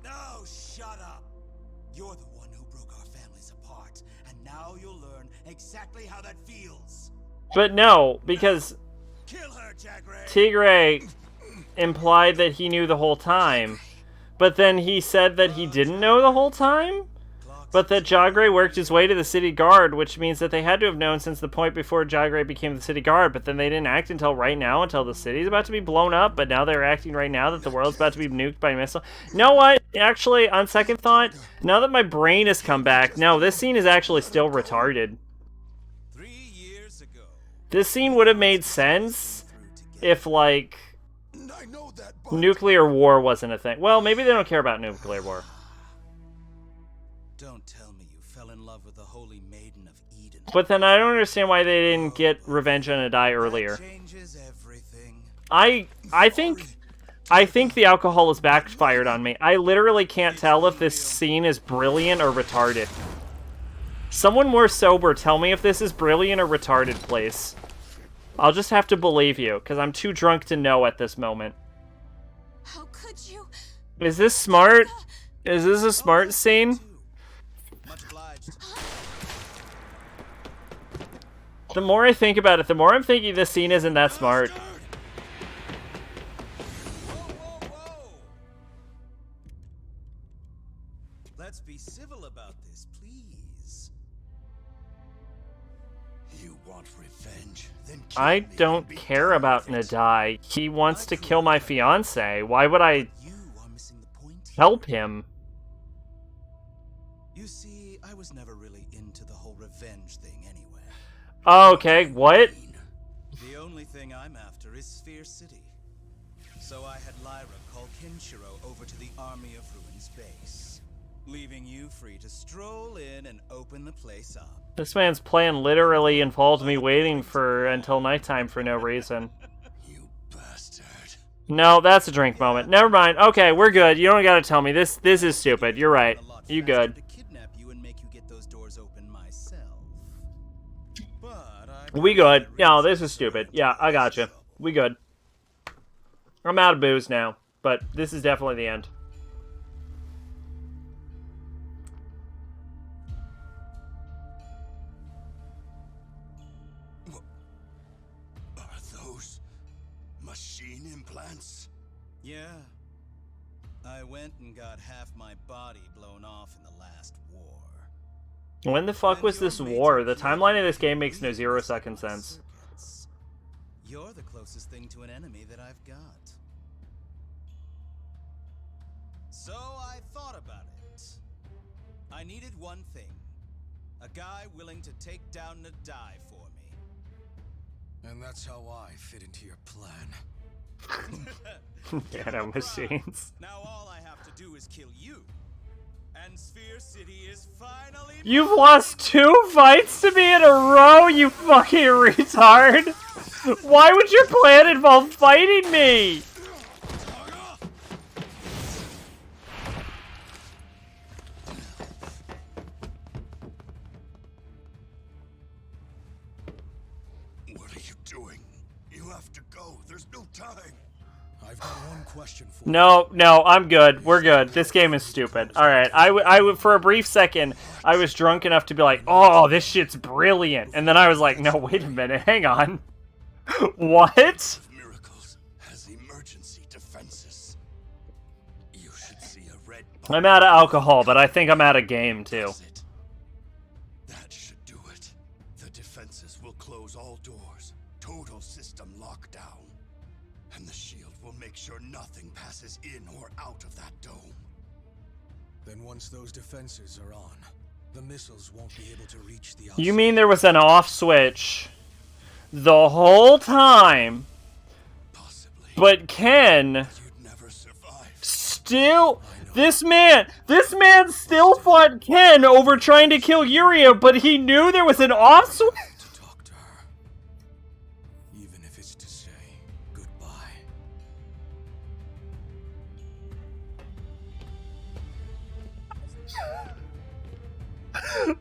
No, shut up! You're the one who broke our families apart, and now you'll learn exactly how that feels. But no, because Kill her, Jagre! Tigre implied that he knew the whole time. But then he said that he didn't know the whole time? But that Jagre worked his way to the city guard, which means that they had to have known since the point before Jagre became the city guard, but then they didn't act until right now, until the city's about to be blown up, but now they're acting right now that the world's about to be nuked by a missile. You know what? Actually, on second thought, now that my brain has come back, no, this scene is actually still retarded. 3 years ago. This scene would have made sense if, like, nuclear war wasn't a thing. Well, maybe they don't care about nuclear war. Don't tell me you fell in love with the holy maiden of Eden. But then I don't understand why they didn't get revenge on Nadai earlier. Changes everything. I think the alcohol has backfired on me. I literally can't tell if this scene is brilliant or retarded. Someone more sober, tell me if this is brilliant or retarded, please. I'll just have to believe you, because I'm too drunk to know at this moment. How could you? Is this smart? Is this a smart scene? The more I think about it, the more I'm thinking this scene isn't that smart. Let's be civil about this, please. You want revenge? Then kill I me don't and be care done about with it. Nadai. He wants to kill my fiance. Why would I You are missing the point. help him? You see, I was never really into the whole revenge thing anyway. Okay, what? The only thing I'm after is Sphere City. So I had Lyra call Kenshiro over to the Army of Ruin's base, leaving you free to stroll in and open the place up. This man's plan literally involved me waiting until nighttime for no reason. You bastard. No, that's a drink moment. Never mind. Okay, we're good. You don't gotta tell me. This is stupid. You're right. You good. To kidnap you and make you get those doors open myself. But We good. No, this is stupid. Yeah, I gotcha. We good. I'm out of booze now, but this is definitely the end. Are those machine implants? yeah, I went and got half my body blown off in the last war. When the fuck was this war? The timeline of this game makes no 0 second sense. You're the closest thing to an enemy that I've got. So I thought about it. I needed one thing. A guy willing to take down Nadai for me. And that's how I fit into your plan. Nano machines. Now all I have to do is kill you. And Sphere City is finally You've lost 2 fights to me in a row, you fucking retard! Why would your plan involve fighting me? What are you doing? You have to go. There's no time. I've got one question for No, I'm good. We're good. This game is stupid. Alright, for a brief second, I was drunk enough to be like, oh, this shit's brilliant. And then I was like, no, wait a minute, hang on. What? Miracles has emergency defenses. You should see a red. I'm out of alcohol, but I think I'm out of game, too. That should do it. sure nothing passes in or out of that dome. Then once those defenses are on, the missiles won't be able to reach the outside. You mean there was an off switch the whole time? Possibly. But Ken You'd never survive. still... This man still fought Ken over trying to kill Yuria, but he knew there was an off switch? To talk to her. Even if it's to say goodbye.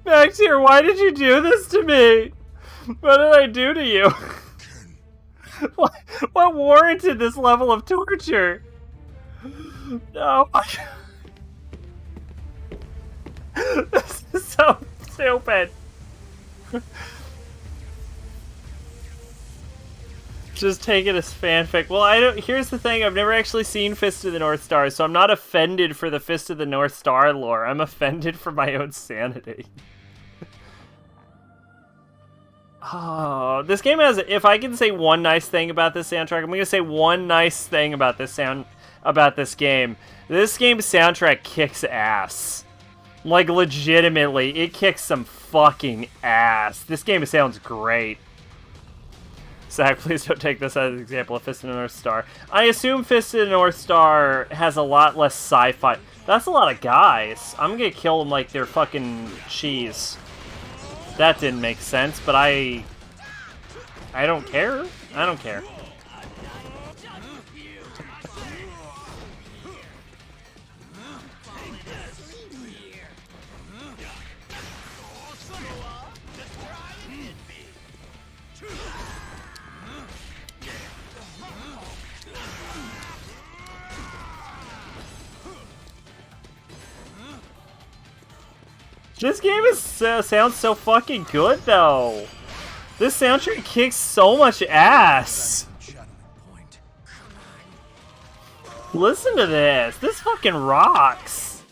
Max here, why did you do this to me? What did I do to you? What warranted this level of torture? Oh my god. This is so stupid. Just take it as fanfic. Well, I don't. Here's the thing: I've never actually seen Fist of the North Star, so I'm not offended for the Fist of the North Star lore. I'm offended for my own sanity. Oh, this game has. If I can say one nice thing about this soundtrack, I'm gonna say one nice thing about this game. This game's soundtrack kicks ass. Like, legitimately, it kicks some fucking ass. This game sounds great. Zach, please don't take this as an example of Fist of the North Star. I assume Fist of the North Star has a lot less sci-fi. That's a lot of guys. I'm gonna kill them like they're fucking cheese. That didn't make sense, but I don't care. I don't care. This game is sounds so fucking good, though. This soundtrack kicks so much ass. Listen to this. This fucking rocks.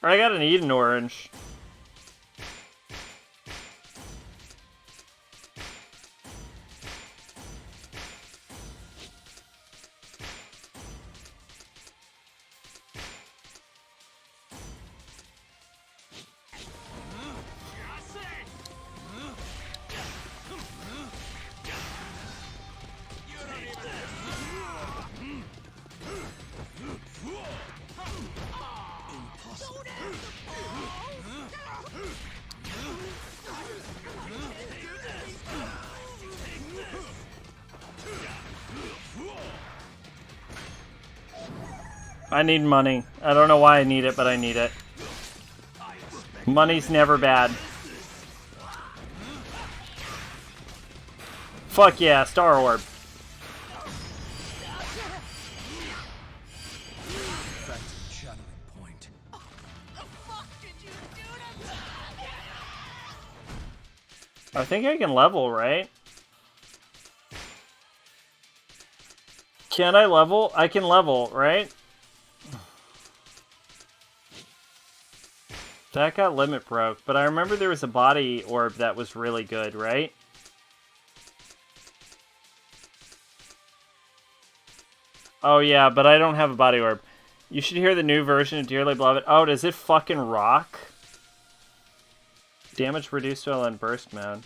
I got an Eden Orange. I need money. I don't know why I need it, but I need it. Money's never bad. Fuck yeah, Star Orb. I think I can level, right? Can I level? I can level, right? That got limit broke, but I remember there was a body orb that was really good, right? Oh yeah, but I don't have a body orb. You should hear the new version of Dearly Beloved. Oh, does it fucking rock? Damage reduced while in burst mode.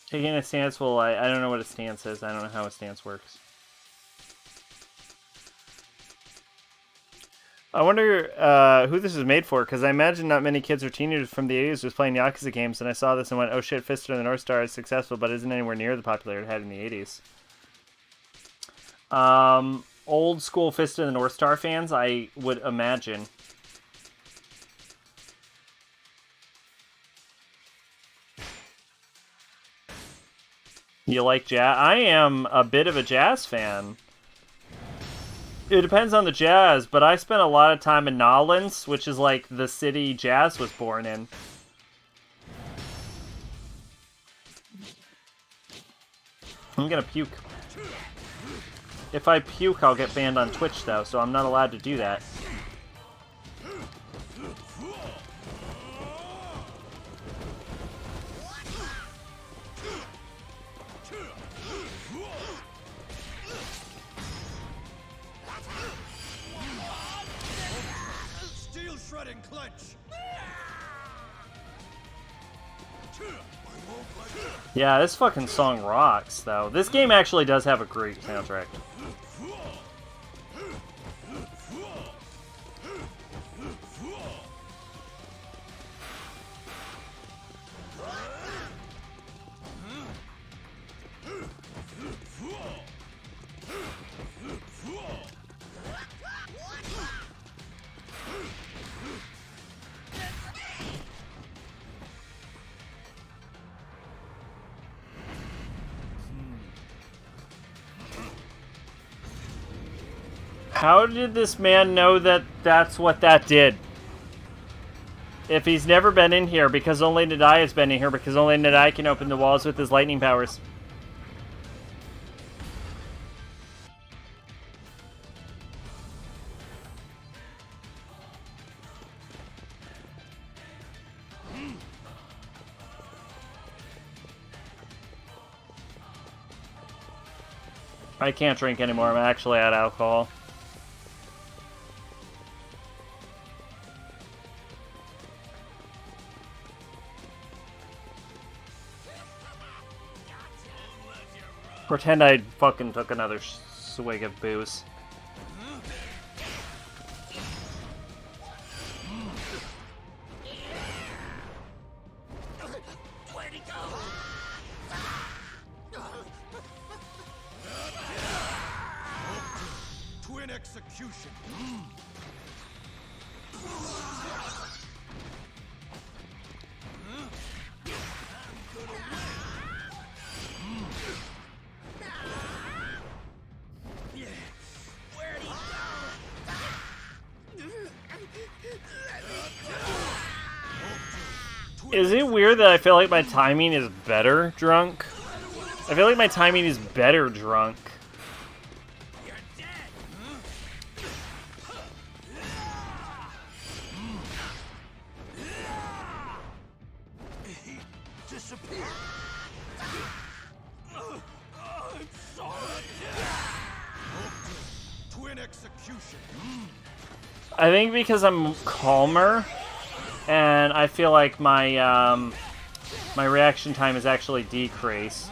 Taking a stance will... I don't know what a stance is. I don't know how a stance works. I wonder who this is made for, because I imagine not many kids or teenagers from the 80s was playing Yakuza games, and I saw this and went, oh shit, Fist of the North Star is successful, but isn't anywhere near the popularity it had in the 80s. Old school Fist of the North Star fans, I would imagine. You like jazz? I am a bit of a jazz fan. It depends on the jazz, but I spent a lot of time in Nolens, which is like the city jazz was born in. I'm gonna puke. If I puke, I'll get banned on Twitch, though, so I'm not allowed to do that. clench. Yeah, this fucking song rocks, though. This game actually does have a great soundtrack. How did this man know that that's what that did? If he's never been in here, because only Nadai has been in here, because only Nadai can open the walls with his lightning powers. I can't drink anymore, I'm actually out of alcohol. Pretend I fucking took another swig of booze. Twin execution. Is it weird that I feel like my timing is better drunk? I feel like my timing is better drunk. Twin execution. I think because I'm calmer, and I feel like my my reaction time is actually decreased.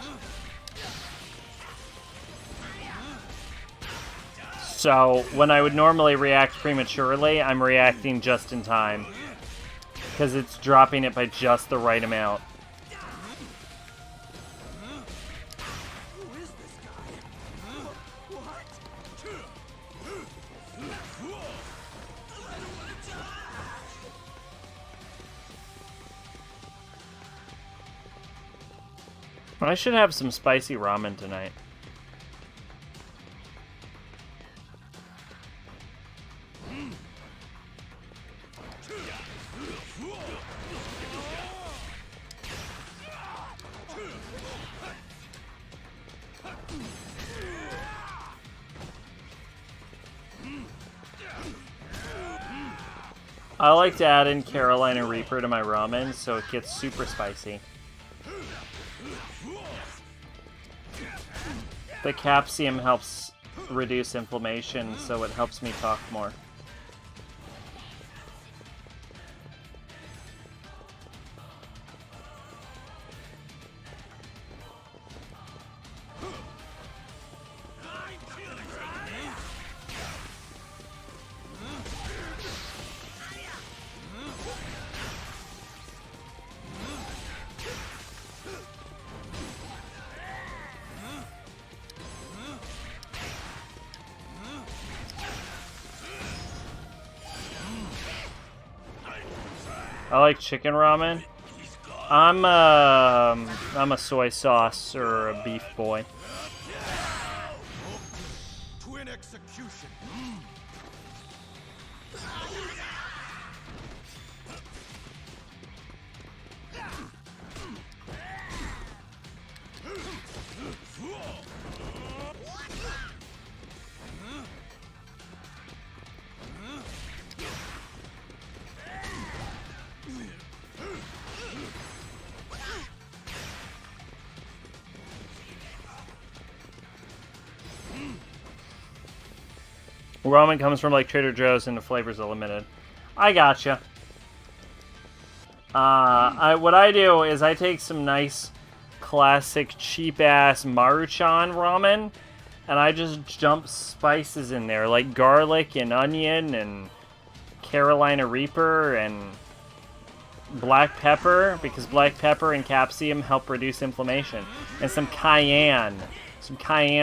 So when I would normally react prematurely, I'm reacting just in time, because it's dropping it by just the right amount. I should have some spicy ramen tonight. I like to add in Carolina Reaper to my ramen so it gets super spicy. The capsium helps reduce inflammation, so it helps me talk more. I like chicken ramen. I'm a soy sauce or a beef boy. Twin execution. Ramen comes from like Trader Joe's and the flavors are limited. I gotcha. What I do is I take some nice, classic, cheap-ass Maruchan ramen, and I just dump spices in there, like garlic and onion and Carolina Reaper and black pepper, because black pepper and capsium help reduce inflammation, and some cayenne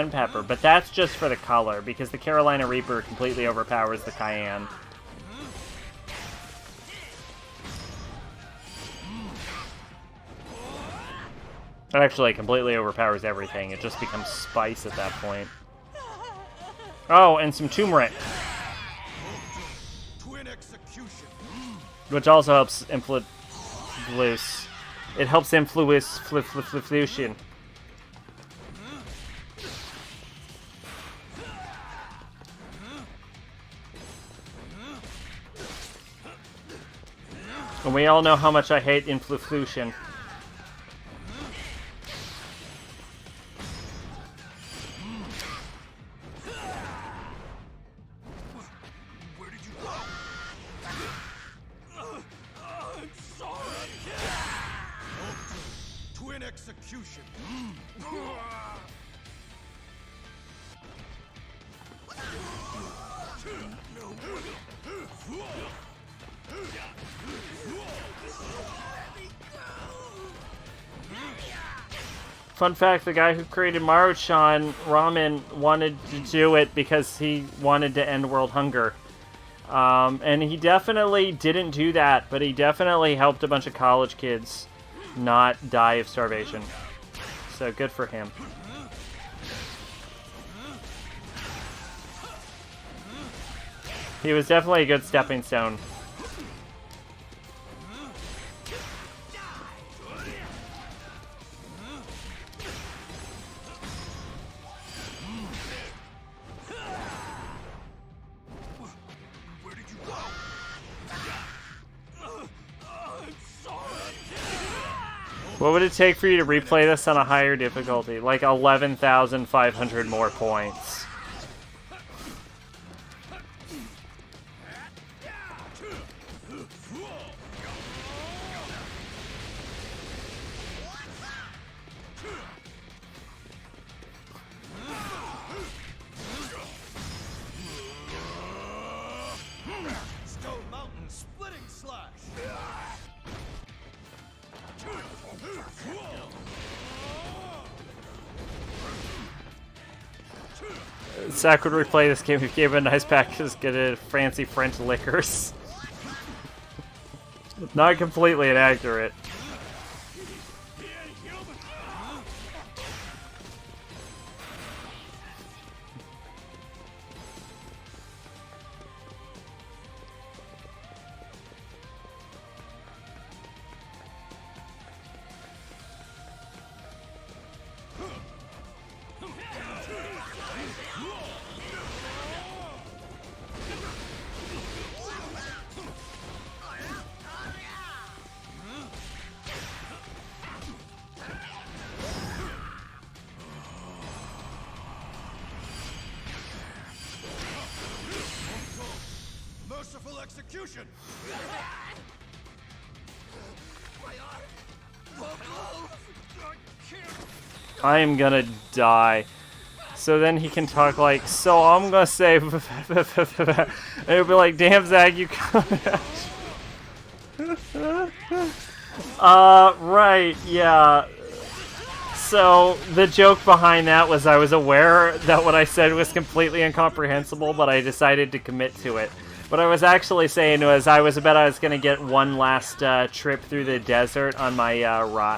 pepper, but that's just for the color, because the Carolina Reaper completely overpowers the cayenne. It actually completely overpowers everything. It just becomes spice at that point. Oh, and some turmeric. Which also helps influence. It helps influence flution. And we all know how much I hate inflution. Execution. Fun fact, the guy who created Maruchan ramen wanted to do it because he wanted to end world hunger. And he definitely didn't do that, but he definitely helped a bunch of college kids not die of starvation. So good for him. He was definitely a good stepping stone. What would it take for you to replay this on a higher difficulty? Like 11,500 more points. Stone Mountain splitting slash. Zach would replay this game if he gave him a nice package to get a fancy French liquors. Not completely inaccurate. Merciful execution. I am gonna die. So then he can talk like, so I'm gonna say, and he'll be like, damn Zach, you right, yeah. So the joke behind that was I was aware that what I said was completely incomprehensible, but I decided to commit to it. What I was actually saying was I was gonna get one last trip through the desert on my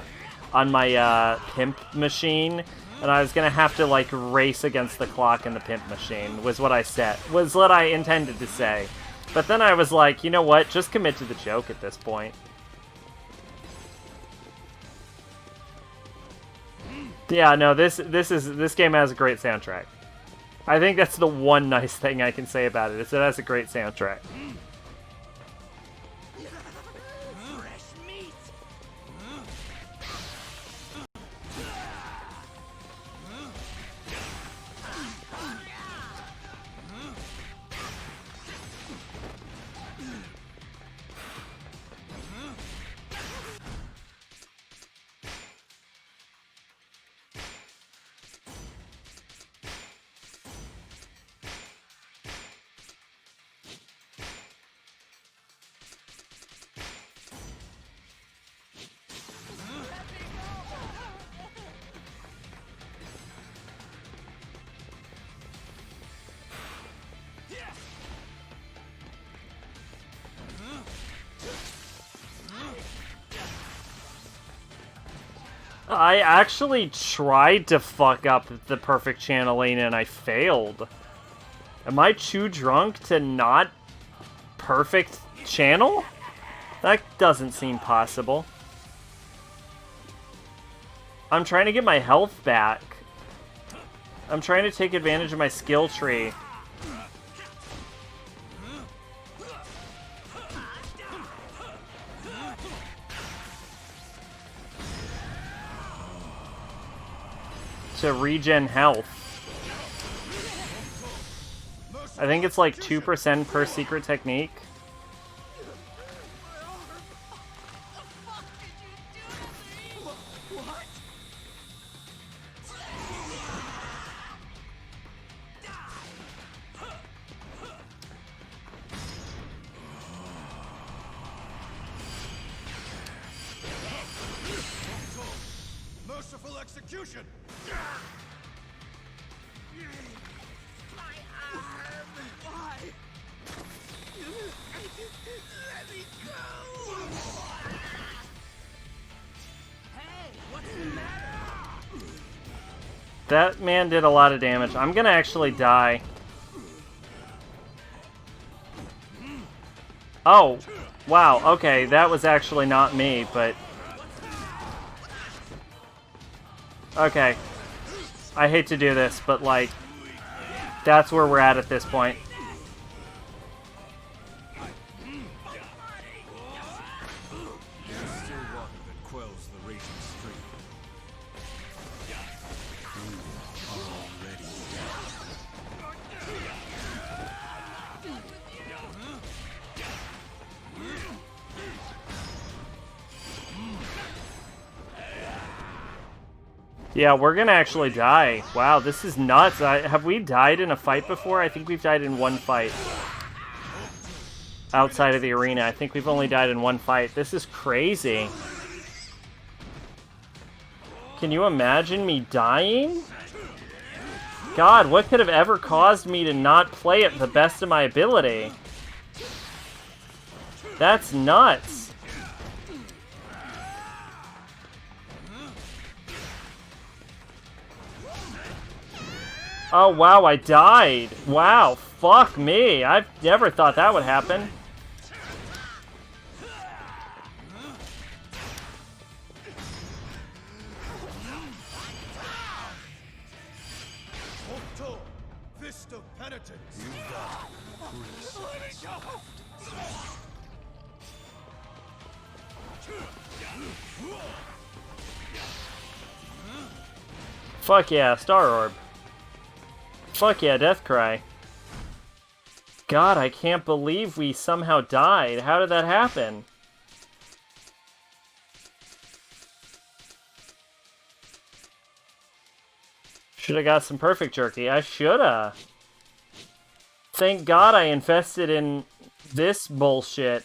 pimp machine, and I was gonna have to like race against the clock in the pimp machine. Was what I intended to say. But then I was like, you know what? Just commit to the joke at this point. Yeah, no, this game has a great soundtrack. I think that's the one nice thing I can say about it, is it has a great soundtrack. I actually tried to fuck up the perfect channeling and I failed. Am I too drunk to not perfect channel? That doesn't seem possible. I'm trying to get my health back. I'm trying to take advantage of my skill tree. To regen health. I think it's like 2% per secret technique. Merciful execution! My arm! Why? Let me go! Hey, what's the matter? That man did a lot of damage. I'm gonna actually die. Oh, wow, okay, that was actually not me, but... Okay. I hate to do this, but, like, that's where we're at this point. Yeah, we're gonna actually die. Wow, this is nuts. Have we died in a fight before? I think we've died in one fight. Outside of the arena. I think we've only died in one fight. This is crazy. Can you imagine me dying? God, what could have ever caused me to not play at the best of my ability? That's nuts. Oh, wow, I died. Wow, fuck me. I've never thought that would happen. Fist of penitence. Fuck yeah, Star Orb. Fuck yeah, Death Cry. God, I can't believe we somehow died. How did that happen? Should've got some perfect jerky. I shoulda. Thank God I invested in this bullshit.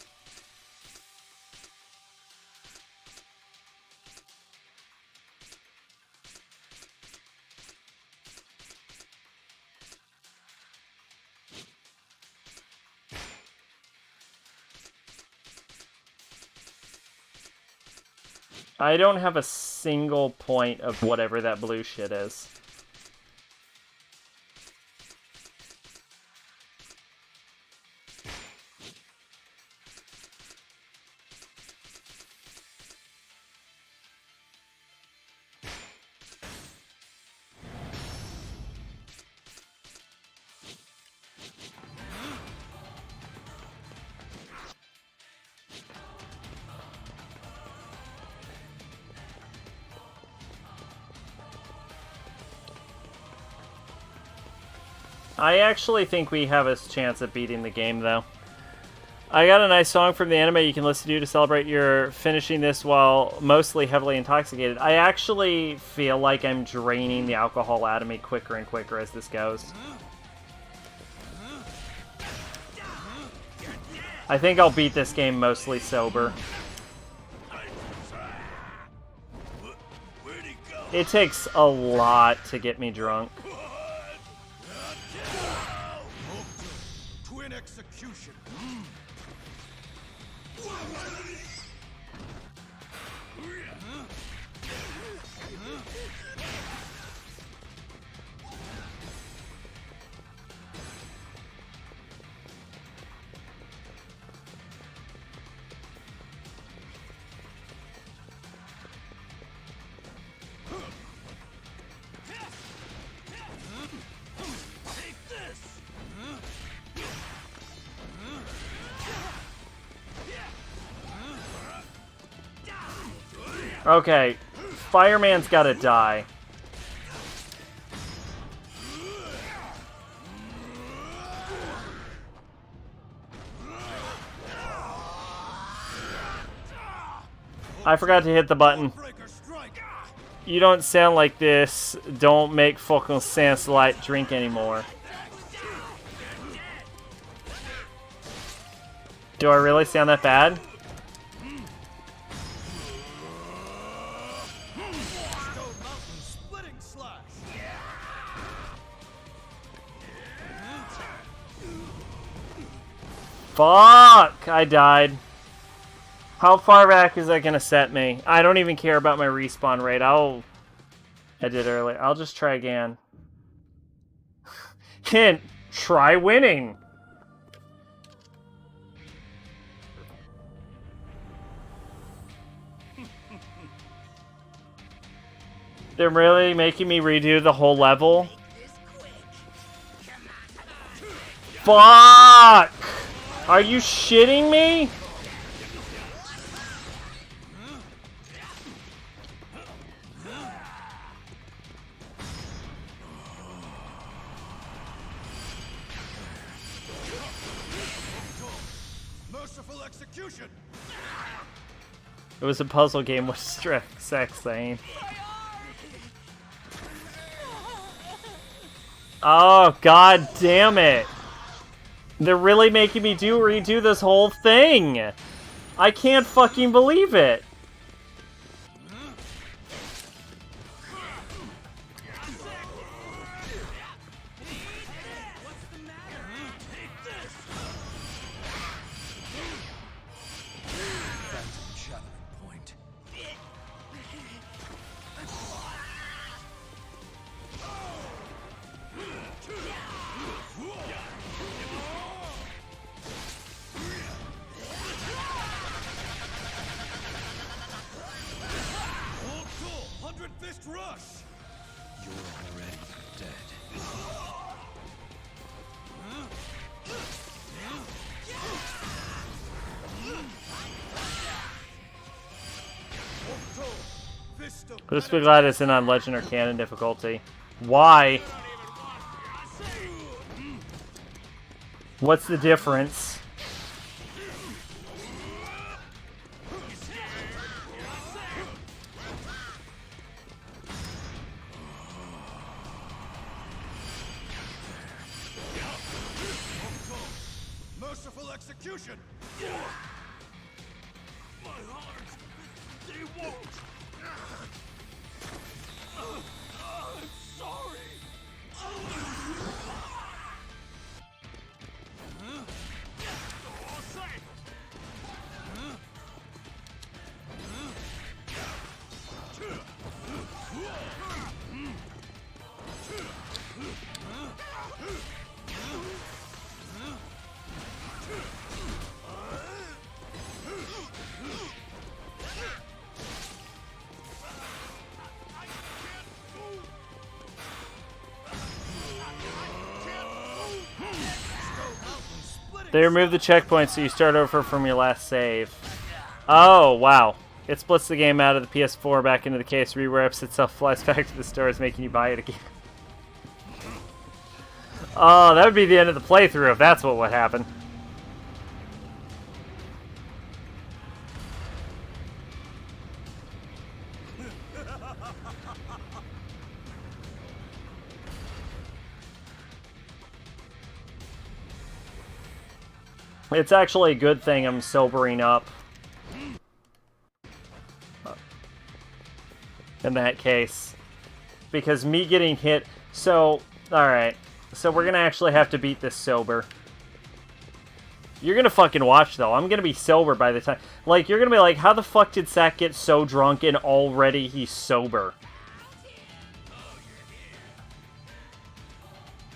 I don't have a single point of whatever that blue shit is. I actually think we have a chance at beating the game, though. I got a nice song from the anime you can listen to celebrate your finishing this while mostly heavily intoxicated. I actually feel like I'm draining the alcohol out of me quicker and quicker as this goes. I think I'll beat this game mostly sober. It takes a lot to get me drunk. Twin execution. Okay, Fireman's gotta die. I forgot to hit the button. You don't sound like this. Don't make fucking sense like drink anymore. Do I really sound that bad? Fuck! I died. How far back is that gonna set me? I don't even care about my respawn rate. I did earlier. I'll just try again. Hint, try winning. They're really making me redo the whole level? Fuck! Are you shitting me? Merciful execution. It was a puzzle game with sex thing. Oh, god damn it. They're really making me redo this whole thing. I can't fucking believe it. Just be glad it's in on Legend or Canon difficulty. Why? What's the difference? Merciful execution. My heart, they won't. I'm sorry. They removed the checkpoint so you start over from your last save. Oh, wow. It splits the game out of the PS4 back into the case, re-wraps itself, flies back to the stores, making you buy it again. Oh, that would be the end of the playthrough if that's what would happen. It's actually a good thing I'm sobering up. In that case. Because me getting hit... So, alright. So we're gonna actually have to beat this sober. You're gonna fucking watch, though. I'm gonna be sober by the time... Like, you're gonna be like, how the fuck did Sack get so drunk and already he's sober?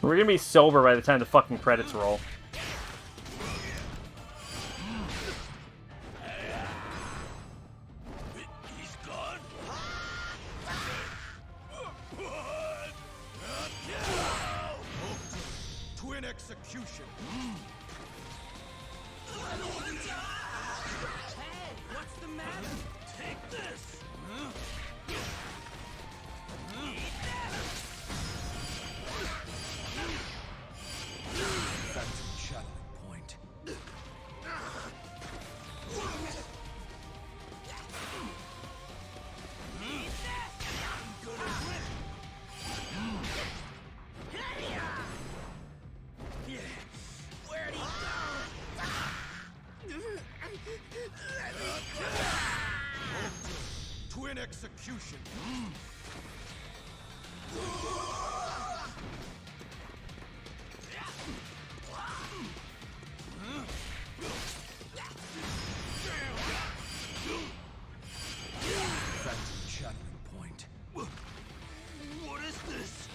We're gonna be sober by the time the fucking credits roll. Execution. Hey, what's the matter? Take this. Twin execution. Phantom channeling point. What is this?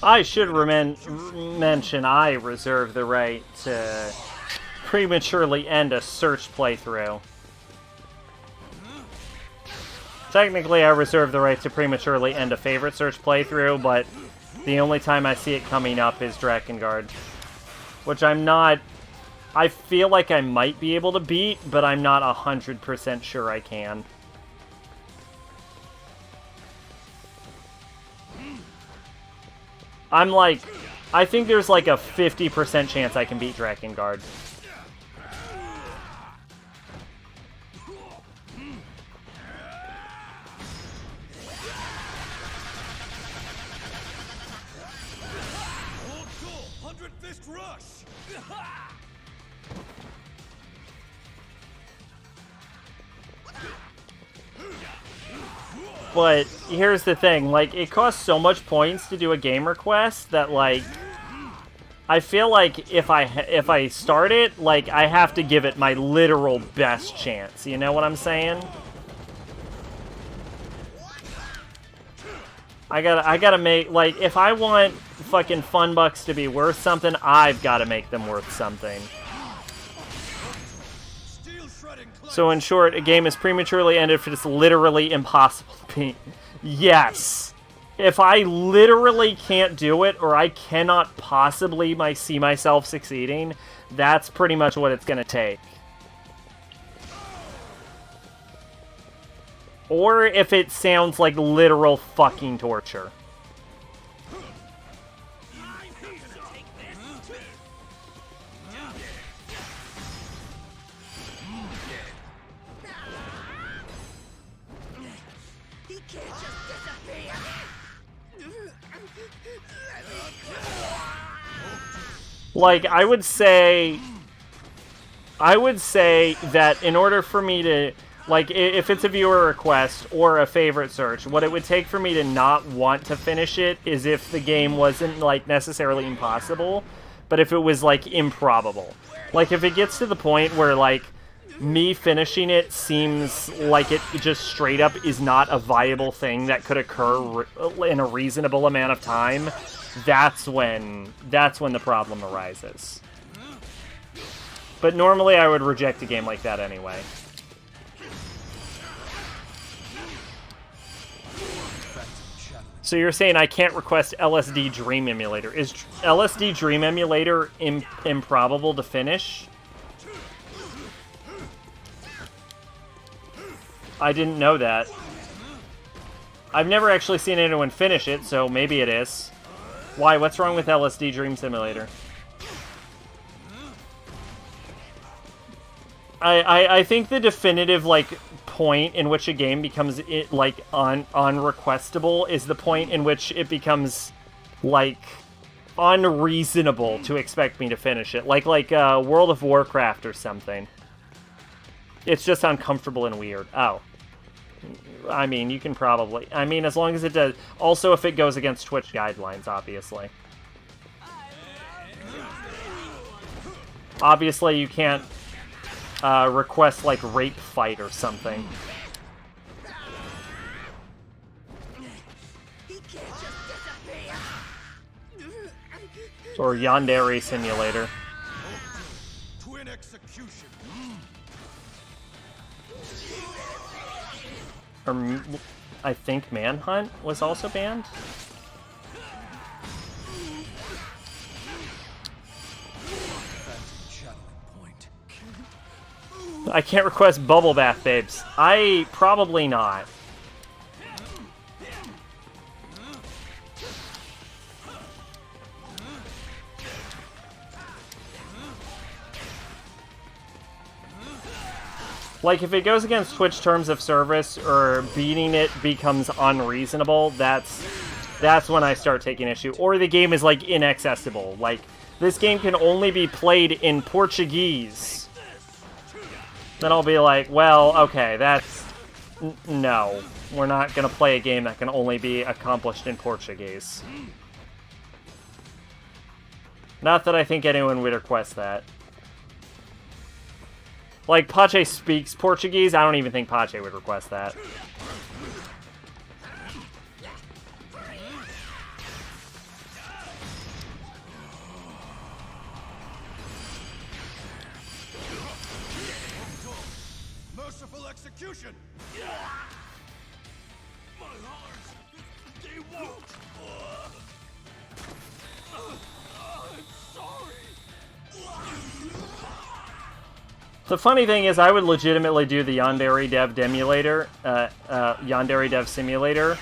I should mention I reserve the right to prematurely end a search playthrough. Technically, I reserve the right to prematurely end a favorite search playthrough, but the only time I see it coming up is Drakengard. Which I'm not... I feel like I might be able to beat, but I'm not 100% sure I can. I'm like... I think there's like a 50% chance I can beat Drakengard. But here's the thing, like, it costs so much points to do a game request that, like, I feel like if I start it, like, I have to give it my literal best chance. You know what I'm saying? I gotta make, like, if I want fucking fun bucks to be worth something, I've gotta make them worth something. So in short, a game is prematurely ended if it's literally impossible to beat. Yes. If I literally can't do it, or I cannot possibly see myself succeeding, that's pretty much what it's gonna take. Or if it sounds like literal fucking torture. Like, I would say that in order for me to, like, if it's a viewer request or a favorite search, what it would take for me to not want to finish it is if the game wasn't, like, necessarily impossible, but if it was, like, improbable. Like, if it gets to the point where, like, me finishing it seems like it just straight up is not a viable thing that could occur in a reasonable amount of time, that's when the problem arises. But normally I would reject a game like that anyway. So you're saying I can't request LSD Dream Emulator. Is LSD Dream Emulator improbable to finish? I didn't know that. I've never actually seen anyone finish it, so maybe it is. Why? What's wrong with LSD Dream Simulator? I think the definitive, like, point in which a game becomes, like, unrequestable is the point in which it becomes, like, unreasonable to expect me to finish it. Like World of Warcraft or something. It's just uncomfortable and weird. Oh. I mean, you can probably... I mean, as long as it does... Also, if it goes against Twitch guidelines, obviously. Obviously, you can't request, like, Rape Fight or something. Or Yandere Simulator. Twin execution. Or I think Manhunt was also banned. I can't request Bubble Bath Babes. Probably not. Like, if it goes against Twitch terms of service or beating it becomes unreasonable, that's when I start taking issue. Or the game is, like, inaccessible. Like, this game can only be played in Portuguese. Then I'll be like, well, okay, that's... No. We're not gonna play a game that can only be accomplished in Portuguese. Not that I think anyone would request that. Like, Pache speaks Portuguese. I don't even think Pache would request that. Merciful execution. My heart, they won't. I'm sorry. The funny thing is, I would legitimately do the Yandere Dev Demulator, Yandere Dev Simulator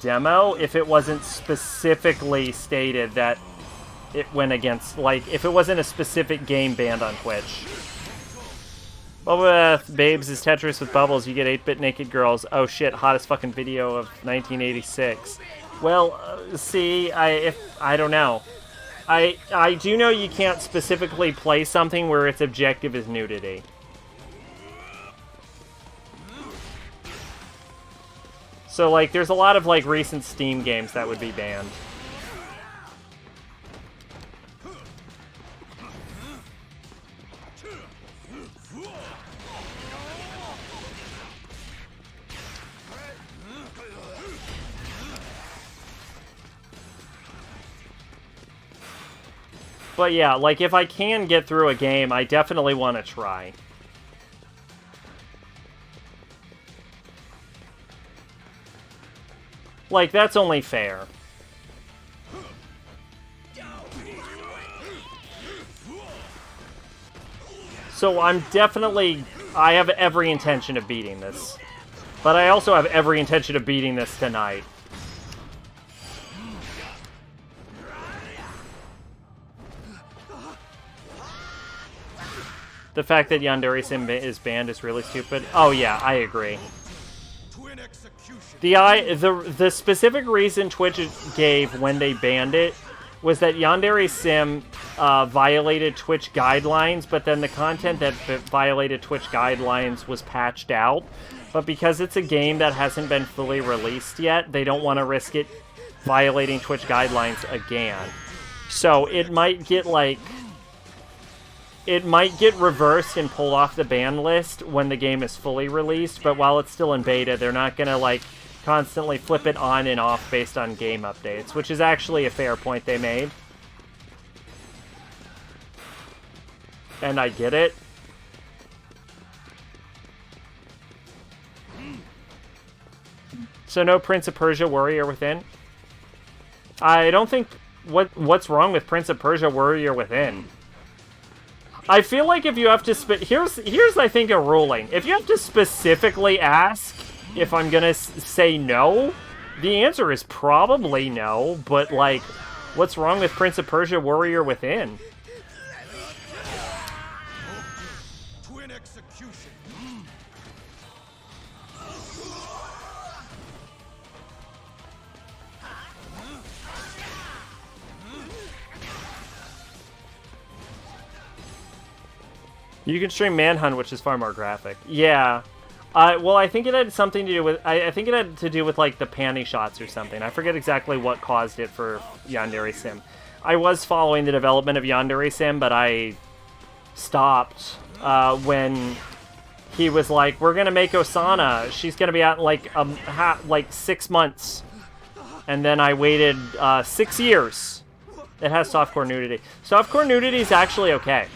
demo if it wasn't specifically stated that it went against, like, if it wasn't a specific game banned on Twitch. What with Babes is Tetris with Bubbles, you get 8-bit naked girls. Oh shit, hottest fucking video of 1986. Well, see, I don't know. I do know you can't specifically play something where its objective is nudity. So, like, there's a lot of, like, recent Steam games that would be banned. But yeah, like, if I can get through a game, I definitely want to try. Like, that's only fair. So I have every intention of beating this. But I also have every intention of beating this tonight. The fact that Yandere Sim is banned is really stupid. Oh yeah, I agree. The specific reason Twitch gave when they banned it was that Yandere Sim violated Twitch guidelines, but then the content that violated Twitch guidelines was patched out. But because it's a game that hasn't been fully released yet, they don't want to risk it violating Twitch guidelines again. So it might get, like... It might get reversed and pulled off the ban list when the game is fully released, but while it's still in beta, they're not gonna, like, constantly flip it on and off based on game updates, which is actually a fair point they made. And I get it. So no Prince of Persia Warrior Within? I don't think... What's wrong with Prince of Persia Warrior Within? I feel like if you have to... Here's, I think, a ruling. If you have to specifically ask if I'm gonna say no, the answer is probably no, but, like, what's wrong with Prince of Persia Warrior Within? Twin execution. You can stream Manhunt, which is far more graphic. Yeah. Well, I think it had something to do with... I think it had to do with, like, the panty shots or something. I forget exactly what caused it for Yandere Sim. I was following the development of Yandere Sim, but I stopped when he was like, we're gonna make Osana. She's gonna be out in, like 6 months. And then I waited 6 years. It has softcore nudity. Softcore nudity is actually okay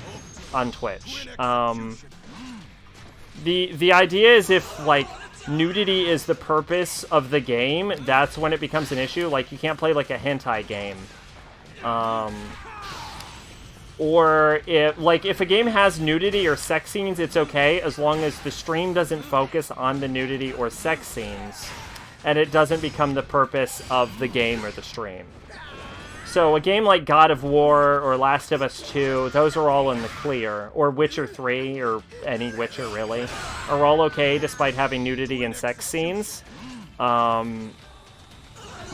on Twitch. The idea is if, like, nudity is the purpose of the game, that's when it becomes an issue. Like, you can't play, like, a hentai game. Or, if a game has nudity or sex scenes, it's okay, as long as the stream doesn't focus on the nudity or sex scenes, and it doesn't become the purpose of the game or the stream. So a game like God of War or Last of Us 2, those are all in the clear. Or Witcher 3, or any Witcher really, are all okay despite having nudity and sex scenes.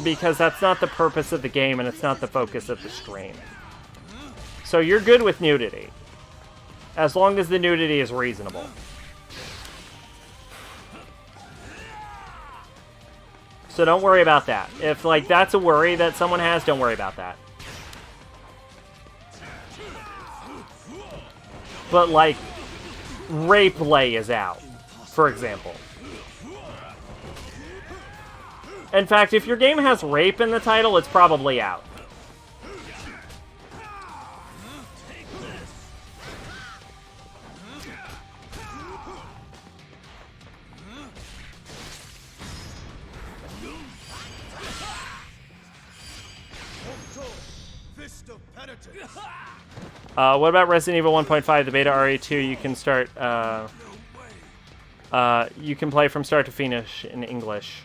Because that's not the purpose of the game and it's not the focus of the stream. So you're good with nudity. As long as the nudity is reasonable. So don't worry about that. If, like, that's a worry that someone has, don't worry about that. But, like, rape play is out, for example. In fact, if your game has rape in the title, it's probably out. What about Resident Evil 1.5, the beta RE2? You can start, you can play from start to finish in English.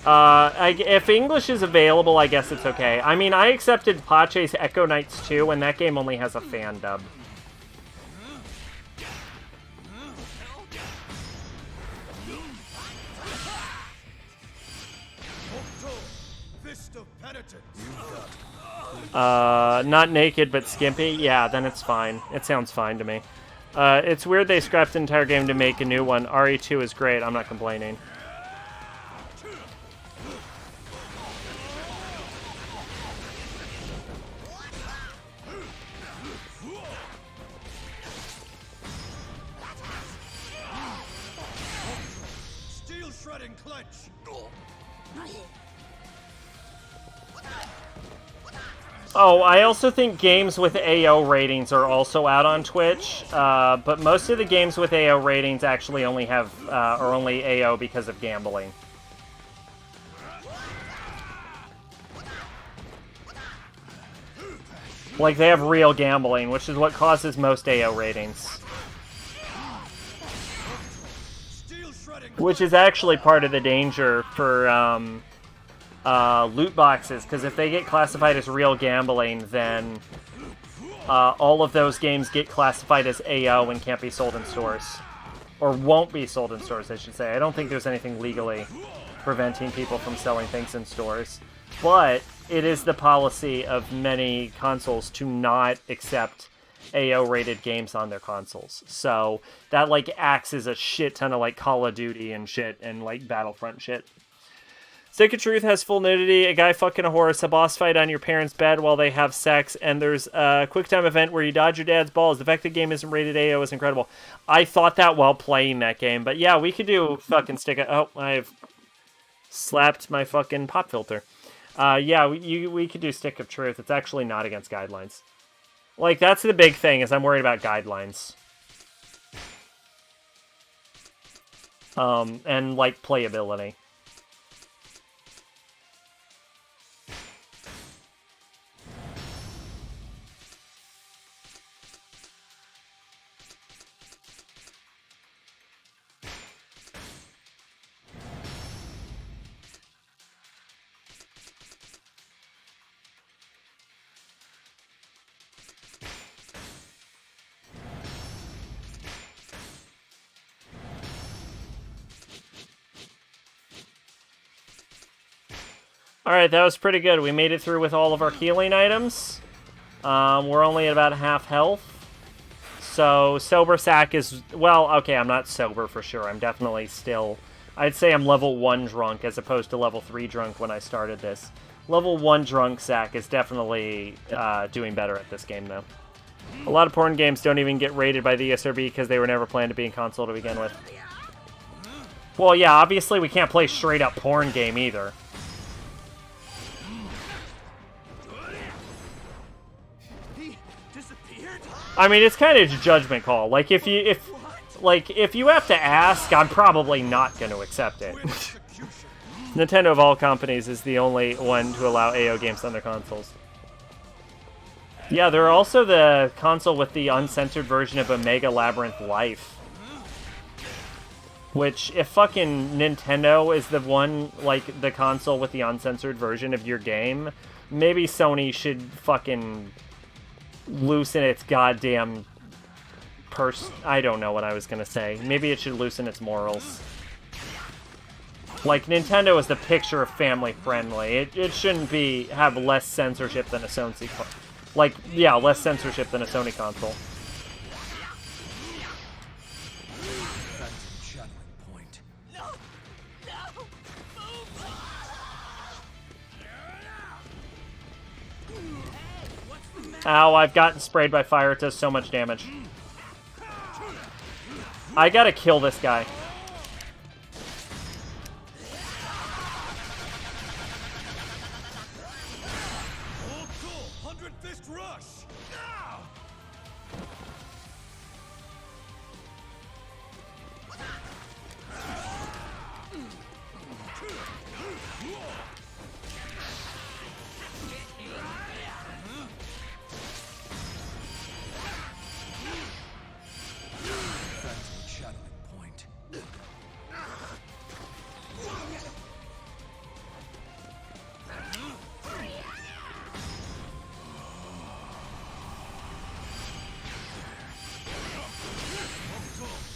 If English is available, I guess it's okay. I mean, I accepted Pache's Echo Knights 2, and that game only has a fan dub. Not naked, but skimpy? Yeah, then it's fine. It sounds fine to me. It's weird they scrapped the entire game to make a new one. RE2 is great, I'm not complaining. Steel shredding clench. Oh, I also think games with AO ratings are also out on Twitch, but most of the games with AO ratings actually only have, are only AO because of gambling. Like, they have real gambling, which is what causes most AO ratings. Which is actually part of the danger for, loot boxes, because if they get classified as real gambling, then all of those games get classified as AO and can't be sold in stores. Or won't be sold in stores, I should say. I don't think there's anything legally preventing people from selling things in stores. But it is the policy of many consoles to not accept AO-rated games on their consoles. So that, like, acts as a shit ton of, like, Call of Duty and shit and, like, Battlefront shit. Stick of Truth has full nudity, a guy fucking a horse, a boss fight on your parents' bed while they have sex, and there's a quick time event where you dodge your dad's balls. The fact the game isn't rated AO is incredible. I thought that while playing that game, but yeah, we could do fucking Stick of... Oh, I've slapped my fucking pop filter. Yeah, we could do Stick of Truth. It's actually not against guidelines. Like, that's the big thing, is I'm worried about guidelines. And, like, playability. Alright, that was pretty good. We made it through with all of our healing items. We're only at about half health. So, Sober Sack is... Well, okay, I'm not sober for sure. I'm definitely still... I'd say I'm level 1 drunk as opposed to level 3 drunk when I started this. Level 1 drunk Sack is definitely doing better at this game, though. A lot of porn games don't even get rated by the ESRB because they were never planned to be in console to begin with. Well, yeah, obviously we can't play straight-up porn game either. I mean, it's kind of a judgment call. Like, if you have to ask, I'm probably not going to accept it. Nintendo, of all companies, is the only one to allow AO games on their consoles. Yeah, they're also the console with the uncensored version of Omega Labyrinth Life. Which, if fucking Nintendo is the one, like, the console with the uncensored version of your game, maybe Sony should fucking loosen its goddamn I don't know what I was gonna say. Maybe it should loosen its morals. Like, Nintendo is the picture of family friendly. It shouldn't have less censorship than a Sony less censorship than a Sony console. Ow, I've gotten sprayed by fire. It does so much damage. I gotta kill this guy.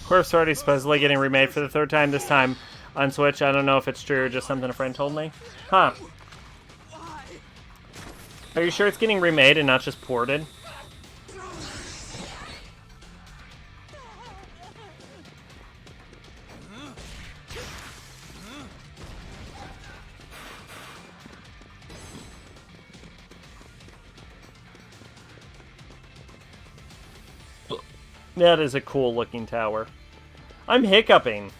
Corpse Party supposedly getting remade for the 3rd time, this time on Switch. I don't know if it's true or just something a friend told me. Huh. Are you sure it's getting remade and not just ported? That is a cool looking tower. I'm hiccuping.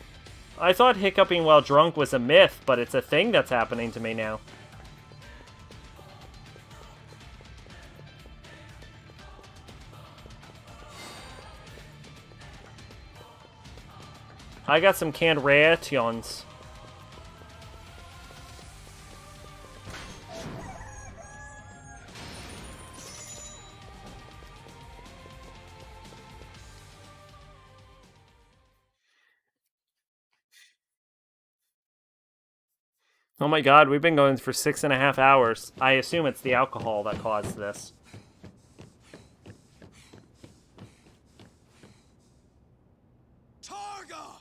I thought hiccuping while drunk was a myth, but it's a thing that's happening to me now. I got some canned rations. Oh my god, we've been going for 6.5 hours. I assume it's the alcohol that caused this. Targa!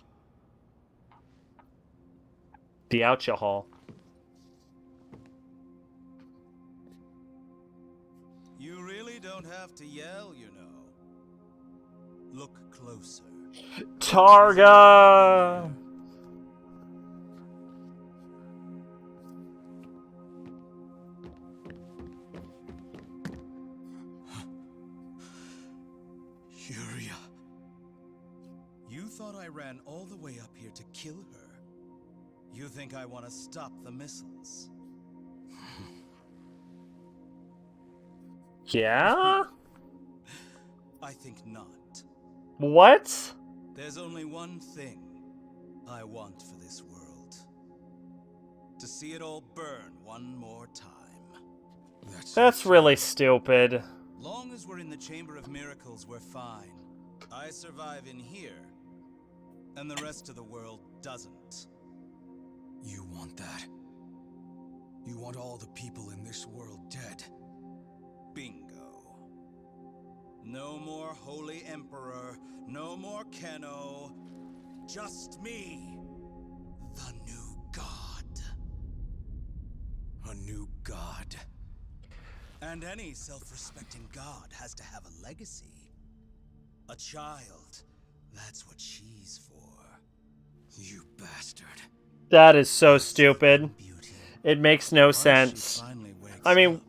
The alcohol. You really don't have to yell, you know. Look closer. Targa! I ran all the way up here to kill her. You think I want to stop the missiles? Yeah? I think not. What? There's only one thing I want for this world. To see it all burn one more time. That's really stupid. Long as we're in the Chamber of Miracles, we're fine. I survive in here, and the rest of the world doesn't. You want that? You want all the people in this world dead? Bingo. No more Holy Emperor, no more Kenno, just me, the new god. A new god. And any self-respecting god has to have a legacy. A child. That's what she's for. You bastard. That is so stupid. It makes no sense. I mean,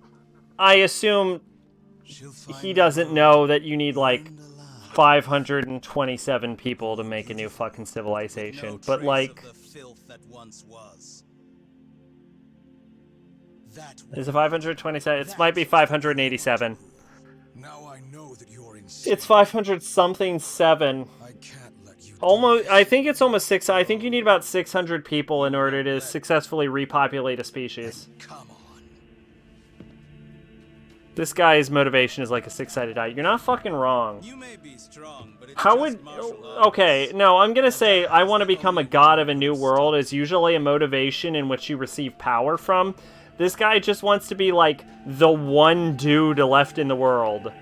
I assume he doesn't know that you need like 527 people to make a new fucking civilization. But like, is it 527? It might be 587. Now I know that you're It's 500 something 7. I can't let you almost. I think it's almost 6. I think you need about 600 people in order to successfully repopulate a species. Come on. This guy's motivation is like a six-sided die. You're not fucking wrong. You may be strong, but it's How just would... martial arts. Okay, no, I'm gonna say I want to become a god of a new world is usually a motivation in which you receive power from. This guy just wants to be, like, the one dude left in the world.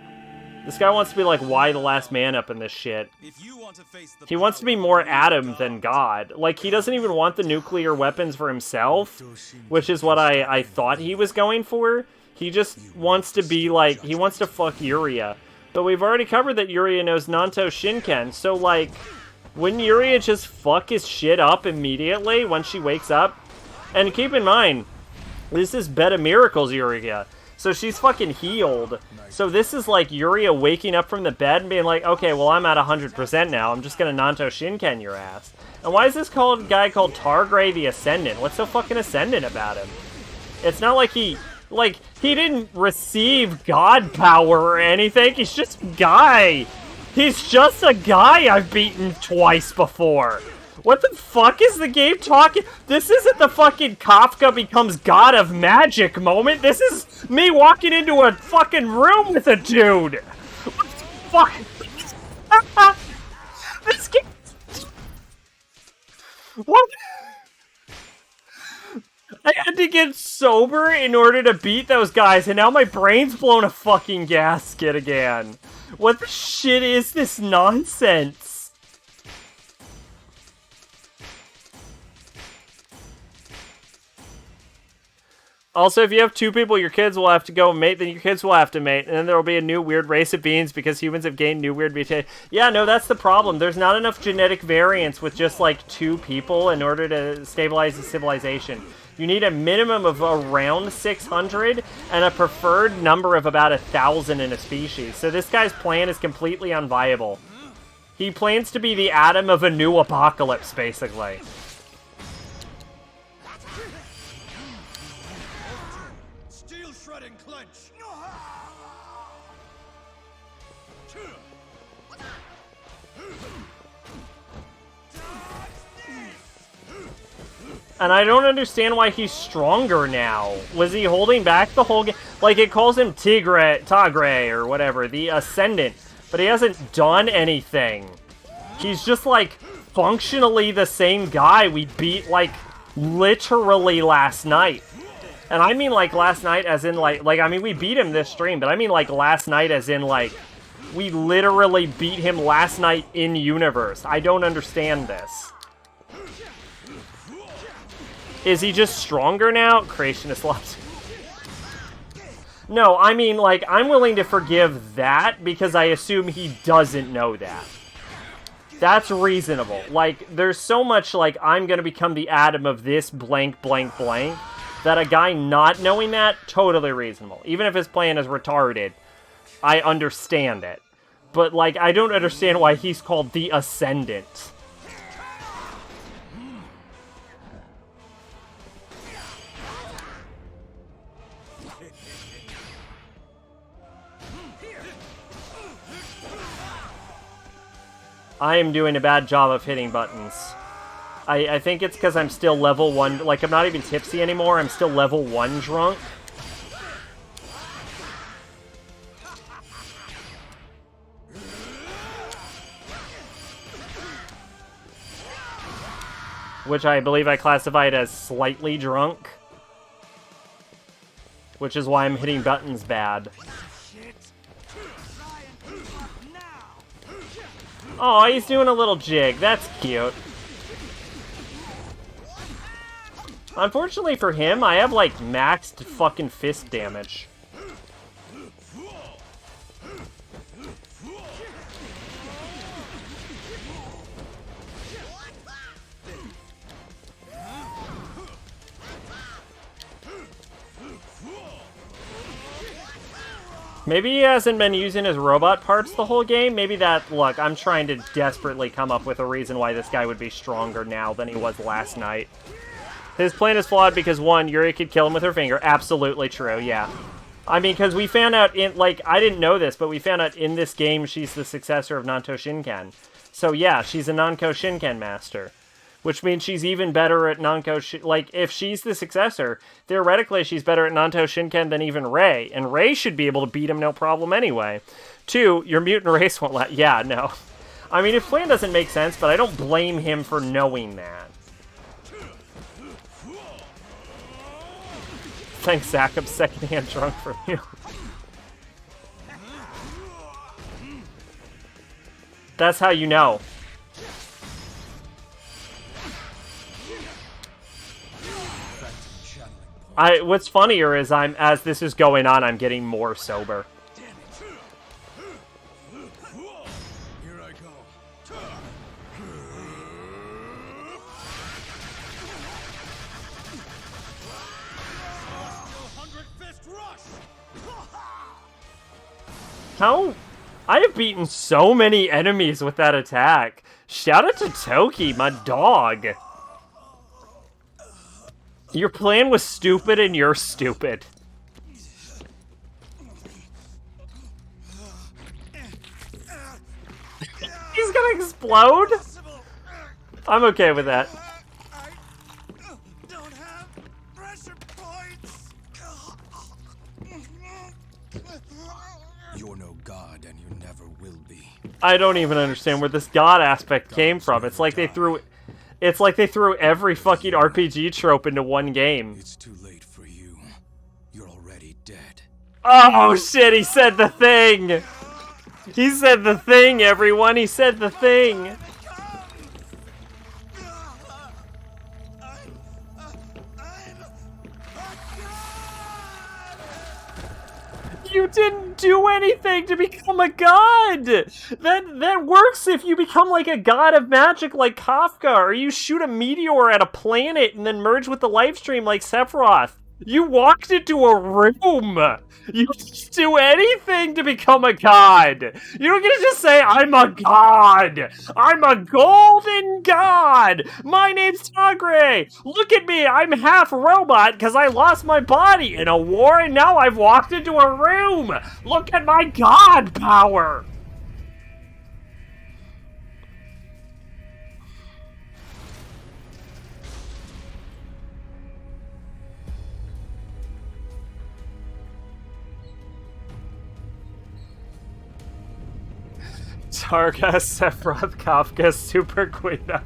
This guy wants to be, like, why the last man up in this shit. If you want to face the He wants to be more Adam than God. Like, he doesn't even want the nuclear weapons for himself, which is what I thought he was going for. He just wants to be, like, he wants to fuck Yuria. But we've already covered that Yuria knows Nanto Shinken, so, like, wouldn't Yuria just fuck his shit up immediately when she wakes up? And keep in mind, this is Beta Miracles Yuria, so she's fucking healed. So this is like Yuria waking up from the bed and being like, okay, well, I'm at 100% now, I'm just gonna Nanto Shinken your ass. And why is this guy called Targray the Ascendant? What's so fucking Ascendant about him? It's not like he didn't receive god power or anything. He's just a guy. He's just a guy I've beaten twice before. What the fuck is the game talking? This isn't the fucking Kafka becomes god of magic moment. This is me walking into a fucking room with a dude. What the fuck? This game... What? I had to get sober in order to beat those guys, and now my brain's blown a fucking gasket again. What the shit is this nonsense? Also, if you have two people your kids will have to go mate, then your kids will have to mate, and then there will be a new weird race of beings because humans have gained new weird mutations. Yeah, no, that's the problem. There's not enough genetic variance with just, like, two people in order to stabilize the civilization. You need a minimum of around 600 and a preferred number of about 1,000 in a species. So this guy's plan is completely unviable. He plans to be the Adam of a new apocalypse, basically. Steel shredding clench. And I don't understand why he's stronger now. Was he holding back the whole game? Like, it calls him Tagre, or whatever, the Ascendant. But he hasn't done anything. He's just, like, functionally the same guy we beat, like, literally last night. And I mean, like, last night as in, like, I mean, we beat him this stream, but I mean, like, last night as in, like, we literally beat him last night in universe. I don't understand this. Is he just stronger now? Creationist loves. No, I mean, like, I'm willing to forgive that because I assume he doesn't know that. That's reasonable. Like, there's so much, like, I'm gonna become the Adam of this blank, blank, blank, that a guy not knowing that, totally reasonable. Even if his plan is retarded, I understand it. But, like, I don't understand why he's called the Ascendant. I am doing a bad job of hitting buttons. I think it's because I'm still level 1, like, I'm not even tipsy anymore, I'm still level 1 drunk. Which I believe I classified as slightly drunk. Which is why I'm hitting buttons bad. Oh, he's doing a little jig. That's cute. Unfortunately for him, I have, like, maxed fucking fist damage. Maybe he hasn't been using his robot parts the whole game. Maybe that... Look, I'm trying to desperately come up with a reason why this guy would be stronger now than he was last night. His plan is flawed because, one, Yuri could kill him with her finger. Absolutely true, yeah. I mean, because we found out in... Like, I didn't know this, but we found out in this game she's the successor of Nanto Shinken. So, yeah, she's a Nanto Shinken master. which means she's even better at like, if she's the successor, theoretically she's better at Nanto Shinken than even Rei, and Rei should be able to beat him no problem anyway. 2, your mutant race won't let... Yeah, no. I mean, his plan doesn't make sense, but I don't blame him for knowing that. Thanks, Zach, I'm secondhand drunk from you. That's how you know. What's funnier is as this is going on, I'm getting more sober. Here I go. How? I have beaten so many enemies with that attack. Shout out to Toki, my dog. Your plan was stupid and you're stupid. He's gonna explode? I'm okay with that. Don't have pressure points. You're no god, and you never will be. I don't even understand where this god aspect came from. It's like they threw every fucking RPG trope into one game. It's too late for you. You're already dead. Oh shit, he said the thing! He said the thing, everyone! He said the thing! You didn't do anything to become a god! That works if you become like a god of magic like Kafka, or you shoot a meteor at a planet and then merge with the life stream like Sephiroth. You walked into a room! You didn't do anything to become a god! You don't get to just say, I'm a god! I'm a golden god! My name's Tagre! Look at me, I'm half robot because I lost my body in a war and now I've walked into a room! Look at my god power! Targa, Sephiroth, Kafka, Super Guido.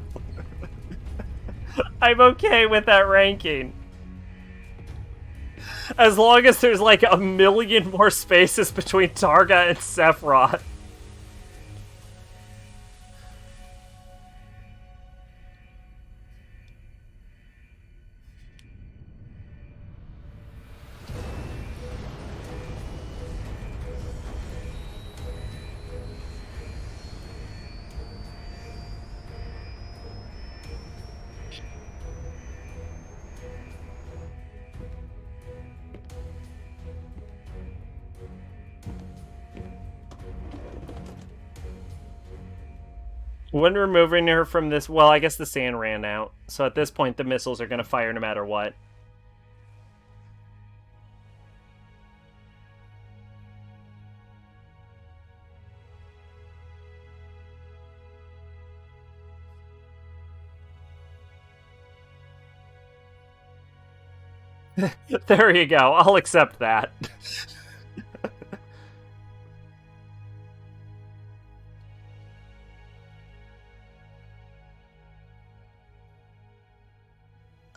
I'm okay with that ranking. As long as there's like a million more spaces between Targa and Sephiroth. When removing her from this... Well, I guess the sand ran out. So at this point, the missiles are going to fire no matter what. There you go. I'll accept that.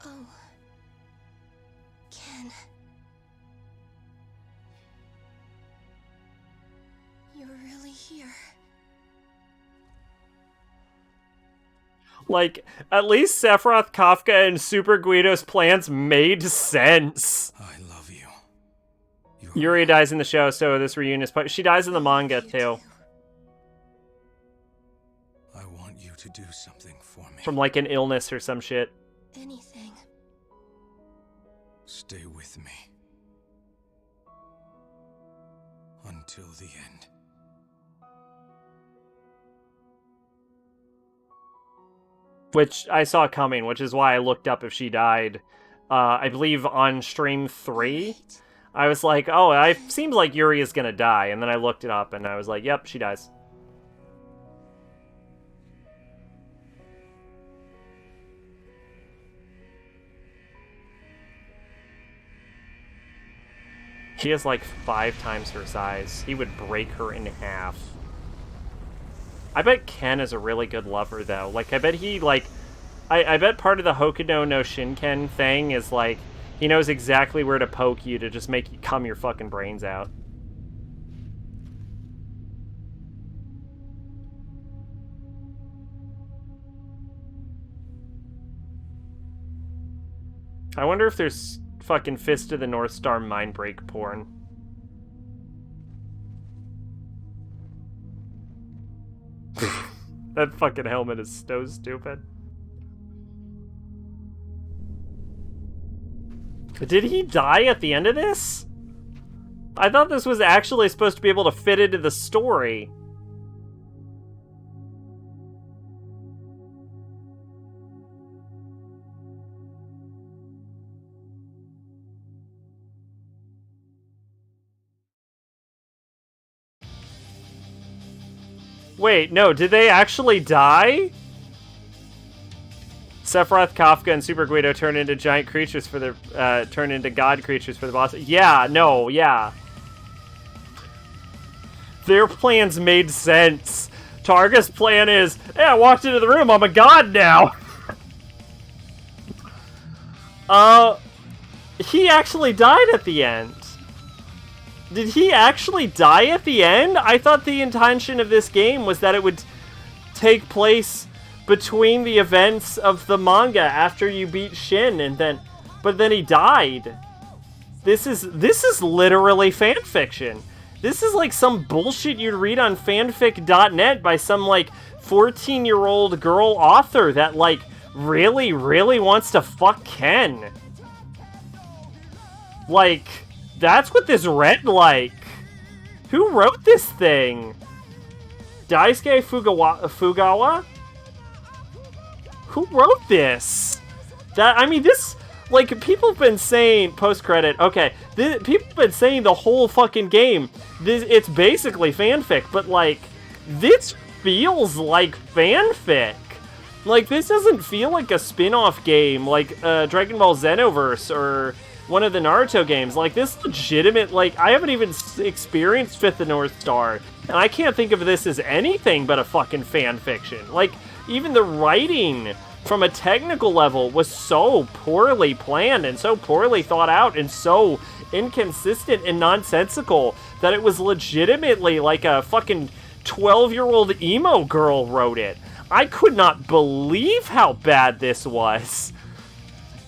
Oh. Ken. You're really here. Like, at least Sephiroth, Kafka, and Super Guido's plans made sense. I love you. Yuri dies in the show, so this reunion is... She dies in the manga, too. I want you to do something for me. From, like, an illness or some shit. Anything. Stay with me. Until the end. Which I saw coming, which is why I looked up if she died. I believe on stream 3. I was like, oh, it seems like Yuri is gonna die. And then I looked it up and I was like, yep, she dies. He has like 5 times her size. He would break her in half. I bet Ken is a really good lover, though. Like, I bet he, like... I bet part of the Hokuno no Shinken thing is, like, he knows exactly where to poke you to just make you cum your fucking brains out. I wonder if there's fucking Fist of the North Star Mindbreak porn. That fucking helmet is so stupid. Did he die at the end of this? I thought this was actually supposed to be able to fit into the story. Wait, no, did they actually die? Sephiroth, Kafka, and Super Guido turn into giant creatures for the, turn into god creatures for the boss. Yeah, no, yeah. Their plans made sense. Targa's plan is, hey, I walked into the room, I'm a god now. He actually died at the end. Did he actually die at the end? I thought the intention of this game was that it would take place between the events of the manga after you beat Shin, and then, but then he died. This is literally fanfiction. This is like some bullshit you'd read on fanfic.net by some like 14-year-old girl author that like really, really wants to fuck Ken. Like, that's what this read like. Who wrote this thing? Daisuke Fugawa? Who wrote this? I mean, this, like, people have been saying, post-credit, okay, people have been saying the whole fucking game, it's basically fanfic, but, like, this feels like fanfic. Like, this doesn't feel like a spin-off game, like, Dragon Ball Xenoverse, or one of the Naruto games. Like, this legitimate, like, I haven't even experienced Fifth of North Star, and I can't think of this as anything but a fucking fanfiction. Like, even the writing from a technical level was so poorly planned and so poorly thought out and so inconsistent and nonsensical that it was legitimately like a fucking 12-year-old emo girl wrote it. I could not believe how bad this was.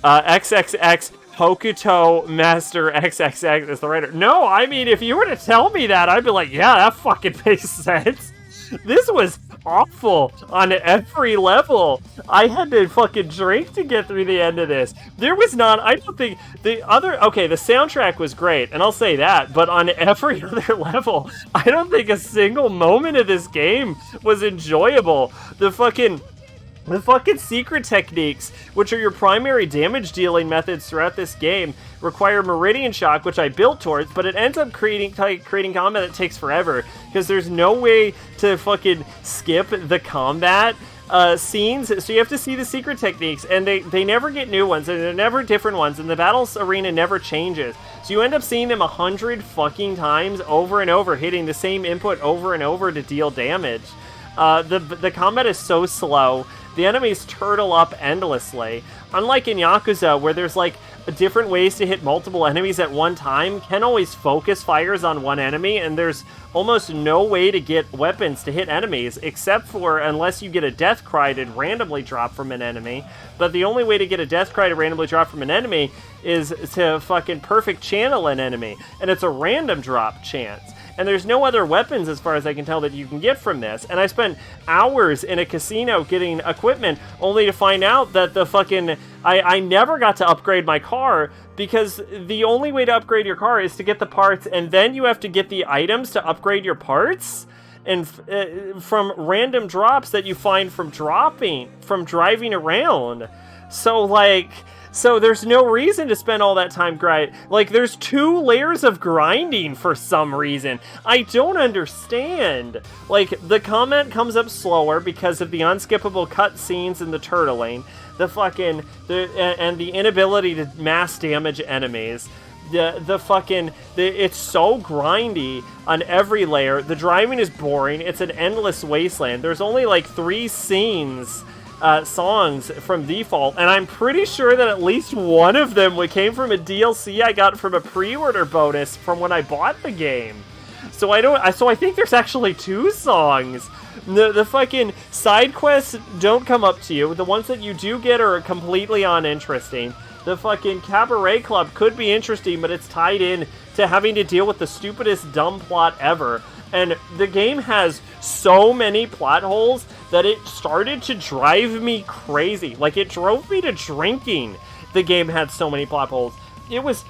XXX Hokuto Master XXX is the writer. No, I mean, if you were to tell me that, I'd be like, yeah, that fucking makes sense. This was awful on every level. I had to fucking drink to get through the end of this. There was not, I don't think, the soundtrack was great, and I'll say that, but on every other level, I don't think a single moment of this game was enjoyable. The fucking secret techniques, which are your primary damage dealing methods throughout this game, require Meridian Shock, which I built towards, but it ends up creating combat that takes forever, because there's no way to fucking skip the combat scenes, so you have to see the secret techniques, and they never get new ones, and they're never different ones, and the battles arena never changes. So you end up seeing them 100 fucking times over and over, hitting the same input over and over to deal damage. The combat is so slow. The enemies turtle up endlessly. Unlike in Yakuza, where there's like different ways to hit multiple enemies at one time, Ken always focus fires on one enemy, and there's almost no way to get weapons to hit enemies, except for unless you get a death cry to randomly drop from an enemy. But the only way to get a death cry to randomly drop from an enemy is to fucking perfect channel an enemy, and it's a random drop chance. And there's no other weapons, as far as I can tell, that you can get from this. And I spent hours in a casino getting equipment, only to find out that the fucking... I never got to upgrade my car, because the only way to upgrade your car is to get the parts, and then you have to get the items to upgrade your parts, and from random drops that you find from driving around. So, like... So there's no reason to spend all that time like, there's 2 layers of grinding for some reason. I don't understand. Like, the comment comes up slower because of the unskippable cutscenes and the turtling. And the inability to mass damage enemies. It's so grindy on every layer. The driving is boring. It's an endless wasteland. There's only like 3 songs from default, and I'm pretty sure that at least one of them came from a DLC I got from a pre-order bonus from when I bought the game. So I think there's actually 2 songs. The fucking side quests don't come up to you. The ones that you do get are completely uninteresting. The fucking Cabaret Club could be interesting, but it's tied in to having to deal with the stupidest dumb plot ever. And the game has so many plot holes that it started to drive me crazy. Like, it drove me to drinking. The game had so many plot holes. It was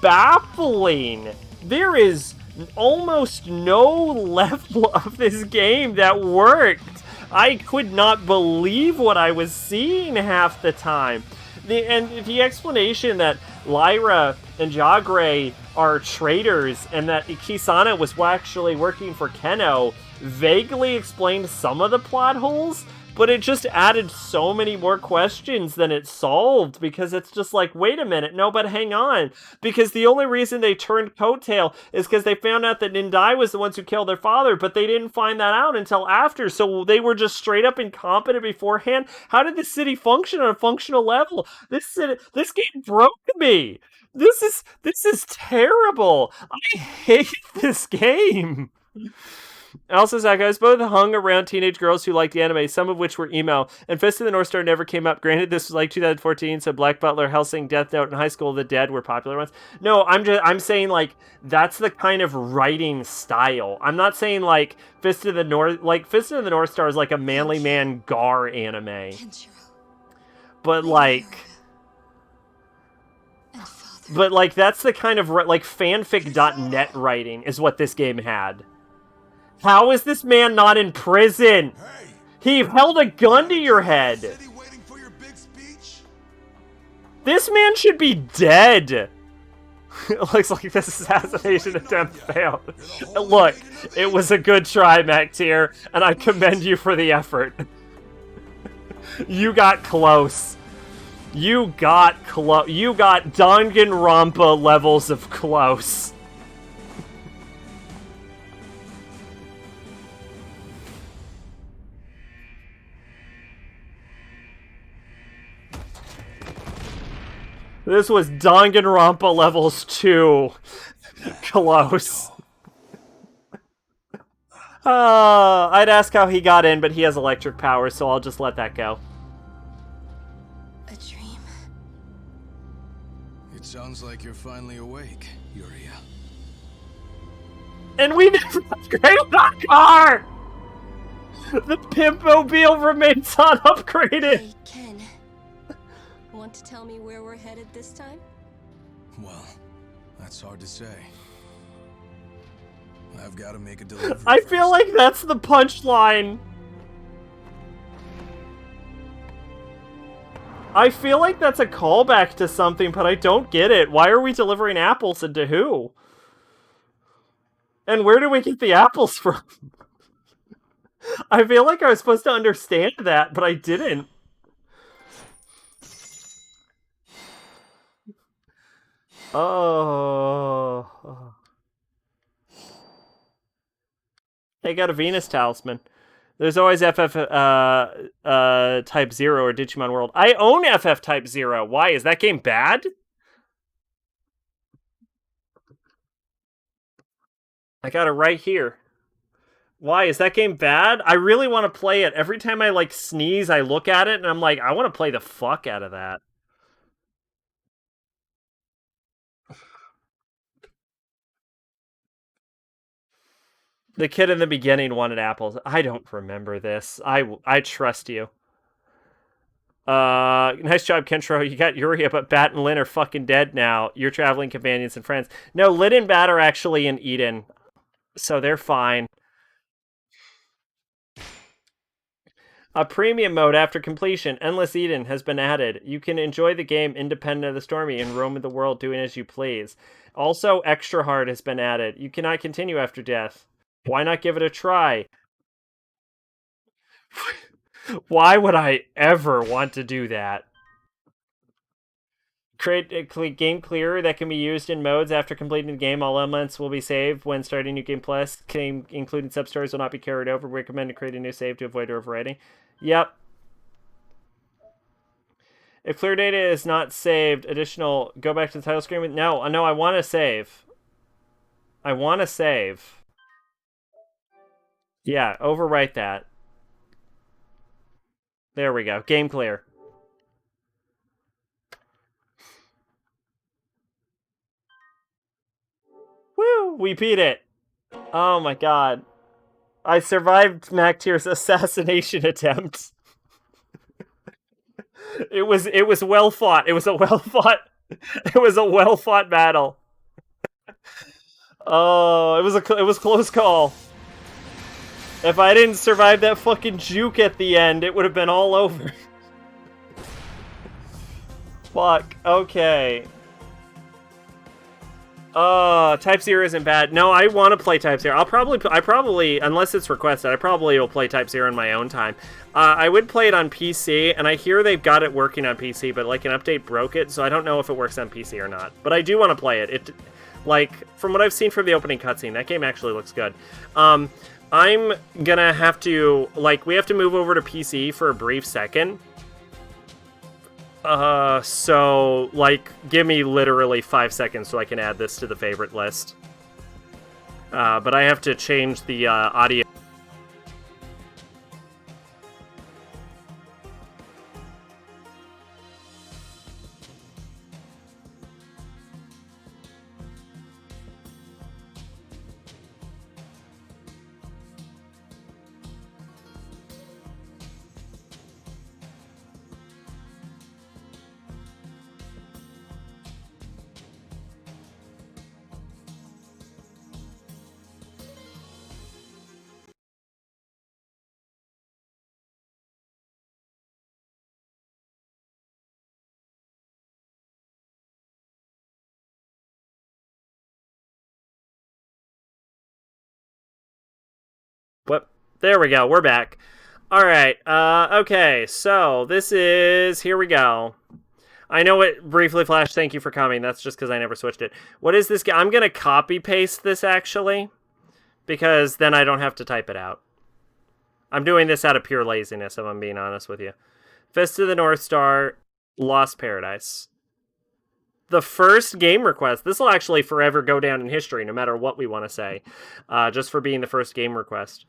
baffling. There is almost no level of this game that worked. I could not believe what I was seeing half the time. The explanation that Lyra and Jagre are traitors and that Kisana was actually working for Keno vaguely explained some of the plot holes, but it just added so many more questions than it solved, because it's just like, wait a minute, no, but hang on. Because the only reason they turned coattail is because they found out that Nindai was the ones who killed their father, but they didn't find that out until after, so they were just straight up incompetent beforehand. How did the city function on a functional level? This game broke me. This is terrible. I hate this game. Also, Zach, I was both hung around teenage girls who liked the anime, some of which were emo, and Fist of the North Star never came up. Granted, this was like 2014, so Black Butler, Hellsing, Death Note, and High School of the Dead were popular ones. No, I'm saying, like, that's the kind of writing style. I'm not saying, like, Fist of the North Star is like a manly man Gar anime. But, like... But, like, that's the kind of, like, fanfic.net writing is what this game had. How is this man not in prison? He held a gun to your head. This man should be dead. It looks like this assassination attempt failed. Look, it was a good try, Mactier, and I commend you for the effort. You got close. You got Danganronpa levels of close. This was Danganronpa levels 2. Close. I'd ask how he got in, but he has electric power, so I'll just let that go. A dream. It sounds like you're finally awake, Yuria. And we never upgraded our car! The Pimpmobile remains unupgraded! Hey, Ken. Want to tell me where we're headed this time? Well, that's hard to say. I've got to make a delivery. I feel like that's the punchline. I feel like that's a callback to something, but I don't get it. Why are we delivering apples, and to who? And where do we get the apples from? I feel like I was supposed to understand that, but I didn't. Oh. They got a Venus talisman. There's always FF Type 0 or Digimon World. I own FF Type 0. Why? Is that game bad? I got it right here. Why? Is that game bad? I really want to play it. Every time I, like, sneeze, I look at it, and I'm like, I want to play the fuck out of that. The kid in the beginning wanted apples. I don't remember this. I trust you. Nice job, Kentro. You got Yuria, but Bat and Lin are fucking dead now. You're traveling companions and friends. No, Lin and Bat are actually in Eden. So they're fine. A premium mode after completion, Endless Eden, has been added. You can enjoy the game independent of the Stormy and roam the world doing as you please. Also, Extra Hard has been added. You cannot continue after death. Why not give it a try? Why would I ever want to do that? Create a game clearer that can be used in modes after completing the game. All elements will be saved when starting New Game Plus. Game including sub-stories will not be carried over. We recommend to create a new save to avoid overwriting. Yep. If clear data is not saved, additional... Go back to the title screen. No, I want to save. I want to save. Yeah, overwrite that. There we go. Game clear. Woo! We beat it. Oh my god. I survived Mactier's assassination attempt. It was well fought. It was a well fought battle. Oh, it was close call. If I didn't survive that fucking juke at the end, it would have been all over. Fuck. Okay. Type 0 isn't bad. No, I want to play Type 0. I probably, unless it's requested, I probably will play Type 0 in my own time. I would play it on PC, and I hear they've got it working on PC, but like an update broke it, so I don't know if it works on PC or not. But I do want to play it. Like, from what I've seen from the opening cutscene, that game actually looks good. I'm gonna have to, like, we have to move over to PC for a brief second. So, like, give me literally 5 seconds so I can add this to the favorite list. But I have to change the, audio. What? There we go. We're back. All right. Okay. So this is. Here we go. I know it briefly flashed. Thank you for coming. That's just because I never switched it. What is this? I'm gonna copy paste this actually, because then I don't have to type it out. I'm doing this out of pure laziness, if I'm being honest with you. Fist of the North Star, Lost Paradise. The first game request. This will actually forever go down in history, no matter what we want to say, just for being the first game request.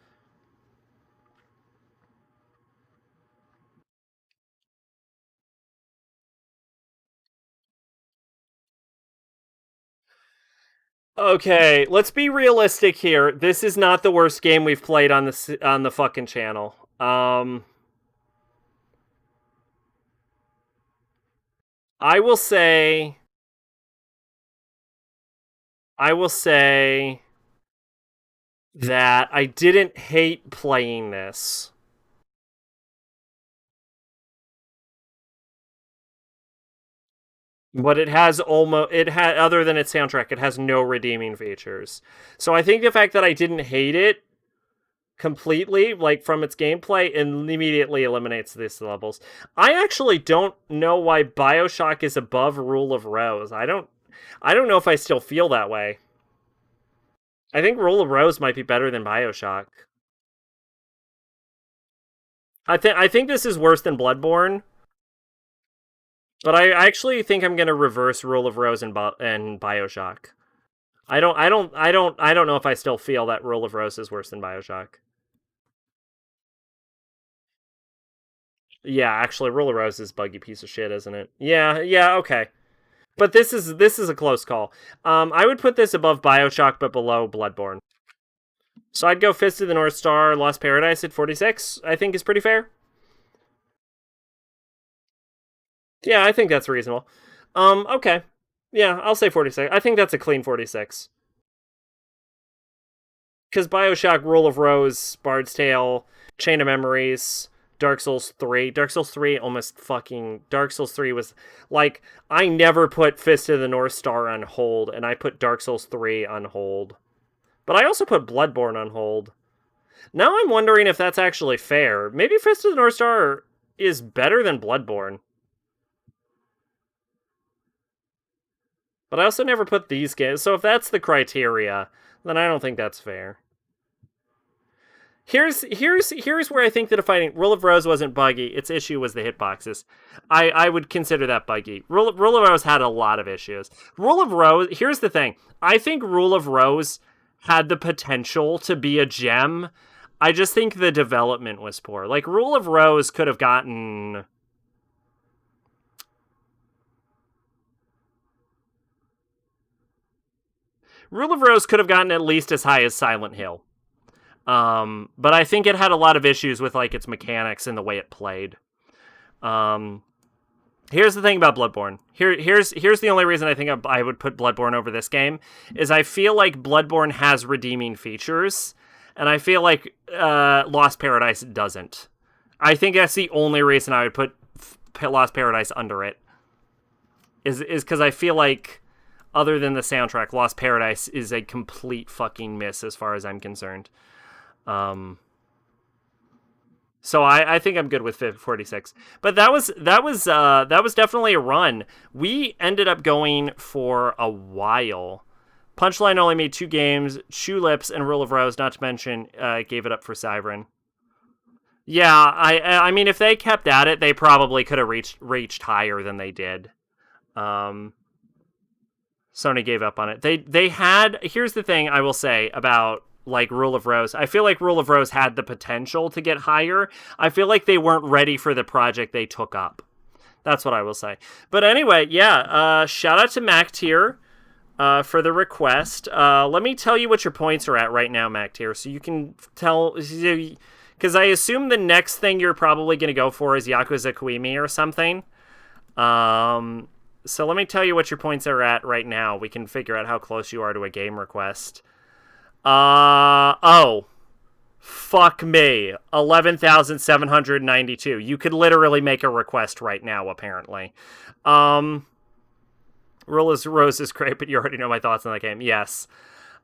Okay, let's be realistic here. This is not the worst game we've played on the fucking channel. I will say that I didn't hate playing this. But it has other than its soundtrack, it has no redeeming features. So I think the fact that I didn't hate it completely, like from its gameplay, immediately eliminates these levels. I actually don't know why BioShock is above Rule of Rose. I don't know if I still feel that way. I think Rule of Rose might be better than BioShock. I think this is worse than Bloodborne. But I actually think I'm gonna reverse Rule of Rose and BioShock. I don't know if I still feel that Rule of Rose is worse than BioShock. Yeah, actually, Rule of Rose is a buggy piece of shit, isn't it? Yeah, okay. But this is a close call. I would put this above BioShock, but below Bloodborne. So I'd go Fist of the North Star, Lost Paradise at 46. I think is pretty fair. Yeah, I think that's reasonable. Okay. Yeah, I'll say 46. I think that's a clean 46. Because BioShock, Rule of Rose, Bard's Tale, Chain of Memories, Dark Souls 3. Dark Souls 3 almost fucking... Dark Souls 3 was... Like, I never put Fist of the North Star on hold, and I put Dark Souls 3 on hold. But I also put Bloodborne on hold. Now I'm wondering if that's actually fair. Maybe Fist of the North Star is better than Bloodborne. But I also never put these games. So if that's the criteria, then I don't think that's fair. Here's where I think the defining Rule of Rose wasn't buggy. Its issue was the hitboxes. I would consider that buggy. Rule of Rose had a lot of issues. Rule of Rose. Here's the thing. I think Rule of Rose had the potential to be a gem. I just think the development was poor. Like Rule of Rose could have gotten. Rule of Rose could have gotten at least as high as Silent Hill. But I think it had a lot of issues with like its mechanics and the way it played. Here's the thing about Bloodborne. Here's the only reason I think I would put Bloodborne over this game is I feel like Bloodborne has redeeming features, and I feel like Lost Paradise doesn't. I think that's the only reason I would put Lost Paradise under it. Is because I feel like, other than the soundtrack, Lost Paradise is a complete fucking miss as far as I'm concerned. So I think I'm good with 46. But that was definitely a run. We ended up going for a while. Punchline only made 2 games, Shoe Lips and Rule of Rose, not to mention gave it up for Cyvern. Yeah, I mean, if they kept at it, they probably could have reached higher than they did. Sony gave up on it. They had, here's the thing I will say about like Rule of Rose. I feel like Rule of Rose had the potential to get higher. I feel like they weren't ready for the project they took up. That's what I will say. But anyway, yeah, shout out to MacTier for the request. Let me tell you what your points are at right now, MacTier, so you can tell, because I assume the next thing you're probably going to go for is Yakuza Kiwami or something. So let me tell you what your points are at right now. We can figure out how close you are to a game request. Oh. Fuck me. 11,792. You could literally make a request right now, apparently. Rose is great, but you already know my thoughts on that game. Yes.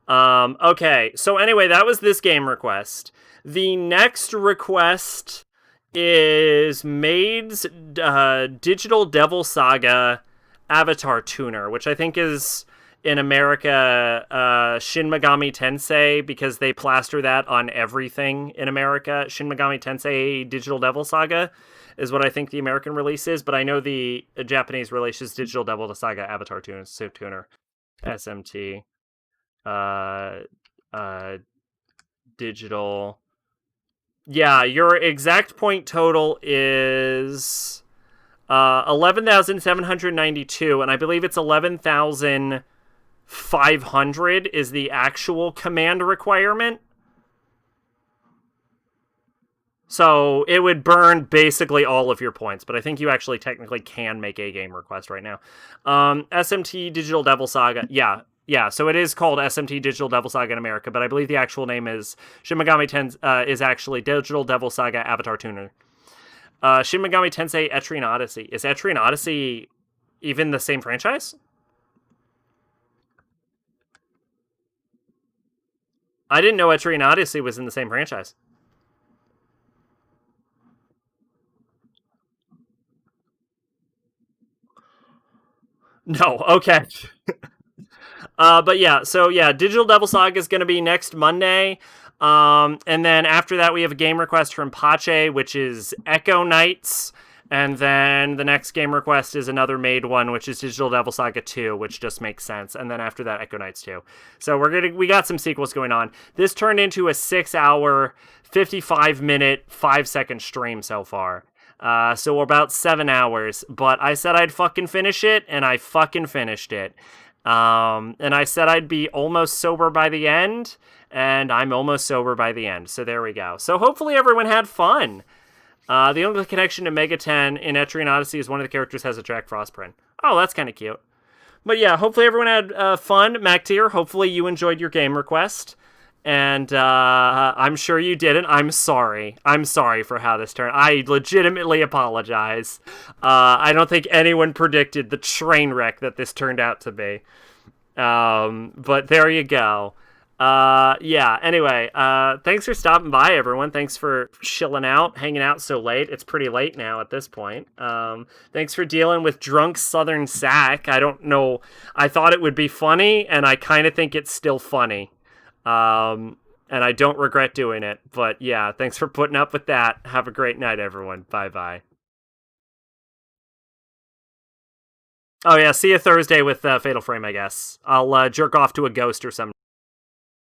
Okay. So anyway, that was this game request. The next request is Maid's Digital Devil Saga Avatar Tuner, which I think is in America Shin Megami Tensei, because they plaster that on everything in America. Shin Megami Tensei Digital Devil Saga is what I think the American release is, but I know the Japanese release is Digital Devil Saga Avatar Tuner, SMT. Digital. Yeah, your exact point total is 11,792, and I believe it's 11,500 is the actual command requirement. So it would burn basically all of your points, but I think you actually technically can make a game request right now. SMT Digital Devil Saga, yeah, so it is called SMT Digital Devil Saga in America, but I believe the actual name is Shin Megami Tensei is actually Digital Devil Saga Avatar Tuner. Shin Megami Tensei Etrian Odyssey. Is Etrian Odyssey even the same franchise? I didn't know Etrian Odyssey was in the same franchise. No, okay. But yeah, so yeah, Digital Devil Saga is going to be next Monday. And then after that, we have a game request from Pache, which is Echo Knights. And then the next game request is another made one, which is Digital Devil Saga 2, which just makes sense. And then after that, Echo Knights 2. So we got some sequels going on. This turned into a 6-hour, 55-minute, 5-second stream so far. So we're about 7 hours. But I said I'd fucking finish it, and I fucking finished it. And I said I'd be almost sober by the end, and I'm almost sober by the end. So there we go. So hopefully everyone had fun. The only connection to Mega 10 in Etrian Odyssey is one of the characters has a Jack Frost print. Oh, that's kind of cute. But yeah, hopefully everyone had fun. MacTier, hopefully you enjoyed your game request. And I'm sure you didn't. I'm sorry. I'm sorry for how this turned. I legitimately apologize. I don't think anyone predicted the train wreck that this turned out to be. But there you go. Yeah, anyway, thanks for stopping by, everyone. Thanks for chilling out, hanging out so late. It's pretty late now at this point. Thanks for dealing with drunk Southern Sack. I don't know. I thought it would be funny, and I kind of think it's still funny. And I don't regret doing it. But yeah, thanks for putting up with that. Have a great night, everyone. Bye-bye. Oh, yeah, see you Thursday with Fatal Frame, I guess. I'll jerk off to a ghost or something.